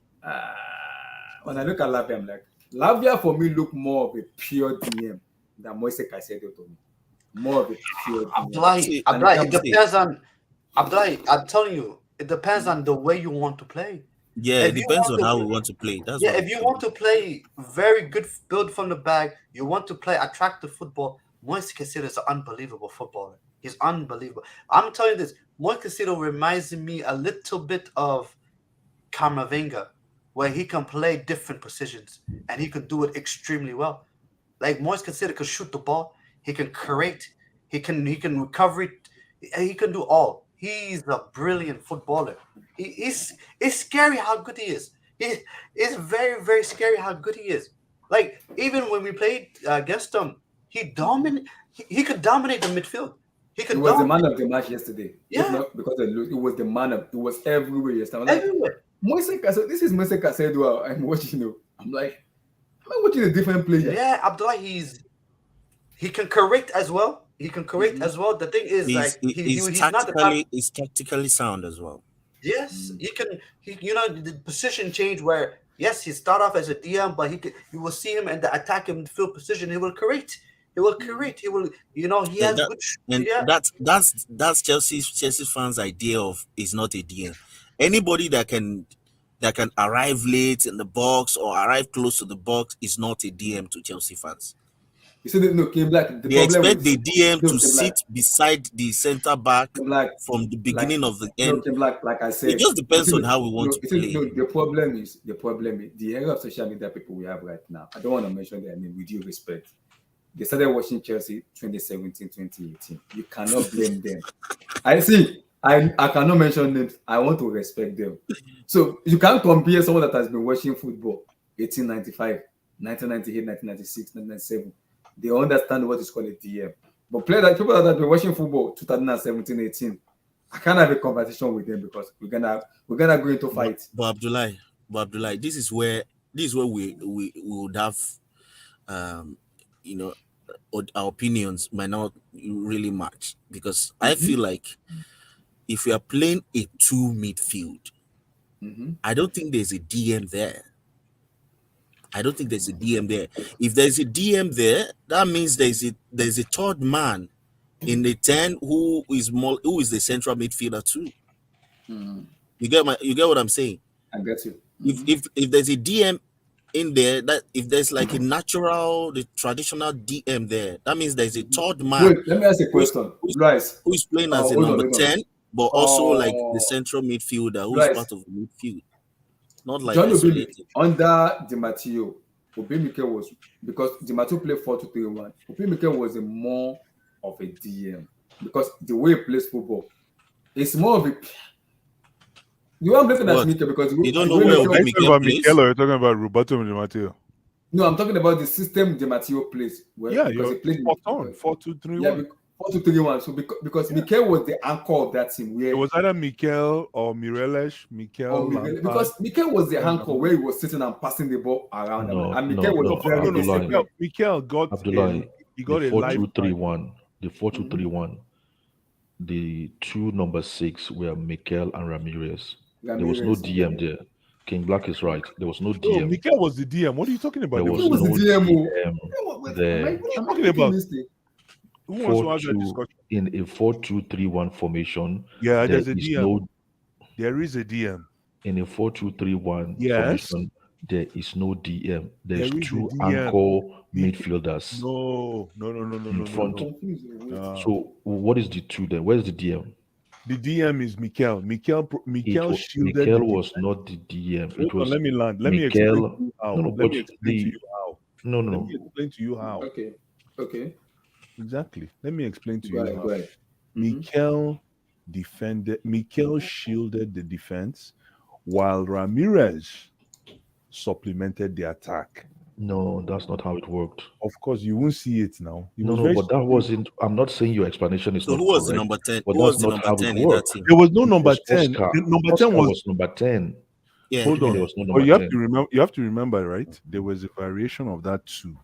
Lavia for me look more of a pure DM than Moise Caicedo to me. More of a pure DM. Abdullahi, it depends on Abdullahi. I'm telling you, it depends on the way you want to play. Yeah, it depends on how we want to play. If you want to play very good build from the back, you want to play attractive football. Moise Caicedo is an unbelievable footballer. He's unbelievable. I'm telling you this. Moise Caicedo reminds me a little bit of Camavinga, where he can play different positions and he can do it extremely well. Like, Moise Caicedo can shoot the ball, he can create, he can recover it, he can do all. He's a brilliant footballer. It's scary how good he is. It's very, very scary how good he is. Like, even when we played against him, he could dominate the midfield. He was the man of the match yesterday. Yeah, not because it was the man of. It was everywhere yesterday. Like, everywhere. Moise Caicedo. This is Moise Caicedo. I'm watching. I'm like, I'm watching a different player. Yeah, Abdullah. He can correct as well. The thing is, he's tactically sound as well. Yes, he can. The position change where, yes, he start off as a DM, but you will see him in the attack and midfield position. He will create. He will. He has good. Yeah. That's Chelsea fans' idea of is not a DM. Anybody that can arrive late in the box or arrive close to the box is not a DM to Chelsea fans. You see, they expect the DM to sit beside the centre back from the beginning of the end. Like I said, it just depends on how we want to play. The problem is the era of social media people we have right now. I don't want to mention their name, with due respect. They started watching Chelsea 2017, 2018. You cannot blame them. I cannot mention names. I want to respect them. So you can't compare someone that has been watching football 1895, 1998, 1996, 1997. They understand what is called a DM. But people that have been watching football 2017, 18, I can't have a conversation with them because we're gonna go into fight. But Abdullah, this is where we would have our opinions might not really match, because I feel like if we are playing a 2 midfield, I don't think there's a DM there. I don't think there's a DM there. If there's a DM there, that means there's a third man in the 10 who is the central midfielder too. You get what I'm saying? I get you. If there's a DM in there, that if there's like the traditional DM there, that means there's a third man Wait, let me ask you a question. Rice. who's playing as a Hold on, number hold on. 10, but also like the central midfielder who's Rice. part of the midfield. Not like John Obi isolated. under Di Matteo, Obimike was, because Di Matteo played 4-2-3-1. Obimike was a more of a DM because the way he plays football, it's more of a. You are looking What? at Mike because You don't the know way where Mikel- Are you talking about plays? Mikel or you're talking about Roberto Di Matteo? No, I'm talking about the system Di Matteo plays. Where, Yeah, because he you're played spot on. 4-2-3-1. Yeah, 4-2-3-1. So because Mikel was the anchor of that team, where It was either Mikel or Mireles. because Mikel was the anchor where he was sitting and passing the ball around, No, and Mikel no, was very Abdullah. disciplined. Mikel got Abdullah, he got the a life. 4-2-3-1, the 4-2-3-1, the two number 6 were Mikel and Ramirez. There was no DM there. King Black is right. There was no No, DM. Mikel was the DM. What are you talking about? There was Mikel was no the DM. DM there. Am I talking about? mistake? Who wants to have that 4-2 discussion? in a 4-2-3-1 formation. Yeah, there there's a is DM. no There is a DM. in a 4-2-3-1 Yes. formation. There is no DM. There's There is a two DM. anchor midfielders No. in front. No. So what is the two then? Where's the DM? The DM is Mikel. Mikel shielded. Mikel was not the DM. It Hold on, was let me land. Let Mikel. me explain to you how. No, Let but me explain to you how. No, Let no. me explain to you how. Okay. Exactly. Let me explain to Go you ahead, how. go ahead. Mikel shielded the defense while Ramirez supplemented the attack. No, that's not how it worked. Of course, you won't see it now. It No, was no, very but that wasn't. I'm not saying your explanation is So not who was the correct, number 10? but Who that's was the not number how 10 it in that worked. team? There was no It number was 10. Oscar. The number Oscar 10 was number 10. Yeah. Hold on. There was no But number you have 10. to remember. You have to remember, right? There was a variation of that too.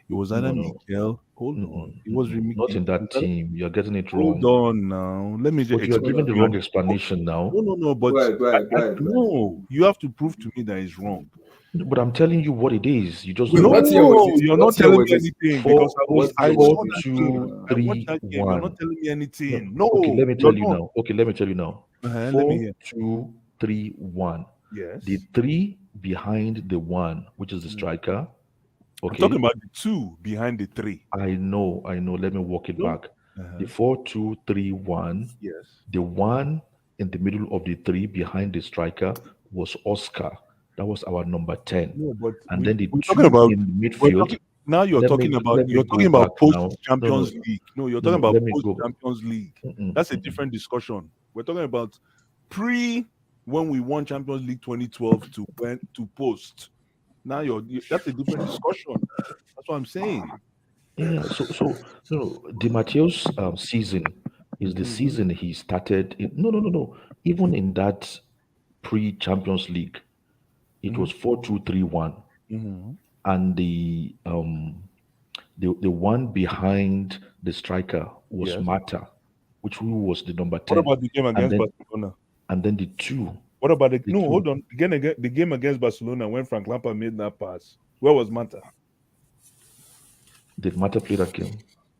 It was either No. Mikel. Hold on. It was Not in that team. You're getting it Hold wrong. on now. Let me just But you are explain. giving the wrong explanation now. No. But Go ahead. no, you have to prove to me that it's wrong. But I'm telling you what it is. You just Wait, No, what year was it? you're What not year telling was me it? anything Four- because I year saw was that it? game. I watched that game. You're not telling me anything. No. Okay, let me you're tell you not. now. Okay, let me tell you now. Let me 4, hear. 2, 3, 1. Yes. The 3 behind the 1, which is the striker. I'm Okay. talking about the 2 behind the 3. I know. Let me walk it back. The 4-2-3-1. Yes. The 1 in the middle of the 3 behind the striker was Oscar. That was our number 10. No, but and then the we're 2 talking about in the midfield. now you're Let talking me- about let me you're go talking about back now. post Champions No. League. No, you're No, talking let about me post go. Champions League. That's a different discussion. We're talking about pre when we won Champions League 2012 to post. Now that's a different discussion. That's what I'm saying. Yeah. So Di Matteo's season is the season he started. No. Even in that pre-Champions League, it was 4-2-3-1, and the one behind the striker was Yes. Mata, which who was the number What 10. about the game against then- Barcelona? And then the 2. What about the the no? two- Hold on. Again, the game against Barcelona when Frank Lampard made that pass. Where was Mata? Did Mata play that game?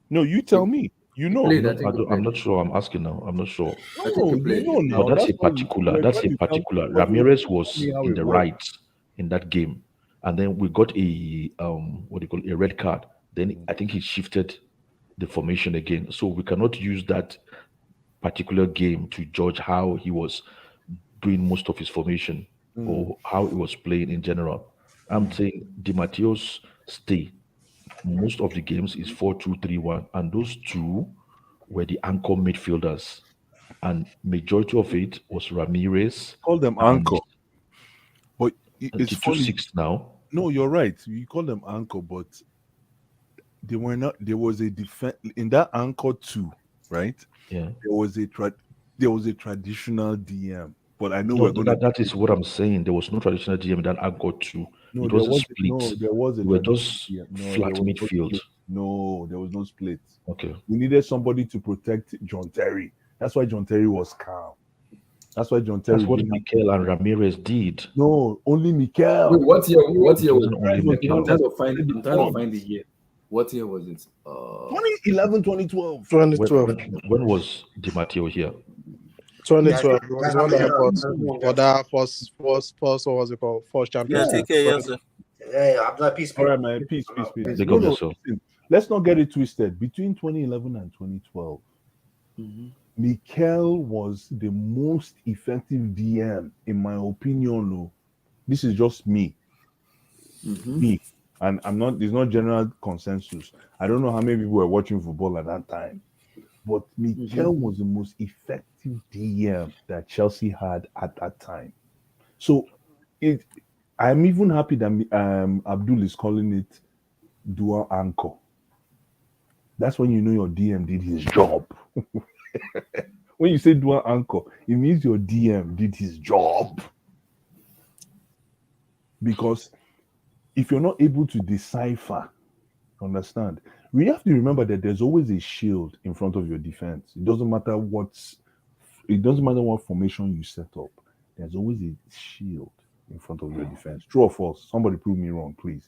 No, you tell me. You know. played, No, I think he I'm played. not sure. I'm asking now. I'm not sure. I think he played. You know now. But that's a why you- particular. you're That's trying a to tell me particular. what you- Ramirez was tell me how in it the works. right in that game, and then we got a what do you call it, a red card. Then I think he shifted the formation again. So we cannot use that particular game to judge how he was doing most of his formation or how he was playing in general. I'm saying Di Matteo's stay most of the games is 4-2-3-1, and those 2 were the anchor midfielders, and majority of it was Ramirez. Call them and anchor. But the it's funny. 2-6 now. No, you're right. You call them anchor, but they were not. There was a defense in that anchor too, right? Yeah. There was a traditional DM, but I know No, we're going to. that is what I'm saying. There was no traditional GM in that anchor 2. No, It was a there split. there was a We were traditional just DM. No, flat there was no midfield. split. No, there was no split. Okay. We needed somebody to protect John Terry. That's why John Terry was calm. That's why John Terry That's what didn't have Mikel and Ramirez did. No, only Mikel. Wait, what year? What It year was wasn't it? only I'm Mikel. trying to find. I'm trying to What? find the year. What year was it? 2011, 2012. 2012. When was Di Matteo here? 2012 Yeah, was one that was for that first what was it called? First Yeah, championship. take care, yes, sir. Yeah, Abdullah, peace. All right, man. Peace. Big up yourself. Listen, let's not get it twisted. Between 2011 and 2012, Mikel was the most effective DM, in my opinion. No, this is just me. Me. And I'm not, there's not general consensus. I don't know how many people were watching football at that time. But Mikel was the most effective DM that Chelsea had at that time. So I'm even happy that Abdul is calling it dual anchor. That's when you know your DM did his job. When you say dual anchor, it means your DM did his job. Because if you're not able to decipher, understand, we have to remember that there's always a shield in front of your defense. It doesn't matter what formation you set up. There's always a shield in front of your defense. True or false? Somebody prove me wrong, please.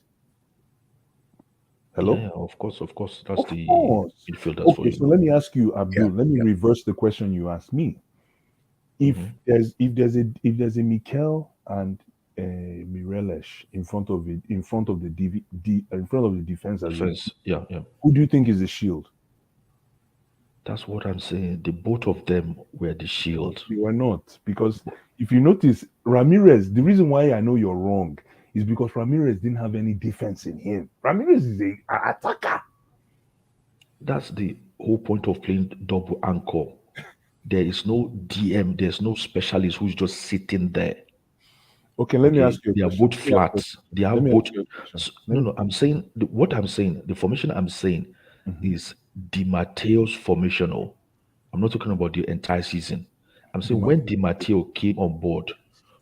Hello? Yeah, of course. That's Of the course. midfielders for Okay, you. so let me ask you, Abdul. Let me reverse the question you asked me. If there's a Mikel and Mireles in front of the defense, Yeah. who do you think is the shield? That's what I'm saying. The both of them were the shield. You are not, because if you notice, Ramirez. The reason why I know you're wrong is because Ramirez didn't have any defense in him. Ramirez is an attacker. That's the whole point of playing double anchor. There is no DM. There's no specialist who's just sitting there. Okay, let me ask you. They are both flats. They have both. No. I'm saying what I'm saying. The formation I'm saying is Di Matteo's formational. I'm not talking about the entire season. I'm saying when Di Matteo came on board,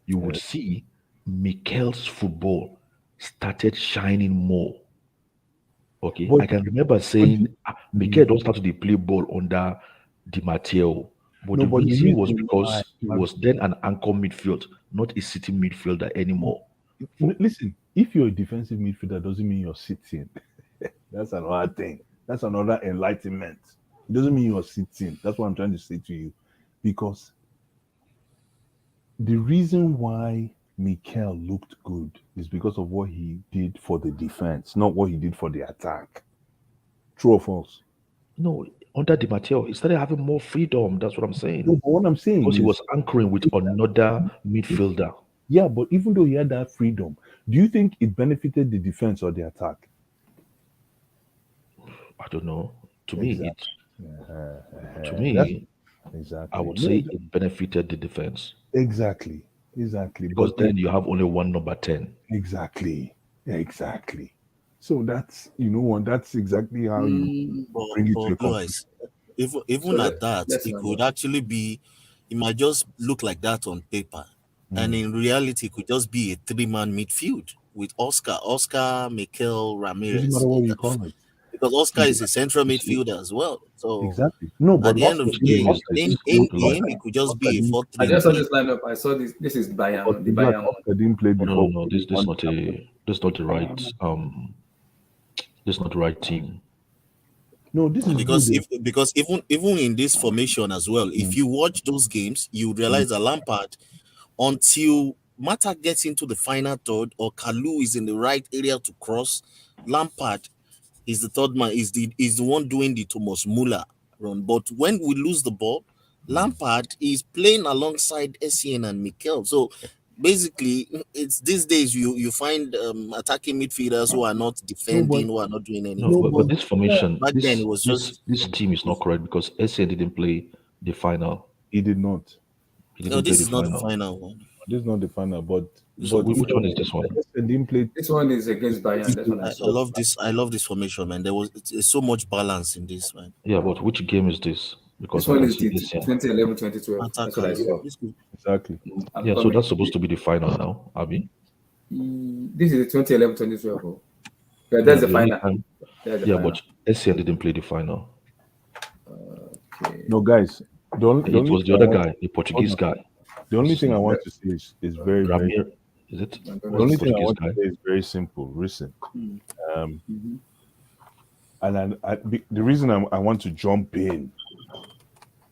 you would see Mikel's football started shining more. Okay, I can remember saying Mikel don't start to play ball under Di Matteo. But the reason was because he was then an anchor midfield, not a sitting midfielder anymore. Listen, if you're a defensive midfielder, doesn't mean you're sitting. That's another thing. That's another enlightenment. It doesn't mean you're sitting. That's what I'm trying to say to you. Because the reason why Mikel looked good is because of what he did for the defense, not what he did for the attack. True or false? No, under Di Matteo, he started having more freedom. That's what I'm saying. No, but what I'm saying because is he was anchoring with another midfielder. Yeah, but even though he had that freedom, do you think it benefited the defense or the attack? I don't know. To Exactly. me, exactly. I would say it benefited the defense. Exactly. Because then you have only one number 10. Exactly. So that's that's exactly how you bring it to a conclusion. Even at that, it could actually be. It might just look like that on paper, and in reality, it could just be a 3-man midfield with Oscar, Mikel, Ramirez. Doesn't matter what you call it. Because Oscar is a central midfielder as well. So exactly. No, but at the end of the day, in game, it could just be a 4-3. I just saw this lineup. I saw this. This is Bayern. The Bayern. Oscar didn't play before. No. This is not the right team. No, this is because even in this formation as well, if you watch those games, you realize that Lampard, until Mata gets into the final third or Kalu is in the right area to cross, Lampard is the third man, is the one doing the Thomas Muller run. But when we lose the ball, Lampard is playing alongside Essien and Mikel. So basically, it's these days you find attacking midfielders who are not defending, who are not doing anything. No, but this formation, then it was this team is not correct because Essien didn't play the final. He did not. This is not the final one. This is not the final, but which one is this one? Didn't play. This one is against Bayern. That's what I love this. I love this formation, man. It's so much balance in this, man. Yeah, but which game is this? Because this one is the 2011-2012. That's what I saw. Exactly. Yeah, so that's supposed to be the final now, Abi. This is the 2011-2012. Yeah, that's the final. But Essien didn't play the final. Okay. No, guys. It was the other guy, the Portuguese guy. The only thing I want to say is very, very. Ramir, is it? The only thing I Portuguese want to guy? say is very simple. Listen, Mhm. and the reason I want to jump in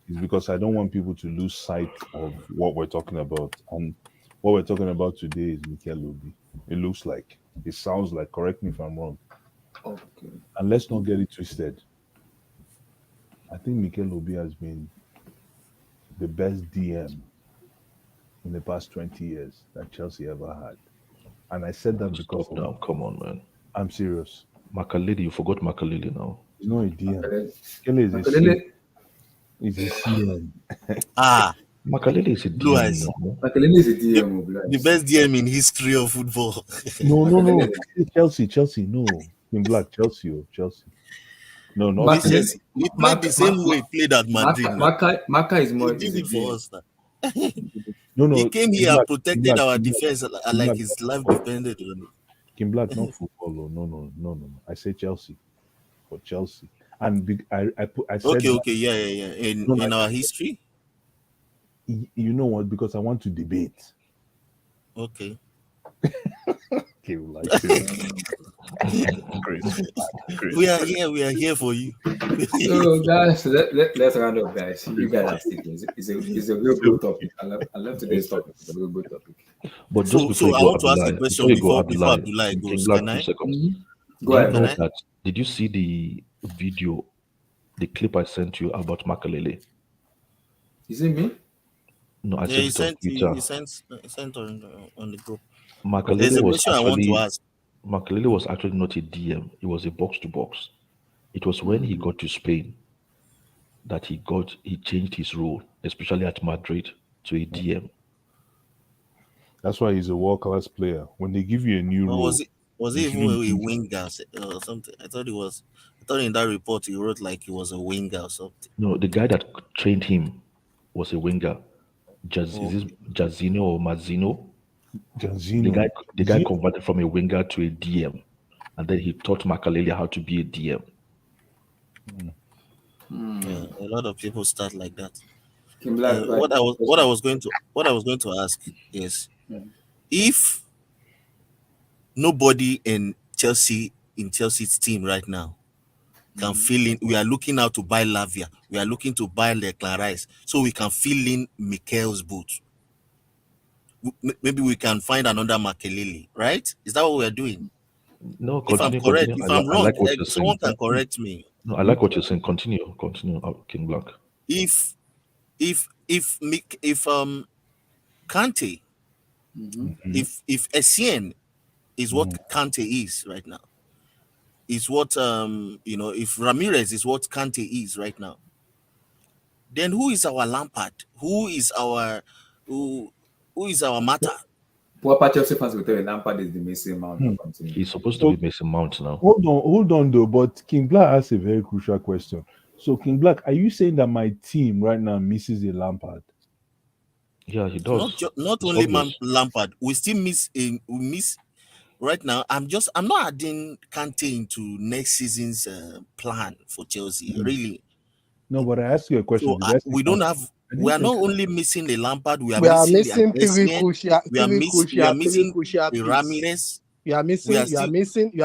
is because I don't want people to lose sight of what we're talking about. And what we're talking about today is Mikel Obi. It looks like, it sounds like, correct me if I'm wrong. Okay. And let's not get it twisted. I think Mikel Obi has been the best DM in the past 20 years that Chelsea ever had. And I said that because Stop now. Come on, man. I'm serious. Makaleli, you forgot Makaleli now. He's not a DM. Makelele- Mikel is a Makelele- CM. He's a CM. Ah, Makaleli is a Blue DM Eyes. now. Makelele is a DM. The best DM in history of football. No. Makelele. Chelsea. No. In black, Chelsea. No, not Which Makelele- Chelsea? He played the same way he played at Madrid now. Maka is He more did is a it for DM. us now. No. He came here and protected our defense like Black, his life depended on it. Kim Black, not football. No. I say Chelsea. For Chelsea. And I said Okay, yeah. In our history, you know what? Because I want to debate. okay. Okay, like Chris. We are here for you. So guys, let's round up, guys. You guys are sticking. It's a real good topic. I love today's topic. It's a real good topic. But just before So you I go, want to ask a Abdullah, question before before Abdullah goes. King Black, Can 2 I? seconds. Go Do you ahead. know Can I? that? Did you see the video, the clip I sent you about Makalele? Is it me? No, I Yeah, sent it on Twitter. he sent on the group. Makalele There's a was question I want to actually ask. Makalele was actually not a DM. It was a box to box. It was when he got to Spain that he changed his role, especially at Madrid, to a DM. That's why he's a world class player. When they give you a new Or role, was they it even shouldn't a give- winger or something? I thought in that report he wrote like he was a winger or something. No, the guy that trained him was a winger. Is this Jazino or Mazzino? Janzino. The guy converted from a winger to a DM, and then he taught Makalele how to be a DM. Yeah, a lot of people start like that. Kim Black, go What ahead. I was going to ask is if nobody in Chelsea's team right now can fill in. We are looking out to buy Lavia. We are looking to buy Declan Rice, so we can fill in Mikel's boot. Maybe we can find another Makelele, right? Is that what we are doing? No, If I'm continue. correct, if I'm I wrong, like what you're someone saying. can correct me. No, I like what you're saying. Continue, King Black. If Kante, if Essien is what Kante is right now, is what if Ramirez is what Kante is right now, then who is our Lampard? Who is our Mata? Proper Chelsea fans will tell you Lampard is the missing mount. Continue. He's supposed to be Mason Mount now. Hold on though, but King Black asked a very crucial question. So King Black, are you saying that my team right now misses a Lampard? Yeah, he does. Not only Lampard, we still miss right now. I'm not adding Kante into next season's plan for Chelsea. Really. No, but I asked you a question. So we don't have. We are not only missing the Lampard. We are missing missing the three Essien, we are missing crucial the pieces. Ramirez. You are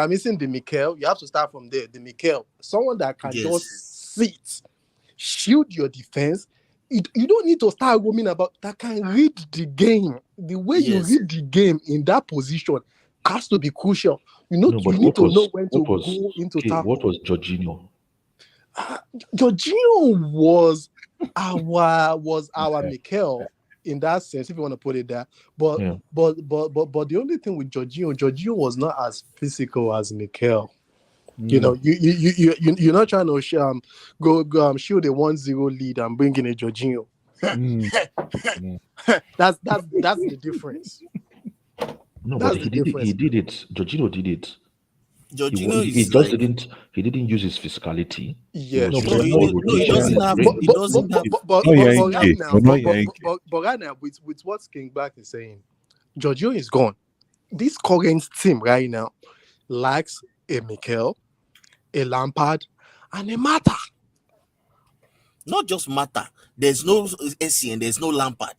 missing the Mikel. You have to start from there. The Mikel, someone that can just sit, shield your defense. You don't need to start roaming about. That can read the game. The way you read the game in that position has to be crucial. You need to know when to go into tackle. What was Jorginho? Jorginho was our Mikel in that sense, if you want to put it there. But the only thing with Jorginho was not as physical as Mikel. You know, you're not trying to shield a 1-0 lead and bring in a Jorginho. That's the difference. No, but he did it. Jorginho did it. Jorginho he didn't use his physicality. Yeah, he doesn't have. But right now, with what King Black is saying, Jorginho is gone. This current team right now lacks a Mikel, a Lampard, and a Mata. Not just Mata. There's no Essien, there's no Lampard.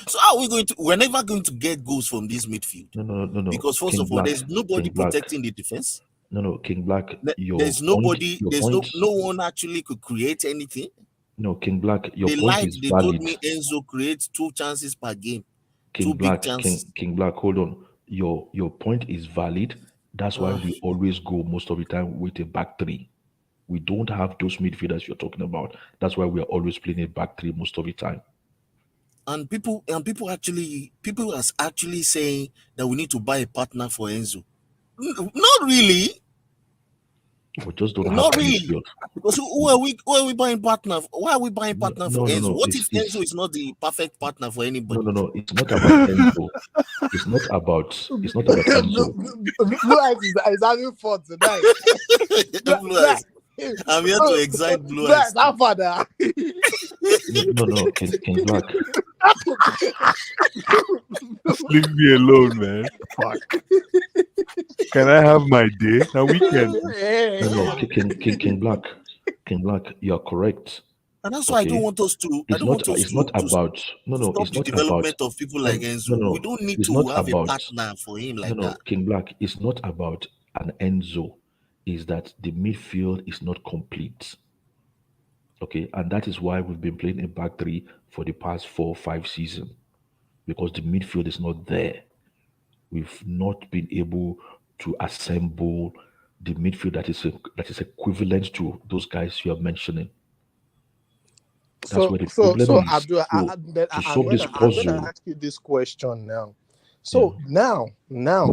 So how are we going to? We're never going to get goals from this midfield No. because first King of all, Black, there's nobody King Black. protecting the defense. No, King Black. There's nobody. Your There's point. no one actually could create anything. No, King Black. Your They point lied. is They told valid. me Enzo creates 2 chances per game, King 2 big Black, chances. King Black. Hold on. Your point is valid. That's why we always go most of the time with a back three. We don't have those midfielders you're talking about. That's why we are always playing a back three most of the time. And people are actually saying that we need to buy a partner for Enzo. Not really. We just don't have Not the really. midfield. Because who are we buying partner? Why are we buying partner for Enzo? What if It's Enzo is not the perfect partner for anybody? no. It's not about Enzo. It's not about Enzo. Blue Eyes is having fun tonight. Blue Eyes. I'm here to excite Blue Eyes. That father. No, King Black. Leave me alone, man. Fuck. Can I have my day? A weekend. No, King Black. King Black, you're correct. And that's why I don't want us to. It's not about stop the development of people like Enzo. No, we don't need it's to not have about, a partner for him like that. King Black, it's not about an Enzo. Is that the midfield is not complete. Okay, and that is why we've been playing a back three for the past 4 or 5 seasons, because the midfield is not there. We've not been able to assemble the midfield that is equivalent to those guys you are mentioning. That's where the problem is. Abdul, to solve this puzzle, I'm gonna ask you this question now. So now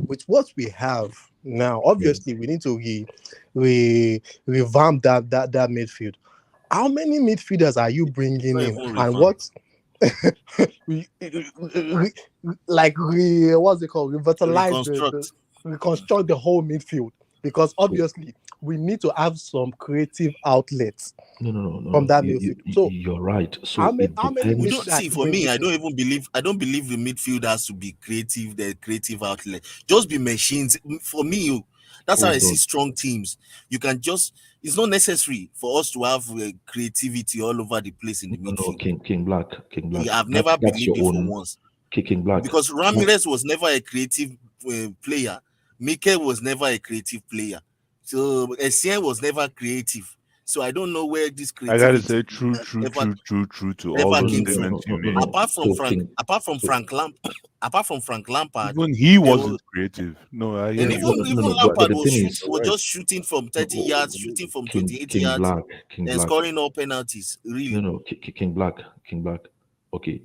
with what we have now, obviously we need to revamp that midfield. How many midfielders are you bringing in, and what? What's it called? Revitalize reconstruct the whole midfield, because obviously we need to have some creative outlets. No. From that midfield. So you're right. So how many we don't see. For me, I don't believe the midfield has to be creative. The creative outlet, just be machines. For me, that's how I see strong teams. You can just. It's not necessary for us to have creativity all over the place in the midfield. No, King Black. I've never believed it for once. King Black. Because Ramirez was never a creative player. Mikel was never a creative player. So Essien was never creative. So I don't know where this creativity. I gotta say true to all those statements you made. Apart from Frank Lampard, even he wasn't creative. No, I hear even Lampard was just shooting from 30 yards, shooting from 28 yards, and scoring all penalties. Really? No, King Black. Okay,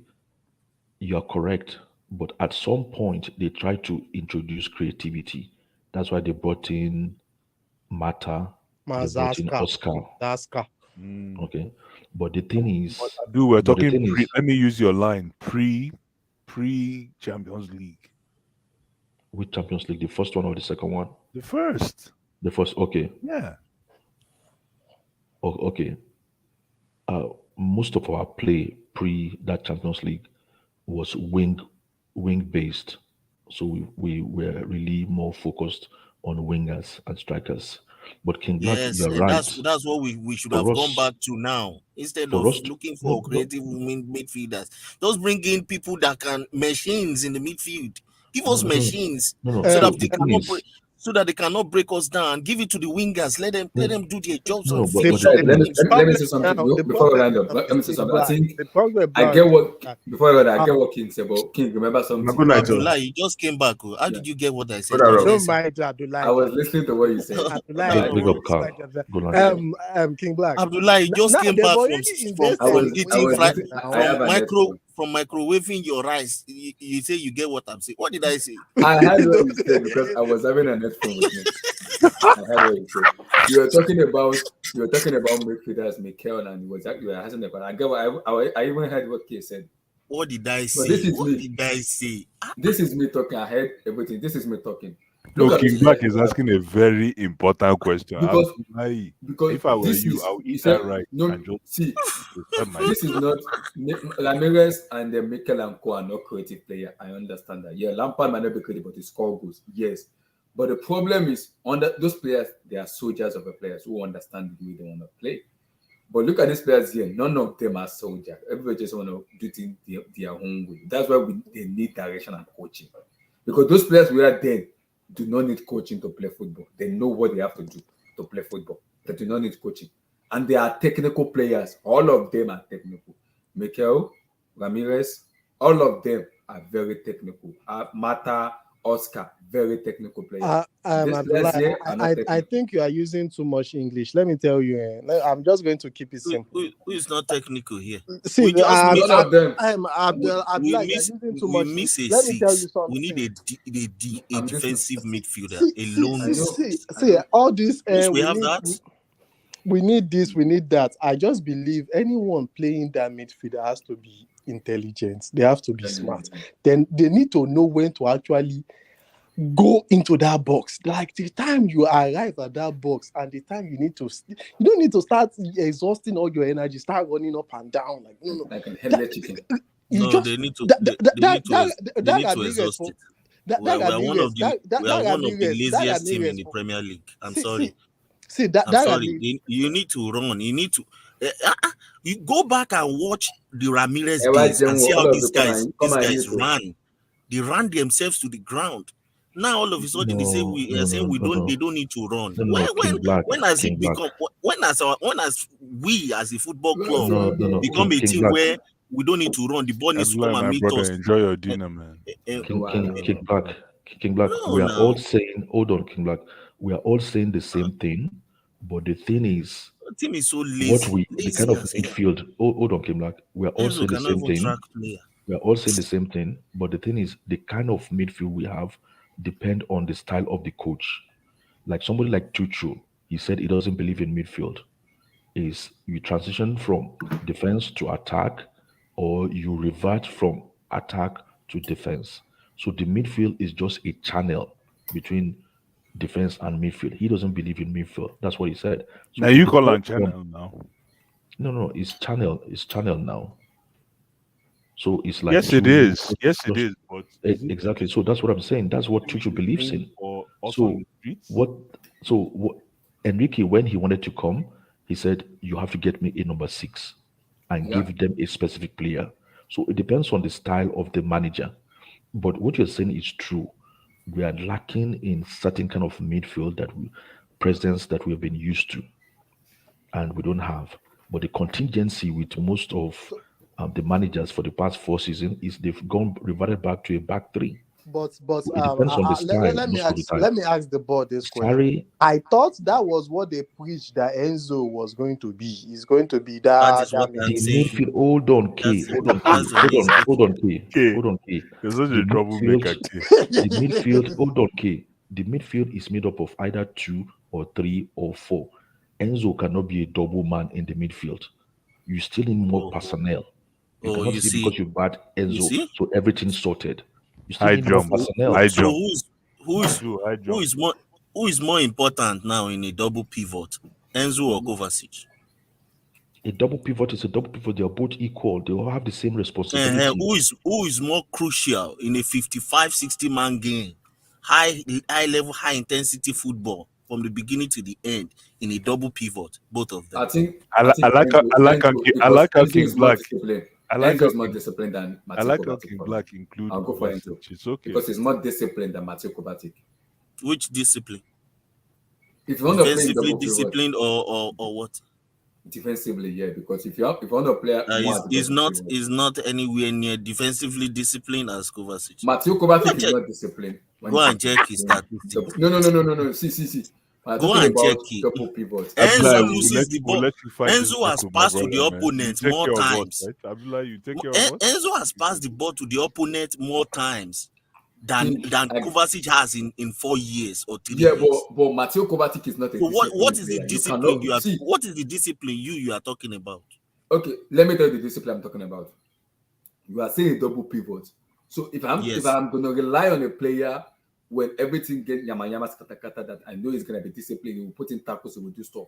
you are correct, but at some point they tried to introduce creativity. That's why they brought in Mata. Oscar. Okay, but the thing is, we're talking. Let me use your line. Pre Champions League. Which Champions League? The first one or the second one? The first. The first. Okay. Yeah. Okay. Most of our play pre that Champions League was wing based, so we were really more focused on wingers and strikers. But King Black, you're right. That's what we should have gone back to now, instead of looking for creative midfielders. Just bring in people that can machines in the midfield. Give us machines so that they cannot break us down. Give it to the wingers. Let them do their jobs. Let me say something before we round up. Let me say something. I think I get what King said, but King, remember something. Abdullah, you just came back. How did you get what I said? Don't mind Abdullah. I was listening to what you said. King Black. Abdullah, you just came back from microwaving your rice. You say you get what I'm saying. What did I say? I heard what you said because I was having an headphone with me. I heard what you said. You were talking about midfielders, Mikel, and you were asking about. I get what I even heard what Kay said. What did I say? What did I say? This is me talking. I heard everything. This is me talking. No, King Black is asking a very important question. Because if I were you, I would eat that right. This is not Ramirez and Mikel and Co are not creative player. I understand that. Yeah, Lampard might not be creative, but he score goals. Yes. But the problem is those players, they are soldiers of the players who understand the way they want to play. But look at these players here. None of them are soldier. Everybody just want to do things their own way. That's why they need direction and coaching. Because those players we are then do not need coaching to play football. They know what they have to do to play football. They do not need coaching. And they are technical players. All of them are technical. Mikel, Ramirez, all of them are very technical. Mata, Oscar, very technical players. These players here are not technical. I think you are using too much English. Let me tell you. I'm just going to keep it simple. Who is not technical here? See, none of them. Abdullah, you're using too much. Let me tell you something. We need a defensive midfielder, a lone. See, all this. We have that. We need this. We need that. I just believe anyone playing that midfielder has to be intelligent. They have to be smart. Then they need to know when to actually go into that box. Like the time you arrive at that box and the time you don't need to start exhausting all your energy, start running up and down. Like no. Like a headless chicken. They need to exhaust it. We are one of the laziest team in the Premier League. I'm sorry. I'm sorry. You need to run. You need to. You go back and watch the Ramirez days and see how these guys ran. They ran themselves to the ground. Now all of a sudden they say they don't need to run. When has it become? When has we as a football club become a team where we don't need to run? The ball needs to come and meet us. Enjoy your dinner, man. King Black. We are all saying, hold on, King Black. We are all saying the same thing, but the thing is, the team is so lazy. The kind of midfield. Hold on, King Black. We are all saying the same thing. We are all saying the same thing, but the thing is, the kind of midfield we have depend on the style of the coach. Like somebody like Tuchel, he said he doesn't believe in midfield. Is you transition from defense to attack, or you revert from attack to defense. So the midfield is just a channel between defense and midfield. He doesn't believe in midfield. That's what he said. So now you call on channel now. No, it's channel. It's channel now. So it's like yes, it is. Yes, it is. But exactly. So that's what I'm saying. That's what Tuchel believes in. So Enrique, when he wanted to come, he said, "You have to get me a number 6 and give them a specific player." So it depends on the style of the manager. But what you're saying is true. We are lacking in certain kind of midfield presence that we have been used to, and we don't have. But the contingency with most of the managers for the past 4 seasons is they've reverted back to a back 3. But it depends on the style. let me ask the board this question. I thought that was what they preached that Enzo was going to be. He's going to be that. Midfield. Hold on, K. Hold on, K. There's such a troublemaker. The midfield. Hold on, K. The midfield is made up of either 2 or 3 or 4. Enzo cannot be a double man in the midfield. You still need more personnel. You cannot because you bad Enzo, so everything's sorted. You still need more personnel. So who is more important now in a double pivot, Enzo or Kovacic? A double pivot is a double pivot. They are both equal. They all have the same responsibility. Who is more crucial in a 55-60 man game? High level, high intensity football from the beginning to the end in a double pivot. Both of them. I like how King Black. Enzo is more disciplined than Mateo Kovacic. I like how King Black includes. I'll go for Enzo. It's okay because he's more disciplined than Mateo Kovacic. Which discipline? If you want to play defensively disciplined or what? Defensively, yeah. Because if you want to play, is not anywhere near defensively disciplined as Kovacic. Mateo Kovacic is not disciplined. Go and check his statistics. No. See. Go and check it. Double pivot. Enzo loses the ball. Enzo has passed to the opponent more times. Enzo has passed the ball to the opponent more times than Kovacic has in 4 years or 3 years. Yeah, but Mateo Kovacic is not a what is the discipline you have? What is the discipline you are talking about? Okay, let me tell you the discipline I'm talking about. You are saying a double pivot. So if I'm going to rely on a player when everything gets yama kata that I know he's going to be disciplined, he will put in tackles, he will do stuff.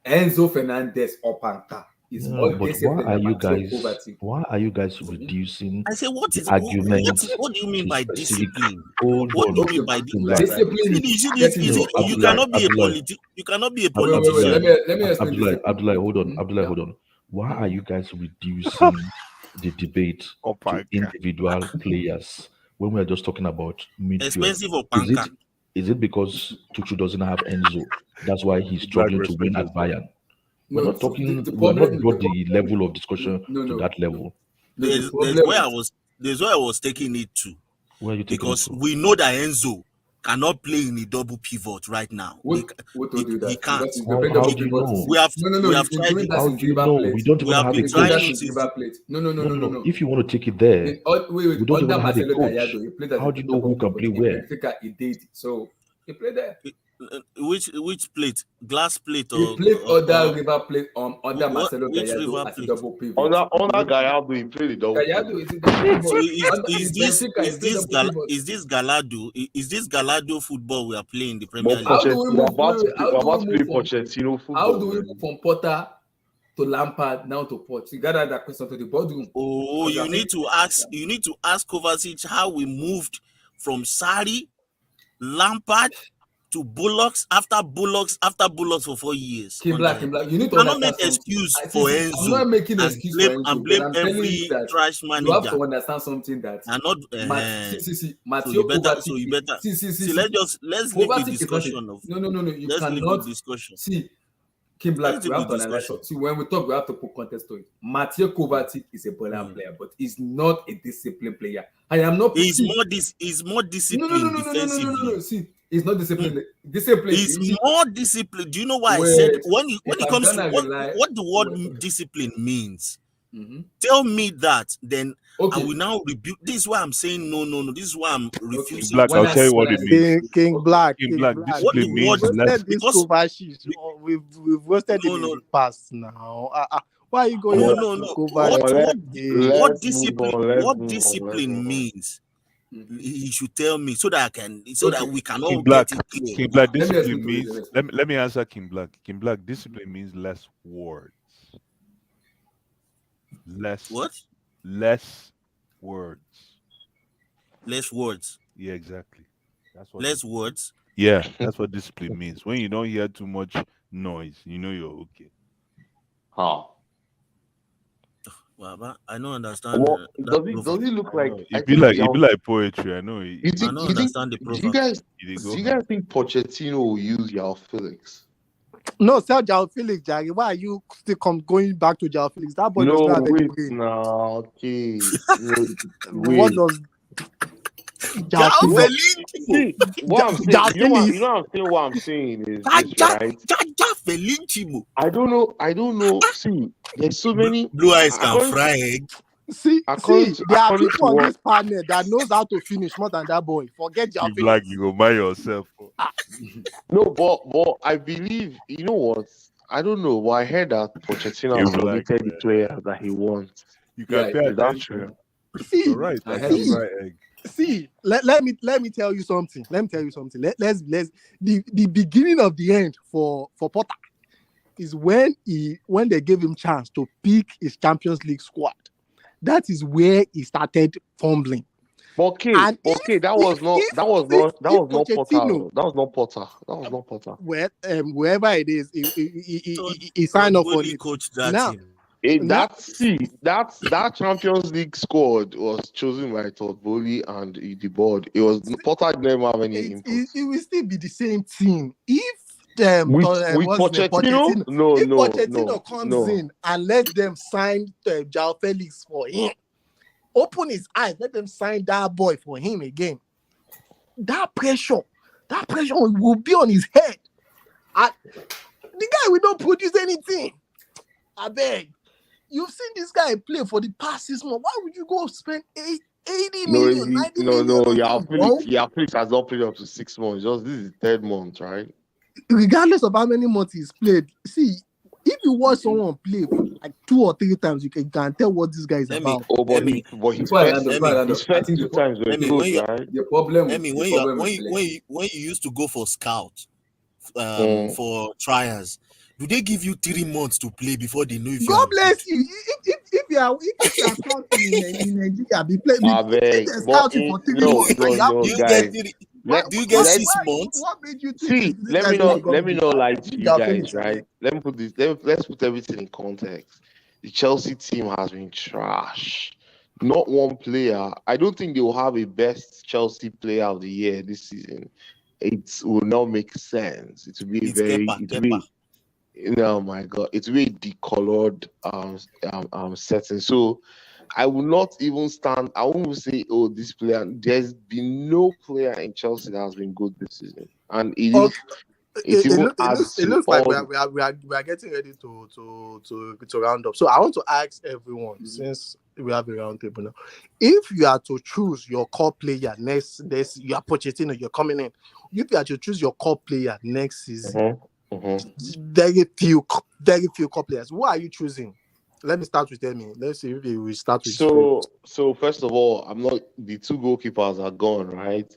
Enzo Fernandez up and is Yeah, all but discipline and Mateo Kovacic. why are you guys reducing I say, the argument what do you mean to by specific? discipline? Hold What do on, you mean Okay, by Abdullah. discipline is getting it the you Abdullah, cannot be a Abdullah, you cannot be a wait. Abdullah, politician. Let me explain discipline. Abdullah, hold on, Abdullah, Yeah. hold on. Why are you guys reducing the debate to Opaga. individual players when we are just talking about midfield? Expensive or Is panka? it because Tuchu doesn't have Enzo? That's why he's Black struggling to win respect at yourself. Bayern. No, We're not so talking. the We're problem not brought the level of discussion to that level. No, the There's problem where I was taking it to. Where are you taking it Because to? we know that Enzo cannot play in a double pivot right now. what told you He that? can't. Because he's been playing How double do you pivot. know? We have He's been tried doing it. that How since do you River know? Plate. We don't We even have have a been He's been doing that trying coach. it since since River Plate. No. If you want to take it there, Wait, we don't under even have a Marcelo coach. Gallardo, he played as How a do you know double who can pivot. play In where? Benfica, he did. So he played there. which plate? Glass plate He or, played or, other or River Plate under Marcelo which Gallardo river as a plate? double pivot. Under Gallardo, he played the double Gallardo pivot. is a double pivot. So In Benfica, he played double pivot. is this Gallardo football we are playing in the Premier But League? How do we We're move? about to How do we play move from? Pochettino How football, do we man. move from Potter to Lampard now to Poch? You got that question to the boardroom. Oh, you need to ask Kovacic how we moved from Sarri, Lampard to Bullocks after Bullocks for 4 years. Kim Black. You need You to cannot make understand something. excuse I for see. I'm Enzo not making an and excuse for blame Enzo, but I'm telling you every that trash you have manager to understand something that and not see, so Matteo you better Kovacic. See. let's leave the Kovacic is not discussion of no. You let's leave the cannot discussion. see. Kim Let's Black, we leave have the to analyze discussion. it. See, when we talk, we have to put context to it. Matteo Kovacic is a brilliant player, but he's not a disciplined player. I am not. He's more disciplined defensively. No. See, he's not disciplined. Disciplined. He's more disciplined. Do you know why I Wait, said when if it I'm comes to gonna rely, what the word wait. discipline means? Mhm. Tell me that, then Okay. I will now rebuke. This is why I'm saying no. This is why I'm refusing. Black, When I'll I- tell you what when it I- means. King Black. What the Discipline We've means word less. roasted this because Kovacic. We've roasted him in no the past now. Why are you going no back no to no Kovacic? what Let's discipline move on. means? He should tell me so that that we can all King Black, get it clear. King Black, Let me discipline explain to you. means. Let me answer King Black. King Black, discipline means less words. Less words. Less words. Yeah, exactly. That's what. Less words. Yeah, that's what discipline means. When you don't hear too much noise, you know you're okay. How? Well, I don't understand. Well, does he look like? I It be think like poetry. I know. You think? I don't understand the Do proverb. you guys? They Do go you hard. guys think Pochettino will use Yao Felix? No, sell João Felix, Jaggy. Why are you still going back to João Felix? That boy does No, not have any wait, brain. no, okay. What does João João Felix? Felix. See, what I'm saying, João you know Felix. what I'm saying is this, right? Felix. I don't know. See, there's so many. Blue eyes can according- fry egg. See, According to- there are according people to on what- this panel that knows how to finish more than that boy. Forget João King Felix. Black, you go buy yourself. No, but I believe, you know what? I don't know, but I heard that Pochettino has King Black, submitted the man. players that he wants. You can Yeah, pay Is that attention. true? See, You're right. I I heard can you. fry egg. see, let me tell you something. Let's the beginning of the end for Potter is when they gave him chance to pick his Champions League squad. That is where he started fumbling. Okay, And that was not Potter. Well, wherever it is, he signed up for Only it. coach that Now, team. That Champions League squad was chosen by Todd Bowley and the board. It was Potter didn't have any input. it will still be the same team if With what's the Pochettino? No, if no, Pochettino no, comes no. in and let them sign João Felix for him, open his eyes, let them sign that boy for him again. That pressure will be on his head. The guy will not produce anything. I beg. You've seen this guy play for the past 6 months. Why would you go spend 80 million, 90 million? Yeah, Felix has not played up to 6 months. Just this is 3rd month, right? Regardless of how many months he's played, see, if you watch someone play like 2 or 3 times, you can tell what this guy is about. Oh, but his first 2 times were good, right? The problem. I mean, when you used to go for scout, for trials, Do they give you 3 months to play before they know if you God are good? bless you. If you are scouting in Nigeria, be play. I If beg, they're but scouting for 3 no, months, and no, you have no, Do to you get guys. play. 3? Let Do you get let 6 months? What made you think see. these Let me guys will be not gone? lie to Think you they are guys, finished. right? Let me put this. Let's put everything in context. The Chelsea team has been trash. Not one player. I don't think they will have a best Chelsea player of the year this season. It will not make sense. It will be a It's very. Kepa. It will Kepa. be. Oh my god! It's really decolored setting. So I will not even stand. I won't say, oh, this player. There's been no player in Chelsea that has been good this season, and it even adds It to looks like all. we are getting ready to round up. So I want to ask everyone, since we have a round table now, if you are to choose your core player next, you are Pochettino, you're coming in. If you are to choose your core player next season, very few core players. Who are you choosing? Let me start with Emi. Let's see if we start with Fred. So first of all, I'm not. The two goalkeepers are gone, right?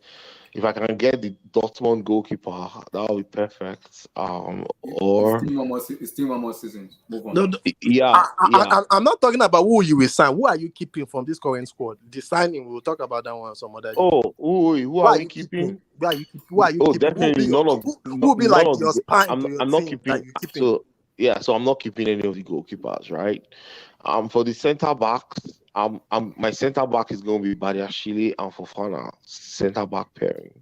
If I can get the Dortmund goalkeeper, that would be perfect. It's Or still 1 more season. Move on. No, yeah. I'm not talking about who you will sign. Who are you keeping from this current squad? The signing, we'll talk about that one some other day. Oh, who are we keeping? Who are you Oh, keeping? definitely Who will be none like of your the. spine to your I'm not team that keeping. you're keeping? So yeah, so I'm not keeping any of the goalkeepers, right? For the centre backs, my centre back is going to be Badiashile and Fofana centre back pairing,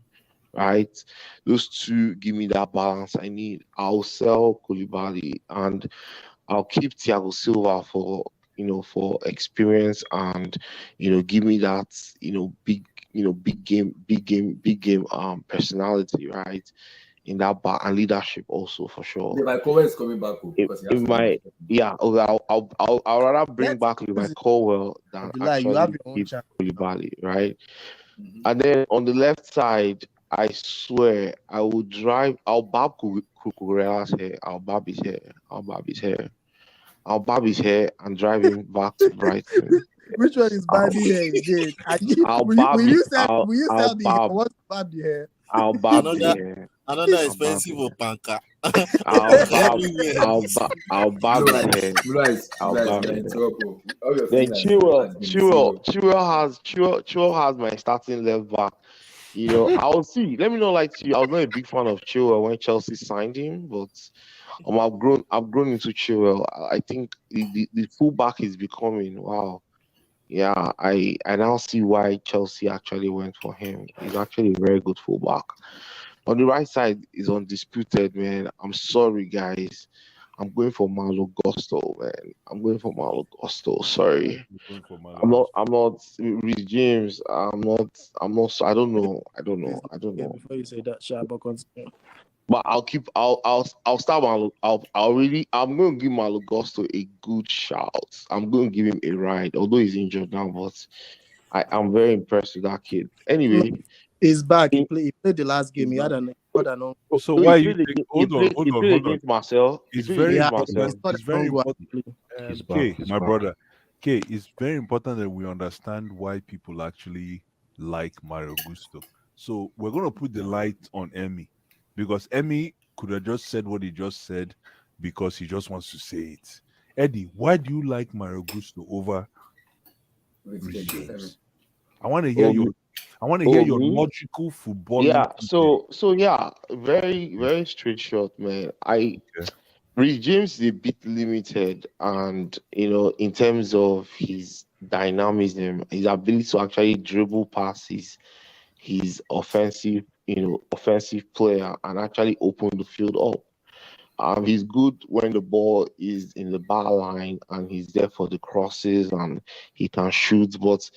right? Those two give me that balance I need. I'll sell Koulibaly and I'll keep Thiago Silva for experience and give me that big game personality, right? In that back and leadership also for sure. Levi Colwell is coming back because he has to Okay, I'll rather bring Let's back Levi Colwell than Abdullah, you have actually your own keep chance. Koulibaly, right? And then on the left side, I swear I'll barb Cucurella's hair. I'll barb his hair. I'll barb his hair and drive him back to Brighton. Which one is barbie hair again? Will you sell the hair? What's barb the hair? I'll barb the hair. Another expensive Opanka. I'll barb Everywhere. his hair. I'll barb his hair. Then Chilwell has my starting left back. I'll see. Let me not lie to you. I was not a big fan of Chilwell when Chelsea signed him, but I've grown into Chilwell. I think the fullback is becoming wow. Yeah, I now see why Chelsea actually went for him. He's actually a very good fullback. On the right side is undisputed, man. I'm sorry, guys. I'm going for Malo Gusto, man. I'm going for Malo Gusto. Sorry. I'm not Reece James. I'm not I don't know. Before you say that, Shaba, continue. But I'll start Malo. I'm going to give Malo Gusto a good shout. I'm going to give him a ride, although he's injured now. But I'm very impressed with that kid. Anyway, he's back. He played the last game. He had an So why you played think? Hold on. against Marcel. It's very important. He It's very important. He's back. K, He's my back. brother. K, it's very important that we understand why people actually like Mario Gusto. So we're gonna put the light on Emmy because Emmy could have just said what he just said because he just wants to say it. Eddie, why do you like Mario Gusto over Reece James? I want to hear your me? logical footballing. Yeah, so yeah, very, very straight shot, man. Reece James is a bit limited, and in terms of his dynamism, his ability to actually dribble passes, his offensive player, and actually open the field up. He's good when the ball is in the bar line and he's there for the crosses and he can shoot. But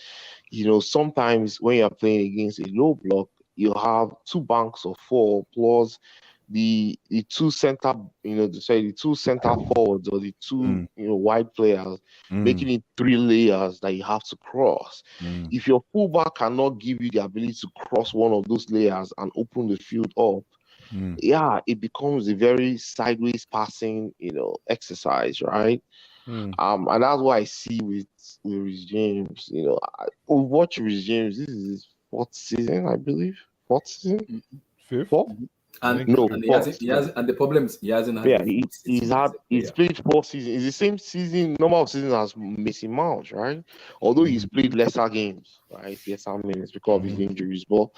sometimes when you're playing against a low block, you have two banks of four plus the two center, the two center forwards or the two wide players, making it 3 layers that you have to cross. If your fullback cannot give you the ability to cross one of those layers and open the field up, yeah, it becomes a very sideways passing, exercise, right? And that's what I see with Reece James. We watch Reece James. This is his 4th season, I believe. 4th season, Fifth. 4th. And No, and first. and the problem is he hasn't had Yeah, a full season as a he's player. played 4 seasons. It's the same season, number of seasons as Mason Mount, right? Although he's played lesser games, right? Lesser minutes because of his injuries. But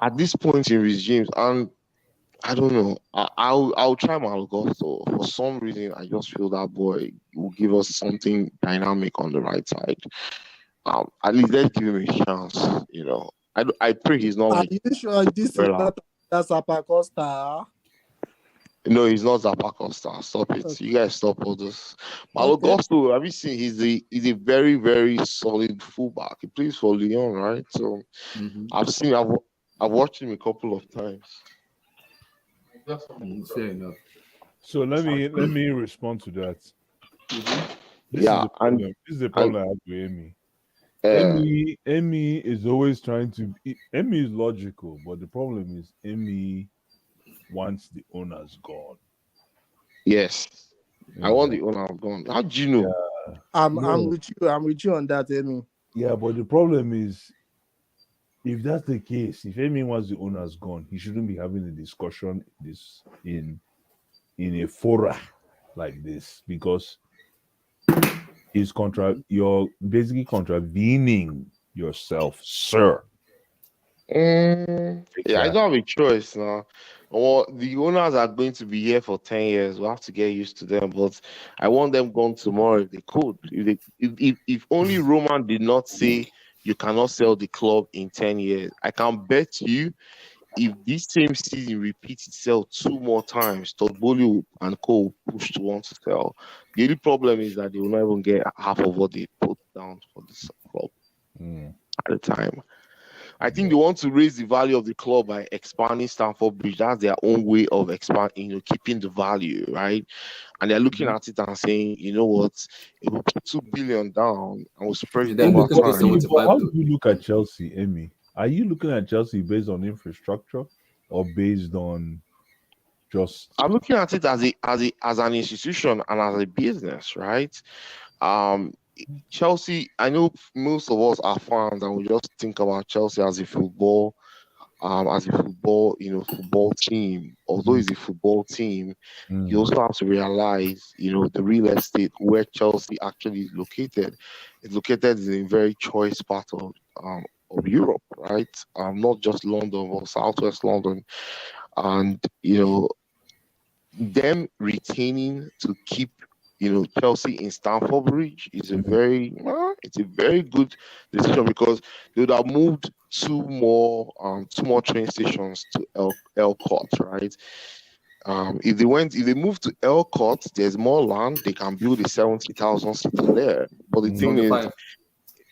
at this point in his games, and I don't know, I'll try Malo Gusto. For some reason, I just feel that boy will give us something dynamic on the right side. At least let's give him a chance. You know, I pray he's not Are like you sure this is Vela. not that's Costa? No, he's not Zappa Costa. Stop it. Okay. You guys stop all this. Malo Okay. Gusto, have you seen? He's a very, very solid fullback. He plays for Lyon, right? So I've watched him a couple of times. Fair enough. So let me respond to that. This Yeah, is the problem. This is the problem I have with Emi. Emi is always trying to. Emi is logical, but the problem is Emi wants the owners gone. Yes, I want the owner gone. How do you know? Yeah. I'm with you. I'm with you on that, Emi. Yeah, but the problem is, if that's the case, if Emi wants the owners gone, he shouldn't be having a discussion in a fora like this, because you're basically contravening yourself, sir. Yeah, I don't have a choice now. Well, the owners are going to be here for 10 years. We'll have to get used to them. But I want them gone tomorrow if they could. If only Roman did not say you cannot sell the club in 10 years, I can bet you if this same season repeats itself 2 more times, Todd Bowley and Co will push to want to sell. The only problem is that they will not even get half of what they put down for this club at the time. I think they want to raise the value of the club by expanding Stamford Bridge. That's their own way of expanding, keeping the value, right? And they're looking at it and saying, you know what, if we put 2 billion down and we spread it over time. How do you look at Chelsea, Emi? Are you looking at Chelsea based on infrastructure or based on just? I'm looking at it as an institution and as a business, right? Chelsea, I know most of us are fans and we just think about Chelsea as a football team. Although it's a football team, you also have to realize, the real estate where Chelsea actually is located. It's located in a very choice part of Europe, right? Not just London or Southwest London. And them retaining to keep Chelsea in Stamford Bridge is a very good decision, because they would have moved two more train stations to Elcourt, right? If they move to Elcourt, there's more land. They can build a 70,000 seater there. But the thing is,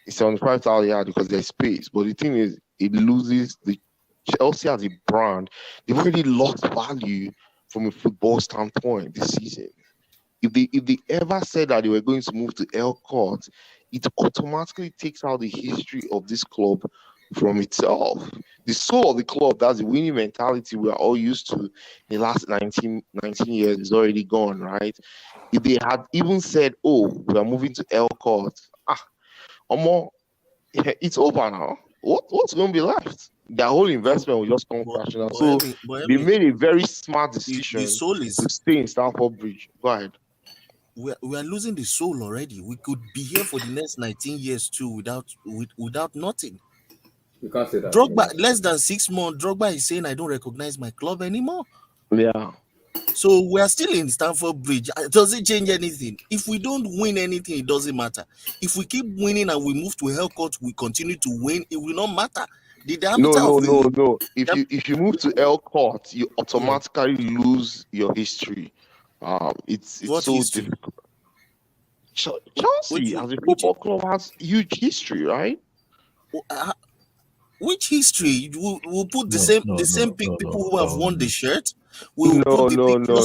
it's 75,000, yeah, because there's space. But the thing is, it loses the Chelsea as a brand. They've already lost value from a football standpoint this season. If they ever said that they were going to move to Elcourt, it automatically takes out the history of this club from itself. The soul of the club, that's the winning mentality we are all used to in the last 19 years, is already gone, right? If they had even said, oh, we are moving to Elcourt, it's over now. What's going to be left? Their whole investment will just come crashing down. So they made a very smart decision to stay in Stamford Bridge. Go ahead. We are losing the soul already. We could be here for the next 19 years too without nothing. You can't say that. Drogba, less than 6 months, Drogba is saying, I don't recognize my club anymore. Yeah. So we are still in Stamford Bridge. Does it change anything? If we don't win anything, it doesn't matter. If we keep winning and we move to Elcourt, we continue to win, it will not matter. The diameter No. If you move to Elcourt, you automatically lose your history. It's what so history? Difficult. Chelsea as a football club has huge history, right? Which history? We'll put the same people who have won the shirt. We'll put the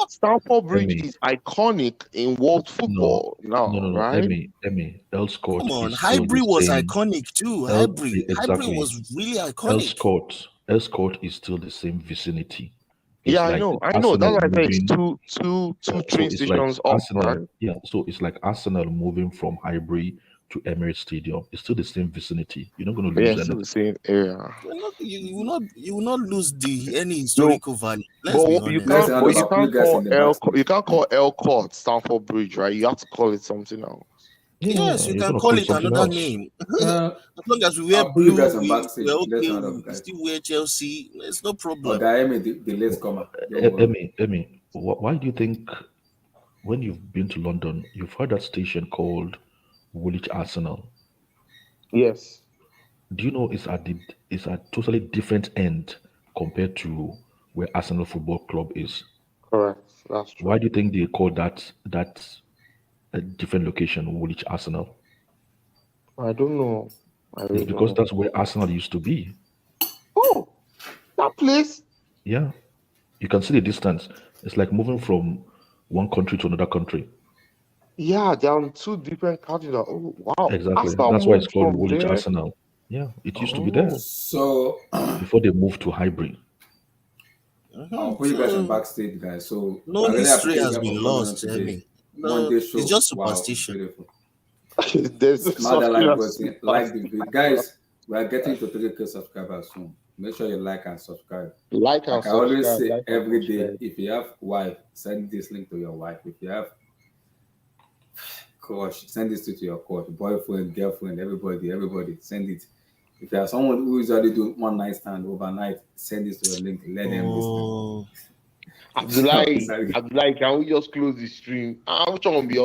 Stamford Bridge is iconic in world football right? Elcourt. Come on, Highbury was iconic too. Highbury was really iconic. Elcourt is still the same vicinity. It's I know. That's why I say it's two train stations like Arsenal, right? Yeah, so it's like Arsenal moving from Highbury to Emirates Stadium. It's still the same vicinity. You're not going to Yeah, lose it's still anything. the same area. You will not lose any historical value. Let's be But you honest. Let's can't. not But you about can't you guys call in the backstage. You can't call L Court Stamford Bridge, right? You have to call it something else. Yes, you you're can going to call call it it something another else. name. As long as we wear I'll put you guys blue, on backstage. we're Let's okay. round up, We guys. still wear Chelsea. It's no Oh, problem. guy, the late comer. Don't worry. Emmy, why do you think when you've been to London, you've heard that station called Woolwich Arsenal? Yes, Do you know it's at totally different end compared to where Arsenal Football Club is? correct. That's true. Why do you think they call that a different location Woolwich Arsenal? I don't know. I It's really don't because know. that's where Arsenal used to be. Oh, that place. Yeah, you can see the distance. It's like moving from one country to another country. Yeah, they're on two different countries. Oh, wow. Exactly. Arsenal That's why it's moved called from Woolwich there. Arsenal. Yeah, it used to be there Oh, So before they moved to Highbury. I'll put you guys on So backstage, guys. So no I really history appreciate you has guys for been coming on lost, today. Emmy. No, Monday it's show. just Wow, superstition. beautiful. there's no Smash that such like thing as button, like the video. superstition. Guys, we are getting to 3K subscribers soon. Make sure you like and subscribe. Like and Like I always subscribe. say Like and every day, subscribe. if you have wife, send this link to your wife. If you have crush, send this to your crush, boyfriend, girlfriend, everybody, send it. If you have someone who is already doing one night stand overnight, send this to your link. Let them listen. Oh. Abdullahi, can we just close the stream? I'm trying to be